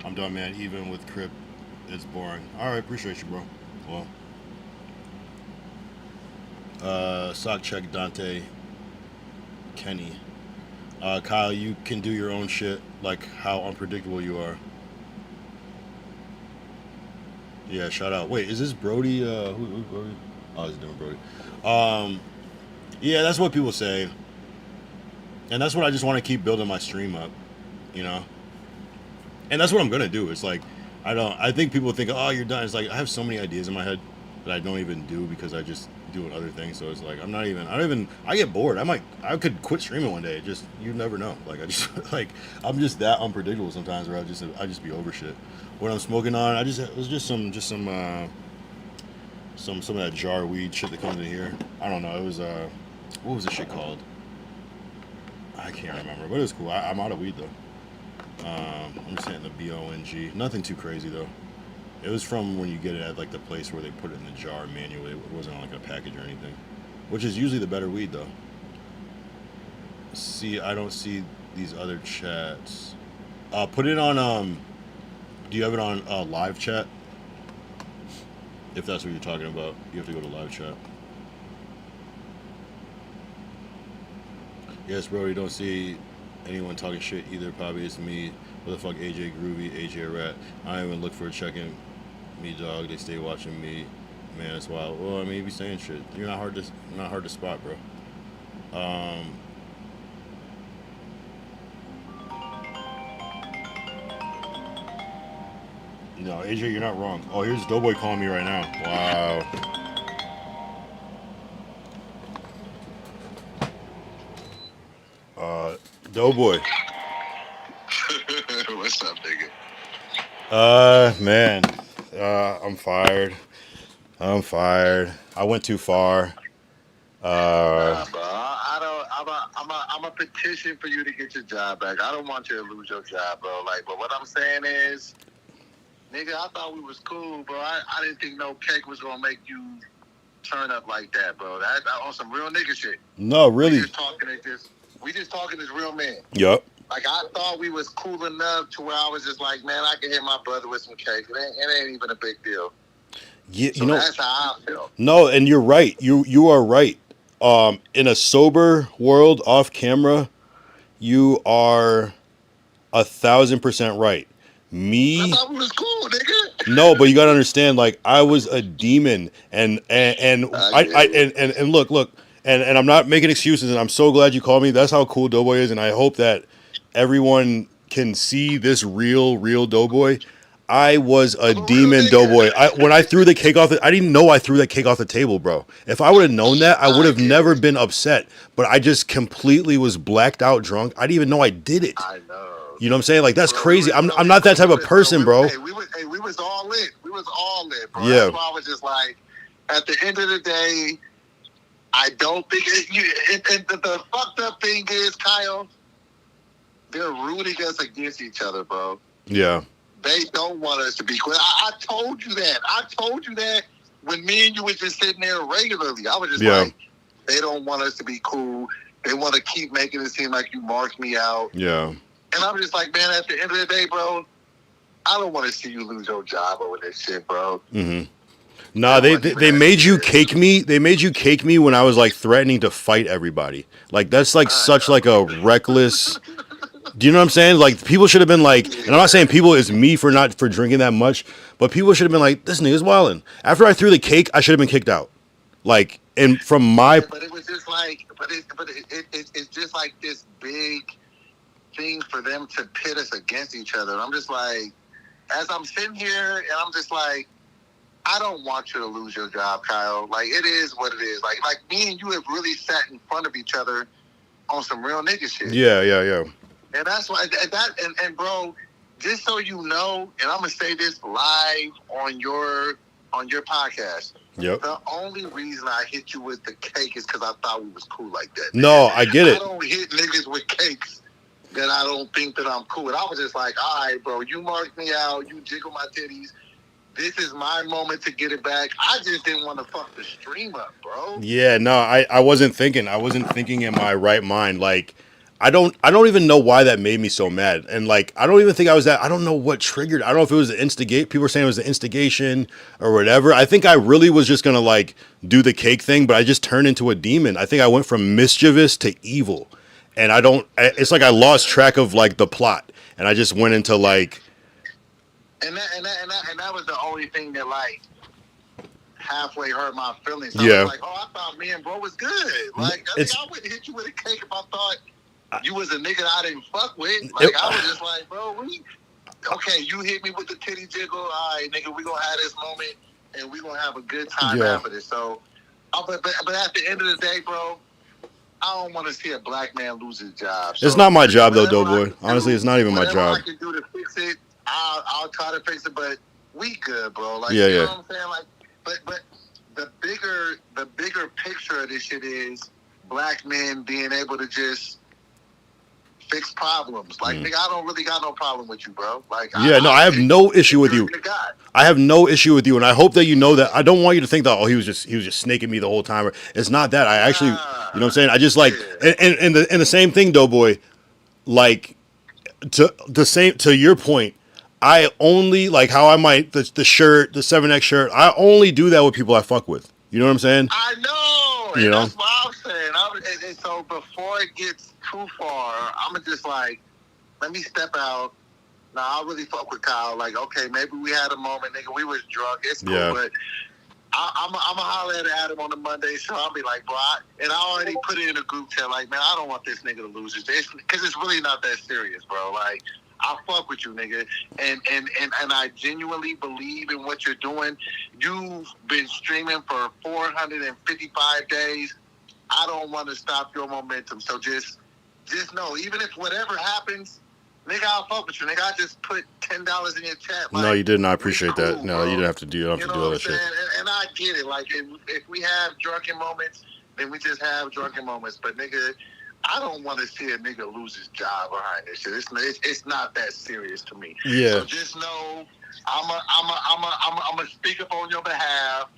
I'm done, man. Even with Crip, it's boring. Alright, appreciate you, bro. Well. Sock check, Dante. Kenny. Kyle, you can do your own shit, like how unpredictable you are. Yeah, shout out. Wait, is this Brody? Who's Brody? Oh, it's a different Brody. Yeah, that's what people say. And that's what I just want to keep building my stream up, you know? And that's what I'm going to do. It's like, I think people think, oh, you're done. It's like, I have so many ideas in my head that I don't even do because I just do other things. So it's like, I get bored. I could quit streaming one day. Just, you never know. Like, I'm just that unpredictable sometimes where I just be over shit. What I'm smoking on, it was just some of that jar weed shit that comes in here. I don't know. It was, what was the shit called? I can't remember, but it was cool. I'm out of weed though. I'm just hitting the BONG. Nothing too crazy though. It was from when you get it at like the place where they put it in the jar manually. It wasn't on like a package or anything, which is usually the better weed though. See, I don't see these other chats. Put it on. Do you have it on live chat? If that's what you're talking about, you have to go to live chat. Yes, bro, you don't see anyone talking shit either. Probably it's me. What the fuck, AJ Groovy, AJ Rat. I don't even look for a check-in. Me, dog. They stay watching me. Man, it's wild. Well, I mean, you be saying shit. You're not hard to spot, bro. No, AJ, you're not wrong. Oh, here's Doughboy calling me right now. Wow. Doughboy. What's up, nigga? Man. I'm fired. I went too far. Nah, bro. I'm a petition for you to get your job back. I don't want you to lose your job, bro. Like, but what I'm saying is, nigga, I thought we was cool, bro. I didn't think no cake was gonna make you turn up like that, bro. That's on some real nigga shit. No, really. We just talking as real men. Yup. Like, I thought we was cool enough to where I was just like, man, I can hit my brother with some cake. It ain't even a big deal. Yeah, so that's how I feel. No, and you're right. You are right. In a sober world, off camera, you are 1,000% right. I thought we was cool, nigga. No, but you gotta understand, like, I was a demon, and look, and I'm not making excuses, and I'm so glad you called me. That's how cool Doughboy is, and I hope that everyone can see this real Doughboy. I was a demon, Doughboy. When I threw the cake off, I didn't know I threw that cake off the table, bro. If I would have known that, I would have never been upset. But I just completely was blacked out drunk. I didn't even know I did it. I know. You know what I'm saying? Like, that's crazy. I'm not that type of person, bro. We was all lit. We was all lit, bro. Yeah. That's why I was just like, at the end of the day, I don't think the fucked up thing is, Kyle, they're rooting us against each other, bro. Yeah. They don't want us to be cool. I told you that. when me and you was just sitting there regularly, I was just Yeah. like, they don't want us to be cool. They want to keep making it seem like you marked me out. Yeah. And I'm just like, man, at the end of the day, bro, I don't want to see you lose your job over this shit, bro. Mm-hmm. Nah, they made you cake me. They made you cake me when I was like threatening to fight everybody. Like that's like such like a reckless. Do you know what I'm saying? Like people should have been like, and I'm not saying people is me for drinking that much, but people should have been like, this nigga's wildin'. After I threw the cake, I should have been kicked out. Like, and from my. But it was just like, it's just like this big thing for them to pit us against each other. And I'm just like, as I'm sitting here, and I'm just like, I don't want you to lose your job, Kyle. Like, it is what it is. Like me and you have really sat in front of each other on some real nigga shit. Yeah. And that's why and bro, just so you know, and I'm gonna say this live on your podcast. Yep. The only reason I hit you with the cake is because I thought we was cool like that. No, I get it. I don't hit niggas with cakes that I don't think that I'm cool with. I was just like, all right, bro, you marked me out, you jiggle my titties. This is my moment to get it back. I just didn't want to fuck the stream up, bro. Yeah, no, I wasn't thinking. I wasn't thinking in my right mind. Like, I don't even know why that made me so mad. And like, I don't even think I was that. I don't know what triggered. I don't know if it was the instigate. People were saying it was the instigation or whatever. I think I really was just gonna like do the cake thing, but I just turned into a demon. I think I went from mischievous to evil, and I don't. It's like I lost track of like the plot, and I just went into like. And that was the only thing that like halfway hurt my feelings. I Yeah. was like, oh, I thought me and bro was good. Like, I wouldn't hit you with a cake if I thought you was a nigga that I didn't fuck with. Like, I was just like, bro, okay, you hit me with the titty jiggle. All right, nigga, we gonna have this moment and we gonna have a good time after this. So, but at the end of the day, bro, I don't want to see a black man lose his job. So It's not my job though, whatever Doughboy. Honestly, it's not even my whatever job. I can do to fix it, I'll try to fix it. But we good, bro. Like, Yeah, you yeah. know what I'm saying? Like, but the bigger picture of this shit is black men being able to just fix problems. Like, nigga, I don't really got no problem with you, bro. Like, Yeah, no, I have no issue with you. I have no issue with you, and I hope that you know that. I don't want you to think that he was just snaking me the whole time. It's not that. I actually, you know what I'm saying? I just like, and the same thing, Doughboy. Like, to your point, I only like how I might the shirt, the 7X shirt. I only do that with people I fuck with. You know what I'm saying? I know. You know? That's what I'm saying. And so before it gets too far, I'm just like, let me step out. Now, I really fuck with Kyle. Like, okay, maybe we had a moment, nigga. We was drunk. It's cool, Yeah. but I'm going to holler at Adam on the Monday show. I'll be like, bro, and I already put it in a group chat. Like, man, I don't want this nigga to lose his day. Because it's really not that serious, bro. Like, I fuck with you, nigga. And I genuinely believe in what you're doing. You've been streaming for 455 days. I don't want to stop your momentum. So just know, even if whatever happens, nigga, I'll fuck with you. Nigga, I just put $10 in your chat. Like, No, you didn't. I appreciate cool, that. No, bro. you didn't have to do. You don't have to do all that shit. And I get it. Like, if we have drunken moments, then we just have drunken moments. But nigga, I don't want to see a nigga lose his job behind this shit. It's not that serious to me. Yeah. So just know, I'm a speak up on your behalf,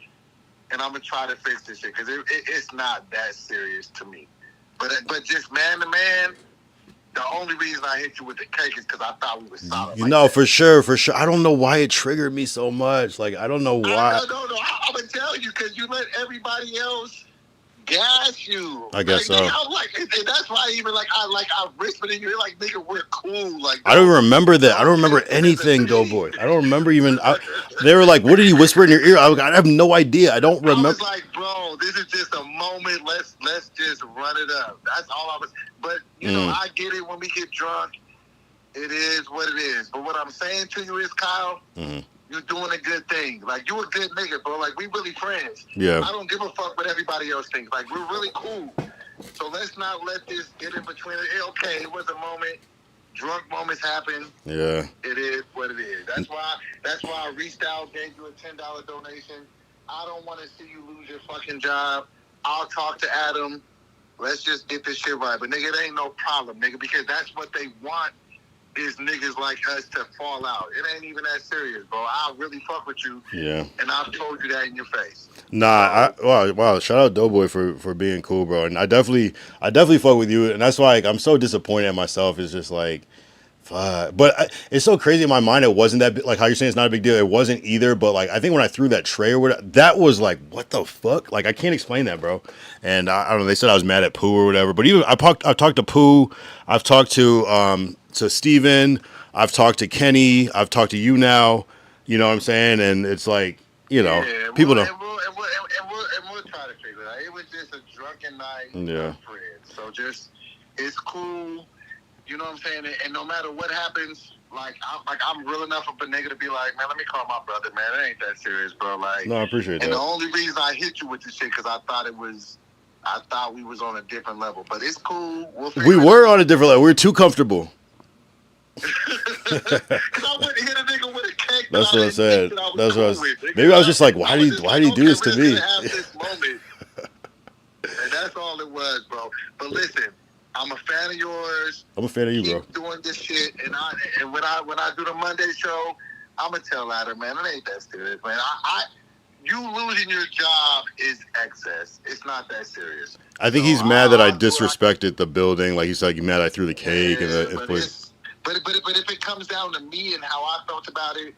and I'm gonna try to fix this shit because it's not that serious to me. But just man to man, the only reason I hit you with the cake is because I thought we were solid. You know, for sure. I don't know why it triggered me so much. Like, I don't know why. No. I'm gonna tell you because you let everybody else gas you. I guess so. Nigga, I'm like, and that's why even I whispered in you like, nigga, we're cool. Like, I don't remember that. I don't remember anything, Doughboy. I don't remember even. They were like, "What did he whisper in your ear?" I have no idea. I don't remember. I was like, bro, this is just a moment. Let's just run it up. That's all I was. But you know, I get it when we get drunk. It is what it is. But what I'm saying to you is, Kyle, you're doing a good thing. Like, you a good nigga, bro. Like, we really friends. Yeah. I don't give a fuck what everybody else thinks. Like, we're really cool. So let's not let this get in between. Okay, it was a moment. Drunk moments happen. Yeah. It is what it is. That's why I reached out, gave you a $10 donation. I don't want to see you lose your fucking job. I'll talk to Adam. Let's just get this shit right. But nigga, it ain't no problem, nigga, because that's what they want is niggas like us to fall out. It ain't even that serious, bro. I really fuck with you. Yeah. And I've told you that in your face. Nah, wow, shout out Doughboy for being cool, bro. And I definitely fuck with you, and that's why like, I'm so disappointed in myself. It's just like, fuck. But it's so crazy in my mind. It wasn't that like how you're saying it's not a big deal. It wasn't either. But like I think when I threw that tray or whatever, that was like, what the fuck? Like I can't explain that, bro. And I don't know. They said I was mad at Pooh or whatever. But even I've talked to Pooh. I've talked to Steven. I've talked to Kenny. I've talked to you now. You know what I'm saying? And it's like. You know, yeah, people we'll, don't. And we'll try to figure it out. It was just a drunken night. Yeah. So just, it's cool. You know what I'm saying? And no matter what happens, I'm real enough of a nigga to be like, man, let me call my brother, man. It ain't that serious, bro. Like, no, I appreciate that. And the only reason I hit you with this shit because I thought we was on a different level. But it's cool. We were on a different level. We were too comfortable. Because I wouldn't hit a nigga with a cake. That's what I said. That's what I was. Maybe I was just like, why do you do this to me? This moment. And that's all it was, bro. But listen, I'm a fan of yours. I'm a fan of you, bro. Keep doing this shit, and when I do the Monday show, I'ma tell Adam, man, it ain't that serious, man. You losing your job is excess. It's not that serious. I think he's mad that I disrespected the building. Like he's like mad I threw the cake and the place. But if it comes down to me and how I felt about it,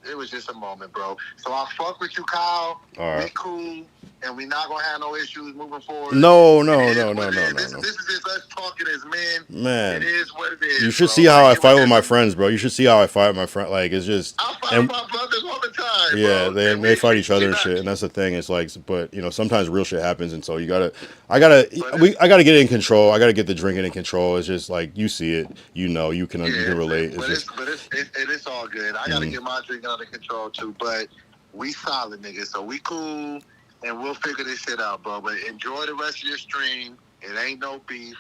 it was just a moment, bro. So I fuck with you, Kyle. All right. We cool, and we not gonna have no issues moving forward. No. This is just us talking as men. Man, it is what it is. You should bro. see how I fight with my friends, bro. You should see how I fight with my friend. Like it's just. I fight with my brothers all the time. Yeah, bro. they fight each other and shit, and that's the thing. It's like, but you know, sometimes real shit happens, and so I gotta get it in control. I gotta get the drinking in control. It's just like you see it, you know, you can relate. It's all good. I gotta get my drinking under control too. But we solid niggas, so we cool, and we'll figure this shit out, bro. But enjoy the rest of your stream. It ain't no beef,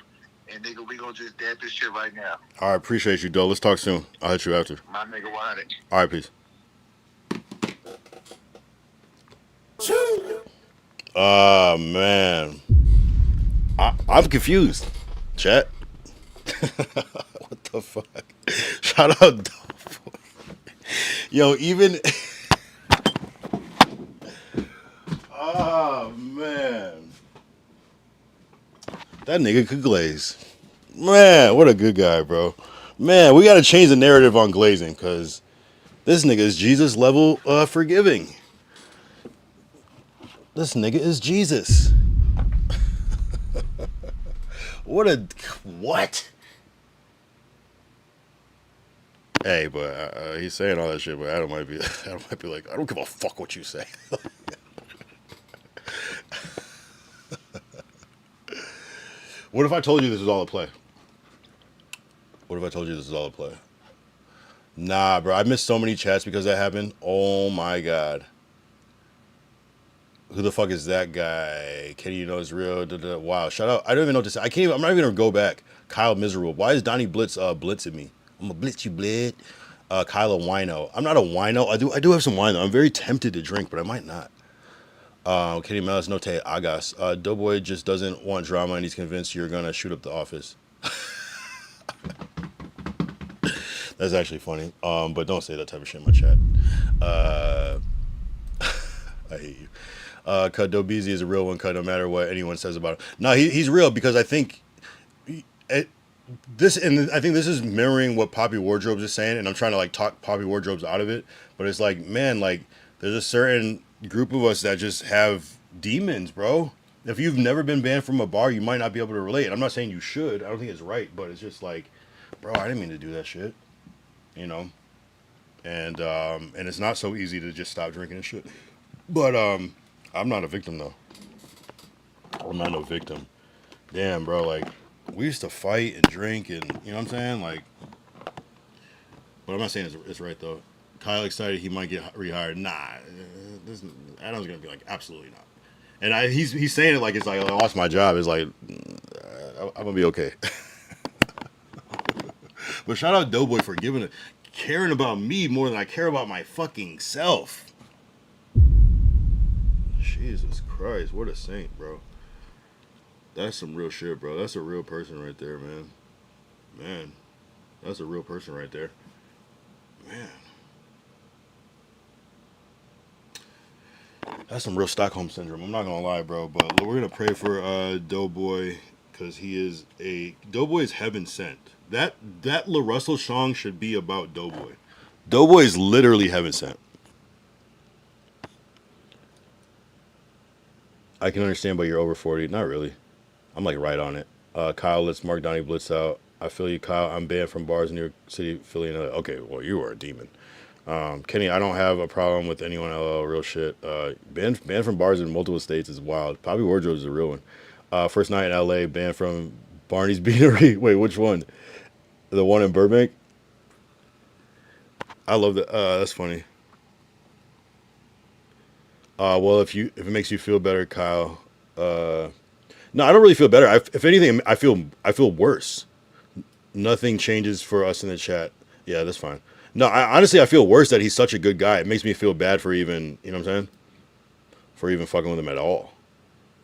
and nigga, we gonna just dab this shit right now. All right, appreciate you, Doe. Let's talk soon. I'll hit you after. My nigga 100. All right, peace. Oh man, I'm confused. Chat. What the fuck? Shout out, Doe. Yo, even. Oh man, that nigga could glaze. Man, what a good guy, bro. Man, we gotta change the narrative on glazing because this nigga is Jesus level forgiving. This nigga is Jesus. What? Hey, but he's saying all that shit, but Adam might be like, I don't give a fuck what you say. What if I told you this is all a play? What if I told you this is all a play? Nah, bro, I missed so many chats because that happened. Oh my god. Who the fuck is that guy? Kenny, you know it's real. Wow, shout out. I don't even know what to say. I'm not even gonna go back. Kyle Miserable. Why is Donnie Blitz blitzing me? I'm gonna blitz you, blid. Kyle a wino. I'm not a wino. I do have some wine though. I'm very tempted to drink, but I might not. Kenny Malice, no te agas. Doughboy just doesn't want drama and he's convinced you're gonna shoot up the office. That's actually funny. But don't say that type of shit in my chat. I hate you. Cut Dobeezy is a real one, cut no matter what anyone says about him. No, he's real because I think I think this is mirroring what Poppy Wardrobes is saying, and I'm trying to like talk Poppy Wardrobes out of it. But it's like, man, like there's a certain group of us that just have demons, bro. If you've never been banned from a bar, you might not be able to relate. And I'm not saying you should. I don't think it's right, but it's just like, bro, I didn't mean to do that shit. You know? And it's not so easy to just stop drinking and shit. But I'm not a victim though. I'm not no victim. Damn, bro, like we used to fight and drink and you know what I'm saying? Like, but I'm not saying it's right though. Kyle excited he might get rehired. Nah, Adam's gonna be like, absolutely not. And he's saying it like it's like I lost my job. It's like I'm gonna be okay. But shout out Doughboy for caring about me more than I care about my fucking self. Jesus Christ, what a saint, bro. That's some real shit, bro. That's a real person right there, man. Man. That's a real person right there. Man. That's some real Stockholm syndrome. I'm not gonna lie, bro. But we're gonna pray for Doughboy because he is Doughboy is heaven sent. That La Russell song should be about Doughboy. Doughboy is literally heaven sent. I can understand, but you're over 40. Not really. I'm like right on it. Kyle, let's mark Donnie Blitz out. I feel you, Kyle. I'm banned from bars in New York City, Philly, and LA. Okay, well, you are a demon. Kenny, I don't have a problem with anyone. LL, real shit. Banned from bars in multiple states is wild. Poppy Wardrobe is a real one. First night in LA, banned from Barney's Beanery. Wait, which one? The one in Burbank? I love that. That's funny. Well, if it makes you feel better, Kyle. No, I don't really feel better. If anything, I feel worse. Nothing changes for us in the chat. Yeah, that's fine. No, honestly, I feel worse that he's such a good guy. It makes me feel bad for even, you know what I'm saying? For even fucking with him at all.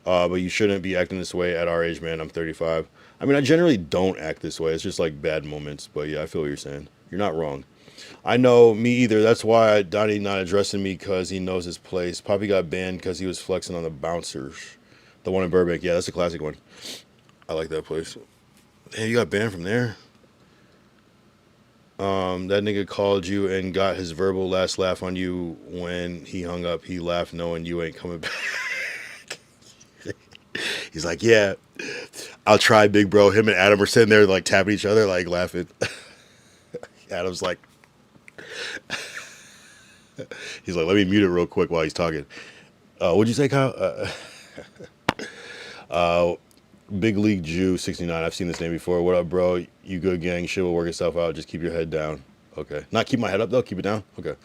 But you shouldn't be acting this way at our age, man. I'm 35. I mean, I generally don't act this way. It's just like bad moments. But yeah, I feel what you're saying. You're not wrong. I know, me either. That's why Donnie not addressing me, because he knows his place. Poppy got banned because he was flexing on the bouncers. The one in Burbank. Yeah, that's a classic one. I like that place. Hey, you got banned from there? That nigga called you and got his verbal last laugh on you. When he hung up, he laughed knowing you ain't coming back. He's like, yeah, I'll try, big bro. Him and Adam are sitting there like tapping each other, like laughing. Adam's like, he's like, let me mute it real quick while he's talking. What'd you say, Kyle? Big League Jew 69. I've seen this name before. What up, bro? You good, gang? Shit will work itself out. Just keep your head down. Okay. Not keep my head up though. Keep it down. Okay.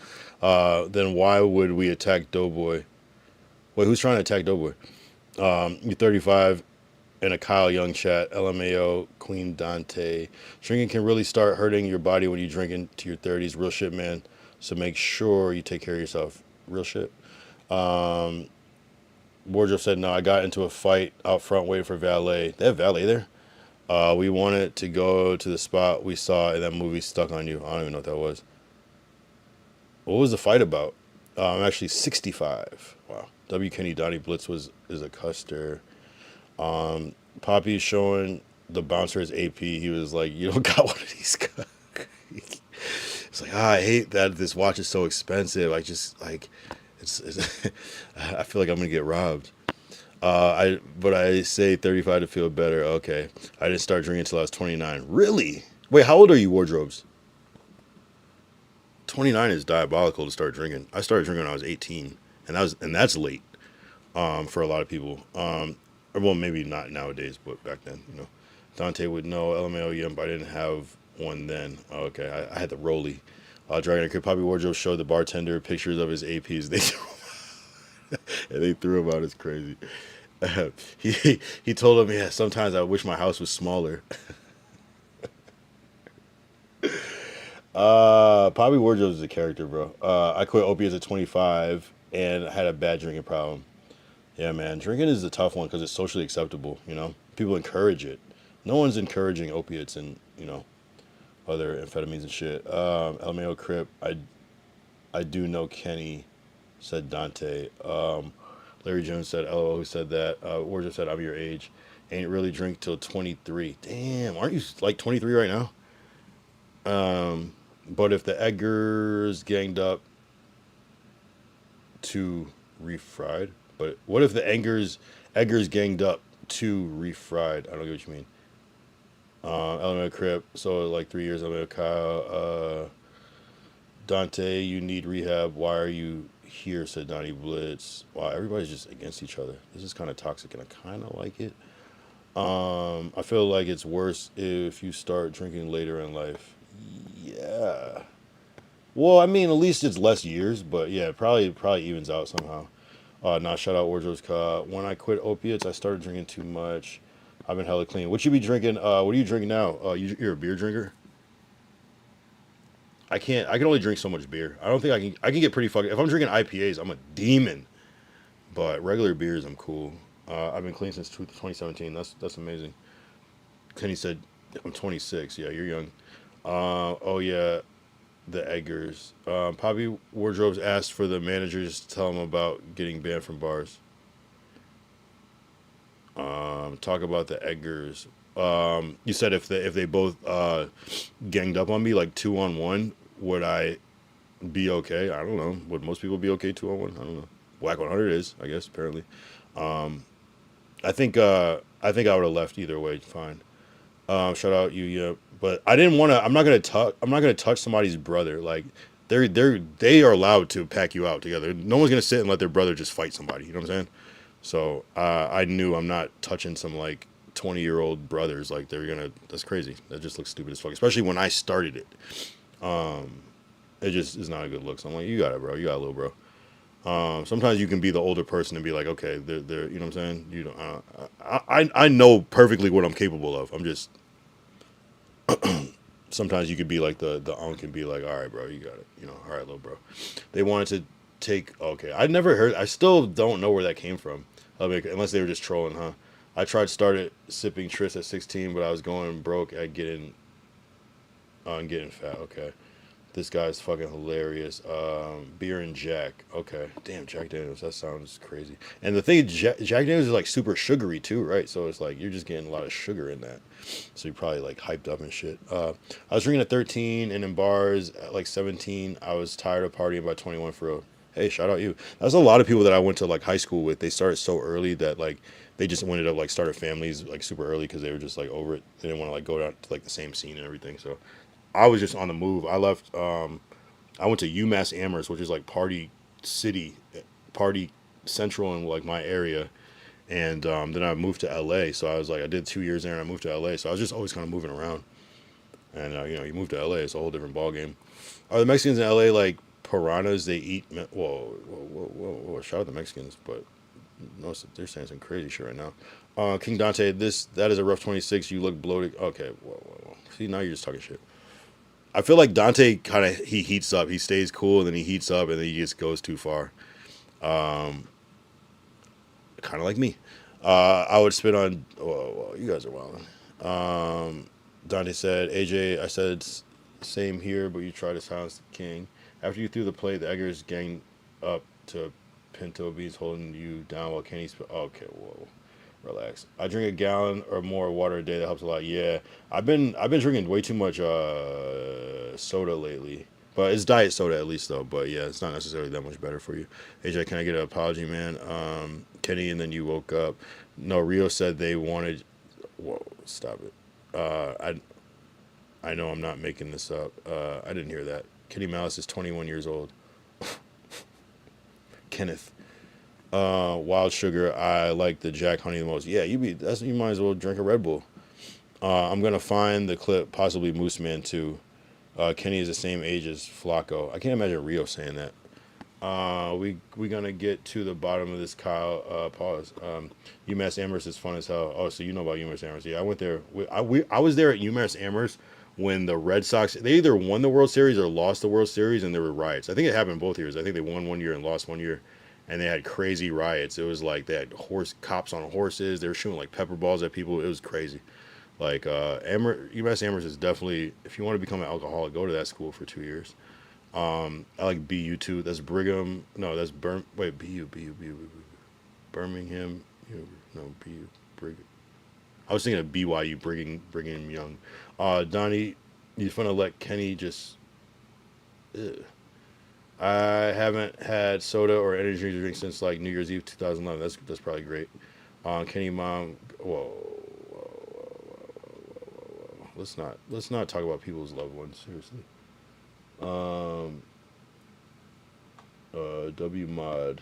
Then why would we attack Doughboy? Wait, who's trying to attack Doughboy? You're 35 in a Kyle Young chat. LMAO, Queen Dante. Drinking can really start hurting your body when you drink into your 30s. Real shit, man. So make sure you take care of yourself. Real shit. Wardrobe said, no, I got into a fight out front waiting for valet. They have valet there? We wanted to go to the spot we saw in that movie, Stuck on You. I don't even know what that was. What was the fight about? I'm actually 65. Wow. W. Kenny Donnie Blitz is a custer. Poppy showing the bouncer his AP. He was like, you don't got one of these. It's like, I hate that this watch is so expensive. I just like... I feel like I'm gonna get robbed. But I say 35 to feel better. Okay. I didn't start drinking until I was 29. Really? Wait, how old are you, Wardrobes? 29 is diabolical to start drinking. I started drinking when I was 18, and that's late for a lot of people. Well, maybe not nowadays, but back then, you know. Dante would know LMAO, yeah, but I didn't have one then. Oh, okay, I had the Rolly. Dragon Crib Poppy Wardrobe showed the bartender pictures of his APs. They threw him out. It's crazy. He told him, yeah, sometimes I wish my house was smaller. Poppy Wardrobe is a character, bro. I quit opiates at 25 and had a bad drinking problem. Yeah, man, drinking is a tough one because it's socially acceptable. You know, people encourage it. No one's encouraging opiates and, you know, other amphetamines and shit. LMAO Crip, I do know Kenny, said Dante. Larry Jones said, LOL, who said that? Wardrobe said, I'm your age. Ain't really drink till 23. Damn, aren't you like 23 right now? But if the Eggers ganged up to refried, but what if the Eggers ganged up to refried? I don't get what you mean. LMAO Crip, so like 3 years. LMAO Kyle, Dante, you need rehab. Why are you here? Said Donnie Blitz. Wow, everybody's just against each other. This is kind of toxic, and I kind of like it. I feel like it's worse if you start drinking later in life. Yeah. Well, I mean, at least it's less years, but yeah, probably evens out somehow. Shout out Wardrobe's when I quit opiates, I started drinking too much. I've been hella clean. What you be drinking? What are you drinking now? You're a beer drinker? I can only drink so much beer. I don't think I can get pretty fucking. If I'm drinking IPAs, I'm a demon. But regular beers, I'm cool. I've been clean since 2017. That's amazing. Kenny said, I'm 26. Yeah, you're young. Oh yeah, the Eggers. Poppy Wardrobes asked for the managers to tell him about getting banned from bars. Talk about the Eggers. You said if they both ganged up on me like 2-on-1, would I be okay? I don't know. Would most people be okay 2-on-1? I don't know. Whack 100 is, I guess, apparently. I think I would have left either way. Fine. Shout out you, yeah. But I didn't want to. I'm not gonna touch somebody's brother. Like they are allowed to pack you out together. No one's gonna sit and let their brother just fight somebody. You know what I'm saying? So I knew I'm not touching some like 20-year-old brothers. Like they're gonna. That's crazy. That just looks stupid as fuck. Especially when I started it. It just is not a good look. So I'm like, you got it, bro. You got it, little bro. Sometimes you can be the older person and be like, okay, they're you know what I'm saying? You don't. I know perfectly what I'm capable of. I'm just. Sometimes you could be like the unk and be like, all right, bro, you got it. You know, all right, little bro. They wanted to take. Okay, I never heard. I still don't know where that came from. I mean, unless they were just trolling, huh? I started sipping Tris at 16, but I was going broke at getting fat. Okay. This guy's fucking hilarious. Beer and Jack. Okay. Damn, Jack Daniels. That sounds crazy. And the thing is, Jack Daniels is like super sugary too, right? So it's like you're just getting a lot of sugar in that. So you're probably like hyped up and shit. I was drinking at 13 and in bars at like 17. I was tired of partying by 21 for real. Hey, shout out you. That's a lot of people that I went to like high school with. They started so early that like they just ended up like started families like super early because they were just like over it. They didn't want to like go down to like the same scene and everything. So I was just on the move. I left. I went to UMass Amherst, which is like party city, party central in like my area, and then I moved to LA. So I was like, I did 2 years there, and I moved to LA. So I was just always kind of moving around. And you know, you move to LA, it's a whole different ball game. Are the Mexicans in LA like piranhas? They eat. Whoa! Shout out the Mexicans, but no, they're saying some crazy shit right now. King Dante, that is a rough 26. You look bloated. Okay, whoa. See, now you're just talking shit. I feel like Dante he heats up. He stays cool, and then he heats up, and then he just goes too far. Kind of like me. I would spit on. Well, you guys are wild. Dante said, AJ, I said same here, but you try to silence the king. After you threw the plate, the Eggers ganged up to Pinto Beans holding you down while Kenny okay, whoa. Relax. I drink a gallon or more water a day. That helps a lot. Yeah, I've been drinking way too much soda lately, but it's diet soda at least though. But yeah, it's not necessarily that much better for you. AJ, can I get an apology, man? Kenny, and then you woke up. No, Rio said they wanted. Whoa, stop it. I know I'm not making this up. I didn't hear that. Kenny Malice is 21 years old. Kenneth. Wild Sugar, I like the Jack Honey the most. Yeah, you might as well drink a Red Bull. I'm gonna find the clip, possibly Moose Man too. Kenny is the same age as Flacco. I can't imagine Rio saying that. We gonna get to the bottom of this, Kyle. Pause. UMass Amherst is fun as hell. Oh, so you know about UMass Amherst? Yeah, I went there. I was there at UMass Amherst when the Red Sox, they either won the World Series or lost the World Series, and there were riots. I think it happened both years. I think they won one year and lost one year. And they had crazy riots. It was like they had cops on horses. They were shooting like pepper balls at people. It was crazy. Like UMass Amherst is definitely, if you want to become an alcoholic, go to that school for 2 years. I like BU too. That's Brigham. No, that's BU. Birmingham. No, BU. Brigham. I was thinking of BYU, Brigham Young. Donnie, you finna let Kenny just. Ugh. I haven't had soda or energy drink since like New Year's Eve 2011. That's probably great. Kenny Mom, whoa. Let's not talk about people's loved ones, seriously. W Mod,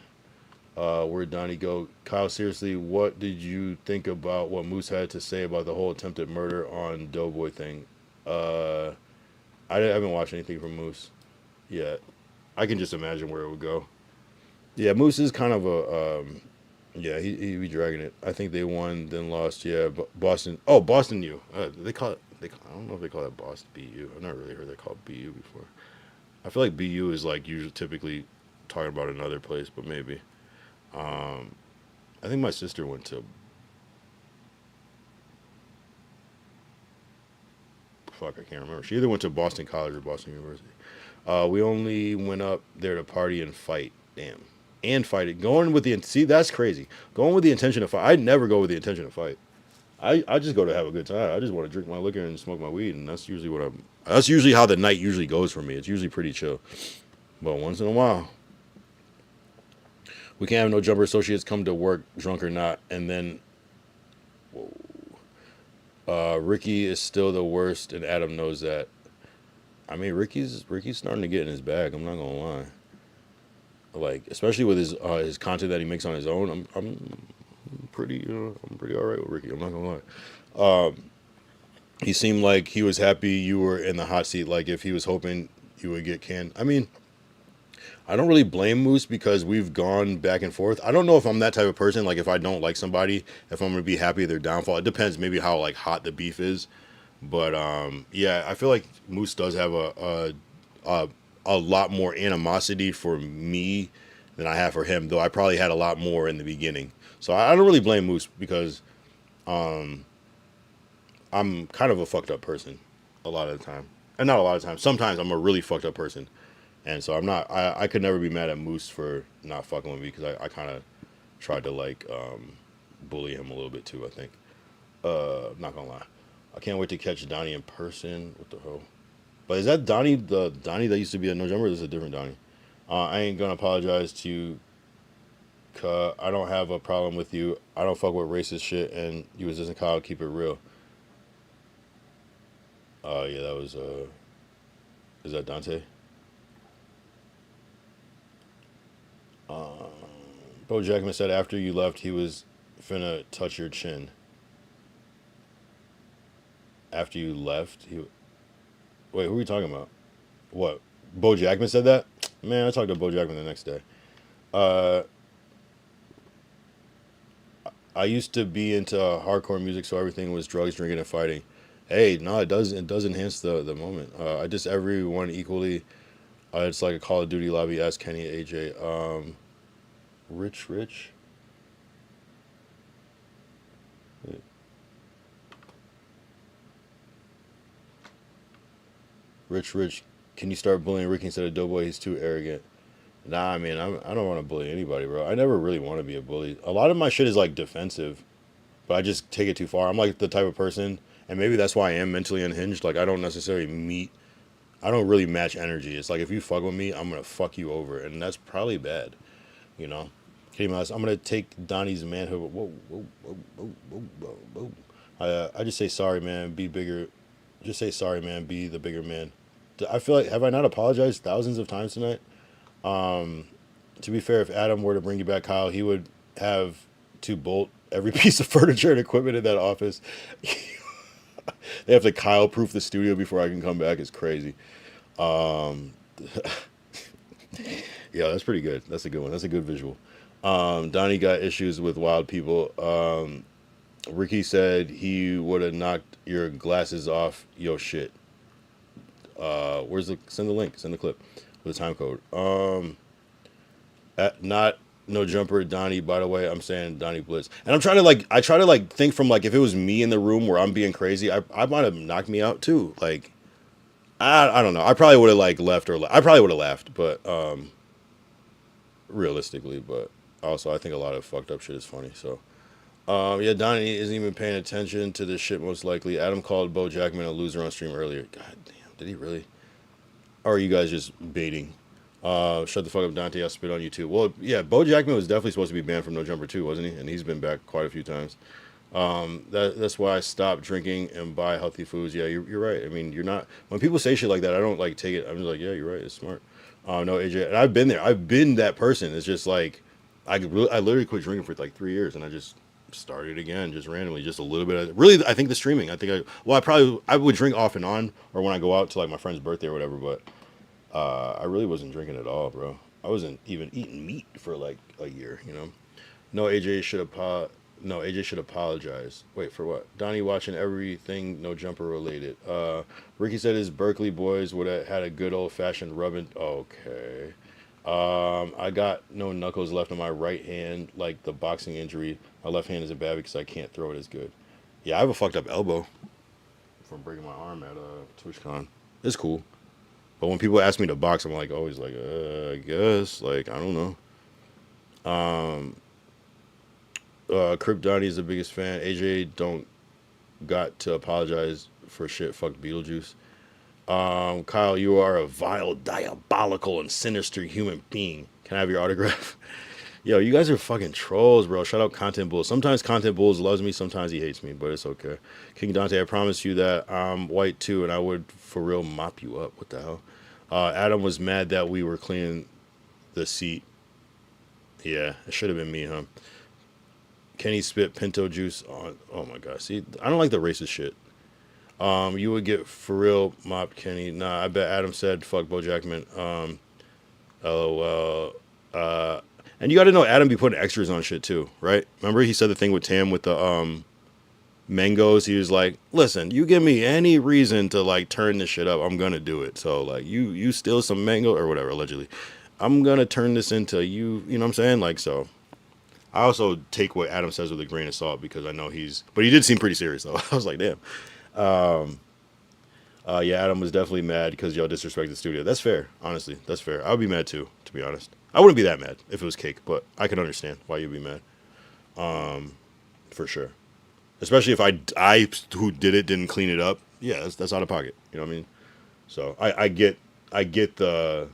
where'd Donnie go? Kyle, seriously, what did you think about what Moose had to say about the whole attempted murder on Doughboy thing? I haven't watched anything from Moose yet. I can just imagine where it would go. Yeah, Moose is kind of a, yeah, he be dragging it. I think they won, then lost. Yeah, Boston. Oh, Boston U. They call it. I don't know if they call that Boston BU. I've never really heard that called BU before. I feel like BU is like usually typically talking about another place, but maybe. I think my sister went to. fuck, I can't remember. She either went to Boston College or Boston University. We only went up there to party and fight. Damn. And fight it. Going with the, see, that's crazy. Going with the intention to fight. I'd never go with the intention to fight. I just go to have a good time. I just want to drink my liquor and smoke my weed, and that's usually how the night usually goes for me. It's usually pretty chill. But once in a while, we can't have no jumper associates come to work drunk or not, and then Ricky is still the worst, and Adam knows that. I mean, Ricky's starting to get in his bag. I'm not gonna lie. Like, especially with his content that he makes on his own, I'm pretty all right with Ricky. I'm not gonna lie. He seemed like he was happy you were in the hot seat. Like if he was hoping you would get canned. I mean, I don't really blame Moose because we've gone back and forth. I don't know if I'm that type of person. Like if I don't like somebody, if I'm gonna be happy with their downfall. It depends maybe how like hot the beef is. But yeah, I feel like Moose does have a lot more animosity for me than I have for him. Though I probably had a lot more in the beginning. So I don't really blame Moose because I'm kind of a fucked up person a lot of the time. And not a lot of times. Sometimes I'm a really fucked up person. And so I could never be mad at Moose for not fucking with me because I kind of tried to like bully him a little bit too, I think. Not gonna lie. I can't wait to catch Donnie in person. What the hell? But is that Donnie, the Donnie that used to be at No Jumper, or is this a different Donnie? I ain't gonna apologize to you. I don't have a problem with you. I don't fuck with racist shit, and you was just Kyle. Keep it real. Yeah, that was is that Dante? Bo Jackman said after you left, he was finna touch your chin. After you left, wait, who are we talking about? What? Bo Jackman said that? Man, I talked to Bo Jackman the next day. I used to be into hardcore music, so everything was drugs, drinking, and fighting. Hey, no, it does enhance the moment. I just everyone equally. It's like a Call of Duty lobby. Ask Kenny, AJ. Rich. Wait. Rich, can you start bullying Ricky instead of Doughboy? He's too arrogant. Nah, I mean, I don't want to bully anybody, bro. I never really want to be a bully. A lot of my shit is like defensive, but I just take it too far. I'm like the type of person, and maybe that's why I am mentally unhinged. Like I don't really match energy. It's like if you fuck with me, I'm gonna fuck you over, and that's probably bad, you know. I'm gonna take Donnie's manhood. Whoa. I just say sorry, man. Be bigger. Just say sorry, man. Be the bigger man. I feel like, have I not apologized thousands of times tonight? To be fair, if Adam were to bring you back, Kyle, he would have to bolt every piece of furniture and equipment in that office. They have to Kyle-proof the studio before I can come back. It's crazy. Yeah, that's pretty good. That's a good one. That's a good visual. Donnie got issues with wild people. Ricky said he would have knocked your glasses off your shit. Send the link, send the clip with the time code. Not No Jumper Donnie, by the way, I'm saying Donnie Blitz. And I try to think from like if it was me in the room where I'm being crazy, I might have knocked me out too. Like I don't know. I probably would have like left or I probably would have laughed, but realistically, but also I think a lot of fucked up shit is funny, so yeah, Donnie isn't even paying attention to this shit most likely. Adam called Bo Jackman a loser on stream earlier. God damn, did he really? Or are you guys just baiting? Shut the fuck up, Dante. I'll spit on you too. Well, yeah, Bo Jackman was definitely supposed to be banned from No Jumper too, wasn't he? And he's been back quite a few times. That's why I stopped drinking and buy healthy foods. Yeah, you're right. I mean, you're not. When people say shit like that, I don't like take it. I'm just like, yeah, you're right. It's smart. No, AJ, and I've been there. I've been that person. It's just like I literally quit drinking for like 3 years, and I just started again, just randomly, just a little bit. Really, I think the streaming. I would drink off and on, or when I go out to like my friend's birthday or whatever. But I really wasn't drinking at all, bro. I wasn't even eating meat for like a year, you know. No, AJ should apologize. Wait, for what? Donnie watching everything No Jumper related. Ricky said his Berkeley boys would have had a good old fashioned rubbing. Okay. I got no knuckles left on my right hand, like the boxing injury. My left hand isn't bad because I can't throw it as good. Yeah, I have a fucked up elbow. from breaking my arm at TwitchCon. It's cool. But when people ask me to box, I'm like always like, I guess. Like, I don't know. Crip Donnie is the biggest fan. AJ don't got to apologize for shit. Fuck Beetlejuice. Kyle, you are a vile, diabolical, and sinister human being. Can I have your autograph? Yo, you guys are fucking trolls, bro. Shout out Content Bulls. Sometimes Content Bulls loves me, sometimes he hates me, but it's okay. King Dante, I promise you that I'm white too, and I would for real mop you up. What the hell? Adam was mad that we were cleaning the seat. Yeah, it should have been me, huh? Kenny spit Pinto juice on. Oh my god, see, I don't like the racist shit. You would get for real mopped, Kenny. Nah, I bet Adam said fuck BoJackman. LOL. And you got to know Adam be putting extras on shit too, right? Remember he said the thing with Tam with the mangoes. He was like, "Listen, you give me any reason to like turn this shit up, I'm gonna do it." So like, you steal some mango or whatever, allegedly, I'm gonna turn this into you. You know what I'm saying? Like, so I also take what Adam says with a grain of salt because I know but he did seem pretty serious though. I was like, damn. Yeah, Adam was definitely mad because y'all disrespected the studio. That's fair, honestly. That's fair. I would be mad too, to be honest. I wouldn't be that mad if it was cake, but I can understand why you'd be mad. For sure. Especially if I who did it didn't clean it up. Yeah, that's out of pocket. You know what I mean? So I get that.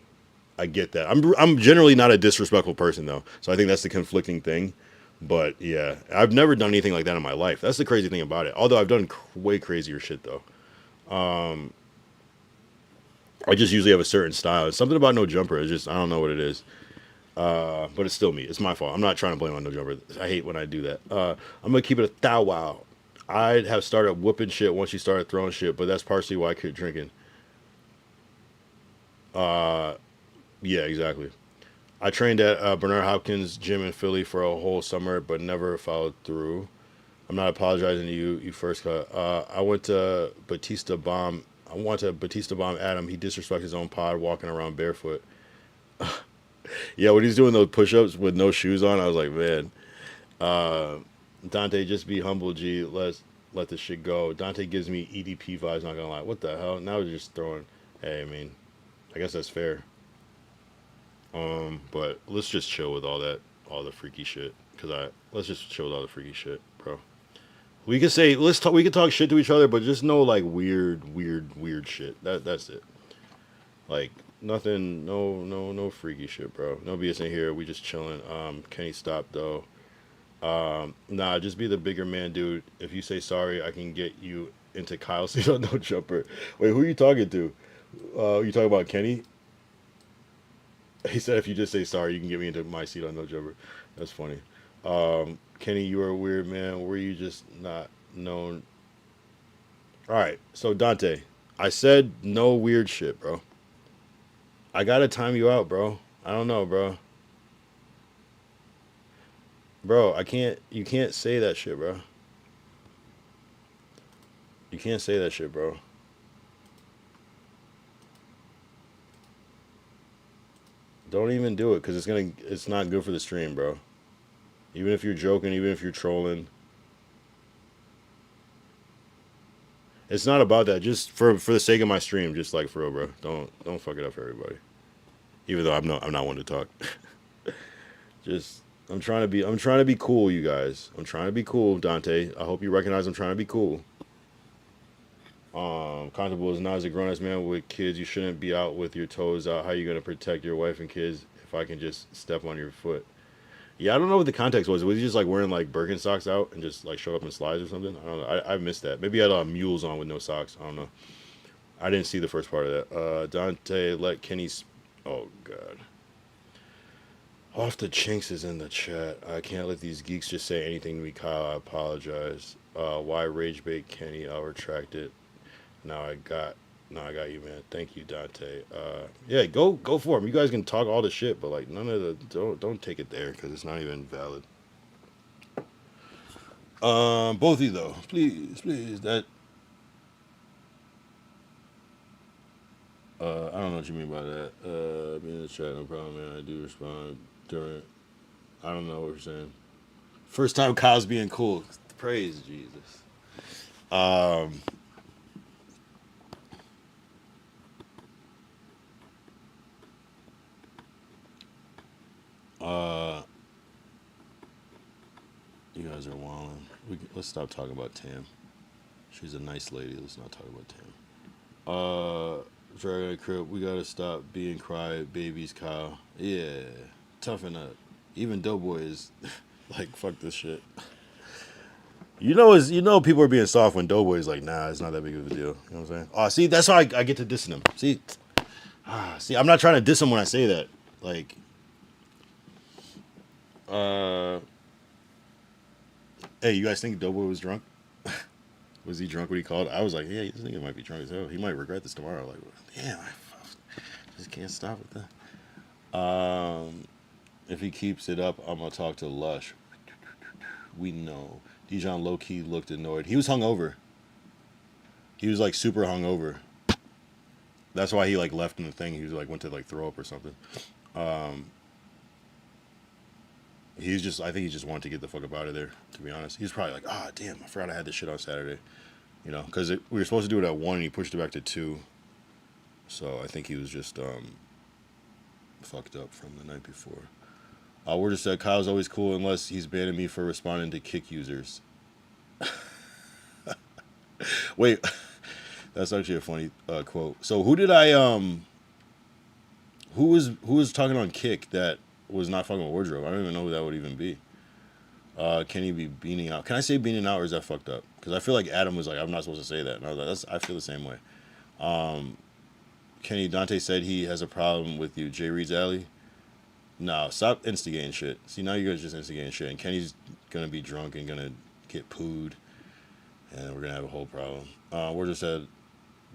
I'm generally not a disrespectful person though, so I think that's the conflicting thing. But yeah, I've never done anything like that in my life. That's the crazy thing about it. Although I've done way crazier shit though. I just usually have a certain style. It's something about No Jumper. It's just I don't know what it is. But it's still me. It's my fault. I'm not trying to blame on No Jumper. I hate when I do that. I'm gonna keep it a thou wow. I'd have started whooping shit once you started throwing shit, but that's partially why I quit drinking. Yeah, exactly. I trained at Bernard Hopkins gym in Philly for a whole summer, but never followed through. I'm not apologizing to you. You first cut. I went to Batista Bomb Adam. He disrespected his own pod, walking around barefoot. Yeah, when he's doing those push-ups with no shoes on, I was like, man. Dante, just be humble, G. Let this shit go. Dante gives me EDP vibes, not gonna lie. What the hell? Now we're just throwing. Hey, I mean, I guess that's fair. But let's just chill with all the freaky shit. Let's just chill with all the freaky shit, bro. We could say we could talk shit to each other, but just no like weird shit. That's it. Like nothing, no freaky shit, bro. No BS in here. We just chilling. Kenny stop though. Nah, just be the bigger man, dude. If you say sorry, I can get you into Kyle's seat on No Jumper. Wait, who are you talking to? You talking about Kenny? He said if you just say sorry, you can get me into my seat on No Jumper. That's funny. Kenny, you are a weird man. Were you just not known? All right, so Dante, I said no weird shit, bro. I gotta time you out, bro. I don't know, bro. Bro, you can't say that shit, bro. You can't say that shit, bro. Don't even do it, because it's not good for the stream, bro. Even if you're joking, even if you're trolling. It's not about that. Just for the sake of my stream, just like for real, bro. Don't fuck it up for everybody. Even though I'm not one to talk. I'm trying to be cool, you guys. I'm trying to be cool, Dante. I hope you recognize I'm trying to be cool. Constable is not as a grown-ass man with kids. You shouldn't be out with your toes out. How are you gonna protect your wife and kids if I can just step on your foot? Yeah, I don't know what the context was. Was he just like wearing like Birkenstocks out and just like show up in slides or something? I don't know. I missed that. Maybe he had mules on with no socks. I don't know. I didn't see the first part of that. Dante, let Kenny. Oh God. Off the Chinks is in the chat. I can't let these geeks just say anything to me, Kyle. I apologize. Why rage bait Kenny? I'll retract it. Now I got you, man. Thank you, Dante. Yeah, go for him. You guys can talk all the shit, but like none of the don't take it there because it's not even valid. Both of you though, please. That I don't know what you mean by that. Be in the chat, no problem, man. I do respond during. I don't know what you're saying. First time Kyle's being cool. Praise Jesus. let's stop talking about Tam. She's a nice lady. Let's not talk about Tam. Dragon Crip, we gotta stop being cry babies, Kyle. Yeah, toughen up. Even Doughboy is like, fuck this shit. You know people are being soft when Doughboy's like, nah, it's not that big of a deal. You know what I'm saying? Oh, see, that's how I get to dissing him. See, I'm not trying to diss him when I say that. Like, hey, you guys think Doughboy was drunk? Was he drunk when he called? I was like, yeah, this nigga might be drunk as hell. He might regret this tomorrow. Like, damn, I just can't stop with that. If he keeps it up, I'm gonna talk to Lush. We know. Dijon low key looked annoyed. He was hungover. He was like super hungover. That's why he like left in the thing. He was like went to like throw up or something. I think he just wanted to get the fuck up out of there. To be honest, he's probably like, damn, I forgot I had this shit on Saturday. You know, because we were supposed to do it at 1 and he pushed it back to 2. So I think he was just fucked up from the night before. We're just said Kyle's always cool unless he's banning me for responding to kick users. Wait, that's actually a funny quote. So who was talking on Kick that was not fucking with Wardrobe? I don't even know who that would even be. Can he be beaning out? Can I say beaning out or is that fucked up? Because I feel like Adam was like, I'm not supposed to say that. And I was like, I feel the same way. Kenny Dante said he has a problem with you. Jay Reed's alley. No, stop instigating shit. See, now you guys just instigating shit. And Kenny's going to be drunk and going to get pooed. And we're going to have a whole problem. We're just said,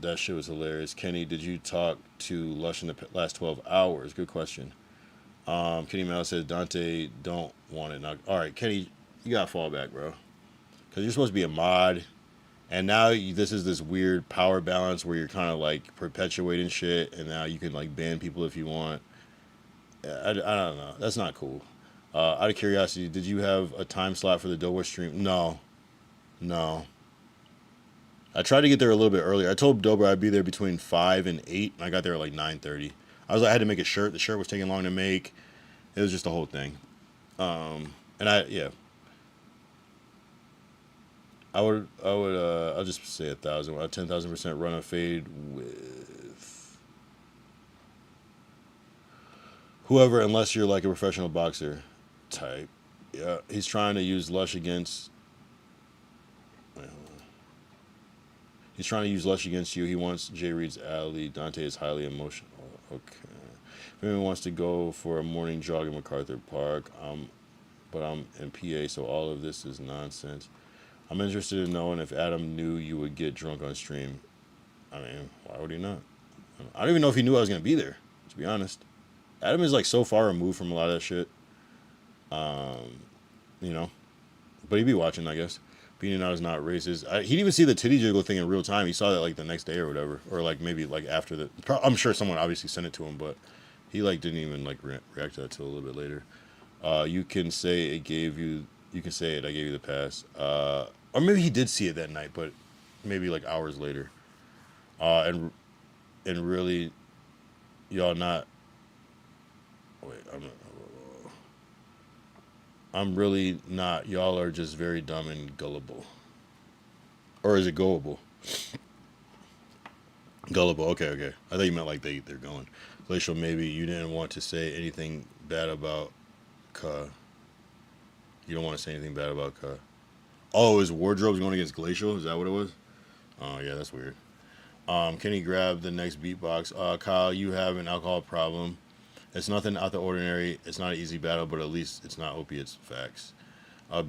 that shit was hilarious. Kenny, did you talk to Lush in the last 12 hours? Good question. Kenny Mal says, Dante don't want it. Now, all right, Kenny, you got to fall back, bro. Because you're supposed to be a mod. And now this is this weird power balance where you're kind of like perpetuating shit. And now you can like ban people if you want. I don't know. That's not cool. Out of curiosity, did you have a time slot for the Doughboy stream? No. I tried to get there a little bit earlier. I told Doughboy I'd be there between 5 and 8. And I got there at like 9:30. I had to make a shirt. The shirt was taking long to make. It was just the whole thing. I'll just say 1,000. 10,000% run a fade with whoever, unless you're like a professional boxer type. Yeah, he's trying to use Lush against. He's trying to use Lush against you. He wants Jay Reed's alley. Dante is highly emotional. Okay. If anyone wants to go for a morning jog in MacArthur Park, but I'm in PA, so all of this is nonsense. I'm interested in knowing if Adam knew you would get drunk on stream. I mean, why would he not? I don't even know if he knew I was going to be there, to be honest. Adam is like so far removed from a lot of that shit. You know, but he'd be watching, I guess. Beating out is not racist. He didn't even see the titty jiggle thing in real time. He saw that like the next day or whatever, or like maybe like after the. I'm sure someone obviously sent it to him, but he like didn't even like react to that till a little bit later. You can say it gave you. You can say it. I gave you the pass. Or maybe he did see it that night, but maybe like hours later. And really, y'all not. Wait, I'm really not. Y'all are just very dumb and gullible. Or is it gullible? Gullible. Okay. I thought you meant like they're going. Glacial, maybe you didn't want to say anything bad about Ka. You don't want to say anything bad about Ka. Oh, his Wardrobe's going against Glacial? Is that what it was? Oh, yeah, that's weird. Can he grab the next beatbox? Kyle, you have an alcohol problem. It's nothing out the ordinary. It's not an easy battle, but at least it's not opiates. Facts.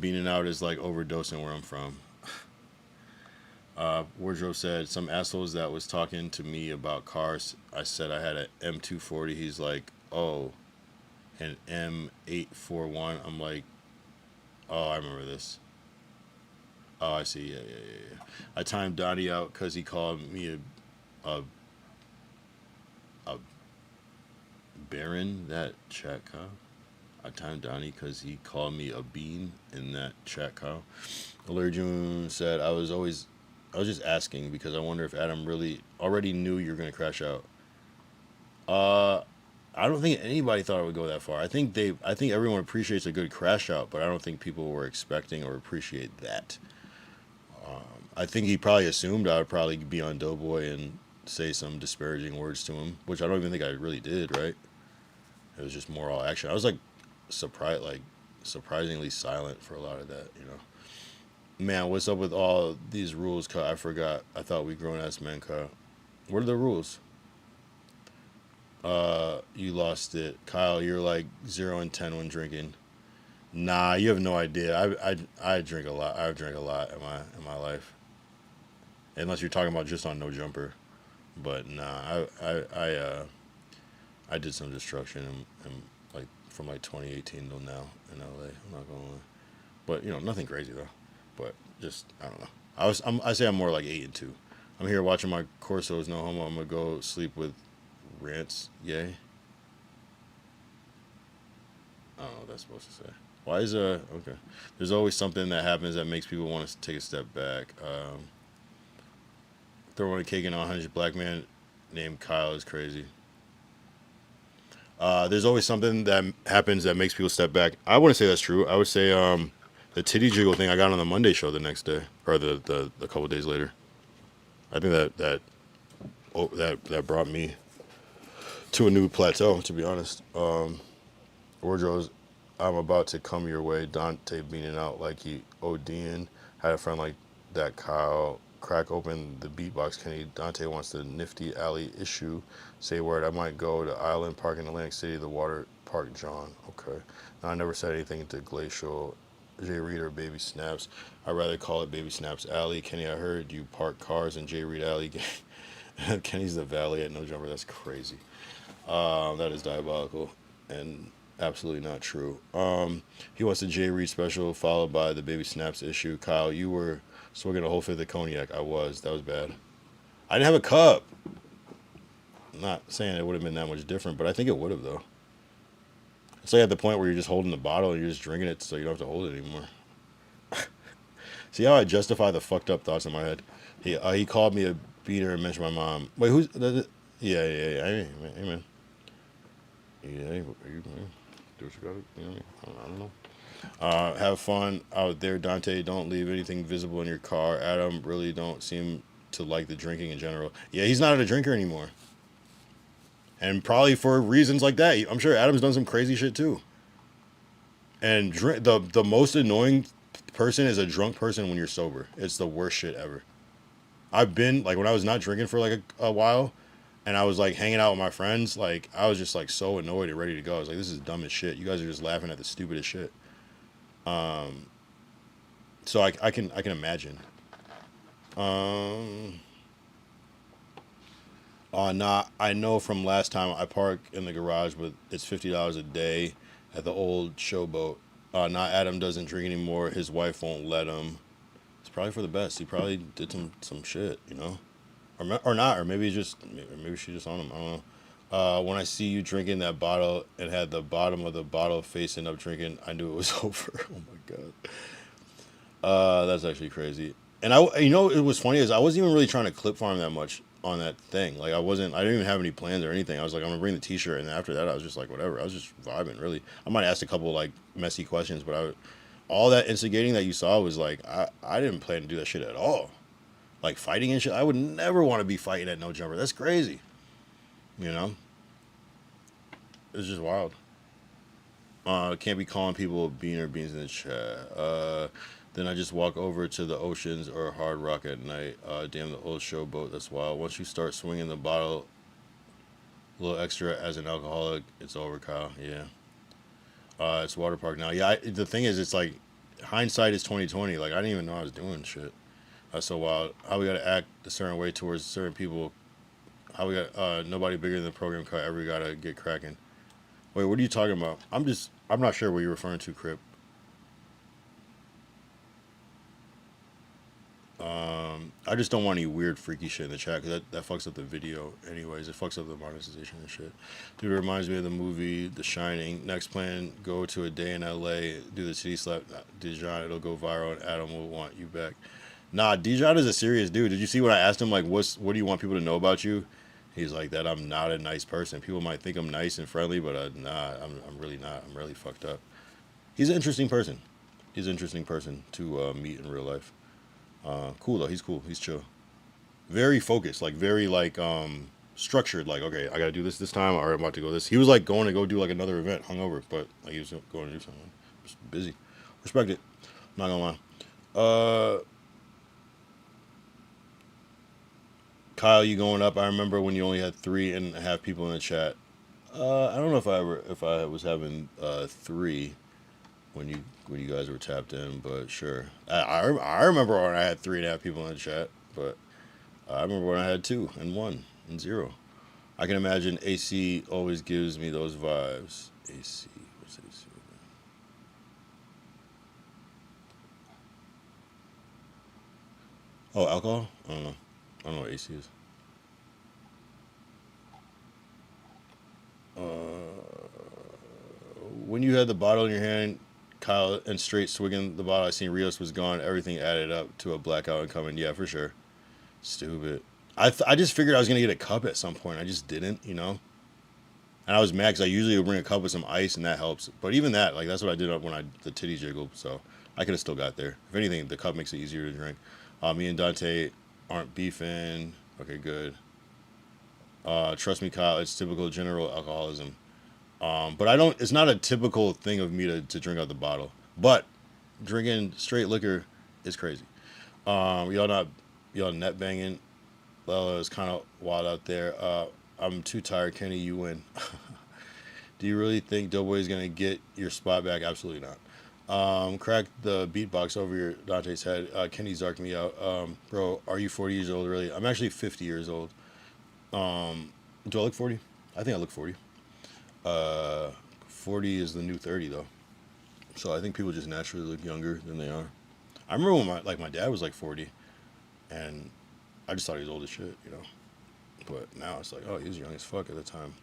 Beating out is like overdosing where I'm from. Wardrobe said, some assholes that was talking to me about cars. I said I had an M240. He's like, oh, an M841. I'm like, oh, I remember this. Oh, I see. Yeah. I timed Donnie out because he called me a Baron, that chat cow. I timed Donnie because he called me a bean in that chat cow. Larry June said, I was just asking because I wonder if Adam really already knew you were going to crash out. I don't think anybody thought it would go that far. I think everyone appreciates a good crash out, but I don't think people were expecting or appreciate that. I think he probably assumed I would probably be on Doughboy and say some disparaging words to him, which I don't even think I really did, right? It was just more all action. I was like surprisingly silent for a lot of that, you know. Man, what's up with all these rules, Kyle? I forgot. I thought we grown ass men, Kyle. What are the rules? You lost it. Kyle, you're like 0 and 10 when drinking. Nah, you have no idea. I drink a lot. I've drank a lot in my life. Unless you're talking about just on No Jumper. But nah, I did some destruction in like from like 2018 till now in LA. I'm not gonna lie. But you know, nothing crazy though. But just I don't know. I say I'm more like 8 and 2. I'm here watching my Corsos, no homo. I'm gonna go sleep with Rants, yay. I don't know what that's supposed to say. Why is okay? There's always something that happens that makes people want to take a step back. Throwing a cake in a 100 black man named Kyle is crazy. There's always something that happens that makes people step back. I wouldn't say that's true. I would say the titty jiggle thing I got on the Monday show the next day, or the couple days later. I think that brought me to a new plateau, to be honest. Wardrobes, I'm about to come your way. Dante beating out like he OD'ing. Had a friend like that, Kyle. Crack open the beatbox, Kenny. Dante wants the Nifty Alley issue. Say word, I might go to Island Park in Atlantic City, the water park, John. Okay. Now, I never said anything to Glacial, J Reed, or Baby Snaps. I'd rather call it Baby Snaps Alley. Kenny, I heard you park cars in J Reed Alley. Kenny's the valet at No Jumper. That's crazy. That is diabolical and absolutely not true. He wants the J Reed special followed by the Baby Snaps issue. Kyle, you were swigging a whole fifth of cognac. I was. That was bad. I didn't have a cup. I'm not saying it would have been that much different, but I think it would have, though. It's like at the point where you're just holding the bottle and you're just drinking it so you don't have to hold it anymore. See how I justify the fucked up thoughts in my head? He called me a beater and mentioned my mom. Wait, who's... Yeah. Hey, man. Yeah, are you... Do what you gotta... You know what I mean? I don't know. Have fun out there, Dante. Don't leave anything visible in your car. Adam really don't seem to like the drinking in general. Yeah, he's not a drinker anymore. And probably for reasons like that. I'm sure Adam's done some crazy shit too. And the most annoying person is a drunk person when you're sober. It's the worst shit ever. I've been, like, when I was not drinking for like a while, and I was like hanging out with my friends, like I was just like so annoyed and ready to go. I was like, this is dumb as shit. You guys are just laughing at the stupidest shit. So I can imagine. I know from last time I park in the garage, but it's $50 a day at the old Showboat. Adam doesn't drink anymore. His wife won't let him. It's probably for the best. He probably did some shit, you know, or not, or maybe she just on him. I don't know. When I see you drinking that bottle and had the bottom of the bottle facing up drinking, I knew it was over. Oh my god. That's actually crazy. And it was funny is I wasn't even really trying to clip farm that much on that thing. Like I didn't even have any plans or anything. I was like, I'm gonna bring the t-shirt, and after that I was just like, whatever. I was just vibing, really. I might ask a couple like messy questions, but all that instigating that you saw was like, I didn't plan to do that shit at all. Like fighting and shit. I would never want to be fighting at No Jumper. That's crazy. You know? It's just wild. Can't be calling people bean or beans in the chat. Then I just walk over to the Oceans or Hard Rock at night. Damn, the old Showboat. That's wild. Once you start swinging the bottle a little extra as an alcoholic, it's over, Kyle. Yeah. It's water park now. Yeah, the thing is, it's like, hindsight is 20/20. Like, I didn't even know I was doing shit. That's so wild. How we gotta act a certain way towards certain people. How we got nobody bigger than the program cut ever gotta get cracking. Wait, what are you talking about? I'm not sure what you're referring to, Crip. I just don't want any weird freaky shit in the chat because that fucks up the video anyways. It fucks up the monetization and shit. Dude, it reminds me of the movie The Shining. Next plan, go to a day in LA, do the city slap Dijon, it'll go viral and Adam will want you back. Nah, Dijon is a serious dude. Did you see when I asked him like what do you want people to know about you? He's like that I'm not a nice person. People might think I'm nice and friendly, but nah, I'm really not. I'm really fucked up. He's an interesting person. He's an interesting person to meet in real life. Cool though. He's cool. He's chill. Very focused. Like very like structured. Like okay, I gotta do this time. Or I'm about to go this. He was like going to go do like another event, hungover, but like he was going to do something. Just busy. Respect it. Not gonna lie. Kyle, you going up? I remember when you only had 3.5 people in the chat. I don't know if I was having 3 when you guys were tapped in, but sure. I remember when I had 3.5 people in the chat, but I remember when I had 2 and 1 and 0. I can imagine AC always gives me those vibes. AC, what's AC? Oh, alcohol? I don't know. I don't know what AC is. When you had the bottle in your hand, Kyle, and straight swigging the bottle, I seen Rios was gone. Everything added up to a blackout and coming. Yeah, for sure. Stupid. I just figured I was going to get a cup at some point. I just didn't, you know? And I was mad because I usually would bring a cup with some ice, and that helps. But even that, like, that's what I did when the titty jiggled. So I could have still got there. If anything, the cup makes it easier to drink. Me and Dante aren't beefing. Okay, good. Trust me, Kyle, it's typical general alcoholism. But it's not a typical thing of me to drink out the bottle. But drinking straight liquor is crazy. Y'all net banging. Lela is kind of wild out there. I'm too tired. Kenny, you win. Do you really think Doughboy is going to get your spot back? Absolutely not. Crack the beatbox over your Dante's head. Kenny zarked me out. Bro, are you 40 years old, really? I'm actually 50 years old. Do I look 40? I think I look 40. 40 is the new 30 though. So I think people just naturally look younger than they are. I remember when my dad was like 40 and I just thought he was old as shit, you know. But now it's like, oh, he was young as fuck at the time.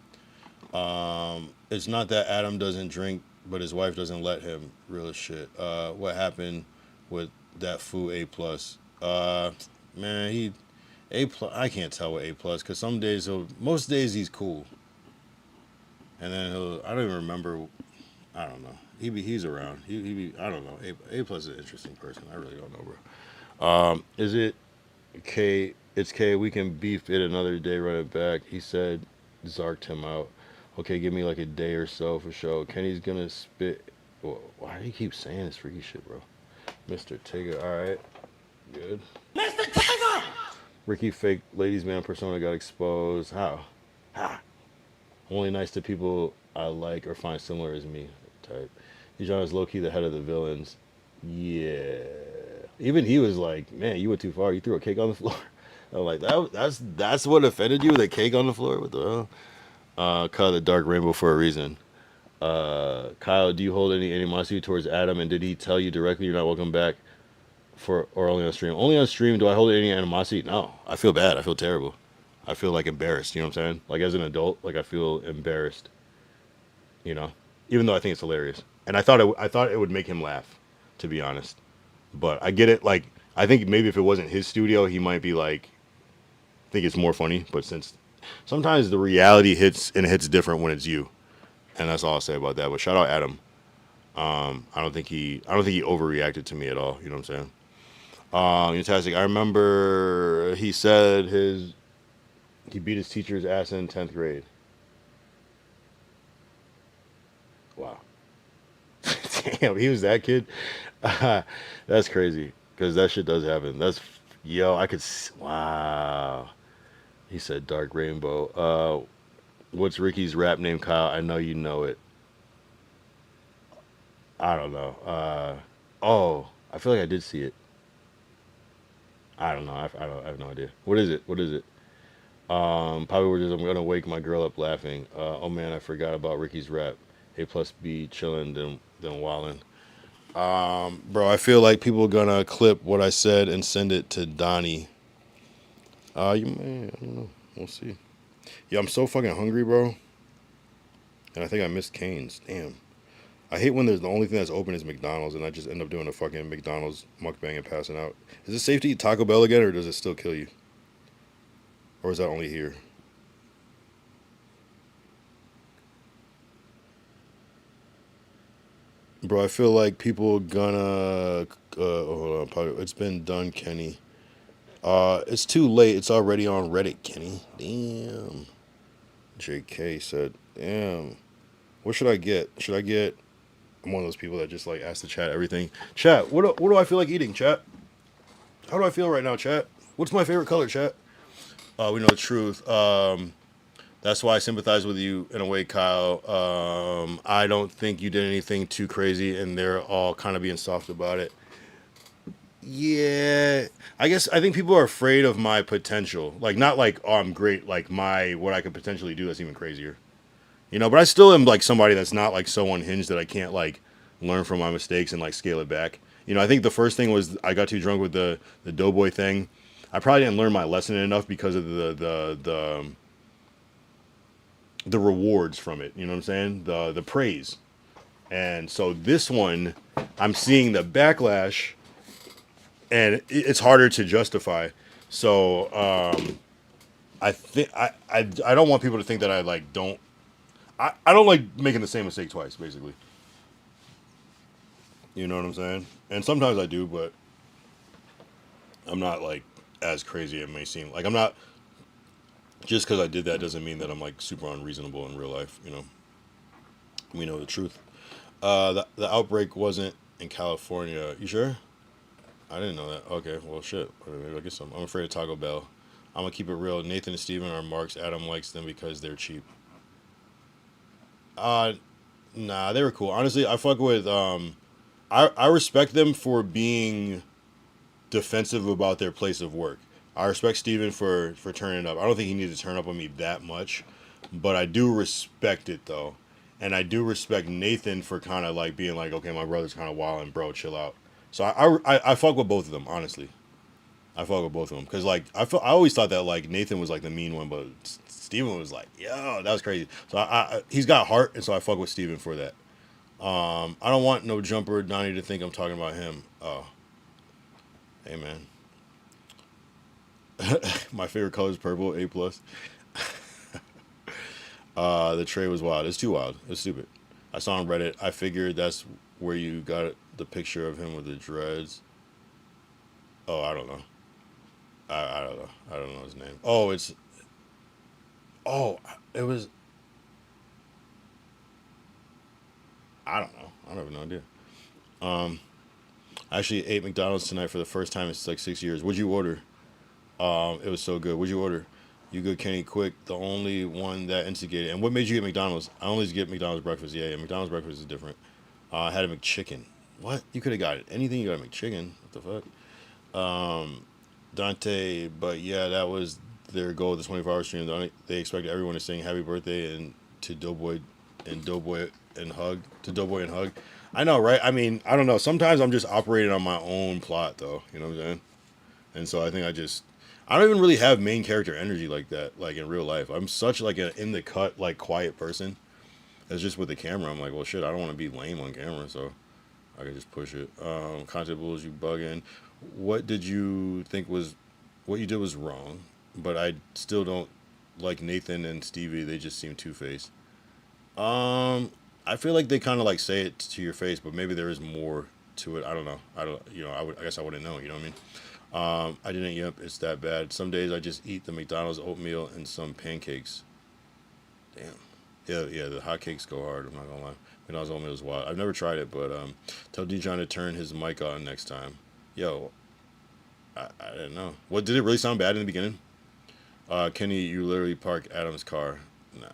It's not that Adam doesn't drink, but his wife doesn't let him. Real as shit. What happened with that fool A+? Man, A+, I can't tell what A+, because most days he's cool. And then I don't even remember, I don't know. He's around. I don't know. A+ is an interesting person. I really don't know, bro. Is it K? It's K. We can beef it another day, run it back. He said, zarked him out. Okay, give me like a day or so for sure. Kenny's gonna spit. Why do you keep saying this freaky shit, bro? Mr. Tigger, alright. Good. Mr. Tigger! Ricky fake ladies man persona got exposed. How? Only nice to people I like or find similar as me. Type. Dijon is low key the head of the villains. Yeah. Even he was like, man, you went too far. You threw a cake on the floor. I'm like, that's what offended you? The cake on the floor? What the hell? Call the dark rainbow for a reason. Kyle, do you hold any animosity towards Adam? And did he tell you directly you're not welcome back or only on stream? Only on stream. Do I hold any animosity? No. I feel bad. I feel terrible. I feel like embarrassed. You know what I'm saying? Like as an adult, like I feel embarrassed. You know, even though I think it's hilarious, and I thought it would make him laugh, to be honest. But I get it. Like I think maybe if it wasn't his studio, he might be like, think it's more funny. But since sometimes the reality hits and it hits different when it's you, and that's all I'll say about that. But shout out Adam. I don't think he overreacted to me at all. You know what I'm saying? Fantastic. I remember he said he beat his teacher's ass in 10th grade. Wow. Damn, he was that kid? That's crazy. Because that shit does happen. Wow. He said dark rainbow. What's Ricky's rap name, Kyle? I know you know it. I don't know. I feel like I did see it. I don't know. I have no idea. What is it? Probably I'm gonna wake my girl up laughing. Oh man, I forgot about Ricky's rap. A+B chilling than wildin'. Bro, I feel like people are gonna clip what I said and send it to Donnie. I don't know. We'll see. Yeah, I'm so fucking hungry, bro. And I think I missed Cane's. Damn. I hate when the only thing that's open is McDonald's and I just end up doing a fucking McDonald's mukbang and passing out. Is it safe to eat Taco Bell again or does it still kill you? Or is that only here? Bro, I feel like people gonna. Hold on, it's been done, Kenny. It's too late. It's already on Reddit, Kenny. Damn. JK said, damn. What should I get? Should I get? I'm one of those people that just like ask the chat everything. Chat, what do I feel like eating, chat? How do I feel right now, chat? What's my favorite color, chat? We know the truth. That's why I sympathize with you in a way, Kyle. I don't think you did anything too crazy, and they're all kind of being soft about it. Yeah, I think people are afraid of my potential. Like, not like, oh, I'm great. Like what I could potentially do that's even crazier. You know, but I still am like somebody that's not like so unhinged that I can't like learn from my mistakes and like scale it back. You know, I think the first thing was I got too drunk with the Doughboy thing. I probably didn't learn my lesson enough because of the rewards from it. You know what I'm saying? The praise. And so this one, I'm seeing the backlash, and it's harder to justify. So I think I don't want people to think that I like don't. I don't like making the same mistake twice, basically. You know what I'm saying? And sometimes I do, but I'm not like as crazy as it may seem. Like I'm not. Just because I did that doesn't mean that I'm like super unreasonable in real life. You know. We know the truth. The outbreak wasn't in California. You sure? I didn't know that. Okay, well, shit. Maybe I'll get some. I'm afraid of Taco Bell. I'm going to keep it real. Nathan and Steven are marks. Adam likes them because they're cheap. Nah, they were cool. Honestly, I fuck with, I respect them for being defensive about their place of work. I respect Steven for turning up. I don't think he needs to turn up on me that much, but I do respect it, though. And I do respect Nathan for kind of like being like, okay, my brother's kind of wilding, bro, chill out. So I fuck with both of them, honestly. I fuck with both of them because like I always thought that like Nathan was like the mean one, but Steven was like, yo, that was crazy. So he's got heart, and so I fuck with Steven for that. I don't want no jumper Donnie to think I'm talking about him. Oh, hey man, my favorite color is purple. A+. The tray was wild. It's too wild. It's stupid. I saw on Reddit. I figured that's where you got the picture of him with the dreads. Oh, I don't know. I don't know. I don't know his name. Oh, it was. I don't know. I have no idea. I actually ate McDonald's tonight for the first time in like 6 years. What'd you order? It was so good. What'd you order? You good, Kenny? Quick, the only one that instigated. And what made you get McDonald's? I only get McDonald's breakfast. Yeah, McDonald's breakfast is different. I had a McChicken. What? You could have got it. Anything you got a McChicken. What the fuck? Dante, but yeah, that was their goal of the 24-hour stream. They expected everyone to sing happy birthday and to Doughboy and hug. I know, right? I mean, I don't know. Sometimes I'm just operating on my own plot, though. You know what I'm saying? And so I think I don't even really have main character energy like that, like in real life. I'm such like an in the cut, like quiet person. It's just with the camera, I'm like, well, shit, I don't want to be lame on camera, so I can just push it. Content bulls, you bugging. What did you think what you did was wrong, but I still don't like Nathan and Stevie. They just seem two-faced. I feel like they kind of like say it to your face, but maybe there is more to it. I don't know. I guess I wouldn't know. You know what I mean? I didn't. Yep, it's that bad. Some days I just eat the McDonald's oatmeal and some pancakes. Damn. Yeah, the hotcakes go hard. I'm not gonna lie. McDonald's oatmeal is wild. I've never tried it, but tell Dijon to turn his mic on next time. Yo, I didn't know. What, did it really sound bad in the beginning? Kenny, you literally parked Adam's car. Nah.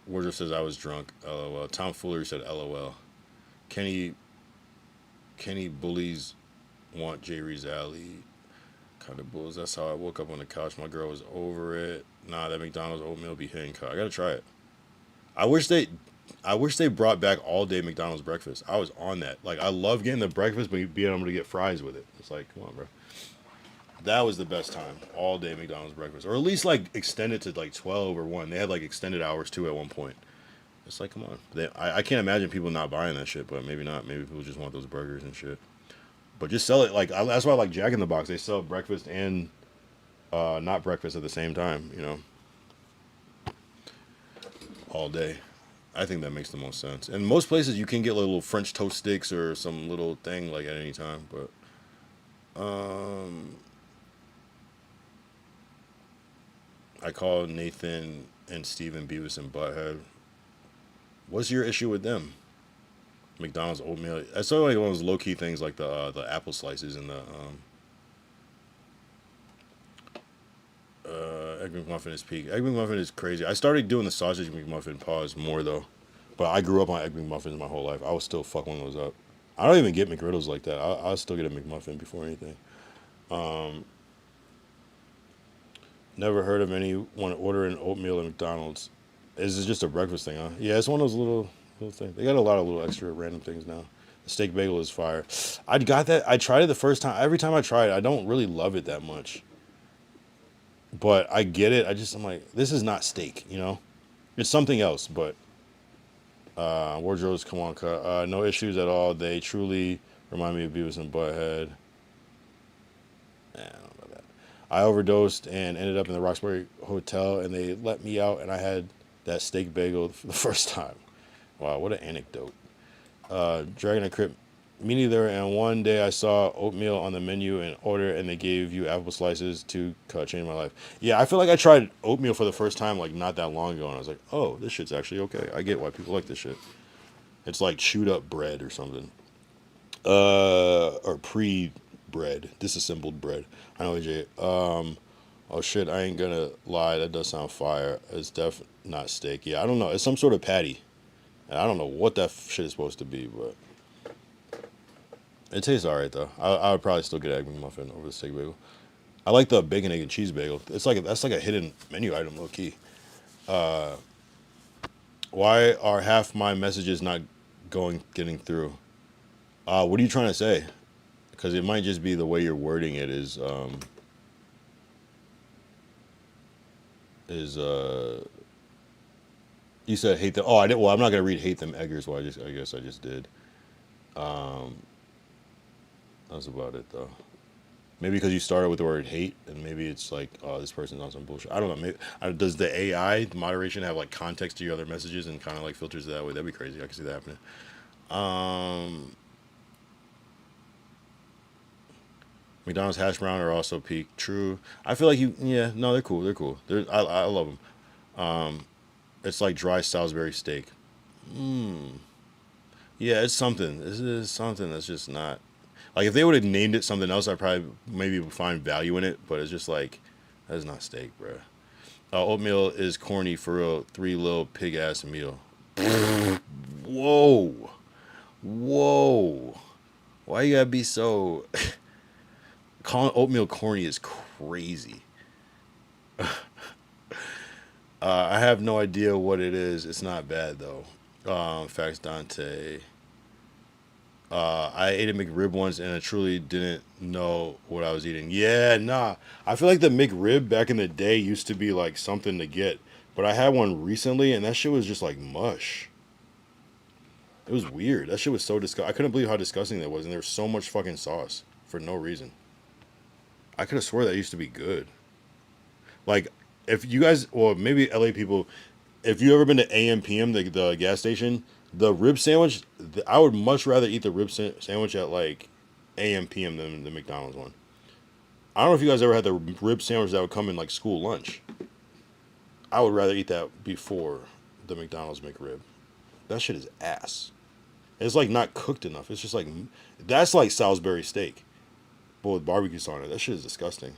Wardrobe says I was drunk. LOL. Tom Fuller said LOL. Kenny bullies want Jay Rizali. Kind of bulls. That's how I woke up on the couch. My girl was over it. Nah, that McDonald's oatmeal be hitting. I gotta try it. I wish they brought back all day McDonald's breakfast. I was on that. Like, I love getting the breakfast, but being able to get fries with it. It's like, come on, bro. That was the best time. All day McDonald's breakfast. Or at least, like, extend it to, like, 12 or 1. They had, like, extended hours, too, at one point. It's like, come on. I can't imagine people not buying that shit, but maybe not. Maybe people just want those burgers and shit. But just sell it. Like, that's why I like Jack in the Box. They sell breakfast and not breakfast at the same time, you know. All day. I think that makes the most sense. And most places you can get little French toast sticks or some little thing like at any time. But I call Nathan and Steven Beavis and Butthead. What's your issue with them? McDonald's oatmeal. I saw like one of those low key things like the apple slices and the Egg McMuffin is peak. Egg McMuffin is crazy. I started doing the sausage McMuffin pause more though, but I grew up on Egg McMuffins my whole life. I would still fuck one of those up. I don't even get McGriddles like that. I'll still get a McMuffin before anything. Never heard of anyone ordering oatmeal at McDonald's. Is it just a breakfast thing, huh? Yeah, it's one of those little things. They got a lot of little extra random things now. The steak bagel is fire. I got that. I tried it the first time. Every time I try it, I don't really love it that much. But I get it. I'm like, this is not steak, you know? It's something else, but wardrobes, come on, cut. No issues at all. They truly remind me of Beavis and Butthead. I don't know about that. I overdosed and ended up in the Roxbury Hotel, and they let me out, and I had that steak bagel for the first time. Wow, what an anecdote. Dragon and Crip, me neither, and one day I saw oatmeal on the menu and ordered, and they gave you apple slices to change my life. Yeah, I feel like I tried oatmeal for the first time like not that long ago, and I was like, oh, this shit's actually okay. I get why people like this shit. It's like chewed up bread or something. Or pre-bread, disassembled bread. I know, AJ. Oh shit, I ain't gonna lie, that does sound fire. It's definitely not steak. Yeah, I don't know. It's some sort of patty. And I don't know what that shit is supposed to be, but it tastes alright though. I would probably still get Egg McMuffin over the steak bagel. I like the bacon, egg, and cheese bagel. That's like a hidden menu item, low key. Why are half my messages not getting through? What are you trying to say? Because it might just be the way you're wording it is you said hate them. Oh, I didn't. Well, I'm not gonna read hate them eggers. Well, I guess I just did. That's about it though. Maybe because you started with the word hate, and maybe it's like, oh, this person's on some bullshit. I don't know. Maybe does the AI moderation have like context to your other messages and kind of like filters it that way? That'd be crazy. I can see that happening. McDonald's hash brown are also peak. True. I feel like no, they're cool. They're cool. I love them. It's like dry Salisbury steak. Yeah, it's something. This is something that's just not. Like, if they would have named it something else, I probably maybe would find value in it. But it's just like, that's not steak, bro. Oatmeal is corny for real. 3 little pig ass meal. Whoa. Why you gotta be so... Calling oatmeal corny is crazy. I have no idea what it is. It's not bad though. Facts, Dante. I ate a McRib once and I truly didn't know what I was eating. Yeah, nah. I feel like the McRib back in the day used to be like something to get, but I had one recently and that shit was just like mush. It was weird. That shit was so disgusting. I couldn't believe how disgusting that was, and there was so much fucking sauce for no reason. I could have swore that used to be good. Like, if you guys, or maybe LA people, if you ever been to AMPM, the gas station, the rib sandwich, I would much rather eat the rib sandwich at like AMPM than the McDonald's one. I don't know if you guys ever had the rib sandwich that would come in like school lunch. I would rather eat that before the McDonald's McRib. That shit is ass. It's like not cooked enough. It's just like, that's like Salisbury steak, but with barbecue sauce on it. That shit is disgusting.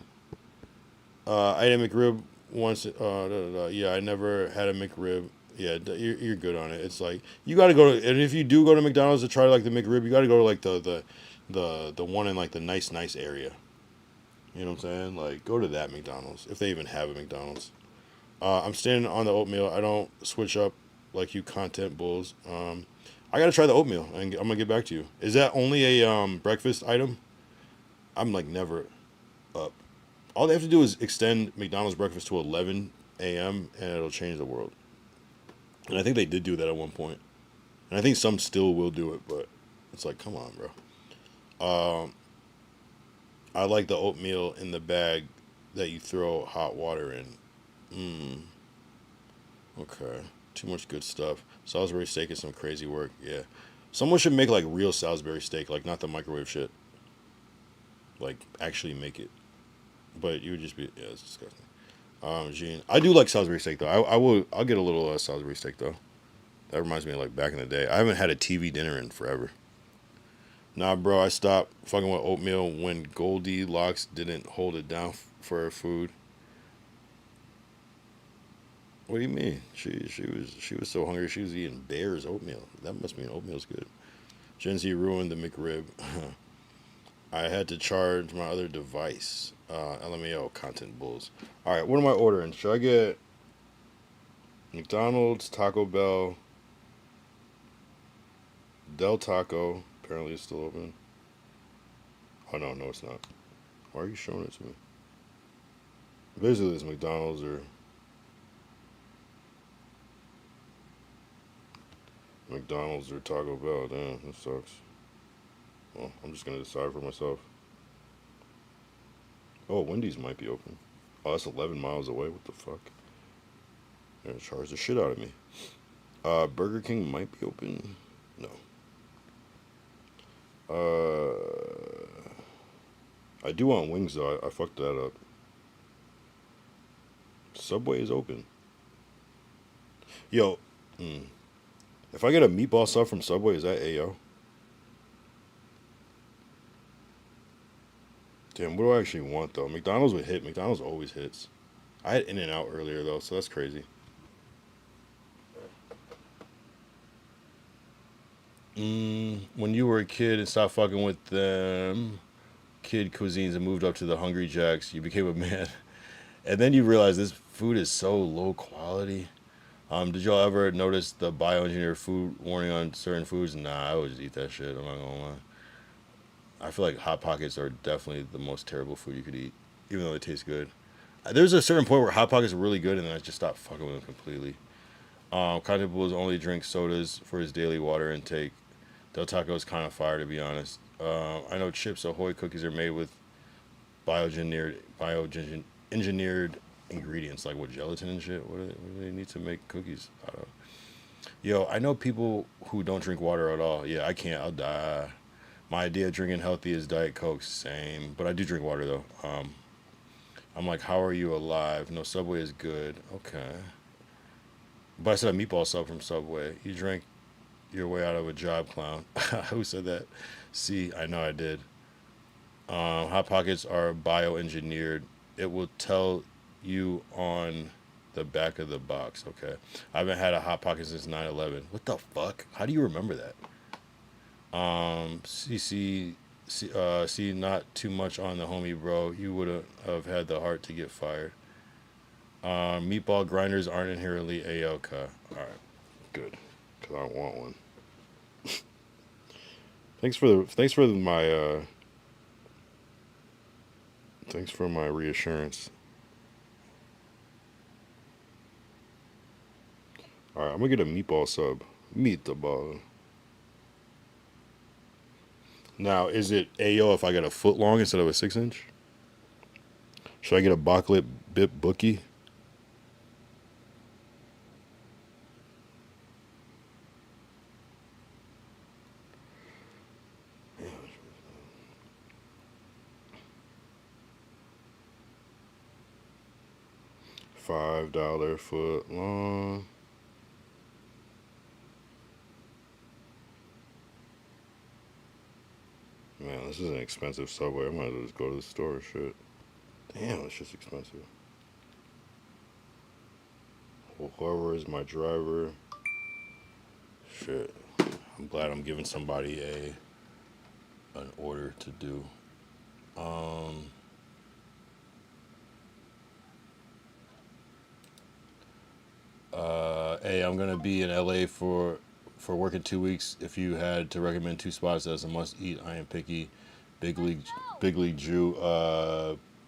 I ate a McRib once. Yeah, I never had a McRib. Yeah, you're good on it. It's like, you got to go to, and if you do go to McDonald's to try like the McRib, you got to go to like the one in like the nice area. You know what I'm saying? Like, go to that McDonald's if they even have a McDonald's. I'm standing on the oatmeal. I don't switch up like you content bulls. I gotta try the oatmeal, and I'm gonna get back to you. Is that only a breakfast item? I'm like never up. All they have to do is extend McDonald's breakfast to 11 a.m. and it'll change the world. And I think they did do that at one point. And I think some still will do it, but it's like, come on, bro. I like the oatmeal in the bag that you throw hot water in. Okay. Too much good stuff. Salisbury steak is some crazy work. Yeah. Someone should make like real Salisbury steak, like not the microwave shit. Like actually make it. But you would just be it's disgusting. Gene, I do like Salisbury steak though. I'll get a little Salisbury steak though. That reminds me of like back in the day. I haven't had a TV dinner in forever. Nah, bro, I stopped fucking with oatmeal when Goldilocks didn't hold it down for her food. What do you mean? She was so hungry she was eating Bear's oatmeal. That must mean oatmeal's good. Gen Z ruined the McRib. I had to charge my other device. LMAO content bulls. All right, what am I ordering? Should I get McDonald's, Taco Bell, Del Taco? Apparently it's still open. Oh no, it's not. Why are you showing it to me? Basically, it's McDonald's or Taco Bell. Damn, that sucks. Well, I'm just gonna decide for myself. Oh, Wendy's might be open. Oh, that's 11 miles away. What the fuck? They're gonna charge the shit out of me. Burger King might be open. No. I do want wings though. I fucked that up. Subway is open. Yo, if I get a meatball sub from Subway, is that AO? Damn, what do I actually want though? McDonald's would hit. McDonald's always hits. I had In-N-Out earlier though, so that's crazy. When you were a kid and stopped fucking with them kid cuisines and moved up to the Hungry Jacks, you became a man. And then you realize this food is so low quality. Did y'all ever notice the bioengineered food warning on certain foods? Nah, I would just eat that shit. I'm not gonna lie. I feel like Hot Pockets are definitely the most terrible food you could eat, even though they taste good. There's a certain point where Hot Pockets are really good, and then I just stopped fucking with them completely. Content Bulls only drinks sodas for his daily water intake. Del Taco is kind of fire, to be honest. I know Chips Ahoy cookies are made with bioengineered ingredients, like what, gelatin and shit. What do they need to make cookies out of? Yo, I know people who don't drink water at all. Yeah, I can't. I'll die. My idea of drinking healthy is Diet Coke. Same. But I do drink water, though. I'm like, how are you alive? No, Subway is good. Okay. But I said a meatball sub from Subway. You drank your way out of a job, clown. Who said that? See, I know I did. Hot Pockets are bioengineered. It will tell you on the back of the box. Okay. I haven't had a Hot Pocket since 9/11. What the fuck? How do you remember that? See, not too much on the homie, bro. You would have had the heart to get fired. Meatball grinders aren't inherently AOK. Alright, good. Because I want one. Thanks for my reassurance. Alright, I'm gonna get a meatball sub. Meet the ball. Now, is it AO if I get a foot long instead of a 6-inch? Should I get a Backlit Bip Bookie? $5 foot long. Man, this is an expensive Subway. I might as well just go to the store. Shit. Damn, it's just expensive. Well, whoever is my driver. Shit. I'm glad I'm giving somebody an order to do. Hey, I'm gonna be in LA for work in 2 weeks. If you had to recommend 2 spots as a must eat, I am picky. Big League Jew.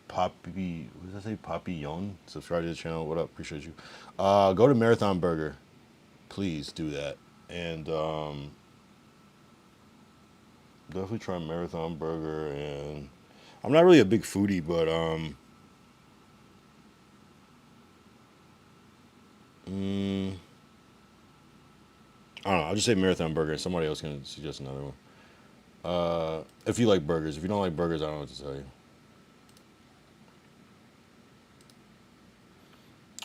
Poppy, what does that say? Papillon. Subscribe to the channel. What up? Appreciate you. Go to Marathon Burger. Please do that. And definitely try Marathon Burger. And I'm not really a big foodie, but I don't know. I'll just say Marathon Burger. Somebody else can suggest another one. If you like burgers. If you don't like burgers, I don't know what to tell you.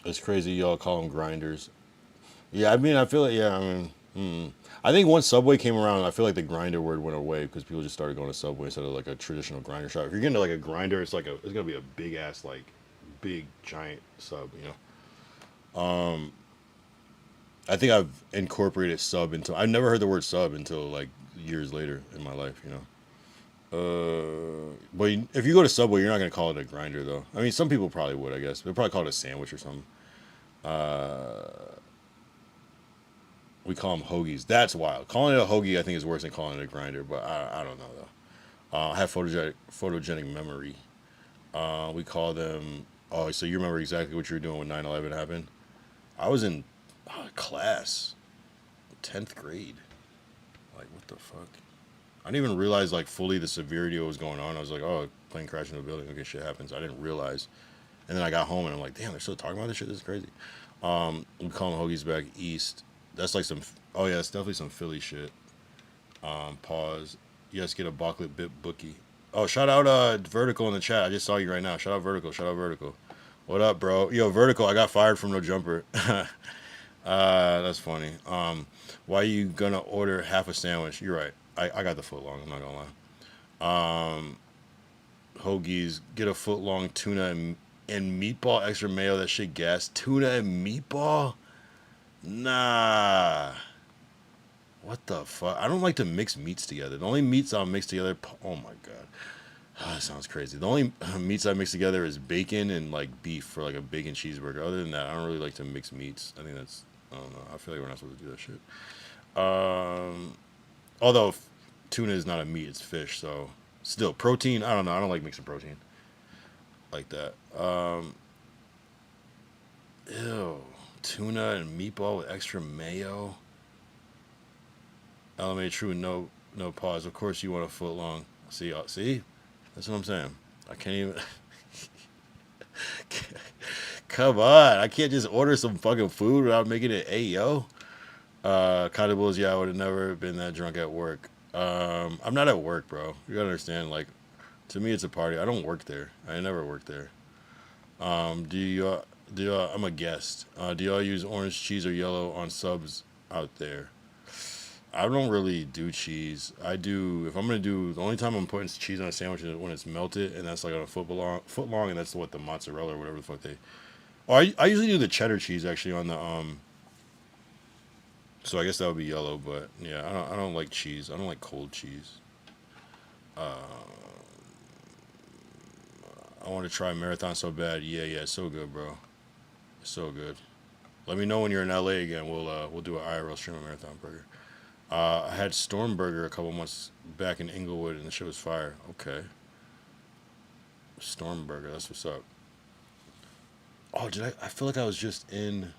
It's crazy y'all call them grinders. Yeah, I mean, I feel like, yeah, I mean, I think once Subway came around, I feel like the grinder word went away because people just started going to Subway instead of like a traditional grinder shop. If you're getting to like a grinder, it's like it's gonna be a big ass, like, big giant sub, you know. I think I've incorporated sub into. I've never heard the word sub until like years later in my life, you know. But if you go to Subway, you're not gonna call it a grinder though. I mean, some people probably would, I guess. They'll probably call it a sandwich or something. We call them hoagies. That's wild. Calling it a hoagie, I think, is worse than calling it a grinder. But I don't know though. I have photogenic memory. We call them. Oh, so you remember exactly what you were doing when 9/11 happened? I was in class, 10th grade. Like, what the fuck? I didn't even realize like fully the severity of what was going on. I was like, oh, plane crashed into a building. Okay, shit happens. I didn't realize. And then I got home and I'm like, damn, they're still talking about this shit. This is crazy. We call them hoagies back east. That's like some. Oh yeah, it's definitely some Philly shit. Pause. Yes, get a Bocklet bit bookie. Oh, shout out Vertical in the chat. I just saw you right now. Shout out Vertical. Shout out Vertical. What up, bro? Yo, Vertical. I got fired from No Jumper. That's funny. Why are you gonna order half a sandwich? You're right. I got the foot long. I'm not gonna lie. Hoagies. Get a foot long tuna and meatball extra mayo. That shit gas. Tuna and meatball. Nah. What the fuck? I don't like to mix meats together. The only meats I'll mix together. Oh my god. That sounds crazy. The only meats I mix together is bacon and like beef for like a bacon cheeseburger. Other than that, I don't really like to mix meats. I think that's, I don't know. I feel like we're not supposed to do that shit. Although tuna is not a meat, it's fish. So still protein. I don't know. I don't like mixing protein like that. Ew. Tuna and meatball with extra mayo. LMA true. No pause. Of course you want a foot long. See. That's what I'm saying. I can't even. Come on. I can't just order some fucking food without making it Ayo. Condables, yeah, I would have never been that drunk at work. I'm not at work, bro. You gotta understand, like, to me it's a party. I don't work there. I never worked there. I'm a guest. Do y'all use orange cheese or yellow on subs out there? I don't really do cheese. I do, if I'm going to do, the only time I'm putting cheese on a sandwich is when it's melted, and that's like on a foot long, and that's what the mozzarella or whatever the fuck they, oh, I usually do the cheddar cheese actually on the, so I guess that would be yellow, but yeah, I don't like cheese. I don't like cold cheese. I want to try Marathon so bad. Yeah, so good, bro. So good. Let me know when you're in LA again. We'll do an IRL stream of Marathon Burger. I had Storm Burger a couple months back in Inglewood, and the shit was fire. Okay. Storm Burger, that's what's up. Oh, I feel like I was just in.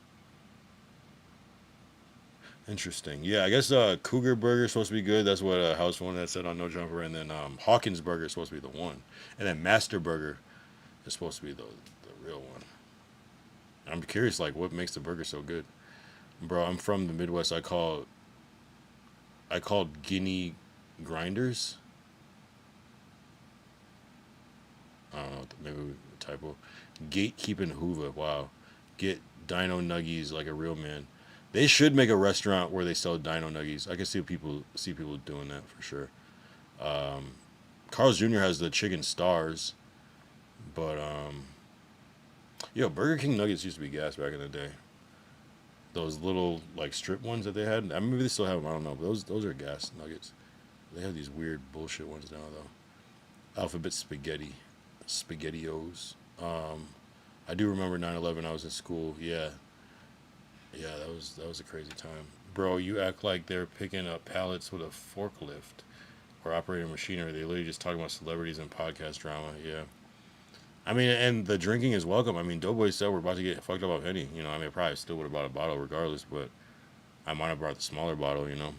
Interesting. Yeah, I guess Cougar Burger is supposed to be good. That's what House One had said on No Jumper. And then Hawkins Burger is supposed to be the one. And then Master Burger is supposed to be the real one. I'm curious, like, what makes the burger so good? Bro, I'm from the Midwest. I called Guinea grinders. I don't know, maybe a typo. Gatekeeping Hoover. Wow. Get Dino Nuggies like a real man. They should make a restaurant where they sell Dino Nuggies. I can see people doing that for sure. Carl's Jr. has the chicken stars, but yo, Burger King nuggets used to be gas back in the day. Those little like strip ones that they had. I mean, maybe they still have them. I don't know. But those are gas nuggets. They have these weird bullshit ones now though. Alphabet spaghetti, SpaghettiOs. I do remember 9/11. I was in school. Yeah, that was a crazy time, bro. You act like they're picking up pallets with a forklift or operating machinery. They literally just talking about celebrities and podcast drama. Yeah. I mean, and the drinking is welcome. I mean, Doughboy said we're about to get fucked up off Henny. You know, I mean, I probably still would have bought a bottle regardless, but I might have brought the smaller bottle, you know,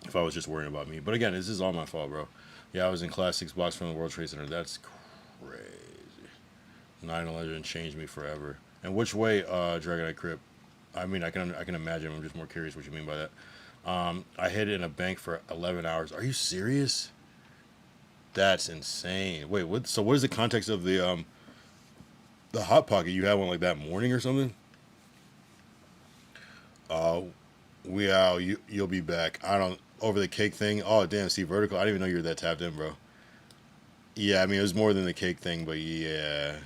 if I was just worrying about me. But again, this is all my fault, bro. Yeah, I was in class 6 blocks from the World Trade Center. That's crazy. 9/11 changed me forever. And which way, Dragonite Crip? I mean, I can imagine. I'm just more curious what you mean by that. I hid in a bank for 11 hours. Are you serious? That's insane. Wait, what? So what is the context of the hot pocket? You had one like that morning or something? You'll be back. I don't over the cake thing. Oh damn, see vertical. I didn't even know you were that tapped in, bro. Yeah, I mean it was more than the cake thing, but yeah.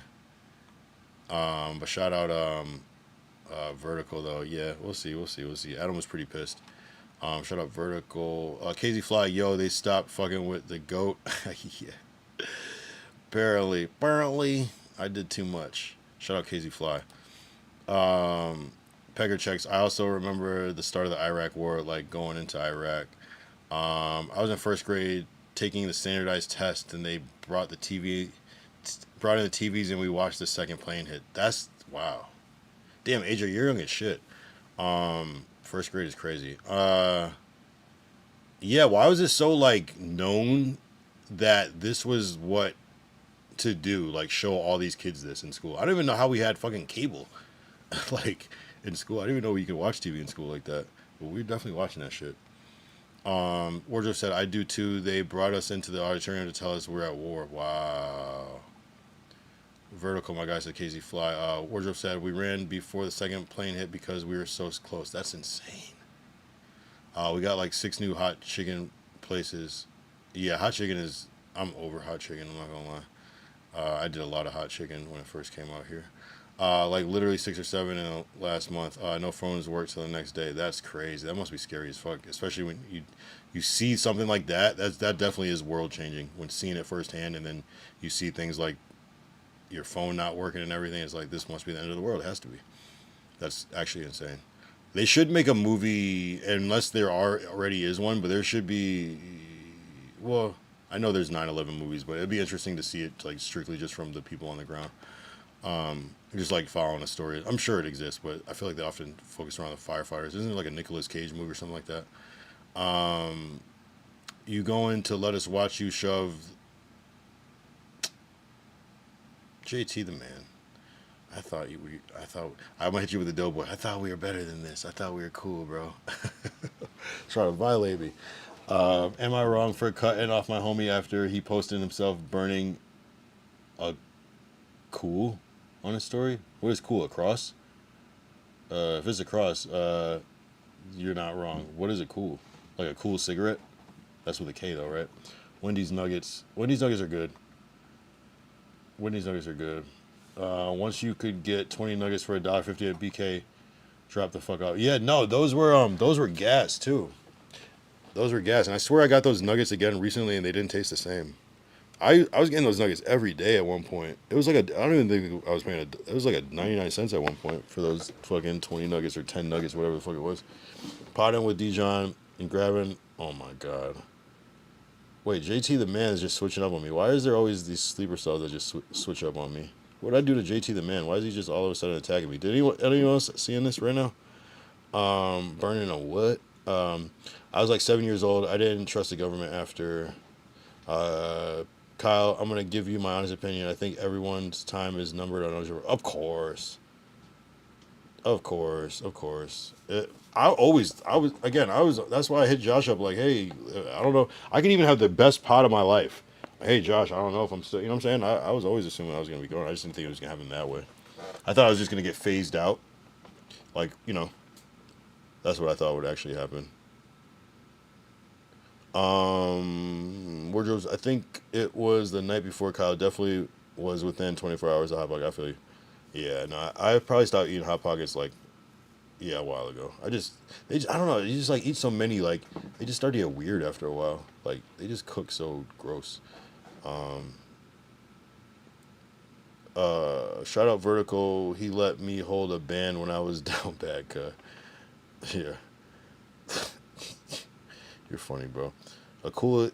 But shout out vertical though. Yeah, we'll see. Adam was pretty pissed. Shout out vertical. KZ Fly, yo, they stopped fucking with the goat. Yeah. Apparently, I did too much. Shout out KZ Fly. Pegger checks. I also remember the start of the Iraq War, like going into Iraq. I was in first grade taking the standardized test, and they brought in the TVs, and we watched the second plane hit. That's wow. Damn, AJ, you're young as shit. First grade is crazy. Yeah, why was it so like known that this was what to do? Like show all these kids this in school. I don't even know how we had fucking cable, like in school. I didn't even know you could watch TV in school like that. But we were definitely watching that shit. Wardrobe said, I do too. They brought us into the auditorium to tell us we're at war. Wow. Vertical, my guy said KZ Fly. Wardrobe said, we ran before the second plane hit because we were so close. That's insane. We got like 6 new hot chicken places. Yeah, hot chicken is, I'm over hot chicken, I'm not gonna lie. I did a lot of hot chicken when it first came out here. Like literally 6 or 7 in the last month. No phones work till the next day. That's crazy. That must be scary as fuck, especially when you see something like that. That definitely is world changing when seeing it firsthand, and then you see things like your phone not working and everything. It's like, this must be the end of the world. It has to be. That's actually insane. They should make a movie, unless there already is one, but there should be, well, I know there's 9/11 movies, but it'd be interesting to see it like strictly just from the people on the ground. Just like following a story. I'm sure it exists, but I feel like they often focus around the firefighters. Isn't it like a Nicolas Cage movie or something like that? You going to let us watch you shove JT the man. I'm gonna hit you with a Doughboy. I thought we were better than this. I thought we were cool, bro. Trying to violate me. Am I wrong for cutting off my homie after he posted himself burning a cool on his story? What is cool? A cross? If it's a cross, you're not wrong. What is a cool? Like a cool cigarette? That's with a K though, right? Wendy's Nuggets. Wendy's Nuggets are good. Once you could get 20 nuggets for $1.50 at BK, drop the fuck out. Yeah, no, those were gas too. Those were gas, and I swear I got those nuggets again recently, and they didn't taste the same. I was getting those nuggets every day at one point. It was like I don't even think I was paying it was like 99 cents at one point for those fucking 20 nuggets or 10 nuggets, whatever the fuck it was. Potting with Dijon and grabbing. Oh my god. Wait, JT the man is just switching up on me. Why is there always these sleeper cells that just switch up on me? What did I do to JT the man? Why is he just all of a sudden attacking me? Did anyone else seeing this right now? Burning a what? I was like 7 years old. I didn't trust the government after. Kyle, I'm gonna give you my honest opinion. I think everyone's time is numbered on those. Of course. That's why I hit Josh up like, hey, I don't know. I can even have the best pot of my life. Hey, Josh, I don't know if I'm still, you know what I'm saying? I was always assuming I was going to be going. I just didn't think it was going to happen that way. I thought I was just going to get phased out. Like, you know, that's what I thought would actually happen. Wardrobes, I think it was the night before. Kyle definitely was within 24 hours of Hot Pocket. I feel you. Yeah, no, I probably stopped eating Hot Pockets like, a while ago. I don't know. You just like eat so many, like they just start to get weird after a while. Like they just cook so gross. Shout out Vertical. He let me hold a band when I was down bad. Yeah. You're funny, bro. A cool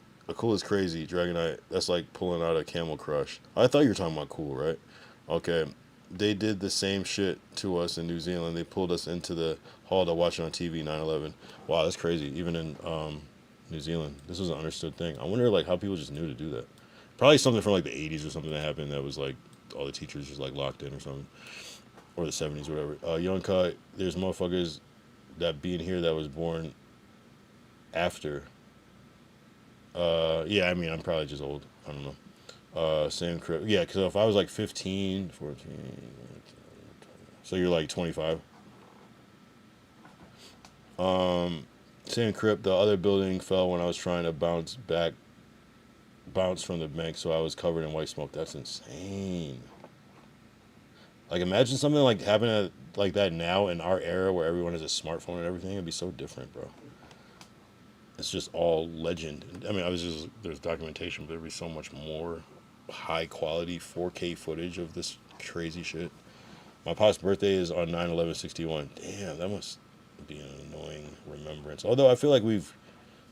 is crazy. Dragonite. That's like pulling out a Camel Crush. I thought you were talking about cool, right? Okay. They did the same shit to us in New Zealand. They pulled us into the hall to watch it on TV, 9/11. Wow, that's crazy. Even in New Zealand, this was an understood thing. I wonder like how people just knew to do that. Probably something from like the 80s or something that happened that was like all the teachers just like locked in or something. or the 70s, whatever. Young Cut, there's motherfuckers that be in here that was born after. Yeah, I mean, I'm probably just old. I don't know. Same crib. Yeah, because if I was like 15, 14, so you're like 25. Same crib. The other building fell when I was trying to bounce from the bank, so I was covered in white smoke. That's insane. Like, imagine something like happening like that now in our era where everyone has a smartphone and everything. It'd be so different, bro. It's just all legend. I mean, there's documentation, but there'd be so much more high quality 4K footage of this crazy shit. My pop's birthday is on 9/11/61. Damn, that must be an annoying remembrance. Although I feel like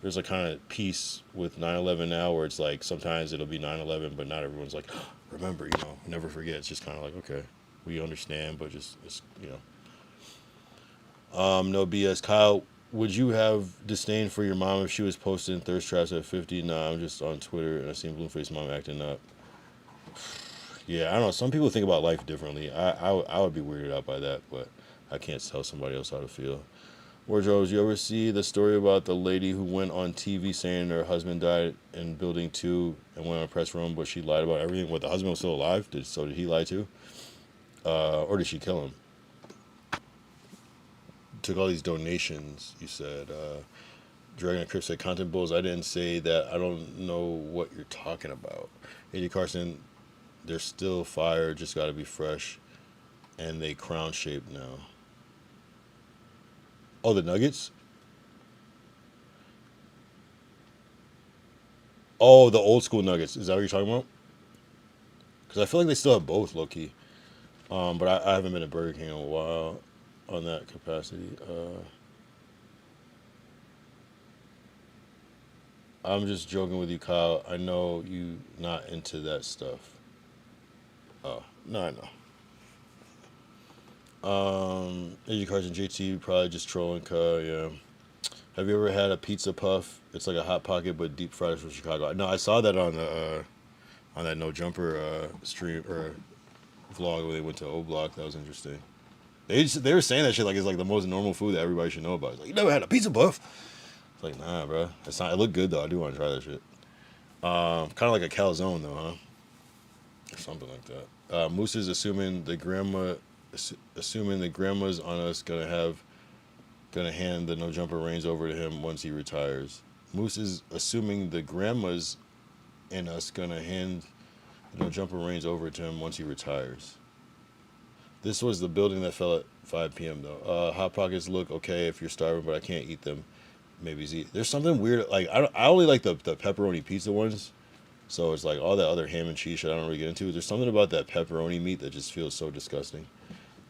there's a kind of peace with 9/11 now where it's like sometimes it'll be 9/11, but not everyone's like, remember, never forget. It's just kind of like, okay, we understand, but just, it's, no BS. Kyle, would you have disdain for your mom if she was posting thirst traps at 50? Nah, I'm just on Twitter and I seen Blueface mom acting up. Yeah, I don't know. Some people think about life differently. I would be weirded out by that, but I can't tell somebody else how to feel. Wardrobes, you ever see the story about the lady who went on TV saying her husband died in Building 2 and went on a press room, but she lied about everything? What, the husband was still alive? Did he lie too? Or did she kill him? Took all these donations, you said. Dragon and Crip said, Content Bulls, I didn't say that. I don't know what you're talking about. AD Carson, they're still fire, just got to be fresh. And they crown shaped now. Oh, the Nuggets? Oh, the old school Nuggets. Is that what you're talking about? Because I feel like they still have both, low-key. But I haven't been to Burger King in a while on that capacity. I'm just joking with you, Kyle. I know you not into that stuff. Oh, no, I know. AJ Carson, JT, probably just trolling, yeah. Have you ever had a pizza puff? It's like a Hot Pocket, but deep fried from Chicago. No, I saw that on that No Jumper stream or vlog where they went to O Block. That was interesting. They were saying that shit like it's like the most normal food that everybody should know about. It's like, you never had a pizza puff? It's like, nah, bro. It's not. It looked good though. I do want to try that shit. Kind of like a calzone though, huh? Or something like that. Moose is assuming the grandma's on us gonna hand the No Jumper reins over to him once he retires. Moose is assuming the grandma's in us gonna hand the No Jumper reins over to him once he retires. This was the building that fell at 5 p.m. though. Hot Pockets look okay if you're starving, but I can't eat them. Maybe Z. There's something weird. Like I only like the pepperoni pizza ones. So it's like all that other ham and cheese shit I don't really get into. There's something about that pepperoni meat that just feels so disgusting.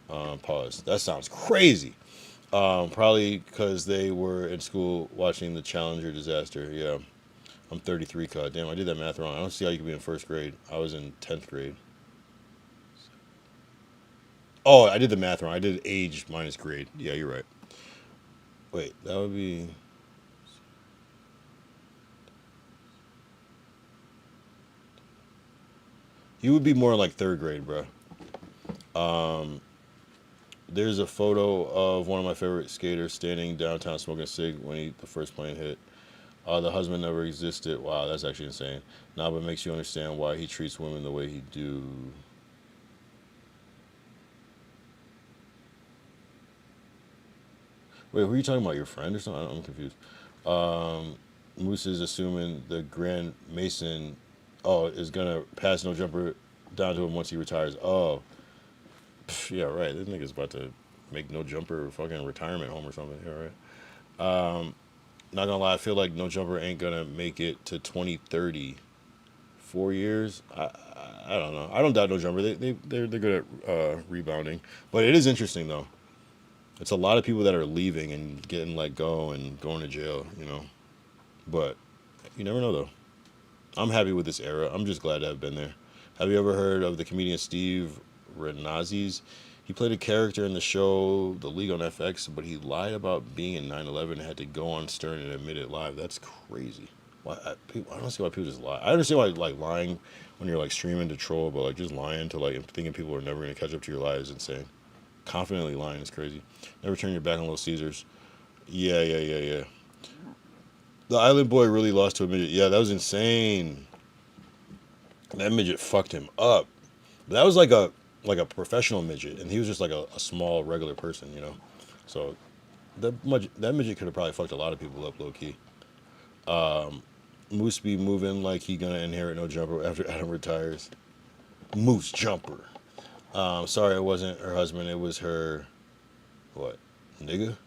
Pause. That sounds crazy. Probably because they were in school watching the Challenger disaster. Yeah. I'm 33, God damn, I did that math wrong. I don't see how you could be in first grade. I was in 10th grade. Oh, I did the math wrong. I did age minus grade. Yeah, you're right. Wait, that would be... You would be more like third grade, bro. There's a photo of one of my favorite skaters standing downtown smoking a cig when the first plane hit. The husband never existed. Wow, that's actually insane. Nah, but it makes you understand why he treats women the way he do. Wait, who are you talking about? Your friend or something? I'm confused. Moose is assuming the Grand Mason, is gonna pass No Jumper down to him once he retires. Oh, yeah, right. This nigga's about to make No Jumper a fucking retirement home or something. Yeah, right. Not gonna lie, I feel like No Jumper ain't gonna make it to 2030. 4 years? I don't know. I don't doubt No Jumper. They're good at rebounding. But it is interesting though. It's a lot of people that are leaving and getting let go and going to jail, But you never know though. I'm happy with this era. I'm just glad to have been there. Have you ever heard of the comedian Steve Renazis? He played a character in the show The League on FX, but he lied about being in 9/11 and had to go on Stern and admit it live. That's crazy. Why? I don't see why people just lie. I understand why lying when you're streaming to troll, but just lying to thinking people are never going to catch up to your lie is insane. Confidently lying is crazy. Never turn your back on Little Caesars. Yeah. The Island Boy really lost to a midget. Yeah, that was insane. That midget fucked him up. But that was like a professional midget, and he was just like a small regular person, you know. So that midget could have probably fucked a lot of people up low key. Moose be moving like he gonna inherit No Jumper after Adam retires. Moose Jumper. Sorry, it wasn't her husband. It was her. What? Nigga?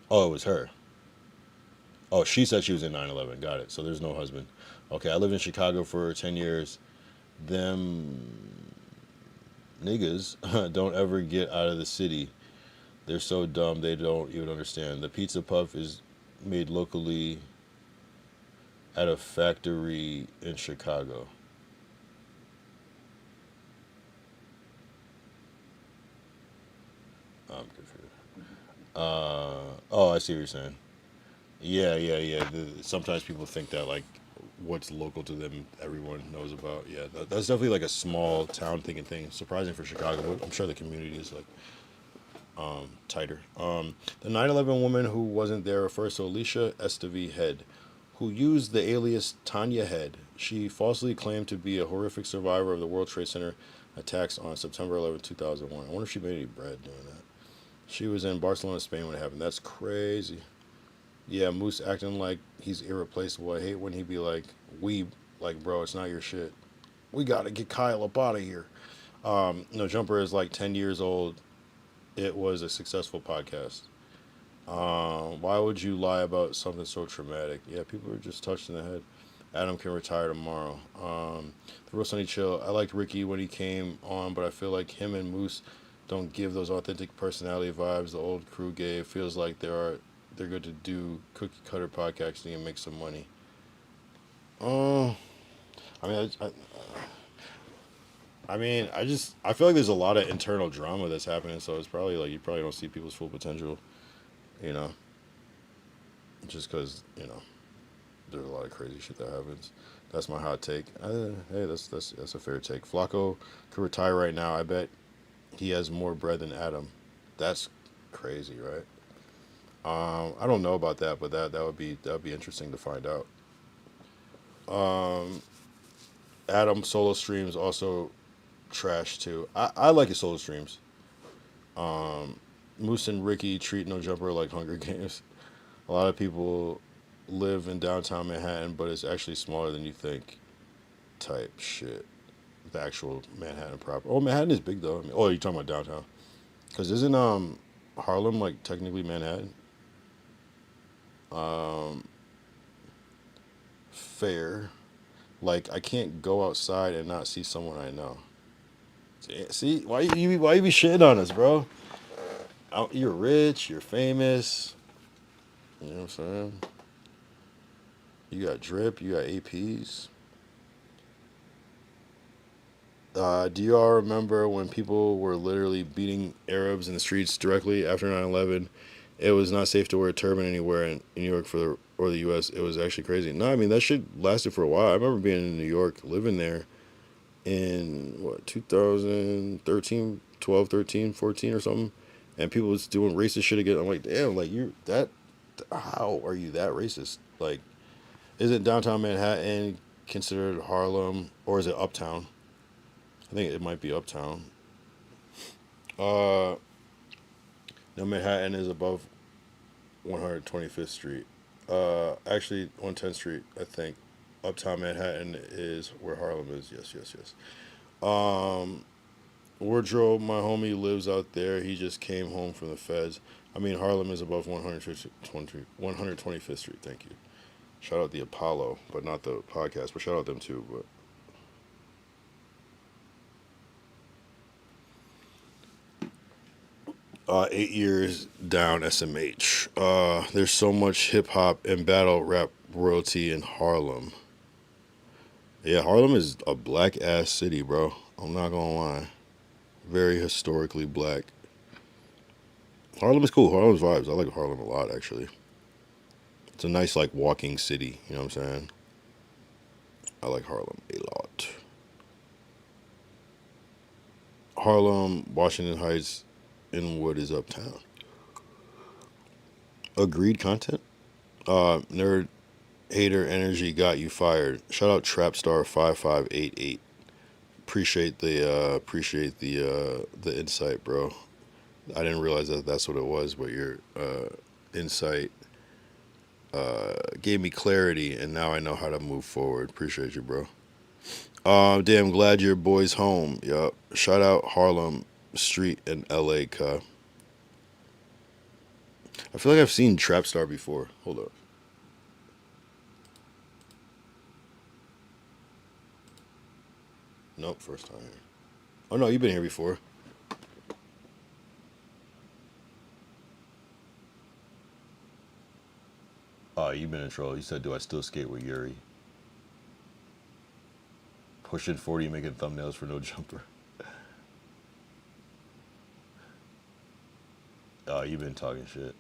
Oh, it was her. Oh, she said she was in 9/11. Got it. So there's no husband. Okay, I lived in Chicago for 10 years. Them niggas don't ever get out of the city. They're so dumb they don't even understand. The pizza puff is made locally at a factory in Chicago. I'm confused. Oh, I see what you're saying. Yeah. Sometimes people think that like what's local to them, everyone knows about. Yeah, that's definitely like a small town thinking thing. Surprising for Chicago, but I'm sure the community is like tighter. The 9/11 woman who wasn't there refers to Alicia Esteve Head, who used the alias Tanya Head. She falsely claimed to be a horrific survivor of the World Trade Center attacks on September 11, 2001. I wonder if she made any bread doing that. She was in Barcelona, Spain when it happened. That's crazy. Yeah, Moose acting like he's irreplaceable. I hate when he be like, like, bro, it's not your shit. We got to get Kyle up out of here. No Jumper is like 10 years old. It was a successful podcast. Why would you lie about something so traumatic? Yeah, people are just touched in the head. Adam can retire tomorrow. The Real Sunny Chill. I liked Ricky when he came on, but I feel like him and Moose don't give those authentic personality vibes the old crew gave. Feels like they're good to do cookie cutter podcasting and make some money. I feel like there's a lot of internal drama that's happening, so it's probably like you probably don't see people's full potential, you know. Just because there's a lot of crazy shit that happens. That's my hot take. Hey, that's a fair take. Flacco could retire right now. I bet he has more bread than Adam. That's crazy, right? I don't know about that, but that would be interesting to find out. Adam solo streams also trash too. I like his solo streams. Moose and Ricky treat No Jumper like Hunger Games. A lot of people live in downtown Manhattan, but it's actually smaller than you think. Type shit. The actual Manhattan proper. Oh, Manhattan is big though. Oh, you're talking about downtown? Because isn't Harlem like technically Manhattan? Fair. Like I can't go outside and not see someone I know. See, why you be shitting on us, bro? You're rich, you're famous. You know what I'm saying? You got drip, you got APs. Do you all remember when people were literally beating Arabs in the streets directly after 9/11? It was not safe to wear a turban anywhere in New York or the U.S. It was actually crazy. No, I mean, that shit lasted for a while. I remember being in New York, living there in, 2013, 12, 13, 14 or something. And people was doing racist shit again. I'm like, damn, like, how are you that racist? Like, isn't downtown Manhattan considered Harlem, or is it uptown? I think it might be uptown. No, Manhattan is above 125th Street. Actually, 110th Street, I think. Uptown Manhattan is where Harlem is. Yes. Wardrobe, my homie lives out there. He just came home from the feds. I mean, Harlem is above 125th Street. Thank you. Shout out the Apollo, but not the podcast, but shout out them too. But 8 years down, SMH. There's so much hip hop and battle rap royalty in Harlem. Yeah, Harlem is a black ass city, bro. I'm not gonna lie. Very historically black. Harlem is cool. Harlem's vibes. I like Harlem a lot, actually. It's a nice, like, walking city. You know what I'm saying? I like Harlem a lot. Harlem, Washington Heights, Inwood is uptown. Agreed content. Nerd hater energy got you fired. Shout out Trapstar5588. Appreciate the insight, bro. I didn't realize that that's what it was, but your insight gave me clarity, and now I know how to move forward. Appreciate you, bro. Damn, glad your boy's home. Yup. Shout out Harlem Street in LA, cuh. I feel like I've seen Trapstar before. Hold up. Nope, first time here. Oh no, you've been here before. Oh, you've been in trouble. You said, do I still skate with Yuri? Pushing 40, making thumbnails for No Jumper. Oh, you've been talking shit.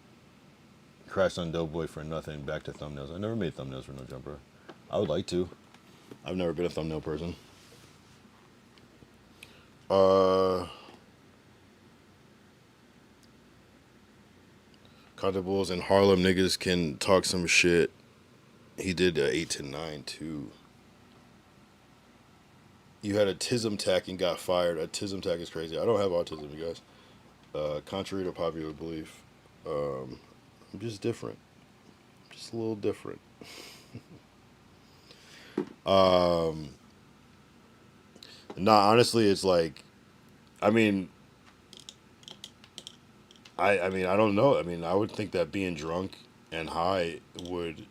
Crashed on Doughboy for nothing. Back to thumbnails. I never made thumbnails for No Jumper. I would like to. I've never been a thumbnail person. Contables and Harlem niggas can talk some shit. He did 8 to 9 too. You had a tism tack and got fired. A tism tack is crazy. I don't have autism, you guys. Contrary to popular belief, I'm just different. Just a little different. Nah, honestly, it's like, I mean, I don't know. I mean, I would think that being drunk and high would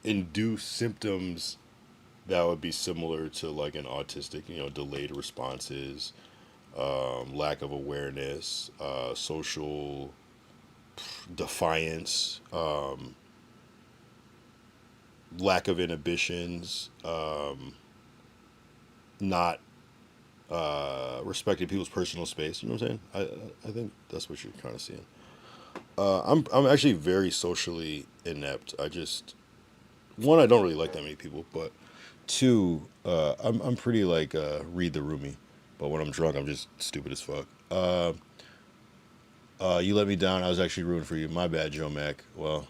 induce symptoms that would be similar to like an autistic, delayed responses, lack of awareness, social defiance, lack of inhibitions, not respecting people's personal space. You know what I'm saying? I think that's what you're kind of seeing. I'm actually very socially inept. I don't really like that many people, but two, I'm pretty like read the roomie, but when I'm drunk, I'm just stupid as fuck. You let me down. I was actually rooting for you. My bad, Joe Mac. Well,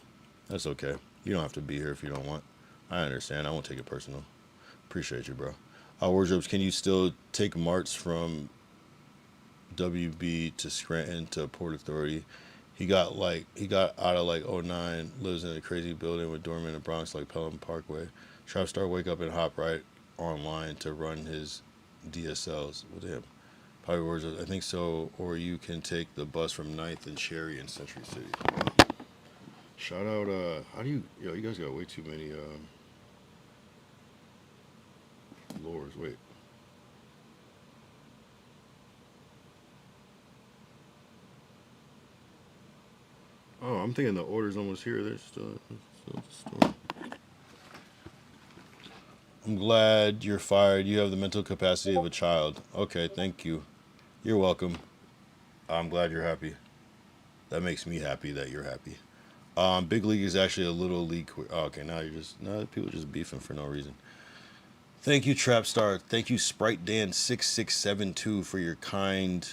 that's okay. You don't have to be here if you don't want. I understand. I won't take it personal. Appreciate you, bro. Wardrobes, can you still take marts from WB to Scranton to Port Authority? He got out of like 09, lives in a crazy building with dormant in the Bronx like Pelham Parkway. Trapstar wake up and hop right online to run his DSLs with him. Probably words, I think so, or you can take the bus from 9th and Cherry in Century City. Shout out, you guys got way too many, lures, wait. Oh, I'm thinking the order's almost here. There's still at the store. I'm glad you're fired. You have the mental capacity of a child. Okay, thank you. You're welcome. I'm glad you're happy. That makes me happy that you're happy. Big League is actually a little league. Oh, okay, now people are just beefing for no reason. Thank you, Trapstar. Thank you, Sprite Dan 6672 for your kind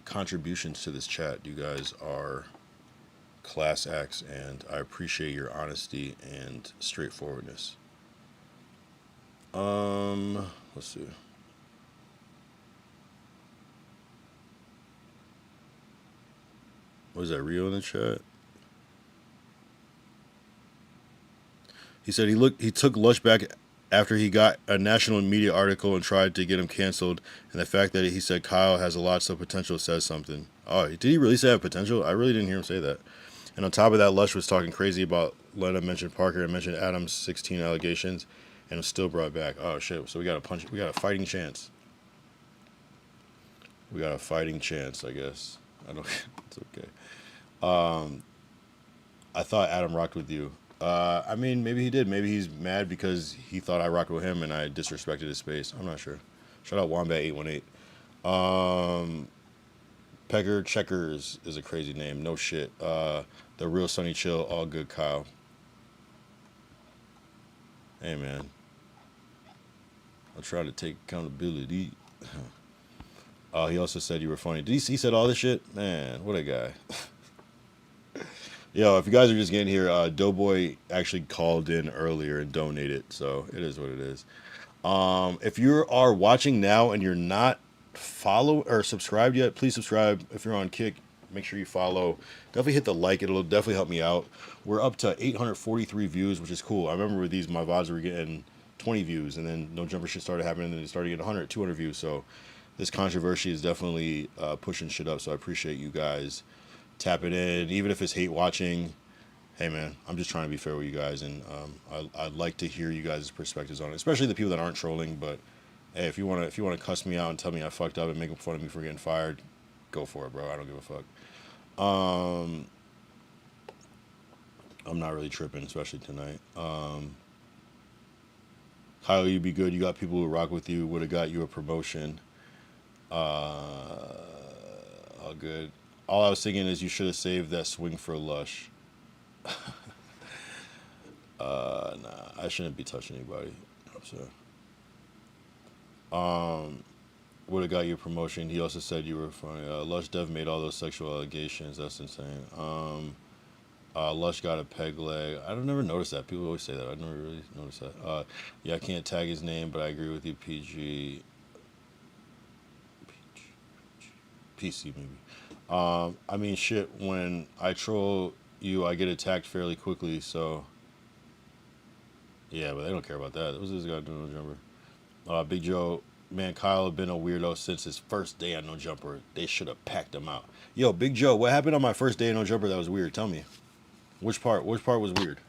contributions to this chat. You guys are class acts, and I appreciate your honesty and straightforwardness. Let's see. Was that Rio in the chat? He said he took Lush back after he got a national media article and tried to get him canceled, and the fact that he said Kyle has lots of potential says something. Oh, did he really say have potential? I really didn't hear him say that. And on top of that, Lush was talking crazy about letting him mention Parker and mentioned Adams' 16 allegations, and was still brought back. Oh shit! So we got a fighting chance. We got a fighting chance, I guess. It's okay. I thought Adam rocked with you. I mean, maybe he did. Maybe he's mad because he thought I rocked with him and I disrespected his space. I'm not sure. Shout out Wombat818. Pecker Checkers is a crazy name. No shit. The real Sunny Chill. All good, Kyle. Hey, man. I'll try to take accountability. He also said you were funny. He said all this shit? Man, what a guy. Yo, if you guys are just getting here, Doughboy actually called in earlier and donated, so it is what it is. If you are watching now and you're not follow or subscribed yet, please subscribe. If you're on Kick, make sure you follow. Definitely hit the like. It'll definitely help me out. We're up to 843 views, which is cool. I remember with these, my VODs were getting 20 views, and then No Jumper shit started happening, and then it started getting 100, 200 views. So this controversy is definitely pushing shit up. So I appreciate you guys tapping in, even if it's hate watching. Hey man, I'm just trying to be fair with you guys, and I'd like to hear you guys' perspectives on it, especially the people that aren't trolling. But hey, if you wanna cuss me out and tell me I fucked up and make fun of me for getting fired, go for it, bro. I don't give a fuck. I'm not really tripping, especially tonight. Kyle, you be good. You got people who rock with you. Would have got you a promotion. All good. All I was thinking is you should have saved that swing for Lush. Nah, I shouldn't be touching anybody. So, would have got you a promotion. He also said you were funny. Lush Dev made all those sexual allegations. That's insane. Lush got a peg leg. I don't never notice that. People always say that. I never really noticed that. Yeah, I can't tag his name, but I agree with you. PC maybe. I mean, shit. When I troll you, I get attacked fairly quickly. So yeah, but they don't care about that. What's this guy doing on No Jumper? Big Joe. Man, Kyle had been a weirdo since his first day on No Jumper. They should have packed him out. Yo, Big Joe, what happened on my first day on No Jumper that was weird? Tell me. Which part? Which part was weird?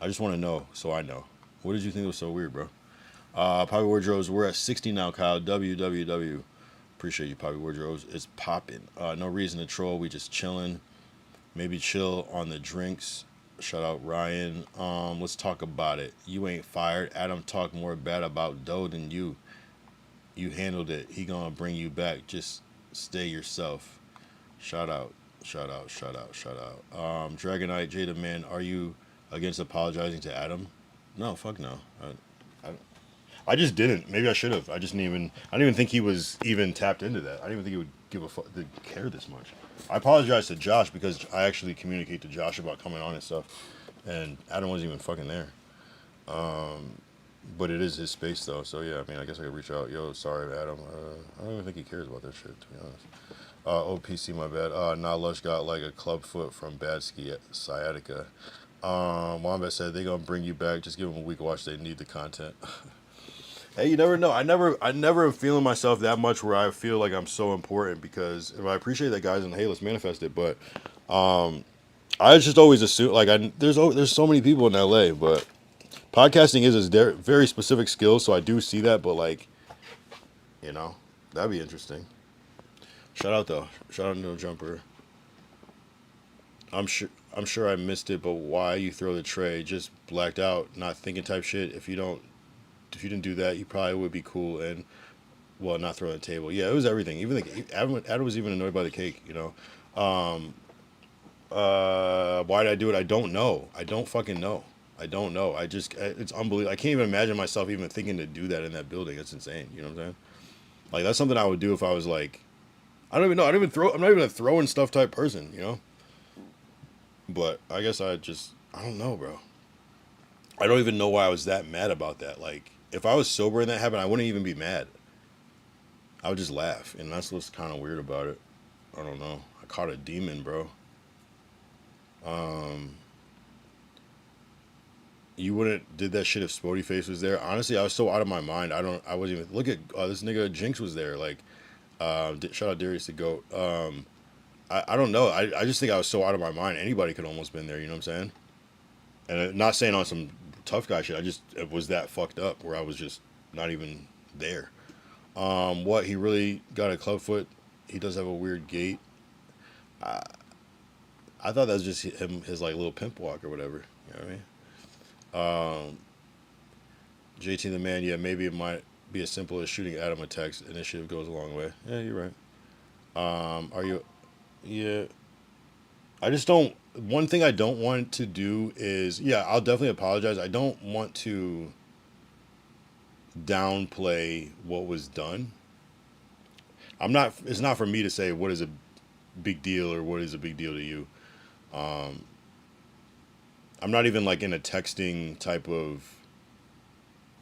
I just want to know, so I know. What did you think was so weird, bro? Poppy Wardrobes, we're at 60 now, Kyle. WWW. Appreciate you, Poppy Wardrobes. It's popping. No reason to troll. We just chilling. Maybe chill on the drinks. Shout out Ryan. Let's talk about it. You ain't fired. Adam talked more bad about Doe than you. You handled it. He gonna bring you back. Just stay yourself. Shout out. Shout out. Shout out. Shout out. Dragonite, Jada Man, are you against apologizing to Adam? No, fuck no. I just didn't. Maybe I should have. I didn't even think he was even tapped into that. I didn't even think he would give a fuck, care this much. I apologize to Josh because I actually communicate to Josh about coming on and stuff, and Adam wasn't even fucking there. But it is his space though, so yeah. I mean, I guess I could reach out. Yo, sorry, Adam. I don't even think he cares about that shit, to be honest. OPC, my bad. Nah, Lush got like a club foot from bad sciatica. Wombat said they gonna bring you back. Just give them a week watch. They need the content. Hey, you never know. I never am feeling myself that much where I feel like I'm so important, because if I appreciate that, guys, and hey, let's manifest it. But I just always assume like there's so many people in LA, but podcasting is a very specific skill, so I do see that. But like, you know, that'd be interesting. Shout out though. Shout out to No Jumper. I'm sure I missed it, but why you throw the tray? Just blacked out, not thinking type shit. If you didn't do that, you probably would be cool and, well, not throw the table. Yeah, it was everything. Even Adam was even annoyed by the cake, you know. Why did I do it? I don't know. I don't fucking know. I don't know. It's unbelievable. I can't even imagine myself even thinking to do that in that building. It's insane. You know what I'm saying? Like, that's something I would do if I was like, I don't even know. I'm not even a throwing stuff type person, you know. But I guess I don't know, bro. I don't even know why I was that mad about that. Like, if I was sober and that happened, I wouldn't even be mad. I would just laugh, and that's what's kind of weird about it. I don't know. I caught a demon, bro. You wouldn't did that shit if Spody Face was there. Honestly, I was so out of my mind. I wasn't even look at this nigga Jinx was there. Like, shout out Darius the Goat. I don't know. I just think I was so out of my mind. Anybody could almost been there. You know what I'm saying? And not saying on some tough guy shit. It was that fucked up where I was just not even there. What, he really got a club foot? He does have a weird gait. I thought that was just his like little pimp walk or whatever. You know what I mean? JT the Man, yeah, maybe it might be as simple as shooting Adam a text. Initiative goes a long way. Yeah, you're right. Are you? Yeah. I just don't. One thing I don't want to do is, yeah, I'll definitely apologize. I don't want to downplay what was done. I'm not. It's not for me to say what is a big deal or what is a big deal to you. I'm not even like in a texting type of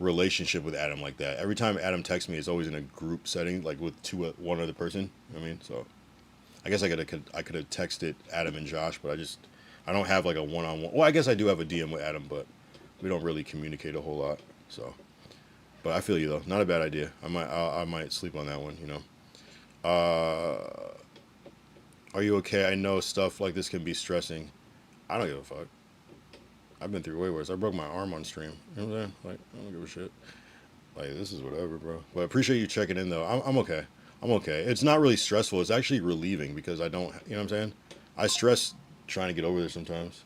relationship with Adam like that. Every time Adam texts me, it's always in a group setting, like with one other person. You know what I mean, so I guess I could have texted Adam and Josh, but I don't have like a one-on-one. Well, I guess I do have a DM with Adam, but we don't really communicate a whole lot. So, but I feel you though. Not a bad idea. I might sleep on that one. You know. Are you okay? I know stuff like this can be stressing. I don't give a fuck. I've been through way worse. I broke my arm on stream. You know what I'm saying? Like, I don't give a shit. Like, this is whatever, bro. But I appreciate you checking in, though. I'm okay. I'm okay. It's not really stressful. It's actually relieving because I don't, you know what I'm saying? I stress trying to get over there sometimes.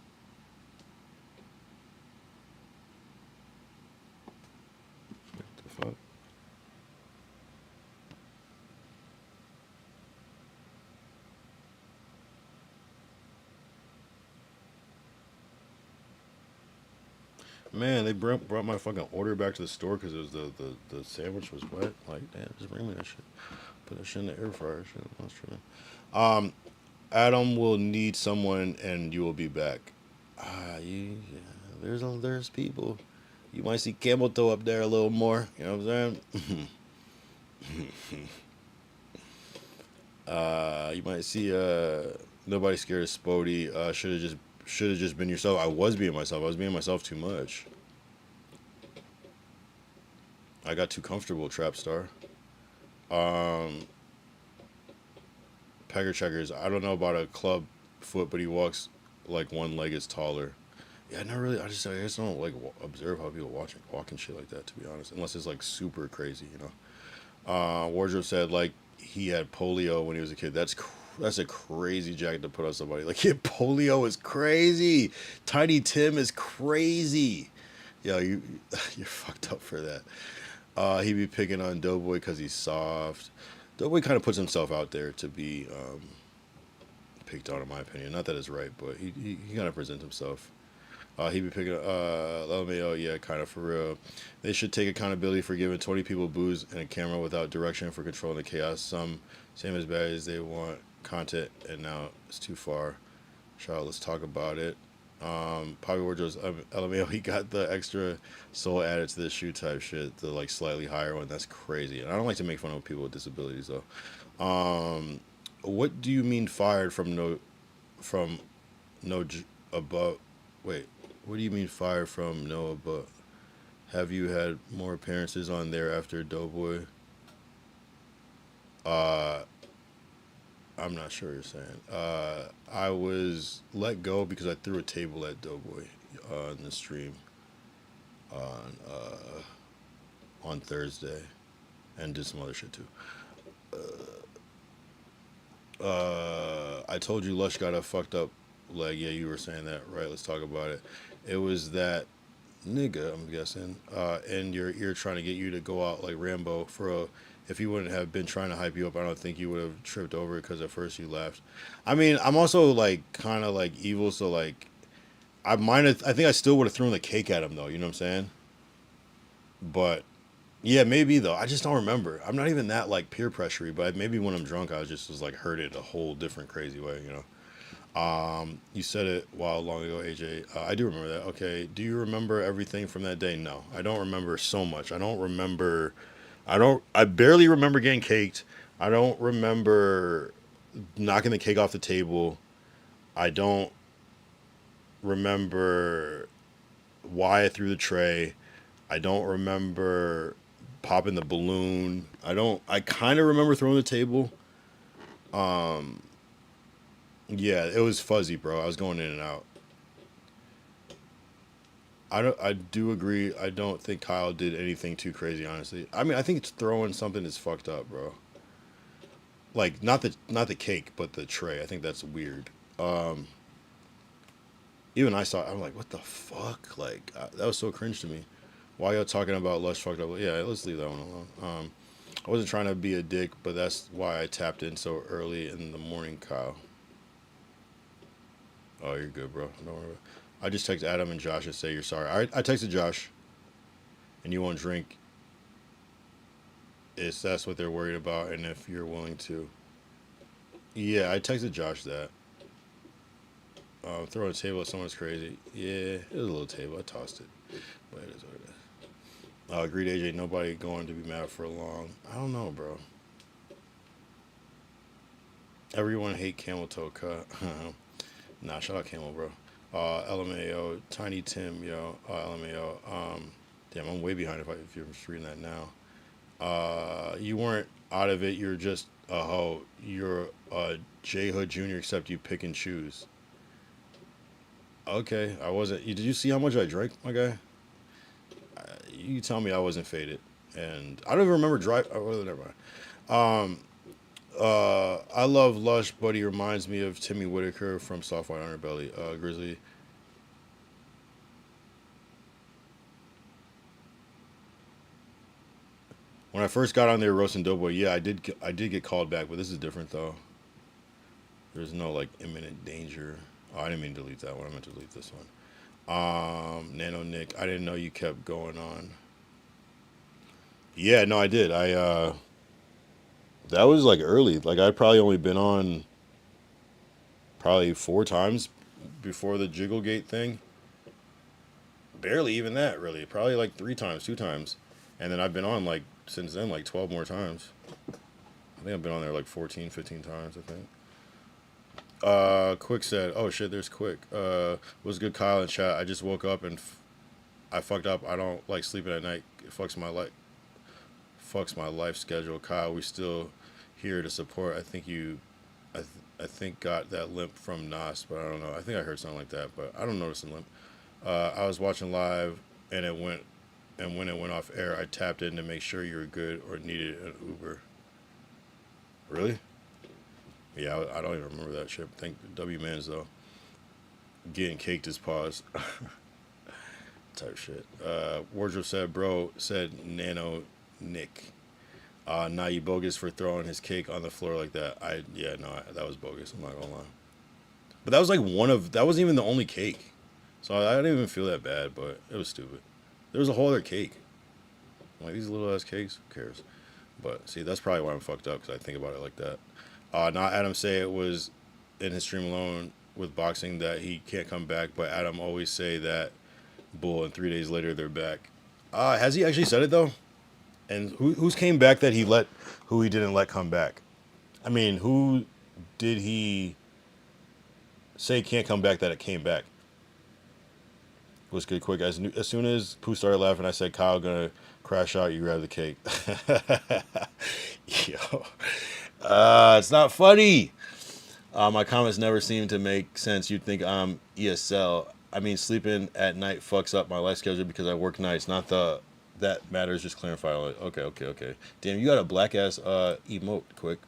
What the fuck? Man, they brought my fucking order back to the store because it was the sandwich was wet. Like, damn, just bring me that shit. Put that shit in the air fryer. Shit, that's true. Adam will need someone, and you will be back. Yeah, there's people. You might see Camel Toe up there a little more. You know what I'm saying? You might see nobody scared of Spody. Should have just been yourself. I was being myself. I was being myself too much. I got too comfortable, Trapstar. Pegger Checkers. I don't know about a club foot, but he walks like one leg is taller. Yeah, not really. I just don't like observe how people walking shit like that, to be honest. Unless it's like super crazy, you know. Wardrobe said like he had polio when he was a kid. That's a crazy jacket to put on somebody. Like, yeah, polio is crazy. Tiny Tim is crazy. Yo, you're fucked up for that. He be picking on Doughboy because he's soft. Doughboy kind of puts himself out there to be picked on, in my opinion. Not that it's right, but he kind of presents himself. He be picking LMAO, yeah, kind of for real. They should take accountability for giving 20 people booze and a camera without direction for controlling the chaos. Some same as bad as they want content, and now it's too far. Charlotte, let's talk about it. Poppy Wardrobe's LMAO, he got the extra soul added to the shoe type shit, the like slightly higher one. That's crazy. And I don't like to make fun of people with disabilities though. What do you mean fired from no above? Wait, what do you mean fired from no above? Have you had more appearances on there after Doughboy? I'm not sure what you're saying. I was let go because I threw a table at Doughboy in the stream on Thursday, and did some other shit too. I told you Lush got a fucked up leg. Yeah, you were saying that, right? Let's talk about it. It was that nigga, I'm guessing, in your ear trying to get you to go out like Rambo if he wouldn't have been trying to hype you up, I don't think you would have tripped over it because at first you laughed. I mean, I'm also like kind of like evil, so like I think I still would have thrown the cake at him though. You know what I'm saying? But yeah, maybe though. I just don't remember. I'm not even that like peer pressury, but maybe when I'm drunk, I was like heard it a whole different crazy way. You know. You said it a while long ago, AJ. I do remember that. Okay. Do you remember everything from that day? No, I don't remember so much. I barely remember getting caked. I don't remember knocking the cake off the table. I don't remember why I threw the tray. I don't remember popping the balloon. I kind of remember throwing the table. Yeah, it was fuzzy, bro. I was going in and out. I do agree. I don't think Kyle did anything too crazy, honestly. I mean, I think throwing something is fucked up, bro. Like not the cake, but the tray. I think that's weird. Even I saw it, I'm like, what the fuck? Like that was so cringe to me. Why y'all talking about Lush fucked up? Yeah, let's leave that one alone. I wasn't trying to be a dick, but that's why I tapped in so early in the morning, Kyle. Oh, you're good, bro. Don't worry about it. I just text Adam and Josh and say you're sorry. I texted Josh, and you won't drink It's that's what they're worried about, and if you're willing to. Yeah, I texted Josh that. Throwing a table at someone's crazy. Yeah, it was a little table. I tossed it, but it is what it is. Agreed, AJ. Nobody going to be mad for long. I don't know, bro. Everyone hate camel toe cut. Nah, shout out camel, bro. LMAO, Tiny Tim, yo. LMAO. Damn, I'm way behind if you're just reading that now. You weren't out of it. You're just a hoe. You're a J Hood Jr. Except you pick and choose. Okay, I wasn't. Did you see how much I drank, my guy? You tell me I wasn't faded, and I don't even remember drive. Oh, never mind. I love Lush, but he reminds me of Timmy Whitaker from Soft White Underbelly. Grizzly. When I first got on there roasting Doughboy, yeah, I did get called back, but this is different though. There's no like imminent danger. Oh, I didn't mean to delete that one. I meant to delete this one. Nano Nick, I didn't know you kept going on. Yeah, no, I did. That was like early. Like I'd probably only been on probably 4 times before the Jigglegate thing. Barely even that, really. Probably like 3 times, 2 times. And then I've been on like since then like 12 more times. I think I've been on there like 14, 15 times, I think. Quick said, oh shit, there's Quick. Was good, Kyle in chat. I just woke up and I fucked up. I don't like sleeping at night. It fucks my life schedule. Kyle, we still here to support. I think I think got that limp from Nas, but I don't know. I think I heard something like that, but I don't notice a limp. I was watching live and when it went off air, I tapped in to make sure you were good or needed an Uber. Really? Yeah, I don't even remember that shit. Thank W Mans though. Getting caked his paws. Type shit. Wardrobe said, bro said Nano Nick. Nah, you bogus for throwing his cake on the floor like that. That was bogus. I'm not gonna lie. But that was like that wasn't even the only cake. So I didn't even feel that bad, but it was stupid. There was a whole other cake. I'm like, these little ass cakes, who cares? But see, that's probably why I'm fucked up, because I think about it like that. Not Adam say it was in his stream alone with boxing that he can't come back, but Adam always say that bull, and 3 days later they're back. Has he actually said it though? And who's came back that who he didn't let come back? I mean, who did he say can't come back that it came back? Was good, Quick. As soon as Pooh started laughing, I said, Kyle gonna crash out, you grab the cake. Yo. It's not funny. My comments never seem to make sense. You'd think I'm ESL. I mean, sleeping at night fucks up my life schedule because I work nights. Not that matters. Just clarify. Okay. Damn, you got a black ass emote, Quick.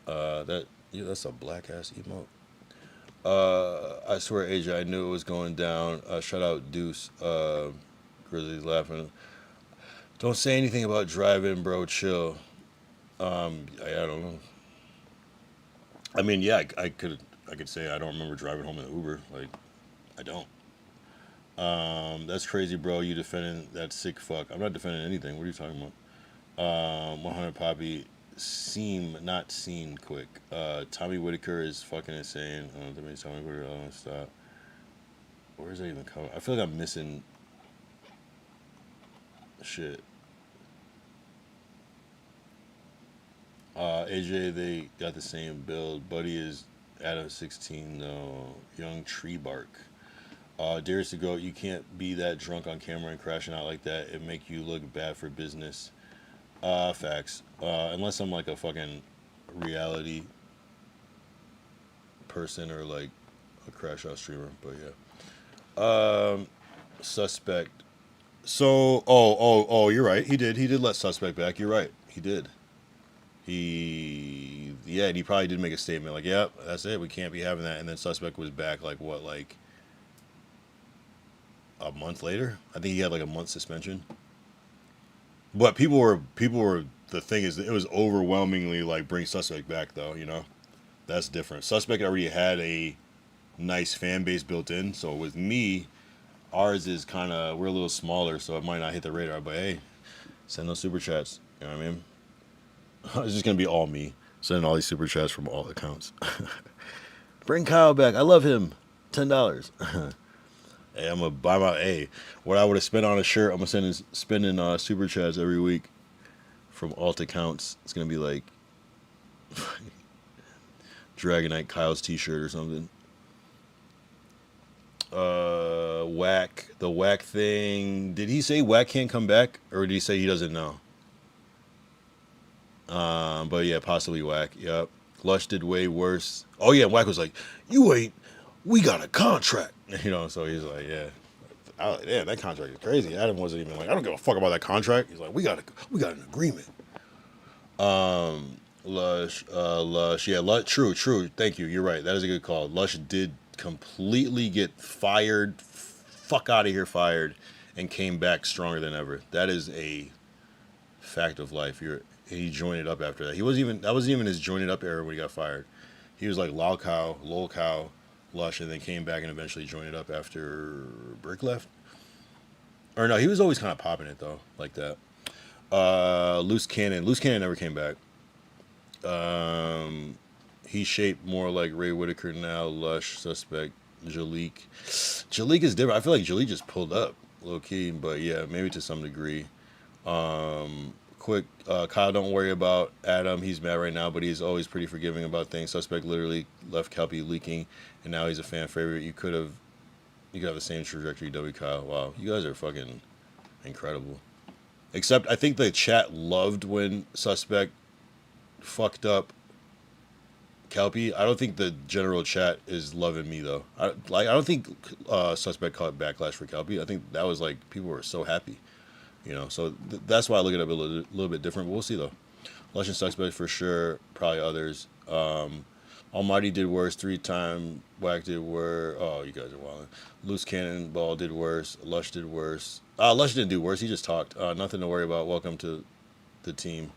That's a black ass emote. I swear, AJ, I knew it was going down. Shout out Deuce. Grizzly's laughing. Don't say anything about driving, bro. Chill. I don't know. I mean, yeah, I could say I don't remember driving home in the Uber. Like, I don't. That's crazy, bro. You defending that sick fuck. I'm not defending anything. What are you talking about? 100 Poppy. Not seen, Quick. Tommy Whitaker is fucking insane. Tommy Whitaker, stop. Where is that even coming? I feel like I'm missing shit. AJ, they got the same build. Buddy is Adam 16 though. Young Tree Bark. Darius to go. You can't be that drunk on camera and crashing out like that. It make you look bad for business. Facts. Unless I'm like a fucking reality person or like a crash out streamer, but yeah. Suspect. So, you're right. He did let Suspect back. You're right. He did. And he probably did make a statement like, "Yep, that's it. We can't be having that." And then Suspect was back like a month later. I think he had like a month suspension. But people were. The thing is, it was overwhelmingly like bring Suspect back though. You know, that's different. Suspect already had a nice fan base built in. So with me, ours is we're a little smaller, so it might not hit the radar. But hey, send those super chats. You know what I mean? It's just gonna be all me sending all these super chats from all accounts. Bring Kyle back. I love him. $10. Hey, I'm gonna buy my what I would have spent on a shirt. I'm gonna spending super chats every week from alt accounts. It's gonna be like Dragonite Kyle's t-shirt or something. Whack, the Whack thing. Did he say Whack can't come back, or did he say he doesn't know? But yeah, possibly Whack. Yep. Lush did way worse. Oh yeah, Whack was like, we got a contract. You know, so he's like, yeah. Yeah, that contract is crazy. Adam wasn't even like, I don't give a fuck about that contract. He's like, we got an agreement. Lush, yeah, true. Thank you. You're right. That is a good call. Lush did completely get fired, fuck out of here, fired, and came back stronger than ever. That is a fact of life. He joined it up after that. That wasn't even his joined it up era when he got fired. He was like lol cow, Lush, and then came back and eventually joined it up after Brick left. Or no, he was always kind of popping it though, like that. Loose Cannon never came back. He shaped more like Ray Whitaker now. Lush, Suspect, Jalik is different. I feel like Jalik just pulled up low key, but yeah, maybe to some degree. Quick, Kyle, don't worry about Adam. He's mad right now, but he's always pretty forgiving about things. Suspect literally left Kelpie leaking, and now he's a fan favorite. You could have the same trajectory, W. Kyle. Wow, you guys are fucking incredible. Except I think the chat loved when Suspect fucked up Kelpie. I don't think the general chat is loving me though. I don't think Suspect caught backlash for Kelpie. I think that was like people were so happy. You know, so that's why I look at it a little bit different. But we'll see, though. Lush and Suspect for sure. Probably others. Almighty did worse. 3-time Whack did worse. Oh, you guys are wilding. Loose Cannonball did worse. Lush did worse. Lush didn't do worse. He just talked. Nothing to worry about. Welcome to the team.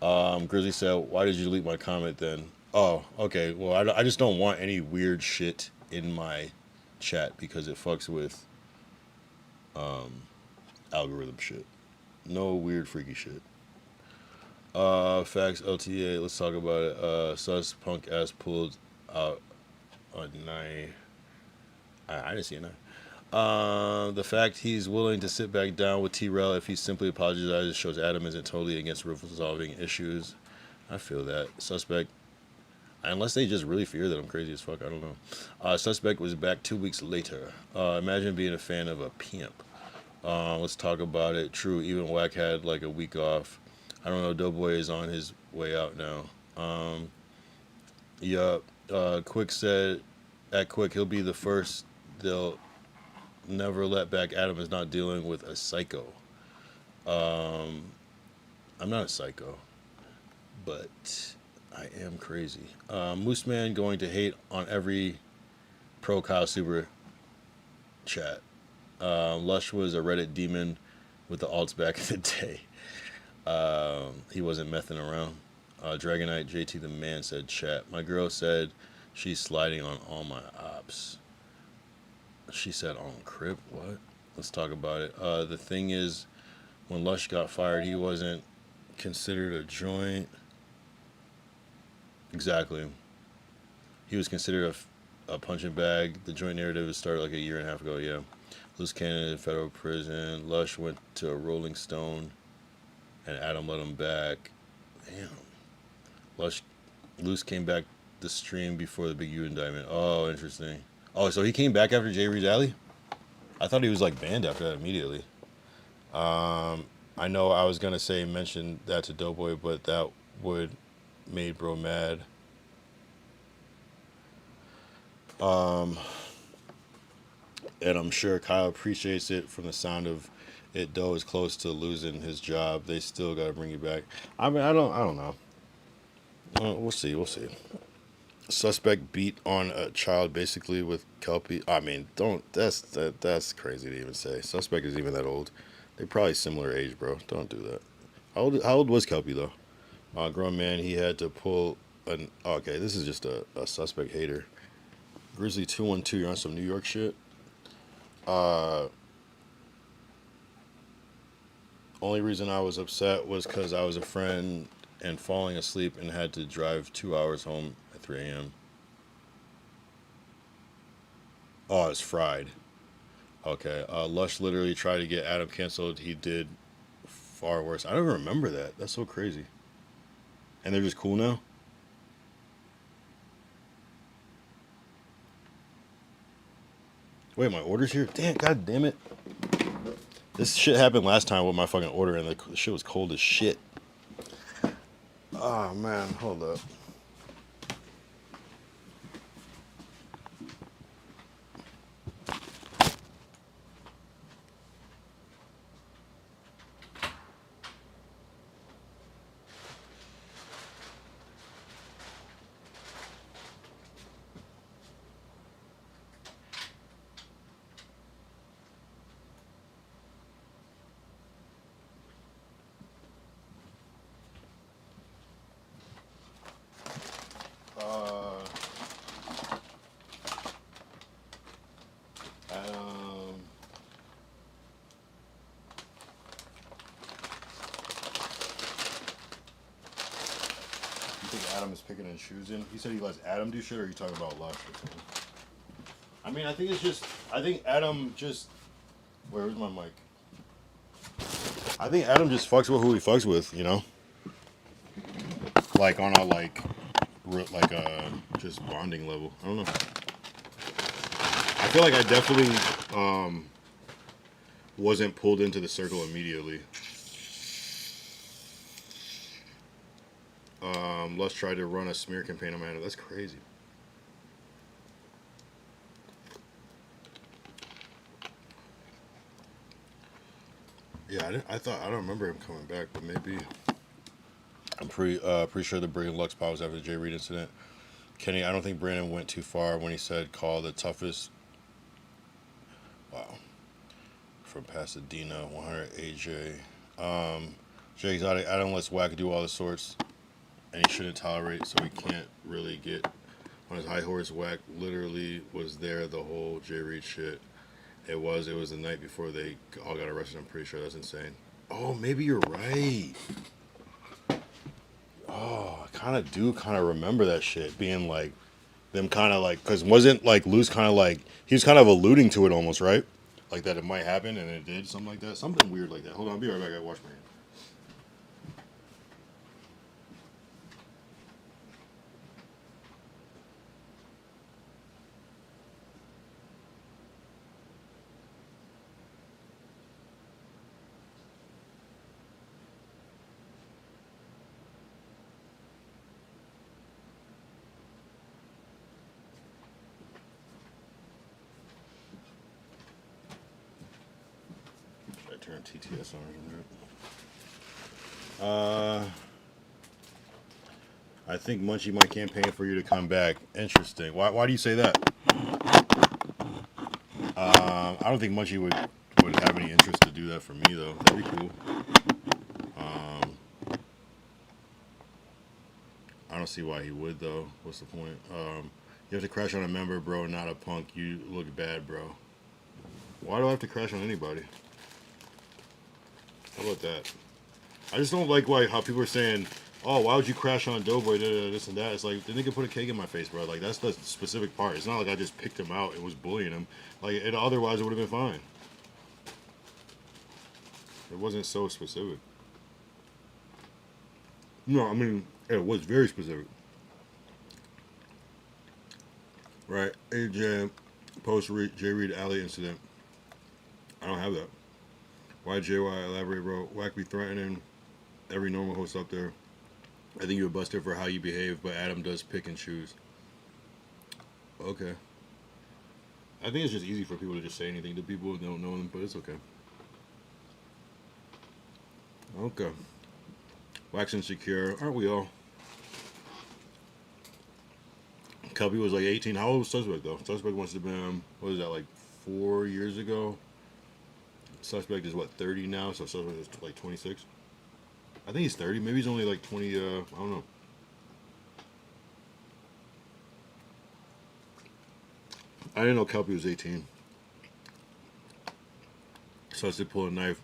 Grizzly said, why did you delete my comment then? Oh, okay. Well, I just don't want any weird shit in my chat because it fucks with algorithm shit. No weird freaky shit. Facts LTA, let's talk about it. Sus punk ass pulled out a knife. I didn't see a knife. The fact he's willing to sit back down with T-Rel if he simply apologizes shows Adam isn't totally against resolving issues. I feel that. Suspect, unless they just really fear that I'm crazy as fuck, I don't know. Suspect was back 2 weeks later. Imagine being a fan of a pimp. Let's talk about it. True, even Whack had like a week off. I don't know, Doughboy is on his way out now. Quick said, at Quick, he'll be the first. They'll never let back. Adam is not dealing with a psycho. I'm not a psycho, but I am crazy. Moose Man going to hate on every pro Kyle Super chat. Lush was a Reddit demon with the alts back in the day. He wasn't messing around. Dragonite JT the man said, chat. My girl said she's sliding on all my ops. She said on Crip? What? Let's talk about it. The thing is, when Lush got fired, he wasn't considered a joint. Exactly. He was considered a punching bag. The joint narrative started like a year and a half ago, yeah. Loose Cannon in federal prison. Lush went to a Rolling Stone, and Adam let him back. Damn. Loose came back the stream before the Big U indictment. Oh, interesting. Oh, so he came back after Jay Reed's Alley? I thought he was like banned after that immediately. I know I was gonna say mention that to Doughboy, but that would made bro mad. And I'm sure Kyle appreciates it from the sound of it. Doe is close to losing his job. They still got to bring you back. I mean, I don't know. We'll see. Suspect beat on a child basically with Kelpie. I mean, that's crazy to even say. Suspect isn't even that old. They're probably similar age, bro. Don't do that. How old was Kelpie though? Grown man. He had to pull an. Okay, this is just a Suspect hater. Grizzly 212. You're on some New York shit. Only reason I was upset was because I was a friend and falling asleep and had to drive 2 hours home at 3 a.m. Oh, I was fried. Okay. Lush literally tried to get Adam canceled. He did far worse. I don't even remember that. That's so crazy. And they're just cool now? Wait, my order's here? Damn, god damn it. This shit happened last time with my fucking order and the shit was cold as shit. Oh man, hold up. You think Adam is picking and choosing? He said he lets Adam do shit, or are you talking about Lush or something? I mean, I think it's just, I think Adam just, where's my mic? I think Adam just fucks with who he fucks with, you know? Like on a like a just bonding level. I don't know. I feel like I definitely wasn't pulled into the circle immediately. Lush tried to run a smear campaign on Adam. That's crazy. Yeah, I don't remember him coming back, but maybe. I'm pretty sure the Brandon Lux pop was after the Jay Reed incident. Kenny, I don't think Brandon went too far when he said call the toughest. Wow. From Pasadena, 100 AJ. Jay Exotic, Adam lets Wack do all the sorts, and he shouldn't tolerate, so he can't really get on his high horse. Wack literally was there the whole Jay Reed shit. It was the night before they all got arrested. I'm pretty sure. That's insane. Oh, maybe you're right. Oh, I kind of remember that shit being like, them kind of like, because wasn't like Luce kind of like, he was kind of alluding to it almost, right? Like that it might happen, and it did, something like that. Something weird like that. Hold on, I'll be right back. I gotta wash my hands. Turn TTS on. I think Munchie might campaign for you to come back. Interesting. Why do you say that? I don't think Munchie would have any interest to do that for me though. That'd be cool. I don't see why he would though. What's the point? You have to crash on a member, bro, not a punk. You look bad, bro. Why do I have to crash on anybody? How about that? I just don't like how people are saying, oh, why would you crash on Doughboy, this and that. It's like, the nigga put a cake in my face, bro. Like, that's the specific part. It's not like I just picked him out and was bullying him. Like, otherwise it would have been fine. It wasn't so specific. No, I mean, it was very specific. Right, AJ, post Jay Reed Alley incident. I don't have that. Why JY elaborate, bro? Wack be threatening every normal host up there. I think you were busted for how you behave, but Adam does pick and choose. Okay. I think it's just easy for people to just say anything to people who don't know them, but it's okay. Okay. Wax insecure. Aren't we all? Kelby was like 18. How old was Suspect, though? Suspect must have been, what is that, like 4 years ago? Suspect is what, 30 now, so Suspect is like 26. I think he's 30. Maybe he's only like 20. I don't know. I didn't know Kelpie was 18. Suspect pulled a knife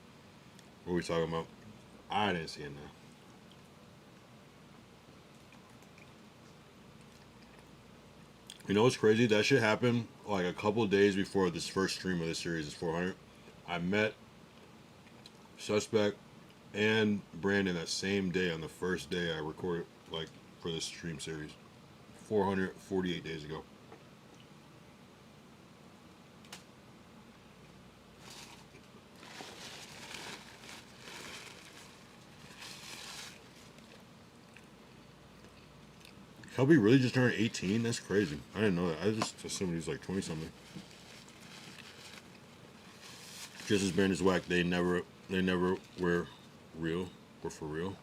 What are we talking about? I didn't see it now. You know what's crazy? That shit happened like a couple days before this first stream of this series is 400. I met Suspect and Brandon that same day on the first day I recorded like for this stream series. 448 days ago. Kelby really just turned 18? That's crazy. I didn't know that. I just assumed he was like 20 something. Just as Brand is whack, they never were real. Were for real.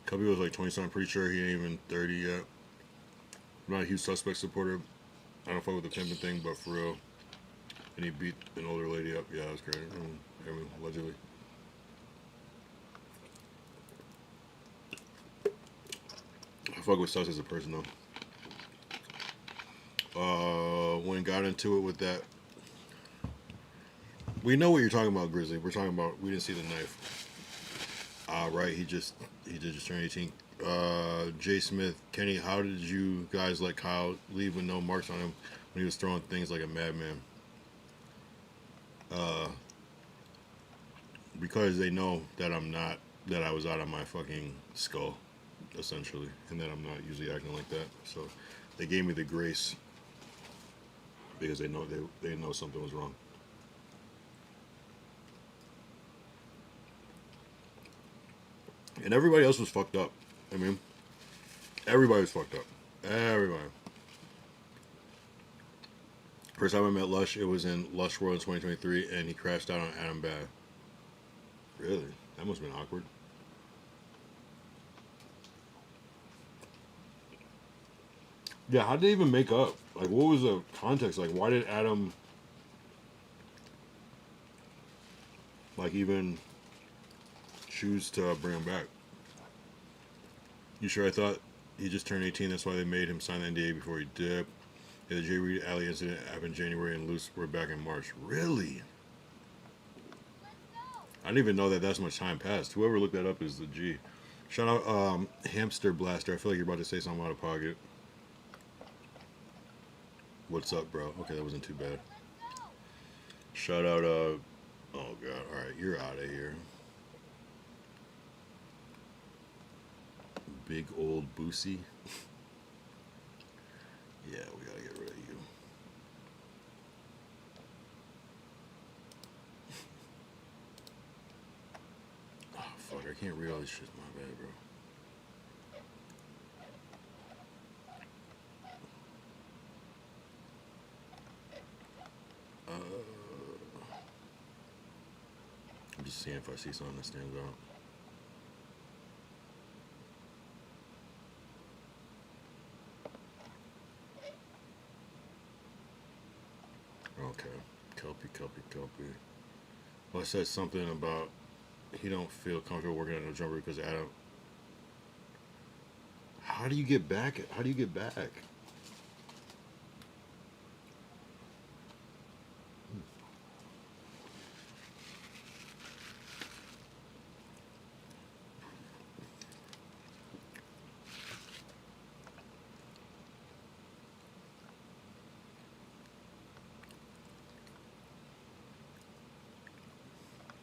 Kelby was like 20 something. Pretty sure he ain't even 30 yet. I'm not a huge Suspect supporter. I don't fuck with the pimping thing, but for real. And he beat an older lady up. Yeah, that was great. I mean, allegedly. I fuck with Sus as a person though. When got into it with that, we know what you're talking about, Grizzly. We're talking about we didn't see the knife. Right. He did just turn 18. Jay Smith, Kenny, how did you guys let Kyle leave with no marks on him when he was throwing things like a madman? Because they know that that I was out of my fucking skull, essentially, and that I'm not usually acting like that. So they gave me the grace because they know something was wrong. And everybody else was fucked up. I mean, everybody was fucked up. Everybody. First time I met Lush, it was in Lush World in 2023, and he crashed out on Adam Bad. Really? That must have been awkward. Yeah, how did they even make up? Like, what was the context? Like, why did Adam, like, even choose to bring him back? You sure? I thought he just turned 18, that's why they made him sign the NDA before he dipped. Yeah, the Jay Reed Alley incident happened in January and Luce were back in March. Really? I didn't even know that that's much time passed. Whoever looked that up is the G. Shout out Hamster Blaster. I feel like you're about to say something out of pocket. What's up, bro? Okay, that wasn't too bad. Shout out, oh god, alright, you're out of here. Big old Boosie. Yeah, we gotta get rid of you. Oh, fuck, I can't read all this shit. My bad, bro. I'm just seeing if I see something that stands out. Okay, Kelpie. Well, I said something about he don't feel comfortable working at No Jumper because Adam. How do you get back? How do you get back?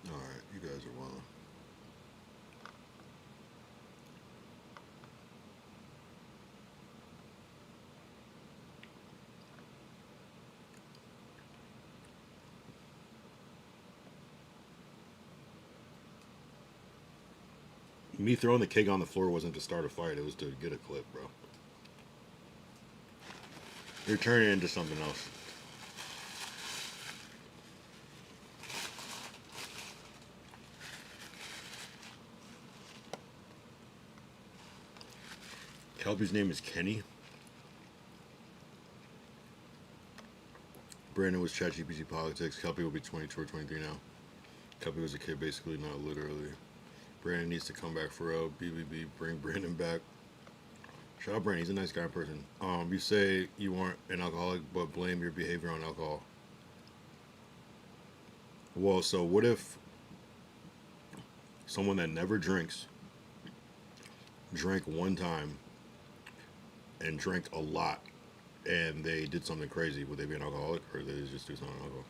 Alright, you guys are wild. Me throwing the keg on the floor wasn't to start a fight, it was to get a clip, bro. You're turning it into something else. Kelpie's name is Kenny. Brandon was ChatGPT politics. Kelpie will be 22 or 23 now. Kelpie was a kid, basically, not literally. Brandon needs to come back for real. BBB, bring Brandon back. Shout out Brandon, he's a nice guy in person. You say you weren't an alcoholic, but blame your behavior on alcohol. Well, so what if someone that never drinks drank one time and drank a lot, and they did something crazy, would they be an alcoholic, or did they just do something alcohol?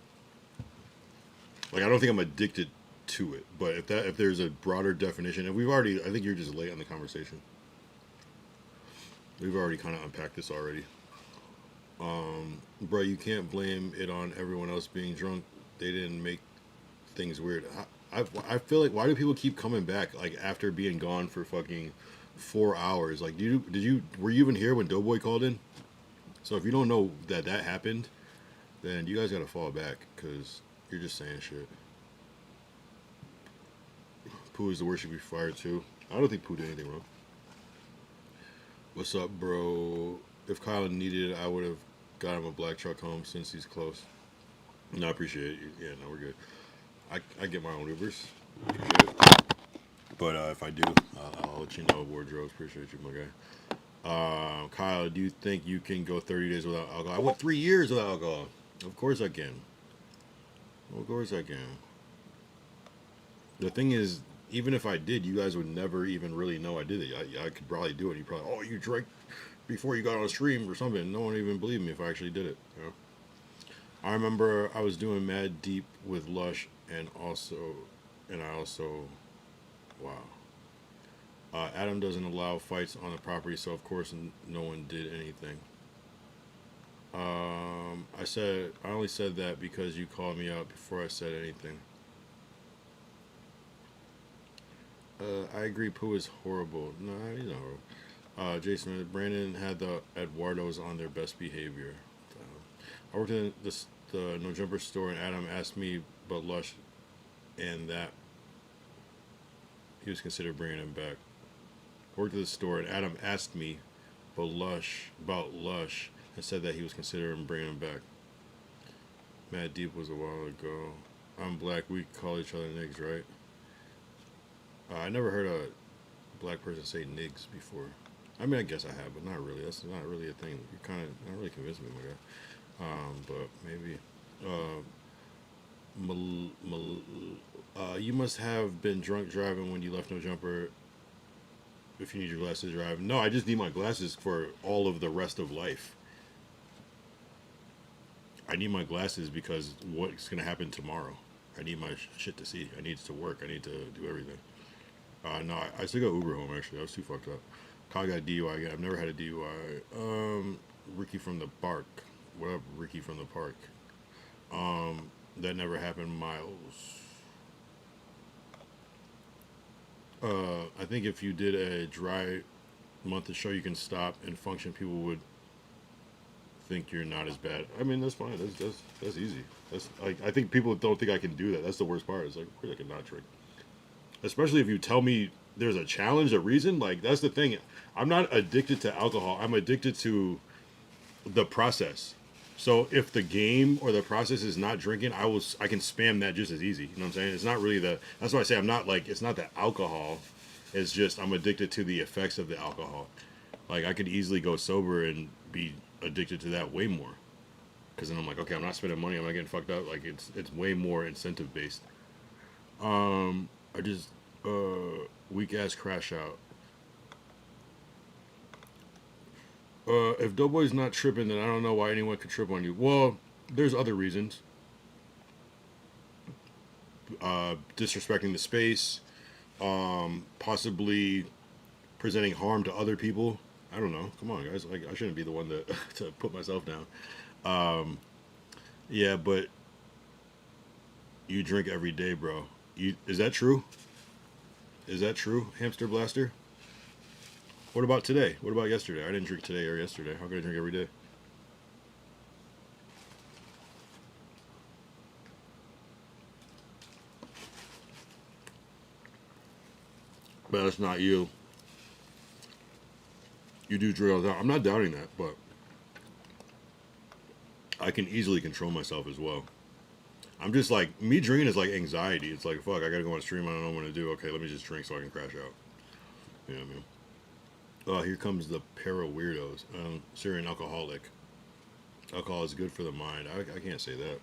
Like, I don't think I'm addicted to it, but if there's a broader definition, and I think you're just late on the conversation. We've already kind of unpacked this already. Bro, you can't blame it on everyone else being drunk. They didn't make things weird. I feel like, why do people keep coming back, like, after being gone for fucking 4 hours? Like, were you even here when Doughboy called in? So if you don't know that happened, then you guys gotta fall back, because you're just saying shit. Pooh is the worst, should be fired too. I don't think Pooh did anything wrong. What's up, bro? If Kyle needed it, I would have got him a black truck home since he's close. No, I appreciate it. Yeah, no, we're good. I get my own Ubers. But if I do, I'll let you know. Wardrobes, appreciate you, my guy. Kyle, do you think you can go 30 days without alcohol? I went 3 years without alcohol. Of course I can. Of course I can. The thing is, even if I did, you guys would never even really know I did it. I could probably do it. You probably, oh, you drank before you got on a stream or something. No one would even believe me if I actually did it. You know? I remember I was doing Mad Deep with Lush, and I also, wow. Adam doesn't allow fights on the property, so of course no one did anything. I only said that because you called me out before I said anything. I agree, Pooh is horrible. No, he's not horrible. Jason, Brandon had the Eduardos on their best behavior. I worked in the No Jumper store, and Adam asked me about Lush, and that he was considered bringing him back. I worked at the store, and Adam asked me about Lush, and said that he was considering bringing him back. Mad Deep was a while ago. I'm black. We call each other niggas, right? I never heard a black person say niggas before. I mean, I guess I have, but not really. That's not really a thing. You kind of not really convinced me, my guy. But maybe. You must have been drunk driving when you left No Jumper. If you need your glasses to drive. No, I just need my glasses for all of the rest of life. I need my glasses because what's going to happen tomorrow? I need my shit to see. I need to work. I need to do everything. No, I still got Uber home, actually. I was too fucked up. Kyle got DUI again. I've never had a DUI. Ricky from the park. What up, Ricky from the park? That never happened, Miles. I think if you did a dry month of show, you can stop and function. People would think you're not as bad. I mean, that's fine. That's easy. That's like, I think people don't think I can do that. That's the worst part. It's like, of course I can not drink. Especially if you tell me there's a challenge, a reason. Like, that's the thing. I'm not addicted to alcohol. I'm addicted to the process. So if the game or the process is not drinking, I can spam that just as easy. You know what I'm saying? It's not really that's why I say I'm not like, it's not the alcohol. It's just I'm addicted to the effects of the alcohol. Like, I could easily go sober and be addicted to that way more. Because then I'm like, okay, I'm not spending money. I'm not getting fucked up. Like, it's way more incentive based. I just weak ass crash out. If Doughboy's not tripping, then I don't know why anyone could trip on you. Well, there's other reasons. Disrespecting the space, possibly presenting harm to other people. I don't know. Come on, guys. Like, I shouldn't be the one to put myself down. Yeah, but you drink every day, bro. Is that true? Is that true, Hamster Blaster? What about today? What about yesterday? I didn't drink today or yesterday. How can I drink every day? But that's not you. You do drink all the time. I'm not doubting that, but I can easily control myself as well. I'm just like, me drinking is like anxiety. It's like, fuck, I gotta go on stream. I don't know what to do. Okay, let me just drink so I can crash out. You know what I mean? Oh, here comes the para weirdos. Syrian alcoholic. Alcohol is good for the mind. I can't say that.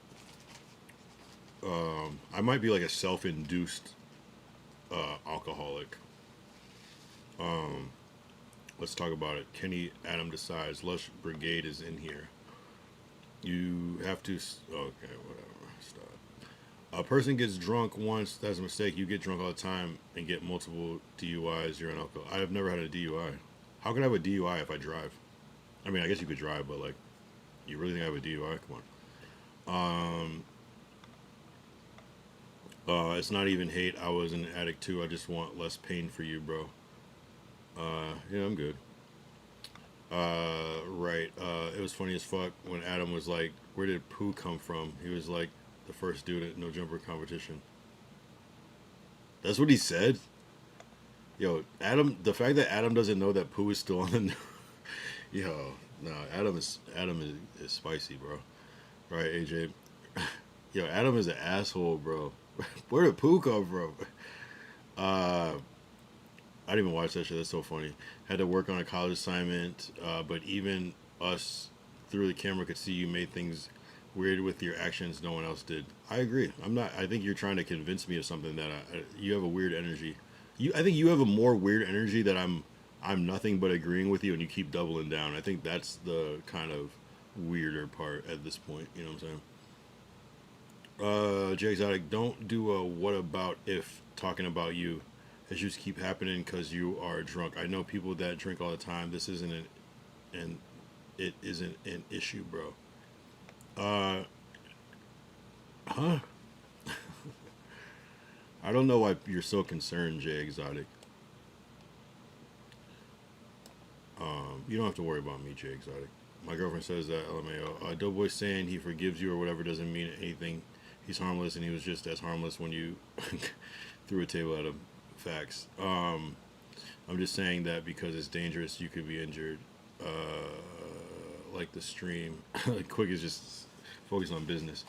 I might be like a self-induced alcoholic. Let's talk about it. Kenny Adam decides Lush Brigade is in here. You have to. Okay, whatever. Stop. A person gets drunk once. That's a mistake. You get drunk all the time and get multiple DUIs. You're an alcoholic. I have never had a DUI. How could I have a DUI if I drive? I mean, I guess you could drive, but like, you really think I have a DUI? Come on. It's not even hate. I was an addict too. I just want less pain for you, bro. Yeah, I'm good. Right. It was funny as fuck when Adam was like, where did Pooh come from? He was like the first dude at No Jumper competition. That's what he said? Yo, Adam, the fact that Adam doesn't know that Pooh is still on the yo, no, Adam is spicy, bro. Right, AJ? Yo, Adam is an asshole, bro. Where did Pooh come from? I didn't even watch that shit. That's so funny. Had to work on a college assignment, but even us through the camera could see you made things weird with your actions no one else did. I agree. I think you're trying to convince me of something that you have a weird energy. I think you have a more weird energy that I'm nothing but agreeing with you, and you keep doubling down. I think that's the kind of weirder part at this point. You know what I'm saying? Jay Exotic, don't do a what about if talking about you. Issues keep happening because you are drunk. I know people that drink all the time. This isn't it isn't an issue, bro. Huh? I don't know why you're so concerned, Jay Exotic. You don't have to worry about me, Jay Exotic. My girlfriend says that, LMAO. Doughboy saying he forgives you or whatever doesn't mean anything. He's harmless, and he was just as harmless when you threw a table at him. Facts. I'm just saying that because it's dangerous, you could be injured. Like the stream. Like Quick is just focused on business.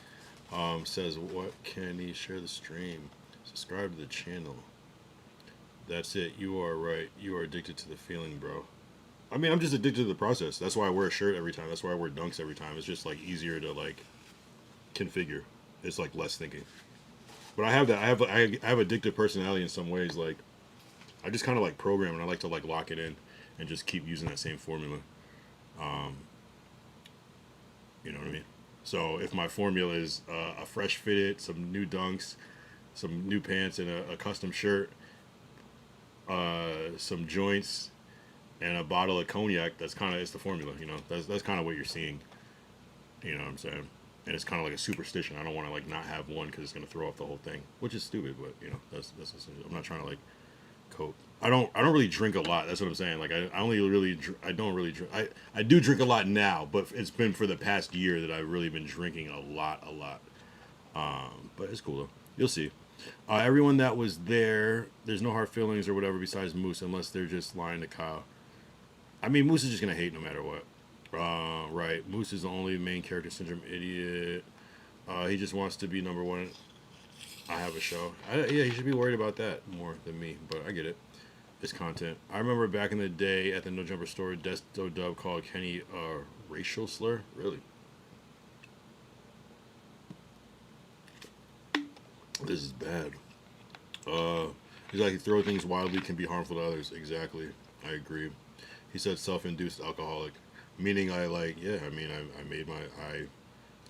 Says, what can he share the stream? Subscribe to the channel. That's it. You are right. You are addicted to the feeling, bro. I mean, I'm just addicted to the process. That's why I wear a shirt every time. That's why I wear dunks every time. It's just like easier to like configure. It's like less thinking. But I have that. I have addictive personality in some ways. Like, I just kind of like program, and I like to like lock it in and just keep using that same formula. You know what I mean? So if my formula is a fresh fitted, some new dunks, some new pants, and a custom shirt, some joints, and a bottle of cognac, it's the formula. You know, that's kind of what you're seeing. You know what I'm saying? And it's kind of like a superstition. I don't want to like not have one because it's gonna throw off the whole thing, which is stupid. But you know, that's I'm not trying to like cope. I don't really drink a lot. That's what I'm saying. Like I don't really drink. I do drink a lot now, but it's been for the past year that I've really been drinking a lot. But it's cool though. You'll see. Everyone that was there, there's no hard feelings or whatever besides Moose, unless they're just lying to Kyle. I mean, Moose is just gonna hate no matter what. Right. Moose is the only main character syndrome idiot. He just wants to be number one. I have a show. Yeah, he should be worried about that more than me, but I get it. It's content. I remember back in the day at the No Jumper store, Desto Dub called Kenny a racial slur. Really? This is bad. He's like, throw things wildly can be harmful to others. Exactly. I agree. He said self-induced alcoholic. Meaning I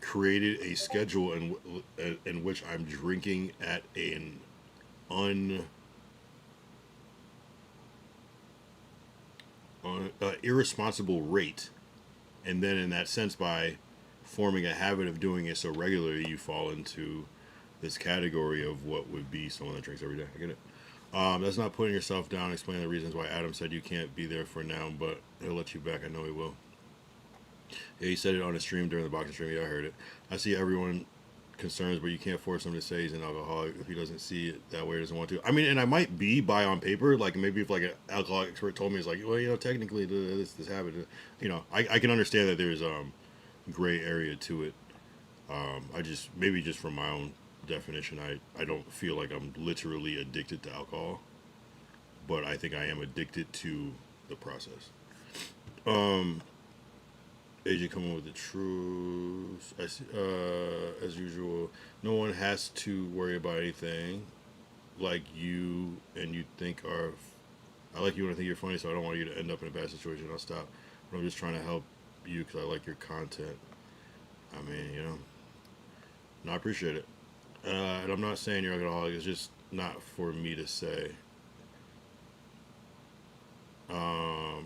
created a schedule in which I'm drinking at an irresponsible rate, and then in that sense, by forming a habit of doing it so regularly, you fall into this category of what would be someone that drinks every day. I get it. That's not putting yourself down. Explain the reasons why Adam said you can't be there for now, but he'll let you back. I know he will. Yeah, he said it on a stream during the boxing stream. Yeah, I heard it. I see everyone concerns, but you can't force him to say he's an alcoholic if he doesn't see it that way or doesn't want to. I mean, and I might be by on paper, like maybe if like an alcoholic expert told me, it's like, well, you know, technically this habit, you know, I can understand that there's gray area to it. I just, maybe just from my own definition, I don't feel like I'm literally addicted to alcohol, but I think I am addicted to the process. AJ coming with the truth. As usual, no one has to worry about anything. like you and you think are. I like you when I think you're funny, so I don't want you to end up in a bad situation. I'll stop. But I'm just trying to help you because I like your content. I mean, you know. And I appreciate it. And I'm not saying you're an alcoholic. It's just not for me to say.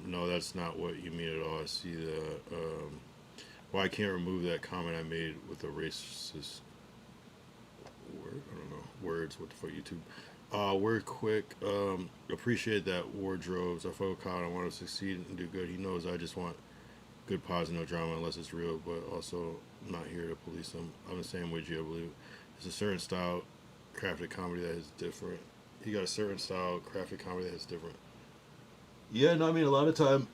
No, that's not what you mean at all. I see the. Well, I can't remove that comment I made with the racist word. I don't know words. What the fuck, YouTube? Word quick. Appreciate that wardrobes. I fuck with Kyle. I want to succeed and do good. He knows I just want good positive, no drama unless it's real, but also not here to police him. I'm the same way, G, I believe. There's a certain style crafted comedy that is different. He got a certain style crafted comedy that is different. Yeah, no, I mean, a lot of time,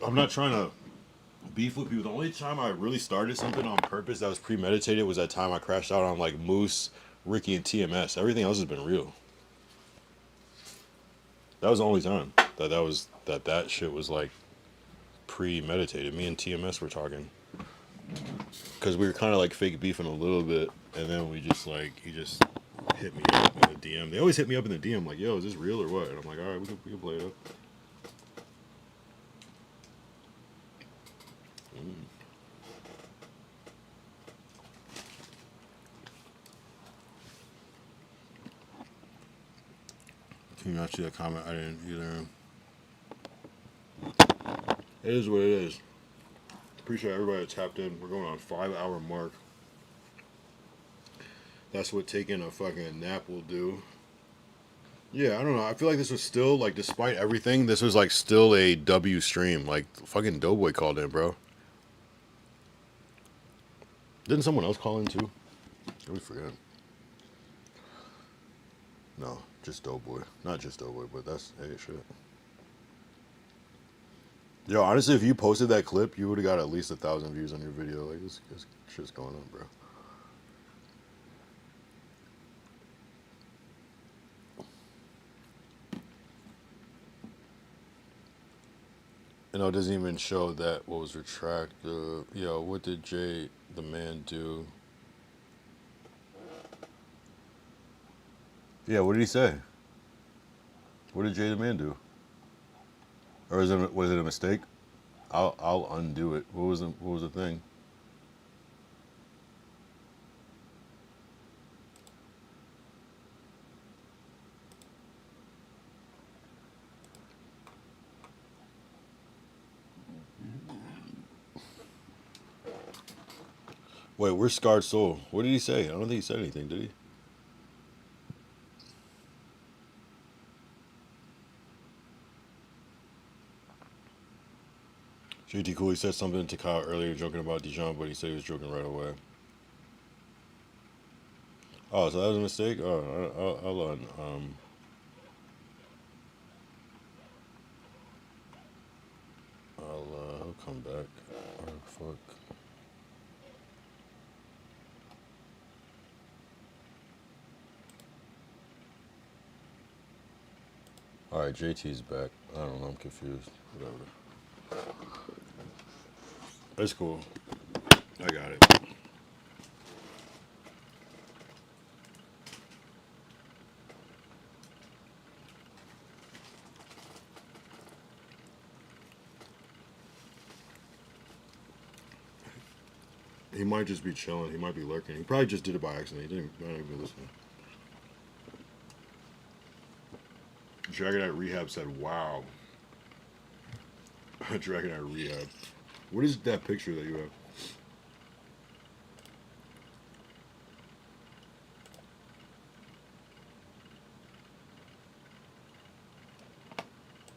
I'm not trying to beef with people. The only time I really started something on purpose that was premeditated was that time I crashed out on, like, Moose, Ricky, and TMS. Everything else has been real. That was the only time that shit was, like, premeditated. Me and TMS were talking. Because we were kind of, like, fake beefing a little bit, and then we just, like, he just hit me up in the DM. They always hit me up in the DM, like, yo, is this real or what? And I'm like, all right, we can play it up. Can you not see that comment? I didn't either. It is what it is. Appreciate everybody that tapped in. We're going on 5-hour mark. That's what taking a fucking nap will do. Yeah, I don't know. I feel like this was still, like, despite everything, this was, like, still a W stream. Like, fucking Doughboy called in, bro. Didn't someone else call in, too? I always forget. No, just Doughboy. Not just Doughboy, but that's, hey, shit. Yo, honestly, if you posted that clip, you would have got at least 1,000 views on your video. Like, this shit's going on, bro. You know, it doesn't even show that what was retracted. Yo, what did Jay the man do? Yeah, what did he say? What did Jay the man do? Or was it a mistake? I'll undo it. What was the thing? Wait, where's Scarred Soul? What did he say? I don't think he said anything, did he? JT Cool, he said something to Kyle earlier joking about Dijon, but he said he was joking right away. Oh, so that was a mistake? Oh, I'll come back. Oh, fuck. Alright, JT's back. I don't know, I'm confused. Whatever. That's cool. I got it. He might just be chilling. He might be lurking. He probably just did it by accident. He didn't even listen. Dragon at Rehab said, wow. Dragon at Rehab. What is that picture that you have?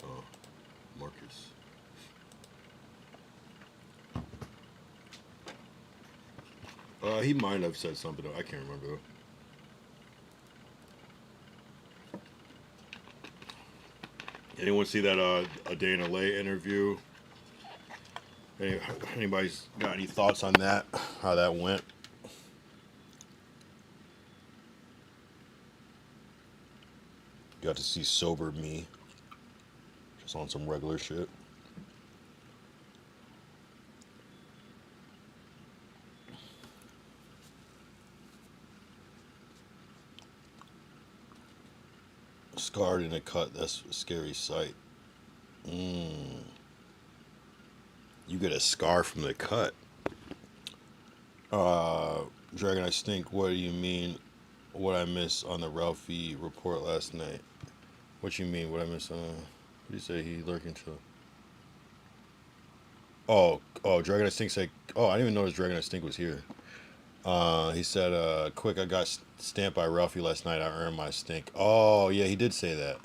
Oh, Marcus. He might have said something. I can't remember though. Anyone see that A Day in LA interview? Anybody's got any thoughts on that? How that went? Got to see sober me. Just on some regular shit. Scarred in a cut. That's a scary sight. You get a scar from the cut. Dragon, I stink. What do you mean? What I missed on the Ralphie report last night? What you mean? What I missed on? What did you say? He lurking to? Oh, Dragon I stink said. Oh, I didn't even notice Dragon I stink was here. He said, "Quick, I got stamped by Ralphie last night. I earned my stink." Oh, yeah, he did say that.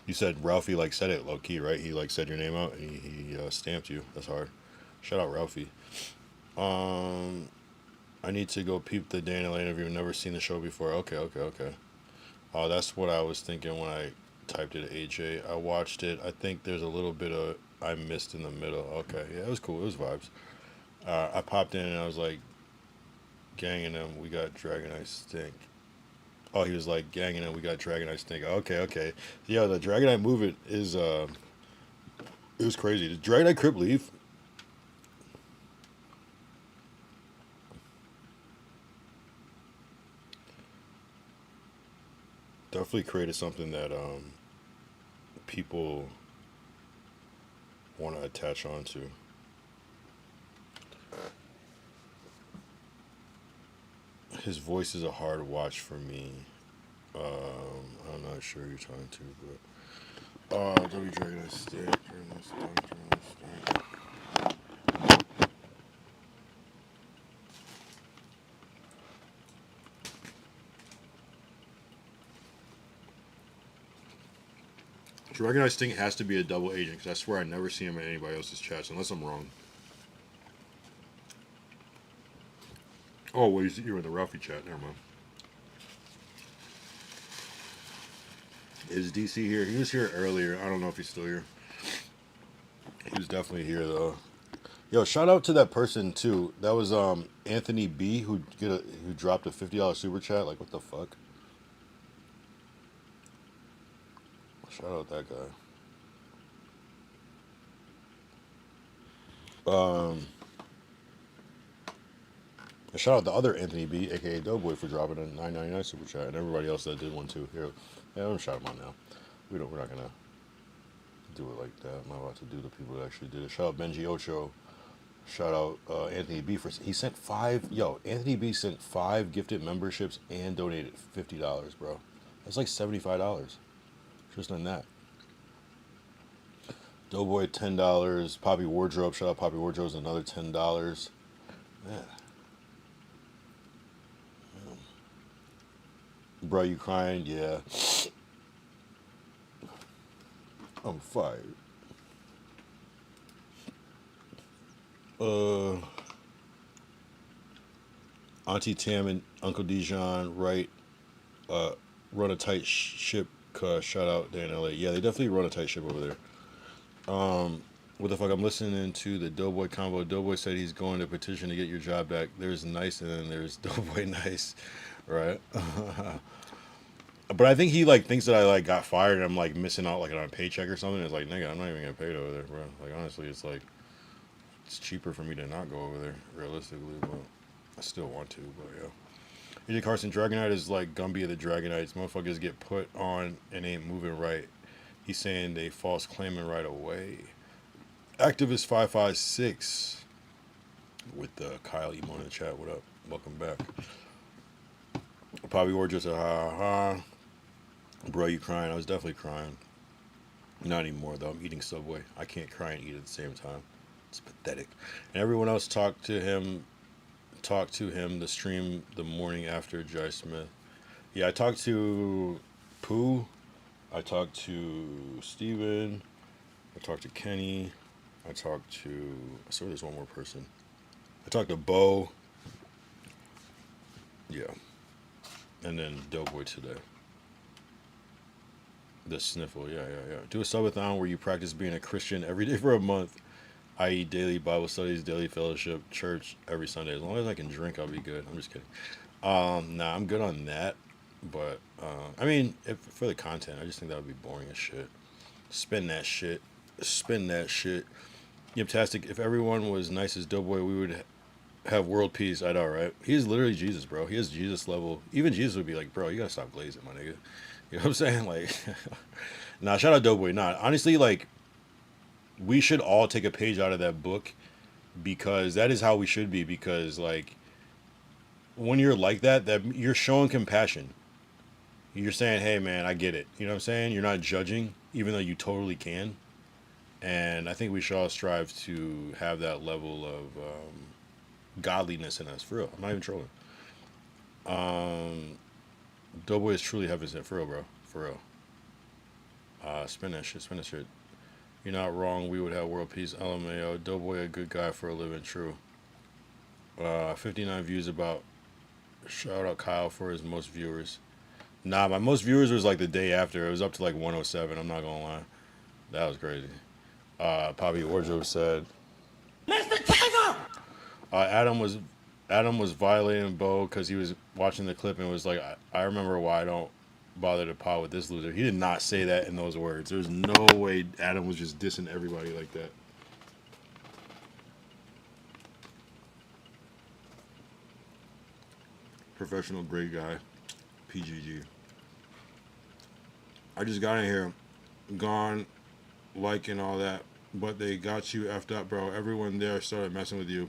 You said Ralphie like said it low key, right? He like said your name out and he stamped you. That's hard. Shout out Ralphie. I need to go peep the Dana interview. Never seen the show before. Okay. Oh, that's what I was thinking when I typed it AJ. I watched it. I think there's a little bit of I missed in the middle. Okay, yeah, it was cool. It was vibes. I popped in and I was like, ganging them. We got Dragon Eye Stink. Oh, he was like ganging them. We got Dragon Eye Stink. Okay. Yeah, the Dragon Eye movement is it was crazy. Did Dragon Eye Crip leave? Definitely created something that people want to attach onto. His voice is a hard watch for me. I'm not sure who you're talking to, but W Dragon I Stink. Dragon Eye Stink has to be a double agent because I swear I never see him in anybody else's chats unless I'm wrong. Oh, well, you're in the Ralphie chat. Never mind. Is DC here? He was here earlier. I don't know if he's still here. He was definitely here though. Yo, shout out to that person too. That was Anthony B who dropped a $50 super chat. Like, what the fuck? Shout out that guy. Shout out the other Anthony B, aka Doughboy, for dropping a $9.99 super chat, and everybody else that did one too. Here, yeah, I'm shout them out now. We're not gonna do it like that. I'm not about to do the people that actually did it. Shout out Benji Ocho. Shout out Anthony B for he sent 5. Yo, Anthony B sent 5 gifted memberships and donated $50, bro. That's like $75 just on that. Doughboy $10. Poppy Wardrobe. Shout out Poppy Wardrobe's another $10. Yeah. Bro, you crying? Yeah. I'm fired. Auntie Tam and Uncle Dijon, right? Run a tight ship. Shout out there in LA. Yeah, they definitely run a tight ship over there. What the fuck? I'm listening to the Doughboy combo. Doughboy said he's going to petition to get your job back. There's Nice and then there's Doughboy Nice, right? But I think he like thinks that I like got fired and I'm like missing out like on a paycheck or something. It's like, nigga, I'm not even getting paid over there, bro. Like, honestly, it's like it's cheaper for me to not go over there, realistically, but I still want to, but yeah. AJ Carson, Dragonite is like Gumby of the Dragonites. Motherfuckers get put on and ain't moving right. He's saying they false claiming right away. Activist 556 with Kyle Emo in the chat. What up? Welcome back. Probably were just a ha. Bro, you crying? I was definitely crying. Not anymore though. I'm eating Subway. I can't cry and eat at the same time. It's pathetic. And everyone else talked to him the stream the morning after Jai Smith. Yeah, I talked to Pooh. I talked to Steven. I talked to Kenny. I swear there's one more person. I talked to Bo. Yeah. And then Doughboy today. The sniffle, yeah. Do a subathon where you practice being a Christian every day for a month, i.e. daily Bible studies, daily fellowship, church every Sunday. As long as I can drink, I'll be good. I'm just kidding. Nah, I'm good on that. But, I mean, for the content, I just think that would be boring as shit. Spin that shit. Yiptastic, if everyone was nice as Doughboy, we would have world peace. I know, right? He is literally Jesus, bro. He has Jesus level. Even Jesus would be like, bro, you gotta stop glazing, my nigga. You know what I'm saying? Like, nah, shout out Doughboy. Nah, honestly, like, we should all take a page out of that book because that is how we should be. Because, like, when you're like that you're showing compassion. You're saying, hey, man, I get it. You know what I'm saying? You're not judging, even though you totally can. And I think we should all strive to have that level of godliness in us, for real. I'm not even trolling. Doughboy is truly heaven sent, for real, bro. For real. Spin that shit. You're not wrong. We would have world peace. LMAO. Doughboy, a good guy for a living. True. 59 views about. Shout out Kyle for his most viewers. Nah, my most viewers was like the day after. It was up to like 107. I'm not gonna lie. That was crazy. Poppy Wardrobe said. Mr. Tiger! Adam was violating Bo because he was watching the clip and was like, I remember why I don't bother to pot with this loser. He did not say that in those words. There's no way Adam was just dissing everybody like that. Professional, great guy. PGG. I just got in here, gone, liking all that, but they got you effed up, bro. Everyone there started messing with you.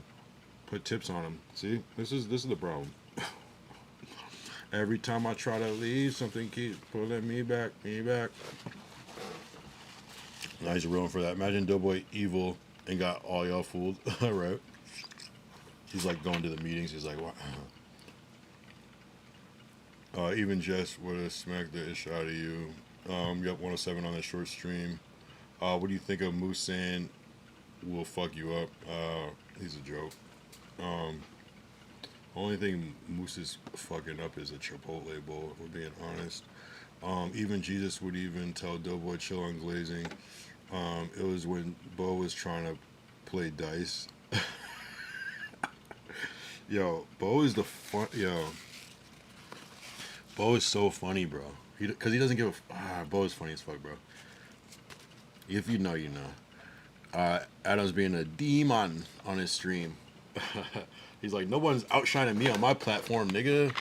Put tips on them. See, this is the problem. Every time I try to leave, something keeps pulling me back. Nice room for that. Imagine Doughboy evil and got all y'all fooled. Right? He's like going to the meetings. He's like, what? Even Jess would have smacked the ish out of you. Yep, 107 on that short stream. What do you think of Moose saying will fuck you up? He's a joke. Only thing Moose is fucking up is a Chipotle bowl, if we're being honest. Even Jesus would even tell Doughboy chill on glazing. It was when Bo was trying to play dice. Yo, Bo is the fun. Yo, Bo is so funny, bro. Because he doesn't give a. Bo is funny as fuck, bro. If you know, you know. Adam's being a demon on his stream. He's like, no one's outshining me on my platform, nigga.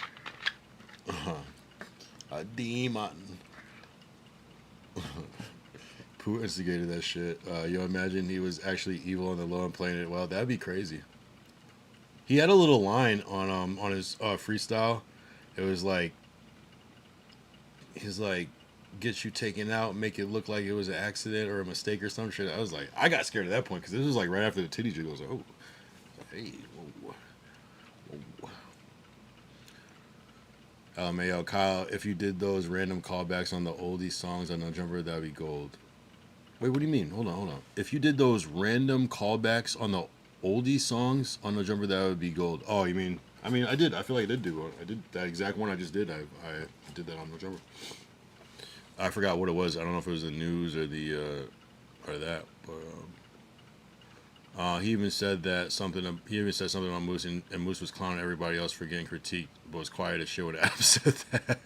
A demon. Pooh instigated that shit. Yo, imagine he was actually evil on the low and playing it well. That'd be crazy. He had a little line on his freestyle. It was like, he's like, get you taken out, make it look like it was an accident or a mistake or some shit. I was like, I got scared at that point because this was like right after the titty jiggle. I was like, oh, hey, whoa. Mayo, Kyle, if you did those random callbacks on the oldie songs on No Jumper, that'd be gold. Wait, what do you mean? Hold on. If you did those random callbacks on the oldie songs on No Jumper, that would be gold. Oh, you mean? I mean, I did. I feel like I did do one. I did that exact one I just did. I did that on No Jumper. I forgot what it was. I don't know if it was the news or the or that, but he even said that something. He even said something on Moose, and Moose was clowning everybody else for getting critiqued, but was quiet as shit when Adam said that.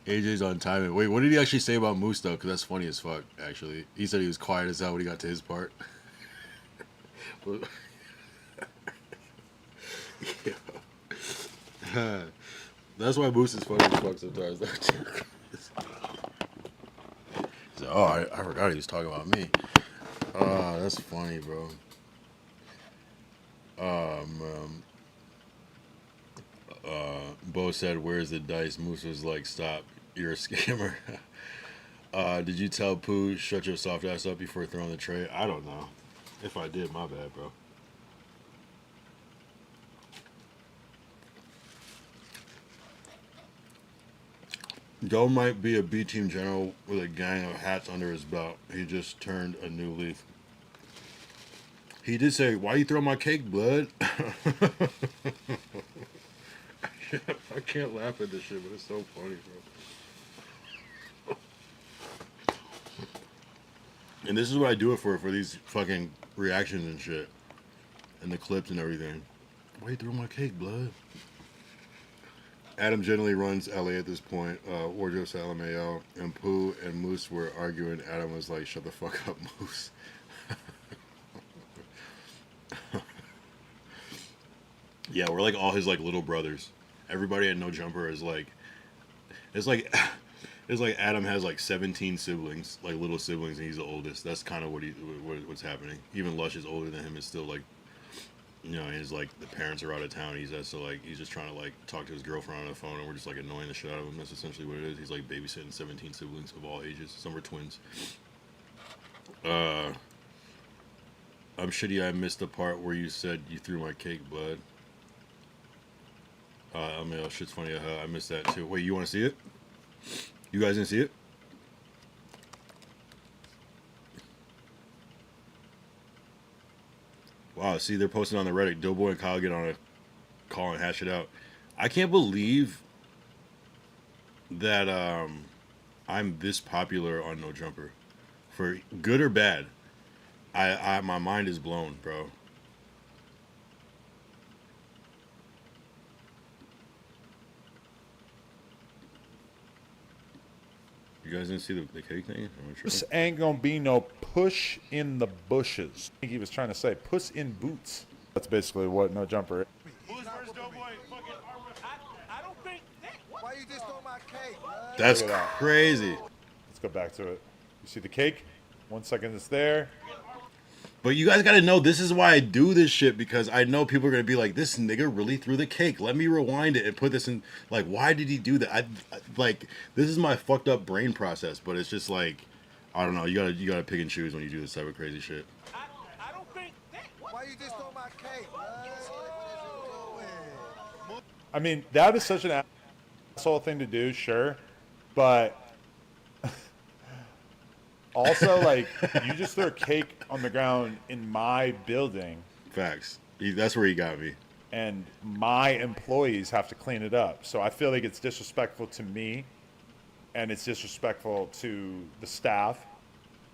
AJ's on timing. Wait, what did he actually say about Moose though? Because that's funny as fuck. Actually, he said he was quiet as hell when he got to his part. That's why Moose is funny as fuck sometimes. He's like, oh, I forgot he was talking about me. That's funny, bro. Bo said, where's the dice? Moose was like, stop, you're a scammer. Did you tell Pooh, shut your soft ass up before throwing the tray? I don't know. If I did, my bad, bro. Doe might be a B-team general with a gang of hats under his belt. He just turned a new leaf. He did say, why you throw my cake, blood? I can't laugh at this shit, but it's so funny, bro. And this is what I do it for these fucking reactions and shit. And the clips and everything. Why you throw my cake, blood? Adam generally runs LA at this point. Wardrobe said LMAO. And Pooh and Moose were arguing. Adam was like, shut the fuck up, Moose. Yeah, we're like all his like little brothers. Everybody at No Jumper is like, it's like, it's like Adam has like 17 siblings, like little siblings, and he's the oldest. That's kind of what's happening. Even Lush is older than him. Is still like, you know, he's like the parents are out of town. He's he's just trying to like talk to his girlfriend on the phone, and we're just like annoying the shit out of him. That's essentially what it is. He's like babysitting 17 siblings of all ages. Some are twins. I'm shitty. I missed the part where you said you threw my cake, bud. I mean, oh, shit's funny. I missed that too. Wait, you want to see it? You guys didn't see it? Wow, see, they're posting on the Reddit. Doughboy and Kyle get on a call and hash it out. I can't believe that I'm this popular on No Jumper. For good or bad, my mind is blown, bro. You guys didn't see the cake thing? This ain't gonna be no push in the bushes. I think he was trying to say puss in boots. That's basically what No Jumper is. Who's first Doughboy? I don't think that. Why you just on my cake? That's crazy. Let's go back to it. You see the cake? 1 second it's there. But you guys gotta know, this is why I do this shit, because I know people are gonna be like, this nigga really threw the cake. Let me rewind it and put this in. Like, why did he do that? I like, this is my fucked up brain process, but it's just like, I don't know. You gotta pick and choose when you do this type of crazy shit. I don't think that. Why you just on my cake? I mean, that is such an asshole thing to do, sure, but also, like, you just threw a cake on the ground in my building. Facts. That's where he got me. And my employees have to clean it up. So I feel like it's disrespectful to me, and it's disrespectful to the staff,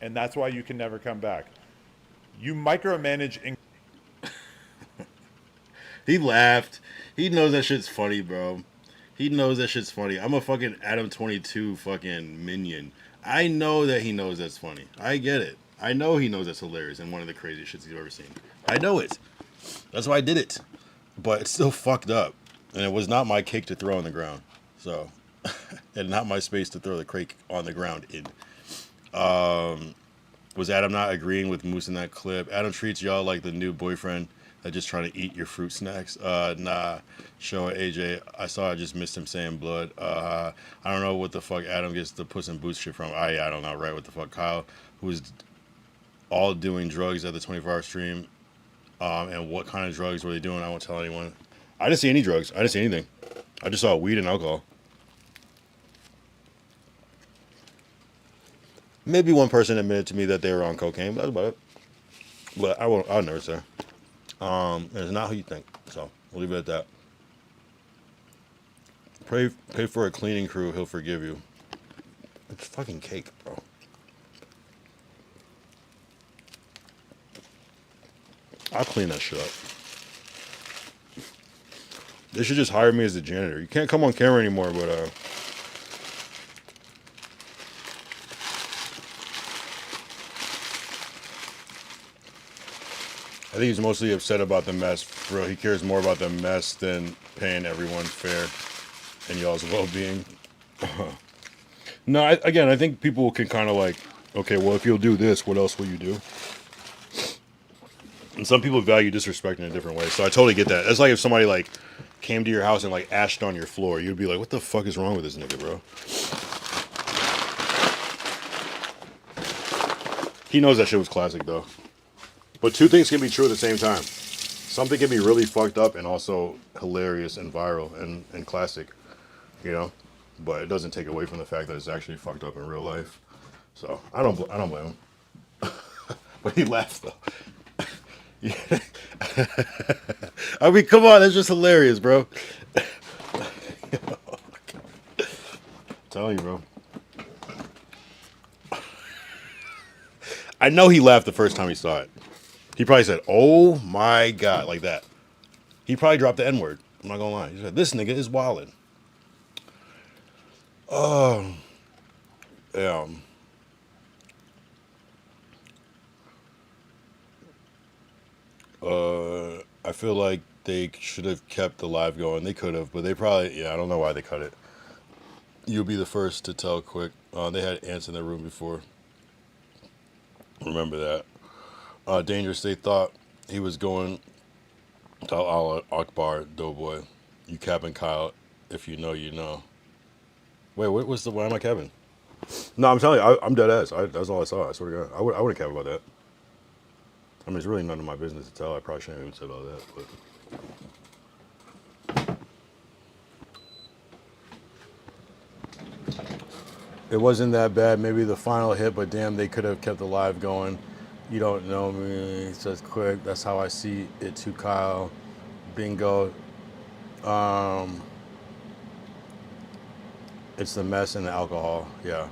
and that's why you can never come back. You micromanage in. He laughed. He knows that shit's funny, bro. He knows that shit's funny. I'm a fucking Adam 22 fucking minion. I know that he knows that's funny. I get it. I know he knows that's hilarious and one of the craziest shits he's ever seen. I know it. That's why I did it. But it's still fucked up. And it was not my cake to throw on the ground. So, and not my space to throw the cake on the ground in. Was Adam not agreeing with Moose in that clip? Adam treats y'all like the new boyfriend that just trying to eat your fruit snacks. Nah. Show AJ. I saw I just missed him saying blood. I don't know what the fuck Adam gets the Puss in Boots shit from. I don't know, right? What the fuck? Kyle, who's all doing drugs at the 24-hour stream. And what kind of drugs were they doing? I won't tell anyone. I didn't see any drugs. I didn't see anything. I just saw weed and alcohol. Maybe one person admitted to me that they were on cocaine, but that's about it. But I'll never say. It's not who you think. So we'll leave it at that. Pay for a cleaning crew, he'll forgive you. It's fucking cake, bro. I'll clean that shit up. They should just hire me as a janitor. You can't come on camera anymore, but I think he's mostly upset about the mess. Bro, he cares more about the mess than paying everyone fair and y'all's well-being. No, again, I think people can kind of like, okay, well, if you'll do this, what else will you do? And some people value disrespect in a different way, so I totally get that. That's like if somebody like came to your house and like ashed on your floor, you'd be like, what the fuck is wrong with this nigga, bro? He knows that shit was classic, though. But two things can be true at the same time. Something can be really fucked up and also hilarious and viral and classic, you know? But it doesn't take away from the fact that it's actually fucked up in real life. So I don't blame him. But he laughed though. Yeah. I mean, come on, that's just hilarious, bro. I'm telling you, bro. I know he laughed the first time he saw it. He probably said, "Oh my God," like that. He probably dropped the N-word. I'm not gonna lie. He said, "This nigga is wildin'." Yeah. I feel like they should have kept the live going. They could have, but they probably, I don't know why they cut it. You'll be the first to tell quick. They had ants in their room before. Remember that. Dangerous, they thought he was going to Allah Akbar, Doughboy. You capping Kyle. If you know, you know. Wait, why am I capping? No, I'm telling you, I'm dead ass. That's all I saw. I swear to God. I wouldn't cap about that. I mean, it's really none of my business to tell. I probably shouldn't have even said all that, but. It wasn't that bad. Maybe the final hit, but damn, they could have kept the live going. You don't know me. He says quick. That's how I see it too, Kyle. Bingo. It's the mess and the alcohol. Yeah.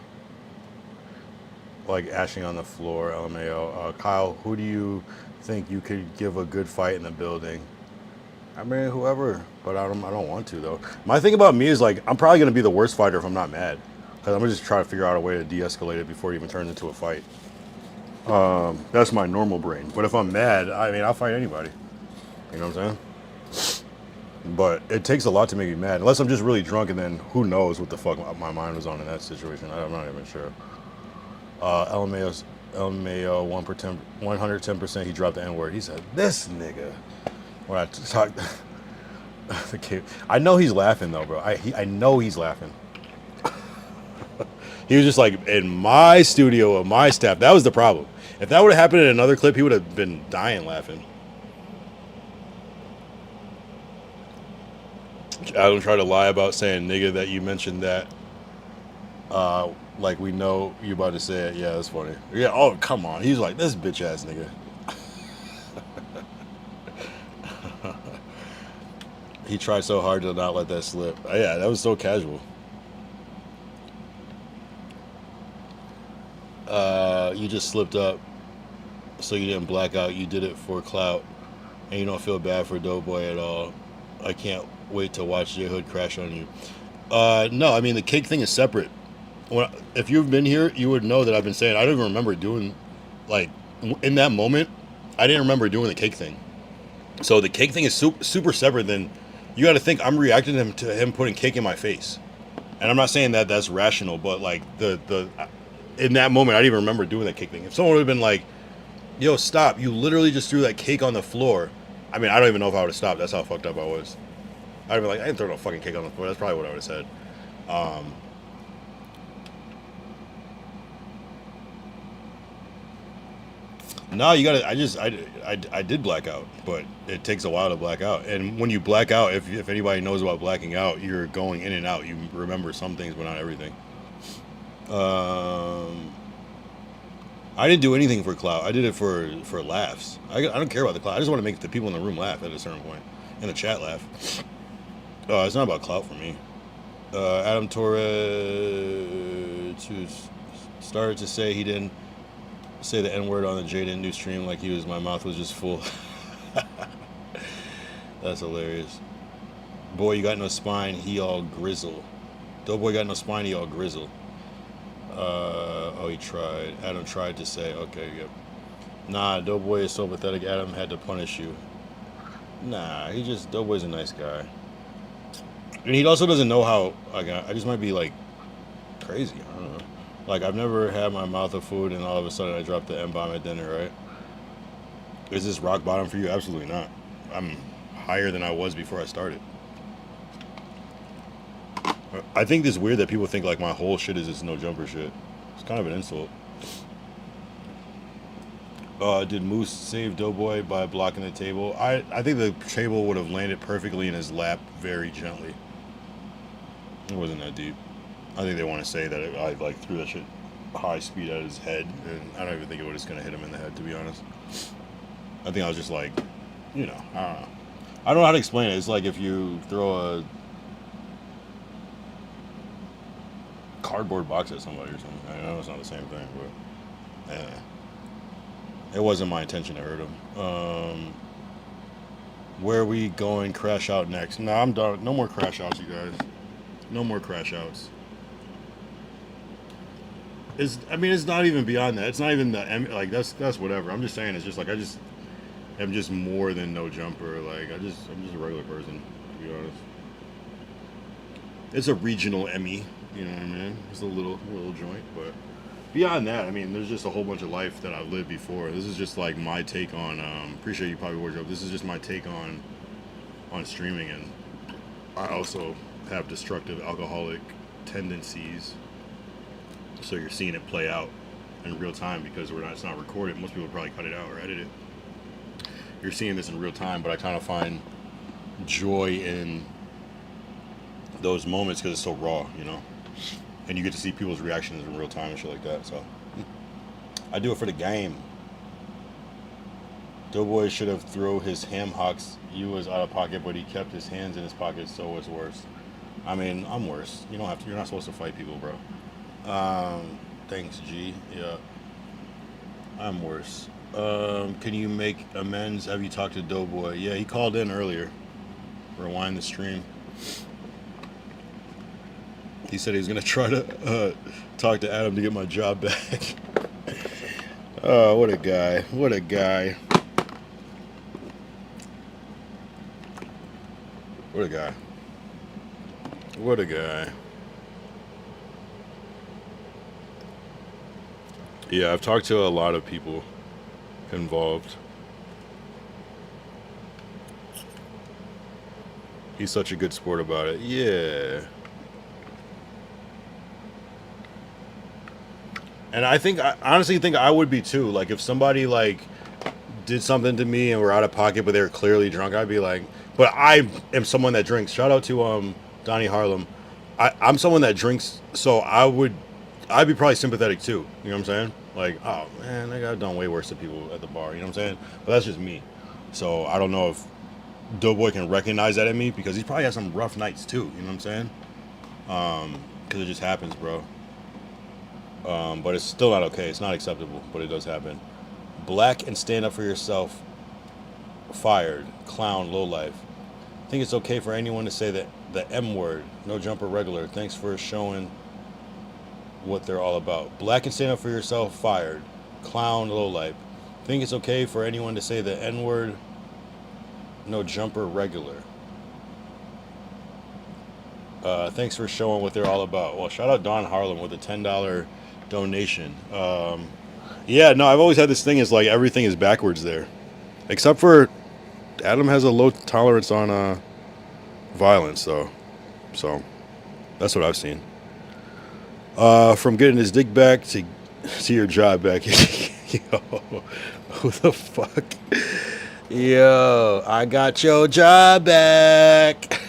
Like ashing on the floor, LMAO. Kyle, who do you think you could give a good fight in the building? I mean, whoever, but I don't want to though. My thing about me is like, I'm probably gonna be the worst fighter if I'm not mad. Cause I'm gonna just try to figure out a way to de-escalate it before it even turns into a fight. That's my normal brain. But if I'm mad, I mean, I'll fight anybody. You know what I'm saying? But it takes a lot to make me mad. Unless I'm just really drunk, and then who knows what the fuck my mind was on in that situation. I'm not even sure. LMAO 110%. He dropped the N-word. He said, "This nigga." When I talked, I know he's laughing though, bro. I know he's laughing. He was just like, in my studio of my staff. That was the problem. If that would have happened in another clip, he would have been dying laughing. Adam tried to lie about saying nigga that you mentioned that. Like we know you about to say it. Yeah, that's funny. Yeah, oh, come on. He's like, this bitch ass nigga. He tried so hard to not let that slip. Yeah, that was so casual. You just slipped up so you didn't black out. You did it for clout, and you don't feel bad for Doughboy at all. I can't wait to watch J Hood crash on you. No, I mean, the cake thing is separate. If you've been here, you would know that I've been saying, I don't even remember doing, like, in that moment, I didn't remember doing the cake thing. So the cake thing is super separate than, you got to think, I'm reacting to him putting cake in my face. And I'm not saying that that's rational, but, like, in that moment, I didn't even remember doing that cake thing. If someone would have been like, yo, stop, you literally just threw that cake on the floor. I mean, I don't even know if I would have stopped. That's how fucked up I was. I'd be like, I didn't throw no fucking cake on the floor. That's probably what I would have said. No, you gotta. I did black out, but it takes a while to black out. And when you black out, if anybody knows about blacking out, you're going in and out. You remember some things, but not everything. I didn't do anything for clout. I did it for laughs. I don't care about the clout. I just want to make the people in the room laugh at a certain point, and the chat laugh. It's not about clout for me. Adam Torres started to say he didn't say the N-word on the Jaden new stream like my mouth was just full. That's hilarious. Boy, you got no spine, he all grizzle. Doughboy got no spine, he all grizzle. He tried. Adam tried to say, okay, yep. Nah, Doughboy is so pathetic, Adam had to punish you. Nah, Doughboy's a nice guy. And he also doesn't know how, like, I just might be, like, crazy. I don't know. Like, I've never had my mouth of food and all of a sudden I dropped the M-bomb at dinner, right? Is this rock bottom for you? Absolutely not. I'm higher than I was before I started. I think it's weird that people think, like, my whole shit is this no jumper shit. It's kind of an insult. Did Moose save Doughboy by blocking the table? I think the table would have landed perfectly in his lap very gently. It wasn't that deep. I think they want to say that I like threw that shit high speed at his head, and I don't even think it was just gonna hit him in the head, to be honest. I think I was just like, you know, I don't know. I don't know how to explain it. It's like if you throw a cardboard box at somebody or something. I know it's not the same thing, but it wasn't my intention to hurt him. Where are we going crash out next? No, I'm done. No more crash outs, you guys. No more crash outs. It's not even beyond that. It's not even the, like, that's whatever. I'm just saying, it's just like, am just more than No Jumper. Like I'm just a regular person, to be honest. It's a regional Emmy, you know what I mean? It's a little joint, but beyond that, I mean, there's just a whole bunch of life that I've lived before. This is just like my take on. Appreciate you, Poppy Wardrobe. This is just my take on streaming, and I also have destructive alcoholic tendencies. So you're seeing it play out in real time because it's not recorded. Most people probably cut it out or edit it. You're seeing this in real time, but I kind of find joy in those moments because it's so raw, you know, and you get to see people's reactions in real time and shit like that. So I do it for the game. Doughboy should have thrown his ham hocks. He was out of pocket, but he kept his hands in his pockets, so it's worse. I mean, I'm worse. You don't have to. You're not supposed to fight people, bro. Thanks, G. Yeah, I'm worse. Can you make amends? Have you talked to Doughboy? Yeah, he called in earlier. Rewind the stream. He said he was gonna try to talk to Adam to get my job back. Oh, what a guy! What a guy! What a guy! What a guy! Yeah, I've talked to a lot of people involved. He's such a good sport about it. Yeah. And I honestly think I would be too. Like if somebody like did something to me and were out of pocket, but they were clearly drunk, I'd be like, but I am someone that drinks. Shout out to Donnie Harlem. I'm someone that drinks, so I'd be probably sympathetic too. You know what I'm saying? Like, oh man, I've done way worse to people at the bar. You know what I'm saying? But that's just me. So I don't know if Doughboy can recognize that in me because he probably has some rough nights too. You know what I'm saying? Because it just happens, bro. But it's still not okay. It's not acceptable, but it does happen. Black and stand up for yourself. Fired. Clown. Lowlife. I think it's okay for anyone to say that the M word. No Jumper regular. Thanks for showing what they're all about. Black and stand up for yourself. Fired. Clown. Lowlife. I think it's okay for anyone to say the N word. No Jumper regular. Thanks for showing what they're all about. Well, shout out Don Harlem with a $10 donation. Yeah, no, I've always had this thing is like everything is backwards there, except for Adam has a low tolerance on violence, though. So that's what I've seen. From getting his dick back to your job back. Yo, who the fuck? Yo, I got your job back.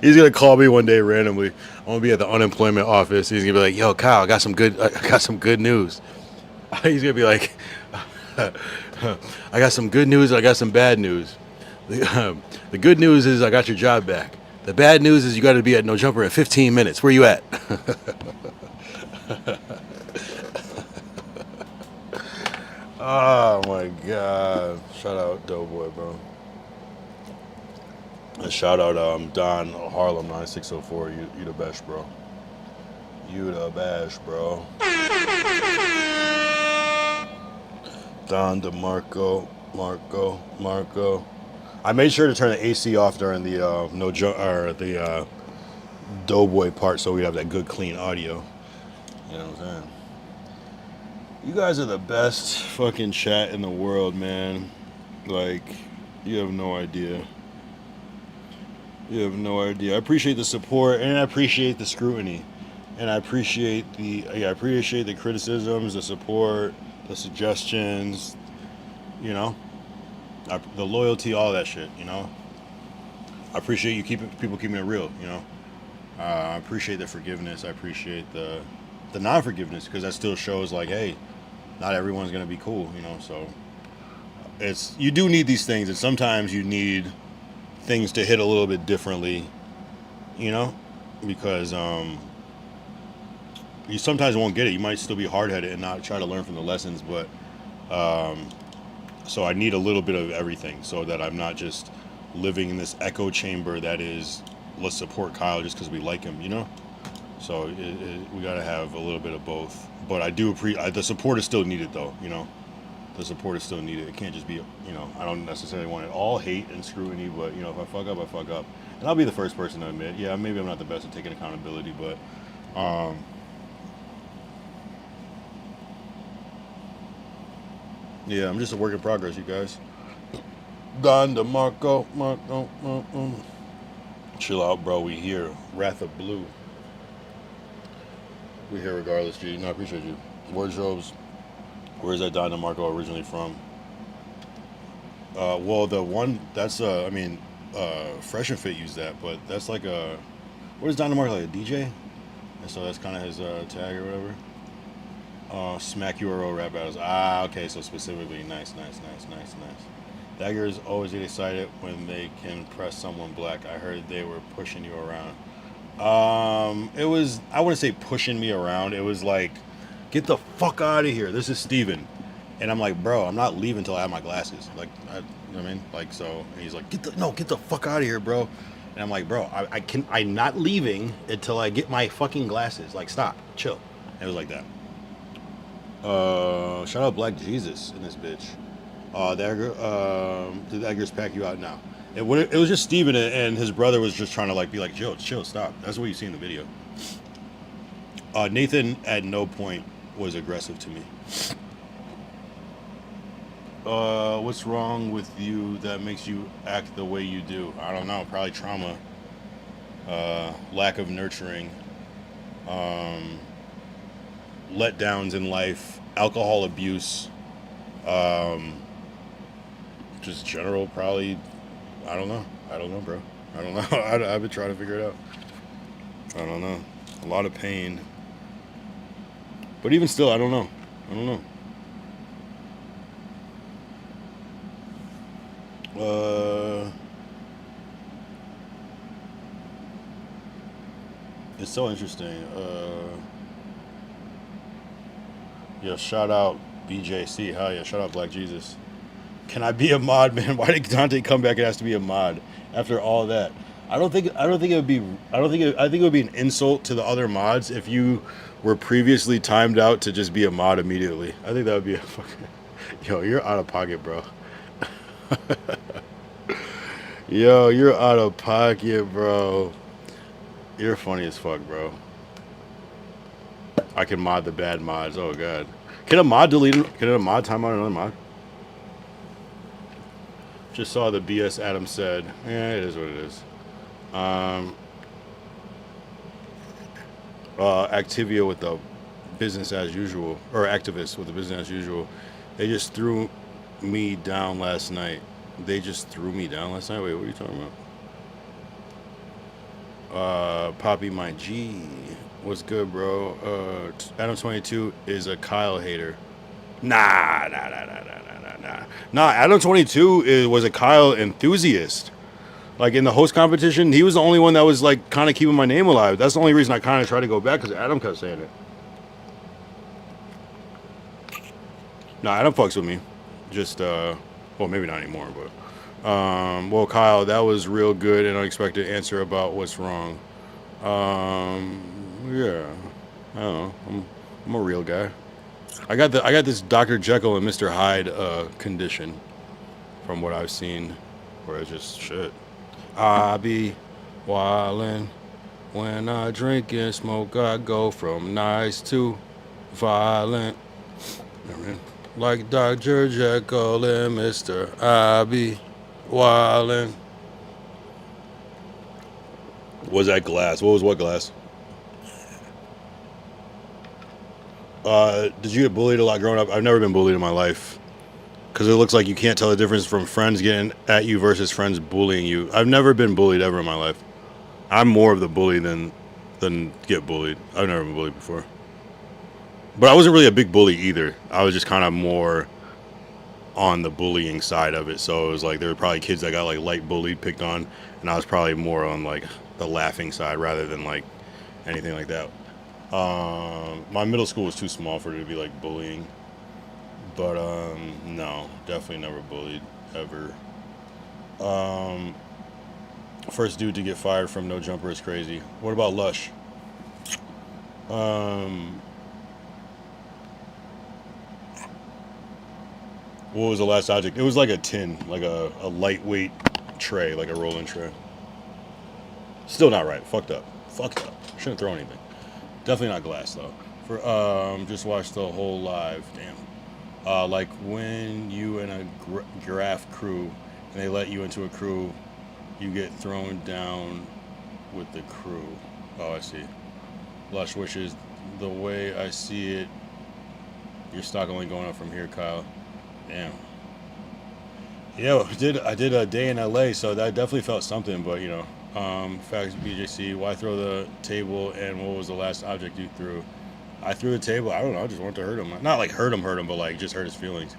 He's gonna call me one day randomly. I'm gonna be at the unemployment office. He's gonna be like, "Yo, Kyle, I got some good news." He's gonna be like, "I got some good news. I got some bad news. The good news is I got your job back. The bad news is you got to be at No Jumper in 15 minutes. Where you at?" Oh my God! Shout out Doughboy, bro. And shout out Don Harlem 9604. You the best, bro. You the best, bro. Don DeMarco, Marco. I made sure to turn the AC off during the the Doughboy part, so we have that good, clean audio. You know what I'm saying? You guys are the best fucking chat in the world, man. Like, you have no idea. You have no idea. I appreciate the support and I appreciate the scrutiny. And I appreciate the criticisms, the support, the suggestions, you know, the loyalty, all that shit, you know. I appreciate people keeping it real, you know. I appreciate the forgiveness. I appreciate the non-forgiveness because that still shows like, hey, not everyone's gonna be cool, you know. So you do need these things, and sometimes you need things to hit a little bit differently, you know, because you sometimes won't get it. You might still be hard-headed and not try to learn from the lessons, but so I need a little bit of everything so that I'm not just living in this echo chamber that is, let's support Kyle just because we like him, you know. So we got to have a little bit of both. But I do appreciate the support is still needed, though. You know, the support is still needed. It can't just be, you know, I don't necessarily want it all hate and scrutiny, but you know, if I fuck up, I fuck up, and I'll be the first person to admit, yeah, maybe I'm not the best at taking accountability, but yeah, I'm just a work in progress, you guys. Don DeMarco, chill out, bro. We here. Wrath of Blue. We here regardless, G. No, I appreciate you. Wardrobes. Where's that Don DeMarco originally from? Well, the one that's I mean, Fresh and Fit used that, but that's like a, what is Don DeMarco, like a DJ? And so that's kind of his tag or whatever. Smack URL rap battles. Ah, okay, so specifically, nice. Daggers always get excited when they can press someone black. I heard they were pushing you around. It was, I wouldn't say pushing me around. It was like, get the fuck out of here. This is Steven. And I'm like, bro, I'm not leaving until I have my glasses. Like, you know what I mean? Like, so, and he's like, get the fuck out of here, bro. And I'm like, bro, I'm not leaving until I get my fucking glasses. Like, stop, chill. And it was like that. Shout out Black Jesus in this bitch. Did the Eggers pack you out now? It was just Steven and his brother was just trying to like be like, chill, stop. That's what you see in the video. Nathan at no point was aggressive to me. What's wrong with you that makes you act the way you do? I don't know. Probably trauma. Lack of nurturing. Letdowns in life. Alcohol abuse. Just general, probably. I don't know, bro. I don't know. I've been trying to figure it out. I don't know. A lot of pain. But even still, I don't know. It's so interesting. Yeah, shout out BJC. Hell yeah, shout out Black Jesus. Can I be a mod, man? Why did Dante come back and ask to be a mod after all that? I think it would be an insult to the other mods if you were previously timed out to just be a mod immediately. I think that would be a fucking, yo, you're out of pocket, bro. Yo, you're out of pocket, bro. You're funny as fuck, bro. I can mod the bad mods. Oh god. Can a mod delete? Can a mod time out another mod? Just saw the BS Adam said. Yeah, it is what it is. Activia with the business as usual, or activists with the business as usual. They just threw me down last night. Wait, what are you talking about? Poppy my G. What's good, bro? Adam 22 is a Kyle hater. Nah. Adam 22 was a Kyle enthusiast. Like in the host competition, he was the only one that was like kind of keeping my name alive. That's the only reason I kind of tried to go back, because Adam kept saying it. Nah, Adam fucks with me. Just well, maybe not anymore, but well, Kyle, that was real good and unexpected answer about what's wrong. Yeah, I don't know. I'm a real guy. I got this Dr. Jekyll and Mr. Hyde condition, from what I've seen, where it's just shit. I be wildin'. When I drink and smoke, I go from nice to violent. Like Dr. Jekyll and Mr. I be wildin'. What was that glass? What glass? Did you get bullied a lot growing up? I've never been bullied in my life, because it looks like you can't tell the difference from friends getting at you versus friends bullying you. I've never been bullied ever in my life. I'm more of the bully than get bullied. I've never been bullied before. But I wasn't really a big bully either. I was just kind of more on the bullying side of it. So it was like there were probably kids that got like light bullied, picked on, and I was probably more on like the laughing side rather than like anything like that. My middle school was too small for it to be like bullying, but no, definitely never bullied ever. First dude to get fired from No Jumper is crazy. What about Lush? What was the last object? It was like a tin, like a lightweight tray, like a rolling tray. Still not right. Fucked up. Shouldn't throw anything. Definitely not glass though. For just watched the whole live. Damn. Like when you in a giraffe crew and they let you into a crew, you get thrown down with the crew. Oh, I see. Lush wishes. The way I see it, your stock only going up from here, Kyle. Damn. Yeah, I did a day in LA, so that definitely felt something. But you know, facts BJC. Why throw the table? And what was the last object you threw? I threw the table. I don't know. I just wanted to hurt him. Not like hurt him, but like just hurt his feelings.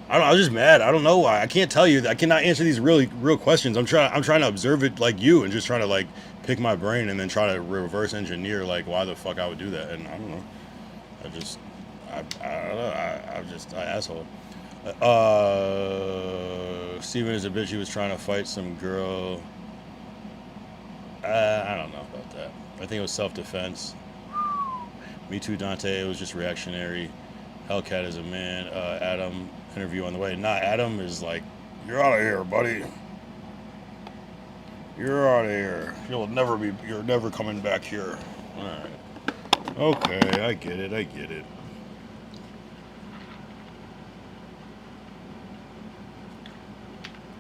I was just mad. I don't know why. I can't tell you. I cannot answer these real questions. I'm trying to observe it like you and just trying to like pick my brain and then try to reverse engineer like why the fuck I would do that. And I don't know. I don't know. I'm just an asshole. Steven is a bitch. He was trying to fight some girl. I don't know about that. I think it was self-defense. Me too, Dante. It was just reactionary. Hellcat is a man. Adam interview on the way. Nah, Adam is like, you're out of here, buddy. You're out of here. You're never coming back here. All right. Okay, I get it.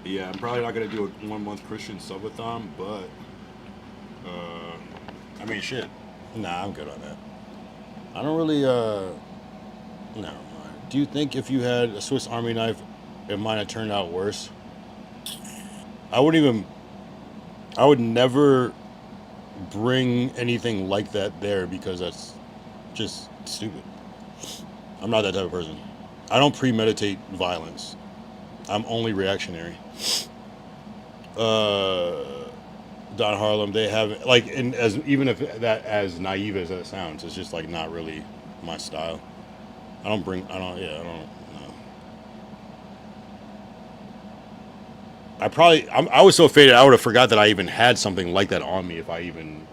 Yeah, I'm probably not gonna do a 1 month Christian subathon, but I mean, shit. Nah, I'm good on that. I don't really. Never mind. Do you think if you had a Swiss Army knife, it might have turned out worse? I would never bring anything like that there because that's just stupid. I'm not that type of person. I don't premeditate violence. I'm only reactionary. Don Harlem, they have like, and as even if that as naive as that sounds, it's just like not really my style. I don't know. I was so faded, I would have forgot that I even had something like that on me if I even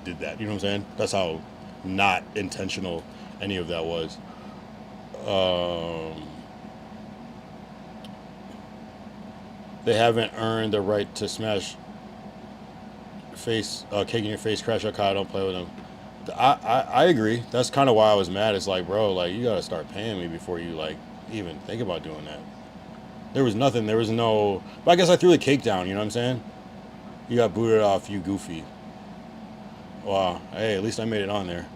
did that. You know what I'm saying? That's how not intentional any of that was. They haven't earned the right to smash cake in your face, crash your car, don't play with them. I agree. That's kind of why I was mad. It's like, bro, like you gotta start paying me before you like even think about doing that. There was nothing. There was no. But I guess I threw the cake down. You know what I'm saying? You got booted off. You goofy. Wow. Hey, at least I made it on there.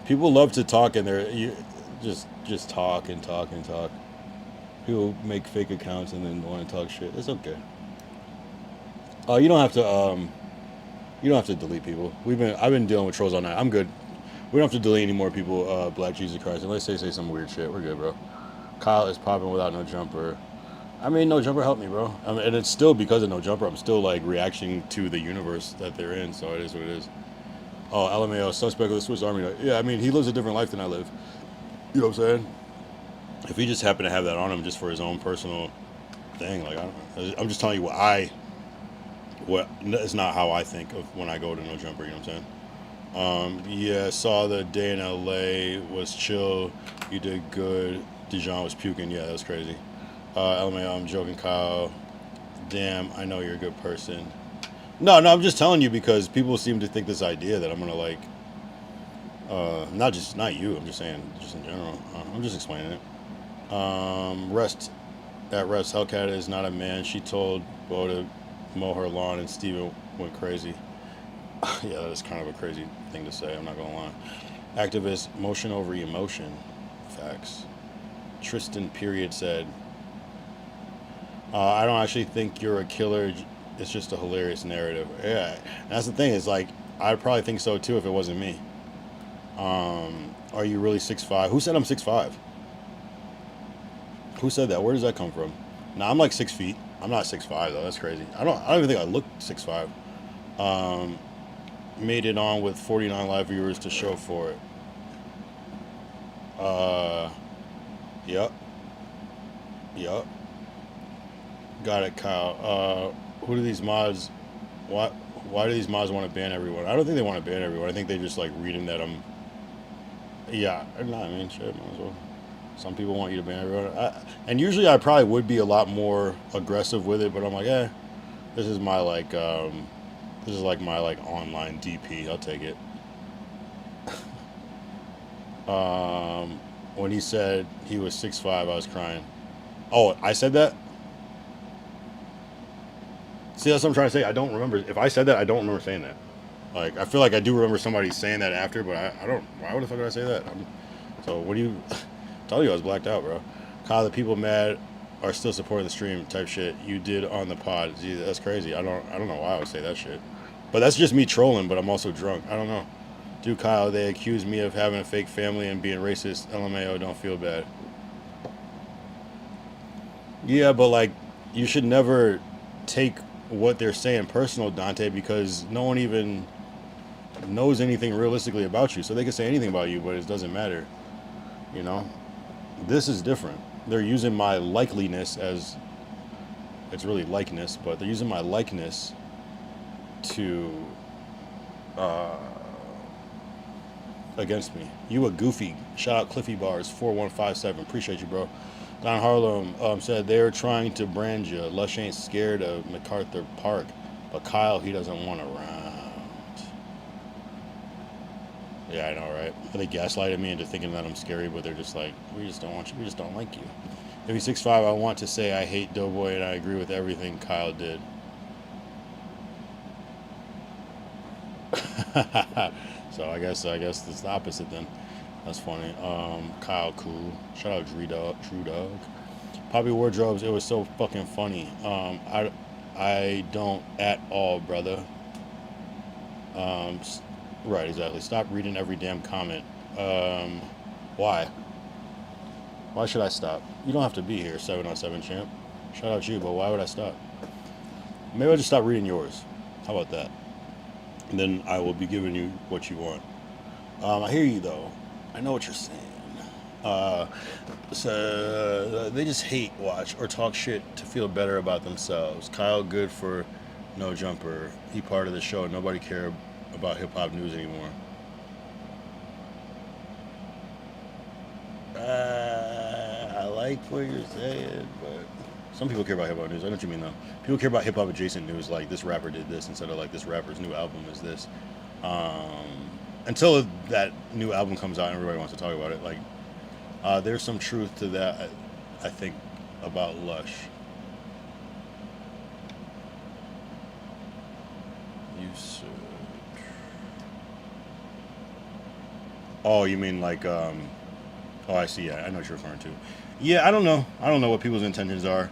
People love to talk, and you just talk and talk and talk. People make fake accounts and then want to talk shit. It's okay. You don't have to. You don't have to delete people. I've been dealing with trolls all night. I'm good. We don't have to delete any more people. Black Jesus Christ. Unless they say some weird shit. We're good, bro. Kyle is popping without no jumper. I mean, no jumper helped me, bro. I mean, and it's still because of no jumper. I'm still like reacting to the universe that they're in. So it is what it is. Oh, LMAO, suspect of the Swiss Army. Yeah, I mean, he lives a different life than I live. You know what I'm saying? If he just happened to have that on him just for his own personal thing, like I'm just telling you what is not how I think of when I go to no jumper. You know what I'm saying? Yeah, saw the day in LA was chill. You did good. Dijon was puking. Yeah, that was crazy. LMAO, I'm joking, Kyle. Damn, I know you're a good person. No, I'm just telling you because people seem to think this idea that I'm gonna like, not you. I'm just saying, just in general. I'm just explaining it. Rest Hellcat is not a man. She told Bo to mow her lawn, and Steven went crazy. Yeah, that is kind of a crazy thing to say. I'm not gonna lie. Activist, motion over emotion. Facts. Tristan period said, I don't actually think you're a killer. It's just a hilarious narrative. Yeah, and that's the thing. Is like I'd probably think so too if it wasn't me. Are you really 6'5"? Who said I'm 6'5"? Who said that? Where does that come from? Nah, I'm like 6 feet. I'm not 6'5" though. That's crazy. I don't even think I look 6'5". Made it on with 49 live viewers to show for it. Yep. Got it, Kyle. Who do these mods Why do these mods want to ban everyone? I don't think they want to ban everyone. I think they just like reading that I'm. Yeah, no, I mean, shit, might as well. Some people want you to ban everyone, and usually I probably would be a lot more aggressive with it, but I'm like, this is my like, this is like my like online DP. I'll take it. When he said he was 6'5", I was crying. Oh, I said that? See, that's what I'm trying to say. I don't remember. If I said that, I don't remember saying that. Like, I feel like I do remember somebody saying that after, but I don't. Why the fuck did I say that? So, what do you... tell you I was blacked out, bro. Kyle, the people mad are still supporting the stream type shit you did on the pod. Gee, that's crazy. I don't know why I would say that shit. But that's just me trolling, but I'm also drunk. I don't know. Dude, Kyle, they accuse me of having a fake family and being racist. LMAO, don't feel bad. Yeah, but like, you should never take what they're saying personal, Dante, because no one even knows anything realistically about you. So they can say anything about you, but it doesn't matter. You know? This is different. They're using my likeliness as... It's really likeness, but they're using my likeness to... against me. You a goofy. Shout out Cliffy Bars 4157. Appreciate you, bro. Don Harlem said they're trying to brand you. Lush ain't scared of MacArthur Park, but Kyle, he doesn't want around. Yeah, I know, right? They gaslighted me into thinking that I'm scary, but they're just like, we just don't want you. We just don't like you. If he's 6'5", I want to say I hate Doughboy and I agree with everything Kyle did. So I guess it's the opposite then. That's funny. Kyle cool. Shout out True Dog. Poppy Wardrobes, it was so fucking funny. I don't at all, brother. Right, exactly. Stop reading every damn comment. Why? Why should I stop? You don't have to be here, 7-on-7 champ. Shout out you, but why would I stop? Maybe I'll just stop reading yours. How about that? And then I will be giving you what you want. I hear you though. I know what you're saying. So they just hate watch or talk shit to feel better about themselves. Kyle good for No Jumper. He part of the show. Nobody care about hip hop news anymore. I like what you're saying, but some people care about hip hop news. I know what you mean though. People care about hip hop adjacent news, like this rapper did this instead of like this rapper's new album is this. Until that new album comes out and everybody wants to talk about it, like there's some truth to that. I think about Lush. You said. Oh, you mean like oh, I see. Yeah, I know what you're referring to. Yeah, I don't know. I don't know what people's intentions are.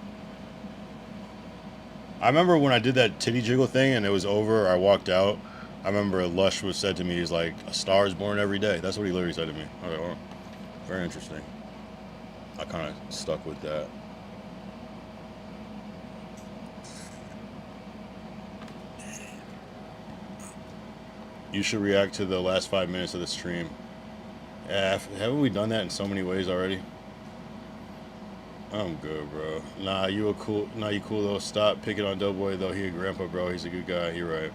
I remember when I did that titty jiggle thing and it was over, I walked out. I remember Lush was said to me, he's like, a star is born every day. That's what he literally said to me. I was like, oh, very interesting. I kind of stuck with that. You should react to the last 5 minutes of the stream. Yeah, haven't we done that in so many ways already? I'm good, bro. Nah, you cool though. Stop picking on Doughboy though. He a grandpa, bro. He's a good guy. You're right.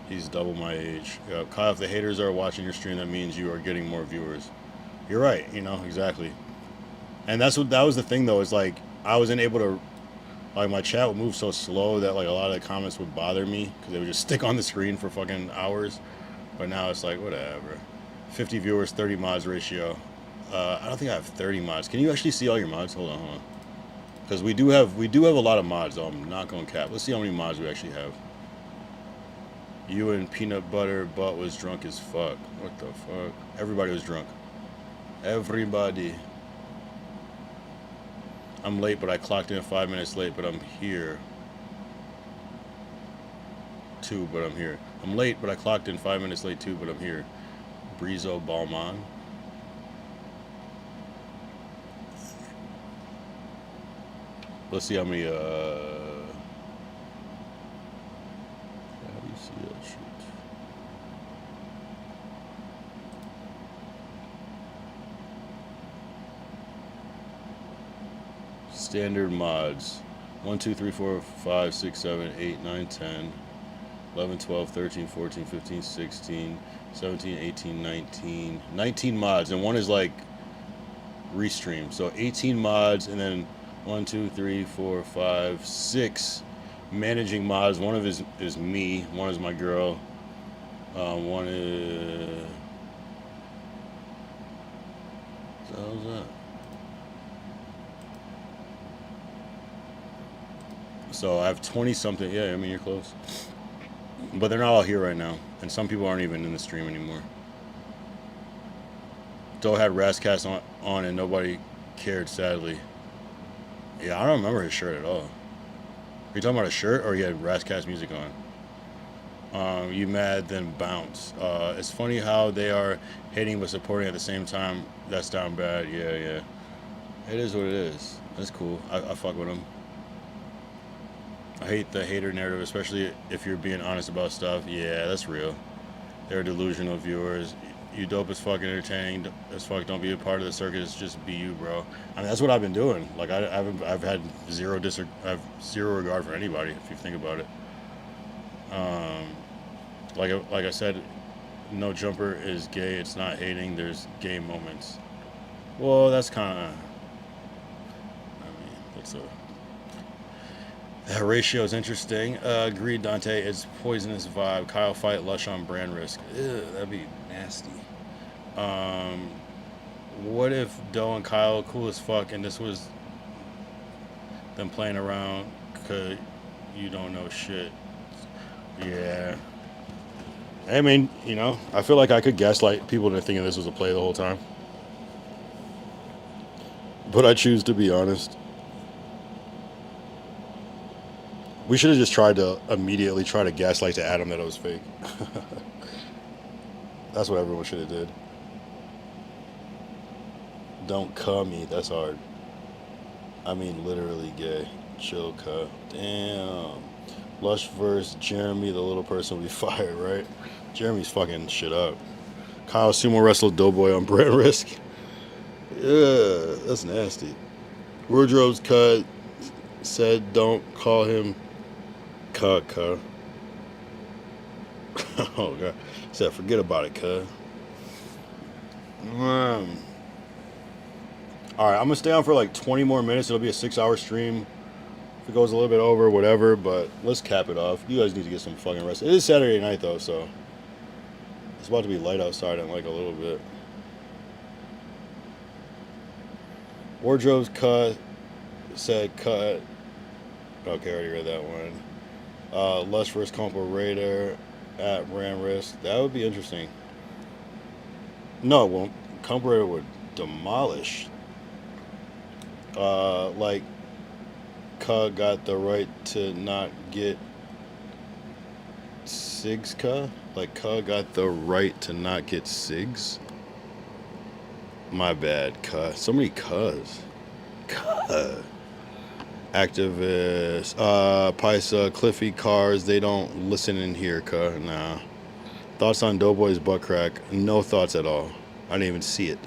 He's double my age. Kyle, if the haters are watching your stream, that means you are getting more viewers. You're right. You know exactly. And that was the thing though. Is like I wasn't able to. Like my chat would move so slow that like a lot of the comments would bother me because they would just stick on the screen for fucking hours. But now it's like whatever. 50 viewers, 30 mods ratio. I don't think I have 30 mods. Can you actually see all your mods? Hold on. Because we do have a lot of mods. Though. I'm not going to cap. Let's see how many mods we actually have. You and Peanut Butter Butt was drunk as fuck. What the fuck? Everybody was drunk. Everybody. I'm late, but I clocked in 5 minutes late, but I'm here. Too, but I'm here. I'm late, but I clocked in 5 minutes late too, but I'm here. Brizo Balman. Let's see how many, how do you see that shit? Standard mods. 1, 2, 3, 4, 5, 6, 7, 8, 9, 10. 11, 12, 13, 14, 15, 16, 17, 18, 19. 19 mods, and one is like restream. So 18 mods, and then 1, 2, 3, 4, 5, 6 managing mods. One of is me. One is my girl. One is... What the hell is that? So I have 20 something. Yeah, I mean, you're close. But they're not all here right now. And some people aren't even in the stream anymore. Doe had Rascast on and nobody cared, sadly. Yeah, I don't remember his shirt at all. Are you talking about a shirt or he had Rascast music on? You mad, then bounce. It's funny how they are hating but supporting at the same time. That's down bad. Yeah, yeah. It is what it is. That's cool. I fuck with them. I hate the hater narrative, especially if you're being honest about stuff. Yeah, that's real. They're delusional viewers. You dope as fuck, entertaining as fuck. Don't be a part of the circus. Just be you, bro. I mean, that's what I've been doing. Like I've had zero regard for anybody. If you think about it. Like I said, No Jumper is gay. It's not hating. There's gay moments. Well, that's kind of. I mean, that's a. That ratio is interesting. Agreed, Dante. It's poisonous vibe. Kyle fight Lush on brand risk. Ew, that'd be nasty. What if Doe and Kyle cool as fuck and this was them playing around because you don't know shit? Yeah. I mean, you know, I feel like I could gaslight people into thinking this was a play the whole time. But I choose to be honest. We should have just tried to immediately try to gaslight to Adam that it was fake. That's what everyone should have did. Don't cuh me. That's hard. I mean, literally gay. Chill, cuh. Damn. Lush versus Jeremy, the little person will be fired, right? Jeremy's fucking shit up. Kyle sumo wrestled Doughboy on brand risk. Yeah, that's nasty. Wardrobe's cut said don't call him cuh. Oh god. Said forget about it, cuh. Alright, I'm gonna stay on for like 20 more minutes. It'll be a 6-hour stream. If it goes a little bit over, whatever, but let's cap it off. You guys need to get some fucking rest. It is Saturday night though, so it's about to be light outside in like a little bit. Wardrobe's cut said cut. Okay, I already read that one. Lush vs. Comparator at Ram Risk. That would be interesting. No, it won't. Comparator would demolish. Like, Ka got the right to not get SIGs, Ka? Like, Ka got the right to not get SIGs? My bad, Ka. So many Kas. Ka. Activist. Paisa, Cliffy, Cars. They don't listen in here, Ka. Nah. Thoughts on Doughboy's butt crack? No thoughts at all. I didn't even see it.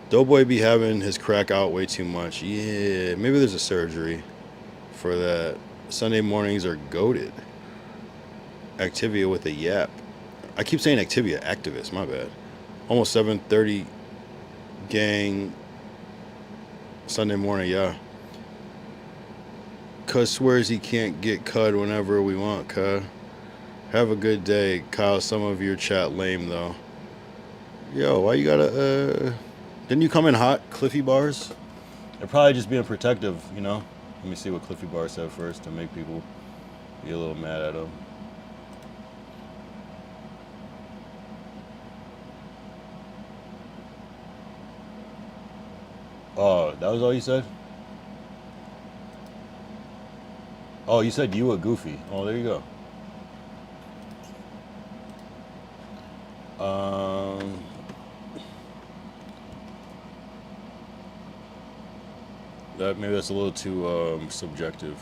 Doughboy be having his crack out way too much. Yeah, maybe there's a surgery for that. Sunday mornings are goated. Activia with a yap. I keep saying Activia, activist, my bad. Almost 7:30 gang Sunday morning, yeah. Cuz swears he can't get cud whenever we want, cuz. Have a good day, Kyle. Some of your chat lame though. Yo, why you gotta didn't you come in hot, Cliffy Bars? They're probably just being protective, you know? Let me see what Cliffy Bars said first to make people be a little mad at him. Oh, that was all you said? Oh, you said you were goofy. Oh, there you go. Maybe that's a little too subjective.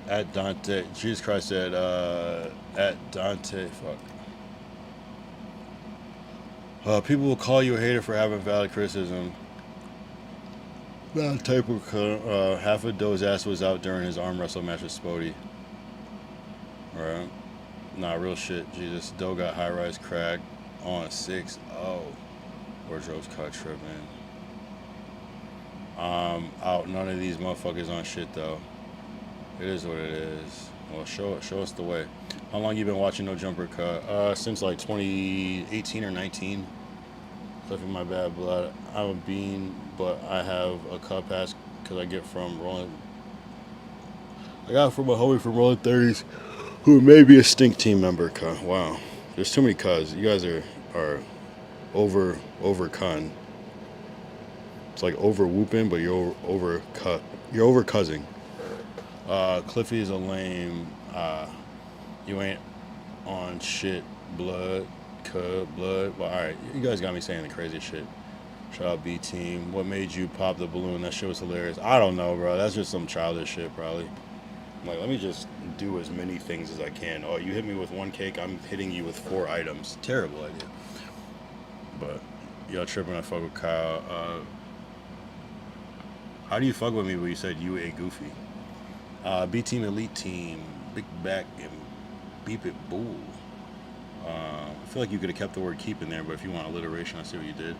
At Dante, Jesus Christ said, at Dante, fuck. People will call you a hater for having valid criticism. Bad type of half of Doe's ass was out during his arm wrestle match with Spody. Alright. Nah, real shit. Jesus. Doe got high rise crack on 6-0. Wardrobe's caught tripping. Out. None of these motherfuckers on shit though. It is what it is. Well, show us the way. How long you been watching No Jumper Cut? Since like 2018 or 19. Cliffy, my bad blood. I'm a bean, but I have a cut pass because I get from rolling. I got it from a homie from Rolling 30s, who may be a Stink Team member. Cut. Wow, there's too many cuts. You guys are over cun. It's like over whooping, but you're over cut. You're over cuzzing. Cliffy is a lame. You ain't on shit, blood. Blood. Well, alright, you guys got me saying the craziest shit. Shout out B Team. What made you pop the balloon? That shit was hilarious. I don't know, bro. That's just some childish shit, probably. I'm like, let me just do as many things as I can. Oh, you hit me with one cake, I'm hitting you with 4 items. Terrible idea. But y'all tripping, I fuck with Kyle. How do you fuck with me when you said you a goofy? B Team Elite Team, Big Back and Beep It Bull. I feel like you could have kept the word keep in there, but if you want alliteration, I see what you did.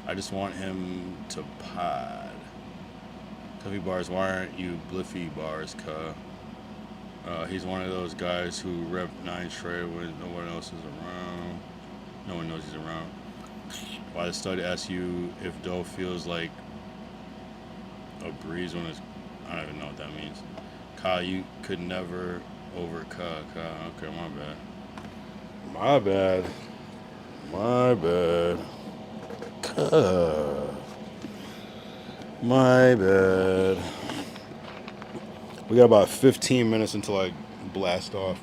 I just want him to pod. Cliffy bars, why aren't you Bliffy bars, cuh? He's one of those guys who rep 9 Trey when no one else is around. No one knows he's around. Why the stud asks you if Doe feels like a breeze when it's... I don't even know what that means. Kyle, you could never over cuh. Okay, my bad. My bad. My bad. We got about 15 minutes until I blast off.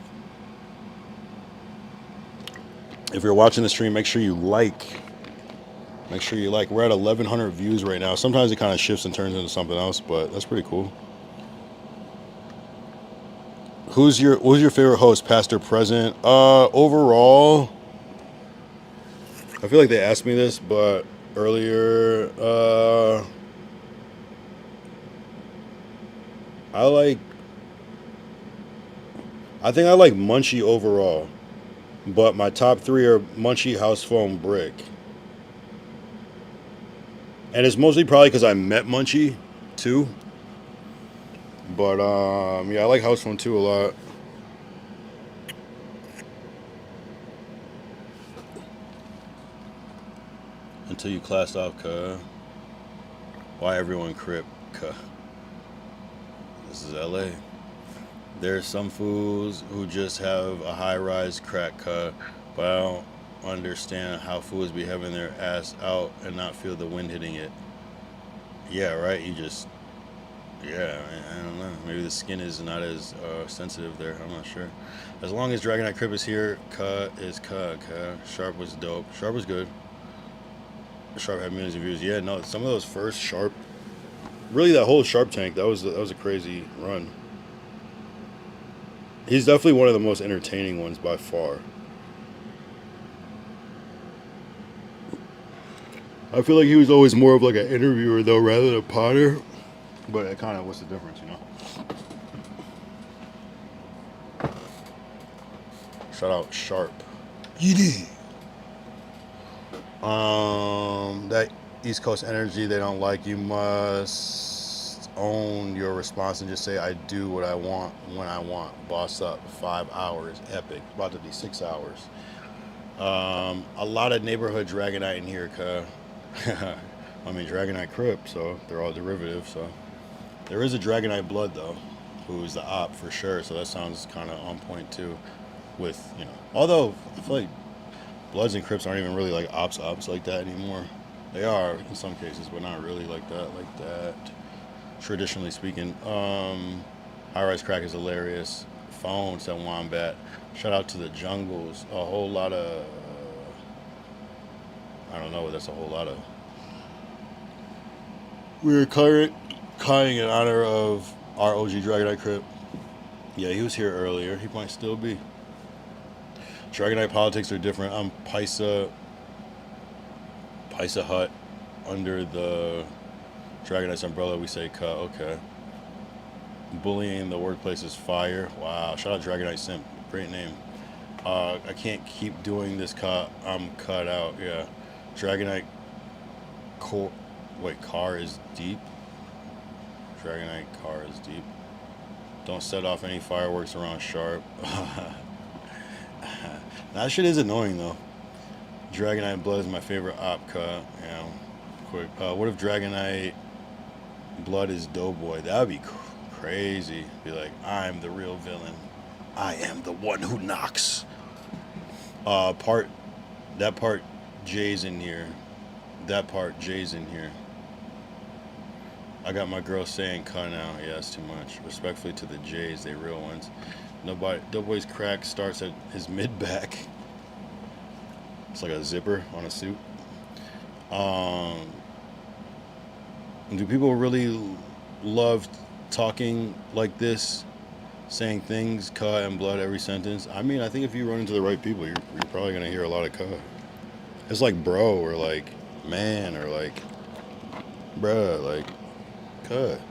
If you're watching the stream, make sure you like. Make sure you like. We're at 1,100 views right now. Sometimes it kind of shifts and turns into something else, but that's pretty cool. Who's your favorite host, past or present? Overall, I feel like they asked me this, but earlier, I think I like Munchie overall, but my top 3 are Munchie, House Phone, Brick. And it's mostly probably because I met Munchie too. But yeah, I like House Phone 2 a lot. Until you classed off, cuh. Why everyone crip, cuh. This is LA. There's some fools who just have a high-rise crack, cuh. But I don't understand how fools be having their ass out and not feel the wind hitting it. Yeah, right? You just... Yeah, I don't know. Maybe the skin is not as sensitive there. I'm not sure. As long as Dragonite Crip is here, cuh is cuh. Sharp was dope. Sharp was good. Sharp had millions of views. Yeah, no, some of those first Sharp, really that whole Sharp tank, that was a crazy run. He's definitely one of the most entertaining ones by far. I feel like he was always more of like an interviewer though, rather than a podder. But it kind of, what's the difference, you know? Shout out Sharp. Yeet. That East Coast energy they don't like. You must own your response and just say, I do what I want when I want. Boss up. 5 hours. Epic. About to be 6 hours. A lot of neighborhood Dragonite in here, cuh. I mean, Dragonite Crip, so they're all derivative, so. There is a Dragonite Blood, though, who is the op for sure, so that sounds kind of on point, too, with, you know. Although, I feel like Bloods and Crips aren't even really, like, ops like that anymore. They are, in some cases, but not really like that, traditionally speaking. High-Rise Crack is hilarious. Phone, said Wombat. Shout out to the Jungles. A whole lot of... I don't know what that's a whole lot of. We're Kaiing in honor of our OG Dragonite Crip. Yeah, he was here earlier. He might still be. Dragonite politics are different. I'm Paisa Hut under the Dragon Knight's umbrella, we say cut. Okay. Bullying in the workplace is fire. Wow. Shout out Dragon Knight Simp. Great name. I can't keep doing this cut. I'm cut out. Yeah. Dragon Knight car is deep. Dragon Knight car is deep. Don't set off any fireworks around Sharp. That shit is annoying though. Dragon Knight Blood is my favorite op cut. Yeah. Quick. What if Dragon Knight Blood is Doughboy? That would be crazy. Be like, I'm the real villain. I am the one who knocks. That part Jay's in here. That part Jay's in here. I got my girl saying cut now. Yeah, that's too much. Respectfully to the Jays, they real ones. Doughboy's crack starts at his mid back. It's like a zipper on a suit. Do people really love talking like this, saying things, cut and blood every sentence? I mean, I think if you run into the right people, you're probably gonna hear a lot of cut. It's like bro or like man or like bruh, like cut.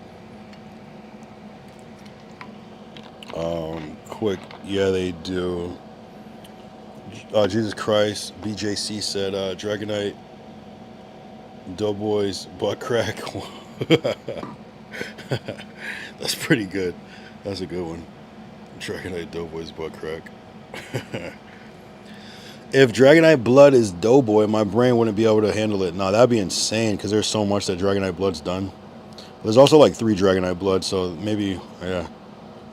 Quick, yeah, they do. Jesus Christ, BJC said, Dragon Knight, Doughboy's butt crack. That's pretty good. That's a good one. Dragon Knight Doughboy's butt crack. If Dragon Knight Blood is Doughboy, my brain wouldn't be able to handle it. No, that'd be insane because there's so much that Dragon Knight Blood's done. There's also like 3 Dragon Knight Blood, so maybe, yeah.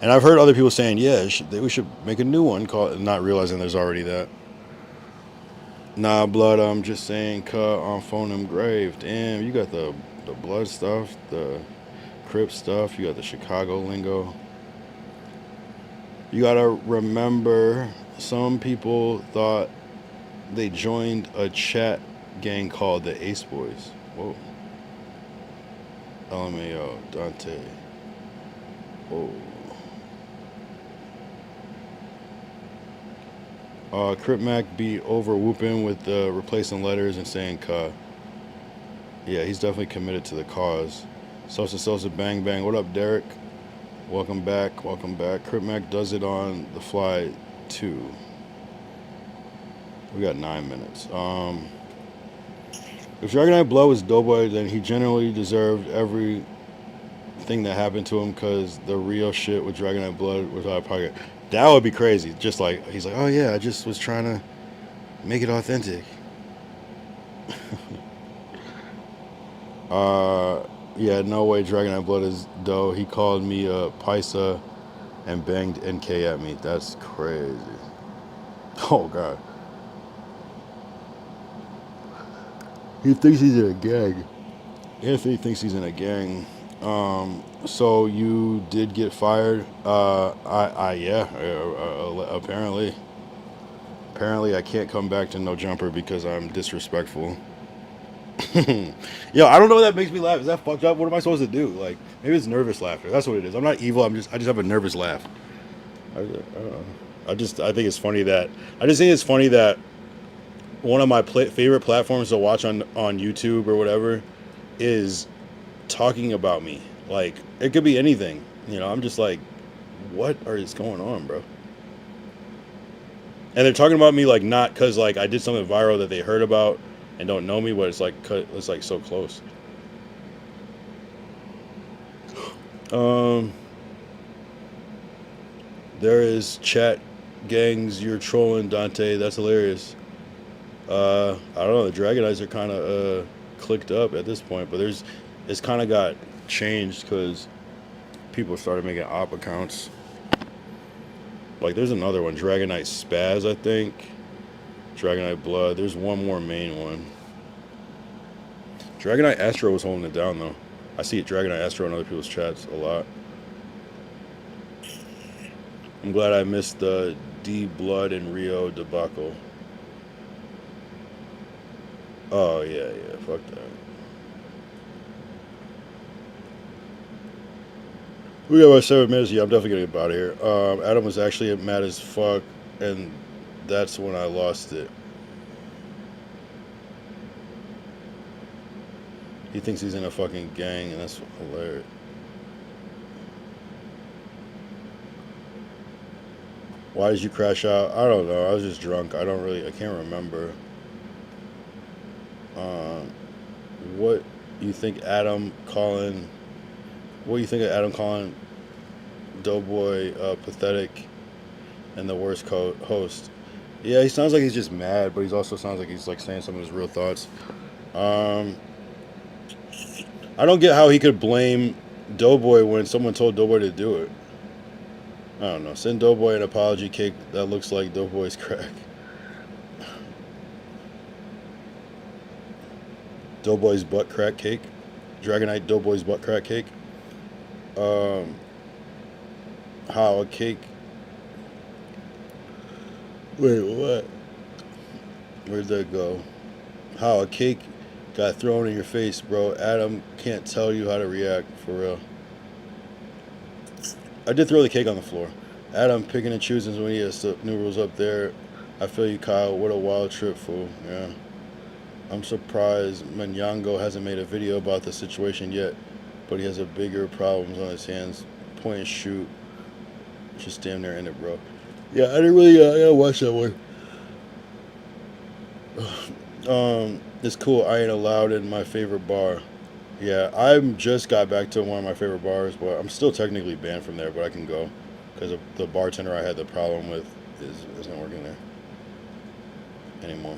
And I've heard other people saying, yeah, we should make a new one, not realizing there's already that. Nah, Blood, I'm just saying cut on phone engraved. Damn, you got the blood stuff, the Crip stuff, you got the Chicago lingo. You gotta remember, some people thought they joined a chat gang called the Ace Boys. Whoa. LMAO, Dante. Whoa. Crip Mac be over whooping with replacing letters and saying cut. Yeah, he's definitely committed to the cause. Sosa bang bang. What up, Derek? Welcome back. Welcome back. Crip Mac does it on the fly too. We got 9 minutes. If Dragon Knight Blood was Doughboy, then he generally deserved everything that happened to him because the real shit with Dragon Knight Blood was out of pocket. That would be crazy. Just like, he's like, oh yeah, I just was trying to make it authentic. Yeah, no way Dragon Knight Blood is Dough. He called me a Paisa and banged NK at me. That's crazy. Oh god. He thinks he's in a gang. Anthony thinks he's in a gang. So you did get fired? Yeah. Apparently I can't come back to No Jumper because I'm disrespectful. Yo, I don't know what that makes me laugh. Is that fucked up? What am I supposed to do? Like, maybe it's nervous laughter. That's what it is. I'm not evil. I just have a nervous laugh. I don't know. I think it's funny that one of my favorite platforms to watch on YouTube or whatever is talking about me. Like, it could be anything. You know, I'm just like, what is going on, bro? And they're talking about me like not because like I did something viral that they heard about and don't know me, but it's like so close. There is chat gangs. You're trolling Dante. That's hilarious. I don't know. The Dragonites are kind of clicked up at this point, but it's kind of got changed because people started making op accounts. Like there's another one, Dragonite Spaz, I think. Dragonite Blood. There's one more main one. Dragonite Astro was holding it down though. I see Dragonite Astro in other people's chats a lot. I'm glad I missed the D Blood and Rio debacle. Oh yeah, fuck that. We got about 7 minutes. Yeah, I'm definitely gonna get out of here. Adam was actually mad as fuck, and that's when I lost it. He thinks he's in a fucking gang, and that's hilarious. Why did you crash out? I don't know. I was just drunk. I can't remember. What you think Adam calling Doughboy pathetic and the worst host? Yeah, he sounds like he's just mad, but he also sounds like he's like saying some of his real thoughts. I don't get how he could blame Doughboy when someone told Doughboy to do it. I don't know. Send Doughboy an apology cake that looks like Doughboy's crack. Doughboy's butt crack cake. Dragonite Doughboy's butt crack cake. How a cake. Wait, what? Where'd that go? How a cake got thrown in your face, bro. Adam can't tell you how to react, for real. I did throw the cake on the floor. Adam picking and choosing when he has new rules up there. I feel you, Kyle. What a wild trip, fool. Yeah. I'm surprised Manyango hasn't made a video about the situation yet, but he has a bigger problems on his hands. Point and shoot. Just damn near ended, bro. Yeah, I didn't really I gotta watch that one. It's cool. I ain't allowed in my favorite bar. Yeah, I just got back to one of my favorite bars, but I'm still technically banned from there, but I can go because the bartender I had the problem with isn't working there anymore.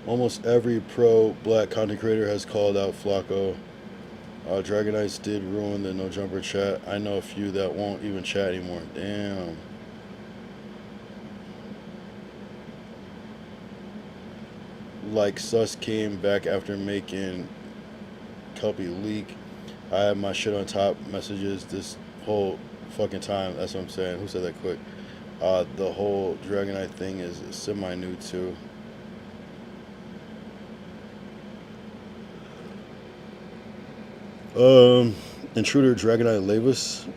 Almost every pro black content creator has called out Flacco. Dragonites did ruin the No Jumper chat. I know a few that won't even chat anymore. Damn. Like Sus came back after making Kelpie leak. I had my shit on top messages this whole fucking time. That's what I'm saying. Who said that quick? The whole Dragonite thing is semi-new too. Intruder Dragonite Lavis.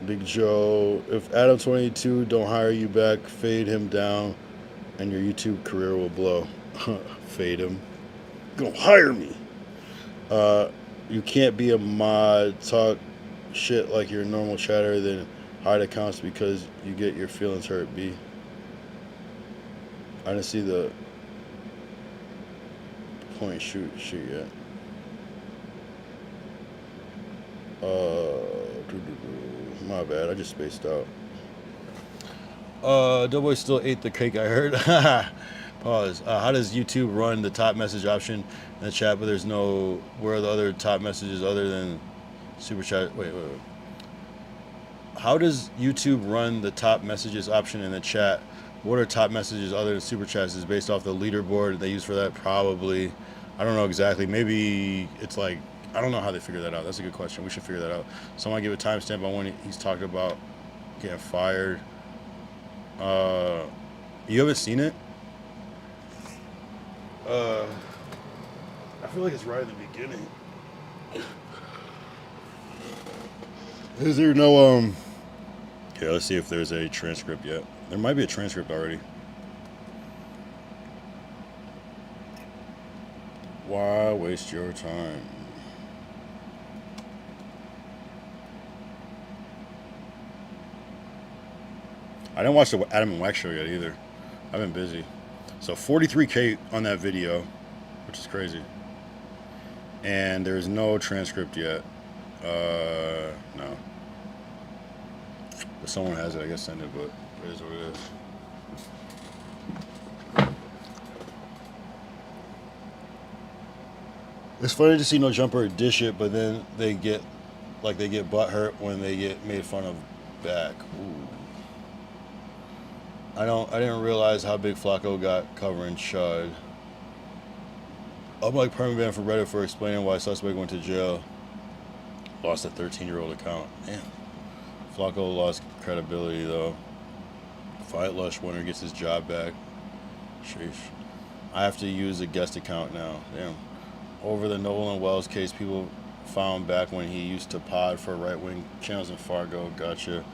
Big Joe. If Adam 22 don't hire you back, fade him down and your YouTube career will blow. Fade him. Gonna hire me. You can't be a mod, talk shit like your normal chatter, then hide accounts because you get your feelings hurt, B. I didn't see the point shoot yet. My bad, I just spaced out. Doughboy still ate the cake, I heard. Pause. How does YouTube run the top message option in the chat, but there's no, where are the other top messages other than super chat? Wait. How does YouTube run the top messages option in the chat? What are top messages other than super chats? Is based off the leaderboard they use for that? Probably. I don't know exactly. Maybe it's like, I don't know how they figure that out. That's a good question. We should figure that out. Someone give a timestamp on when he's talking about getting fired. You haven't seen it? I feel like it's right in the beginning. Is there no here, let's see if there's a transcript yet. There might be a transcript already. Why waste your time? I didn't watch the Adam and Wax show yet either. I've been busy. So 43K on that video, which is crazy. And there's no transcript yet. No. If someone has it, I guess send it, but it is what it is. It's funny to see No Jumper dish it, but then they get butthurt when they get made fun of back. Ooh. I didn't realize how big Flacco got covering Chud. I'm like permaban for Reddit for explaining why suspect went to jail. Lost a 13-year-old account. Damn. Flacco lost credibility though. Fight Lush winner gets his job back. Sheesh. I have to use a guest account now. Damn. Over the Nolan Wells case, people found back when he used to pod for right-wing channels in Fargo. Gotcha.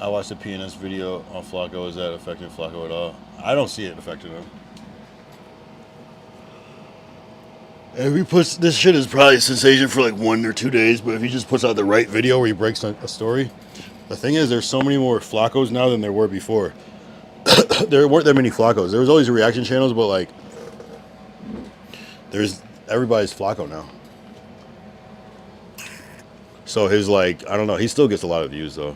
I watched the PNS video on Flacco. Is that affecting Flacco at all? I don't see it affecting him. If he puts this shit is probably a sensation for like 1 or 2 days, but if he just puts out the right video where he breaks a story, the thing is, there's so many more Flaccos now than there were before. There weren't that many Flaccos. There was always reaction channels, but like, everybody's Flacco now. So his like, I don't know, he still gets a lot of views though.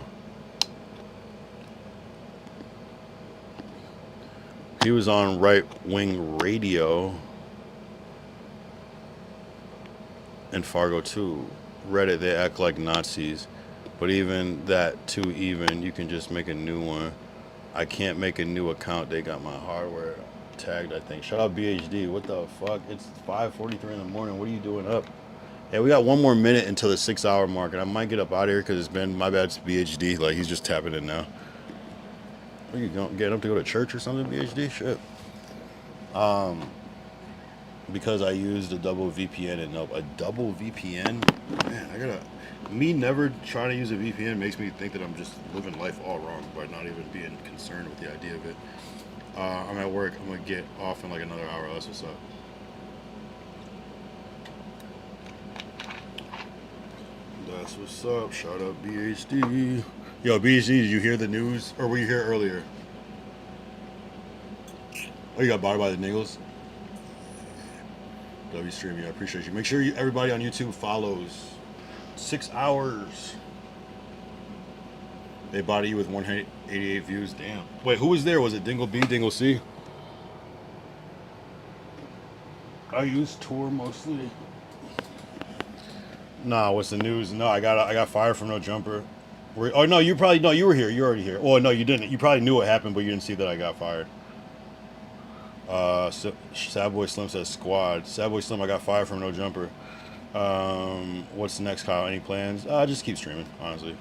He was on Right Wing Radio and Fargo too. Reddit, they act like Nazis. But even that too, you can just make a new one. I can't make a new account. They got my hardware tagged, I think. Shout out BHD. What the fuck? It's 5:43 in the morning. What are you doing up? Yeah, we got 1 more minute until the 6-hour mark, and I might get up out of here because it's been, my bad, it's BHD. Like, he's just tapping in now. Are you getting up to go to church or something, BHD? Shit. Because I used a double VPN, and nope, a double VPN? Man, me never trying to use a VPN makes me think that I'm just living life all wrong by not even being concerned with the idea of it. I'm at work. I'm going to get off in like another hour. That's what's up. That's what's up. Shout out BHD. Yo, BHD, did you hear the news? Or were you here earlier? Oh, you got bothered by the niggles? W Stream, I appreciate you. Make sure everybody on YouTube follows. 6 hours. They body you with 188 views. Damn. Wait, who was there? Was it Dingle B, Dingle C? I use Tor mostly. Nah, what's the news? No, I got fired from No Jumper. Oh no, you were here. You're already here. Oh no, you didn't. You probably knew what happened, but you didn't see that I got fired. So Sad Boy Slim says squad. Sad Boy Slim, I got fired from No Jumper. What's next, Kyle? Any plans? Just keep streaming, honestly.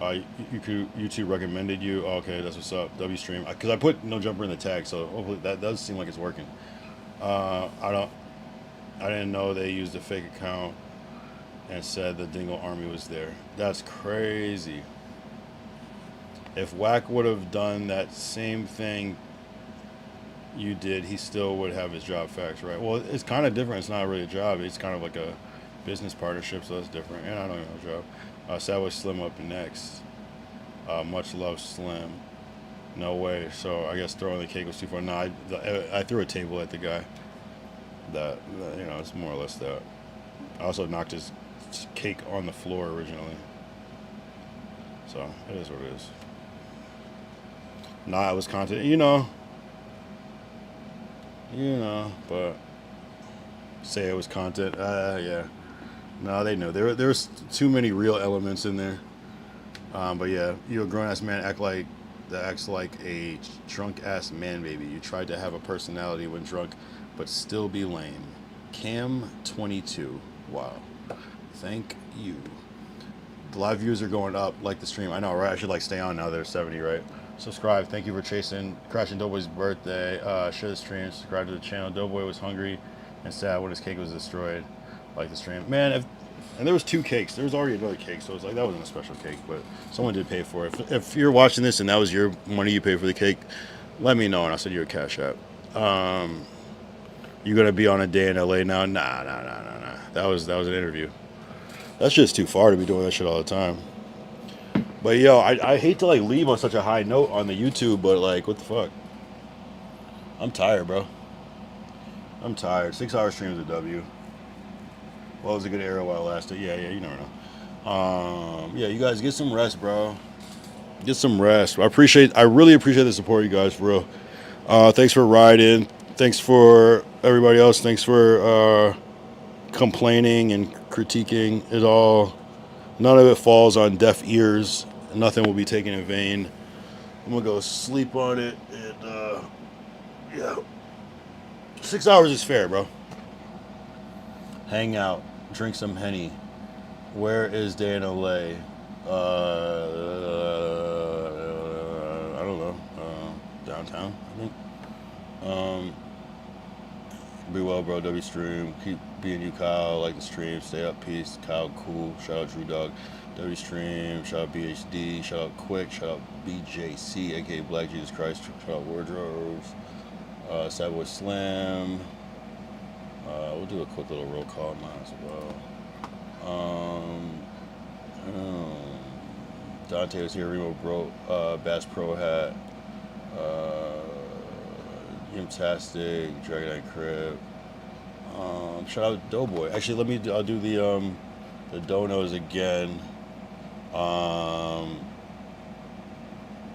YouTube recommended you. Oh, okay, that's what's up. W Stream, because I put No Jumper in the tag, so hopefully that does seem like it's working. I didn't know they used a fake account and said the Dingle Army was there. That's crazy. If Wack would have done that same thing you did, he still would have his job. Facts, right? Well, it's kind of different. It's not really a job. It's kind of like a business partnership, so that's different. And I don't even have a job. Savage Slim up next. Much love, Slim. No way. So I guess throwing the cake was too far. No, I threw a table at the guy. That, you know, it's more or less that. I also knocked his cake on the floor originally. So it is what it is. Nah, it was content. You know, but say it was content. Yeah. No, they know. There was too many real elements in there. But yeah, you a grown-ass man acts like a drunk-ass man baby. You tried to have a personality when drunk, but still be lame. Cam 22. Wow. Thank you. The live views are going up like the stream. I know, right? I should like stay on now. They're 70, right? Subscribe. Thank you for crashing Doughboy's birthday. Share the stream. Subscribe to the channel. Doughboy was hungry and sad when his cake was destroyed. Like the stream, man. And there was 2 cakes. There was already another cake, so it's like that wasn't a special cake, but someone did pay for it. If you're watching this and that was your money you paid for the cake, let me know and I'll send you a cash app. You gonna be on a day in LA now? Nah. That was an interview. That's just too far to be doing that shit all the time. But yo, I hate to like leave on such a high note on the YouTube, but like, what the fuck? I'm tired, bro. I'm tired. 6-hour stream is a W. Well, it was a good era while it lasted. Yeah, you never know. Yeah, you guys get some rest, bro. Get some rest. I really appreciate the support, you guys, for real. Thanks for riding. Thanks for everybody else. Thanks for complaining and critiquing it all. None of it falls on deaf ears. Nothing will be taken in vain. I'm gonna go sleep on it. And yeah, 6 hours is fair, bro. Hang out, drink some Henny. Where is Day in LA? I don't know. Downtown, I think. Be well, bro. W Stream. Keep being you, Kyle. Like the stream. Stay up. Peace. Kyle, cool. Shout out Drew Dog. W Stream. Shout out BHD. Shout out Quick. Shout out BJC, aka Black Jesus Christ. Shout out Wardrobes. Sad Boy Slim. We'll do a quick little roll call on mine as well. Dante was here. Remo Bro. Bass Pro hat. Yimtastic. Dragonite Crib. Shout out Doughboy. Actually, I'll do the donos again.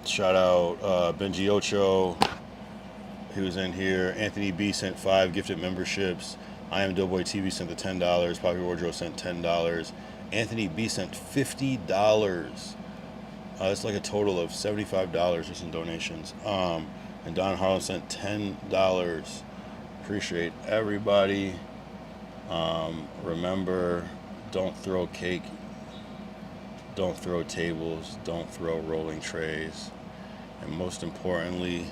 Shout out Benji Ocho. He was in here. Anthony B sent 5 gifted memberships. I Am Doughboy TV sent the $10. Poppy Wardrobe sent $10. Anthony B sent $50. That's like a total of $75 just in donations. And Don Harlan sent $10. Appreciate everybody. Remember, don't throw cake. Don't throw tables. Don't throw rolling trays. And most importantly,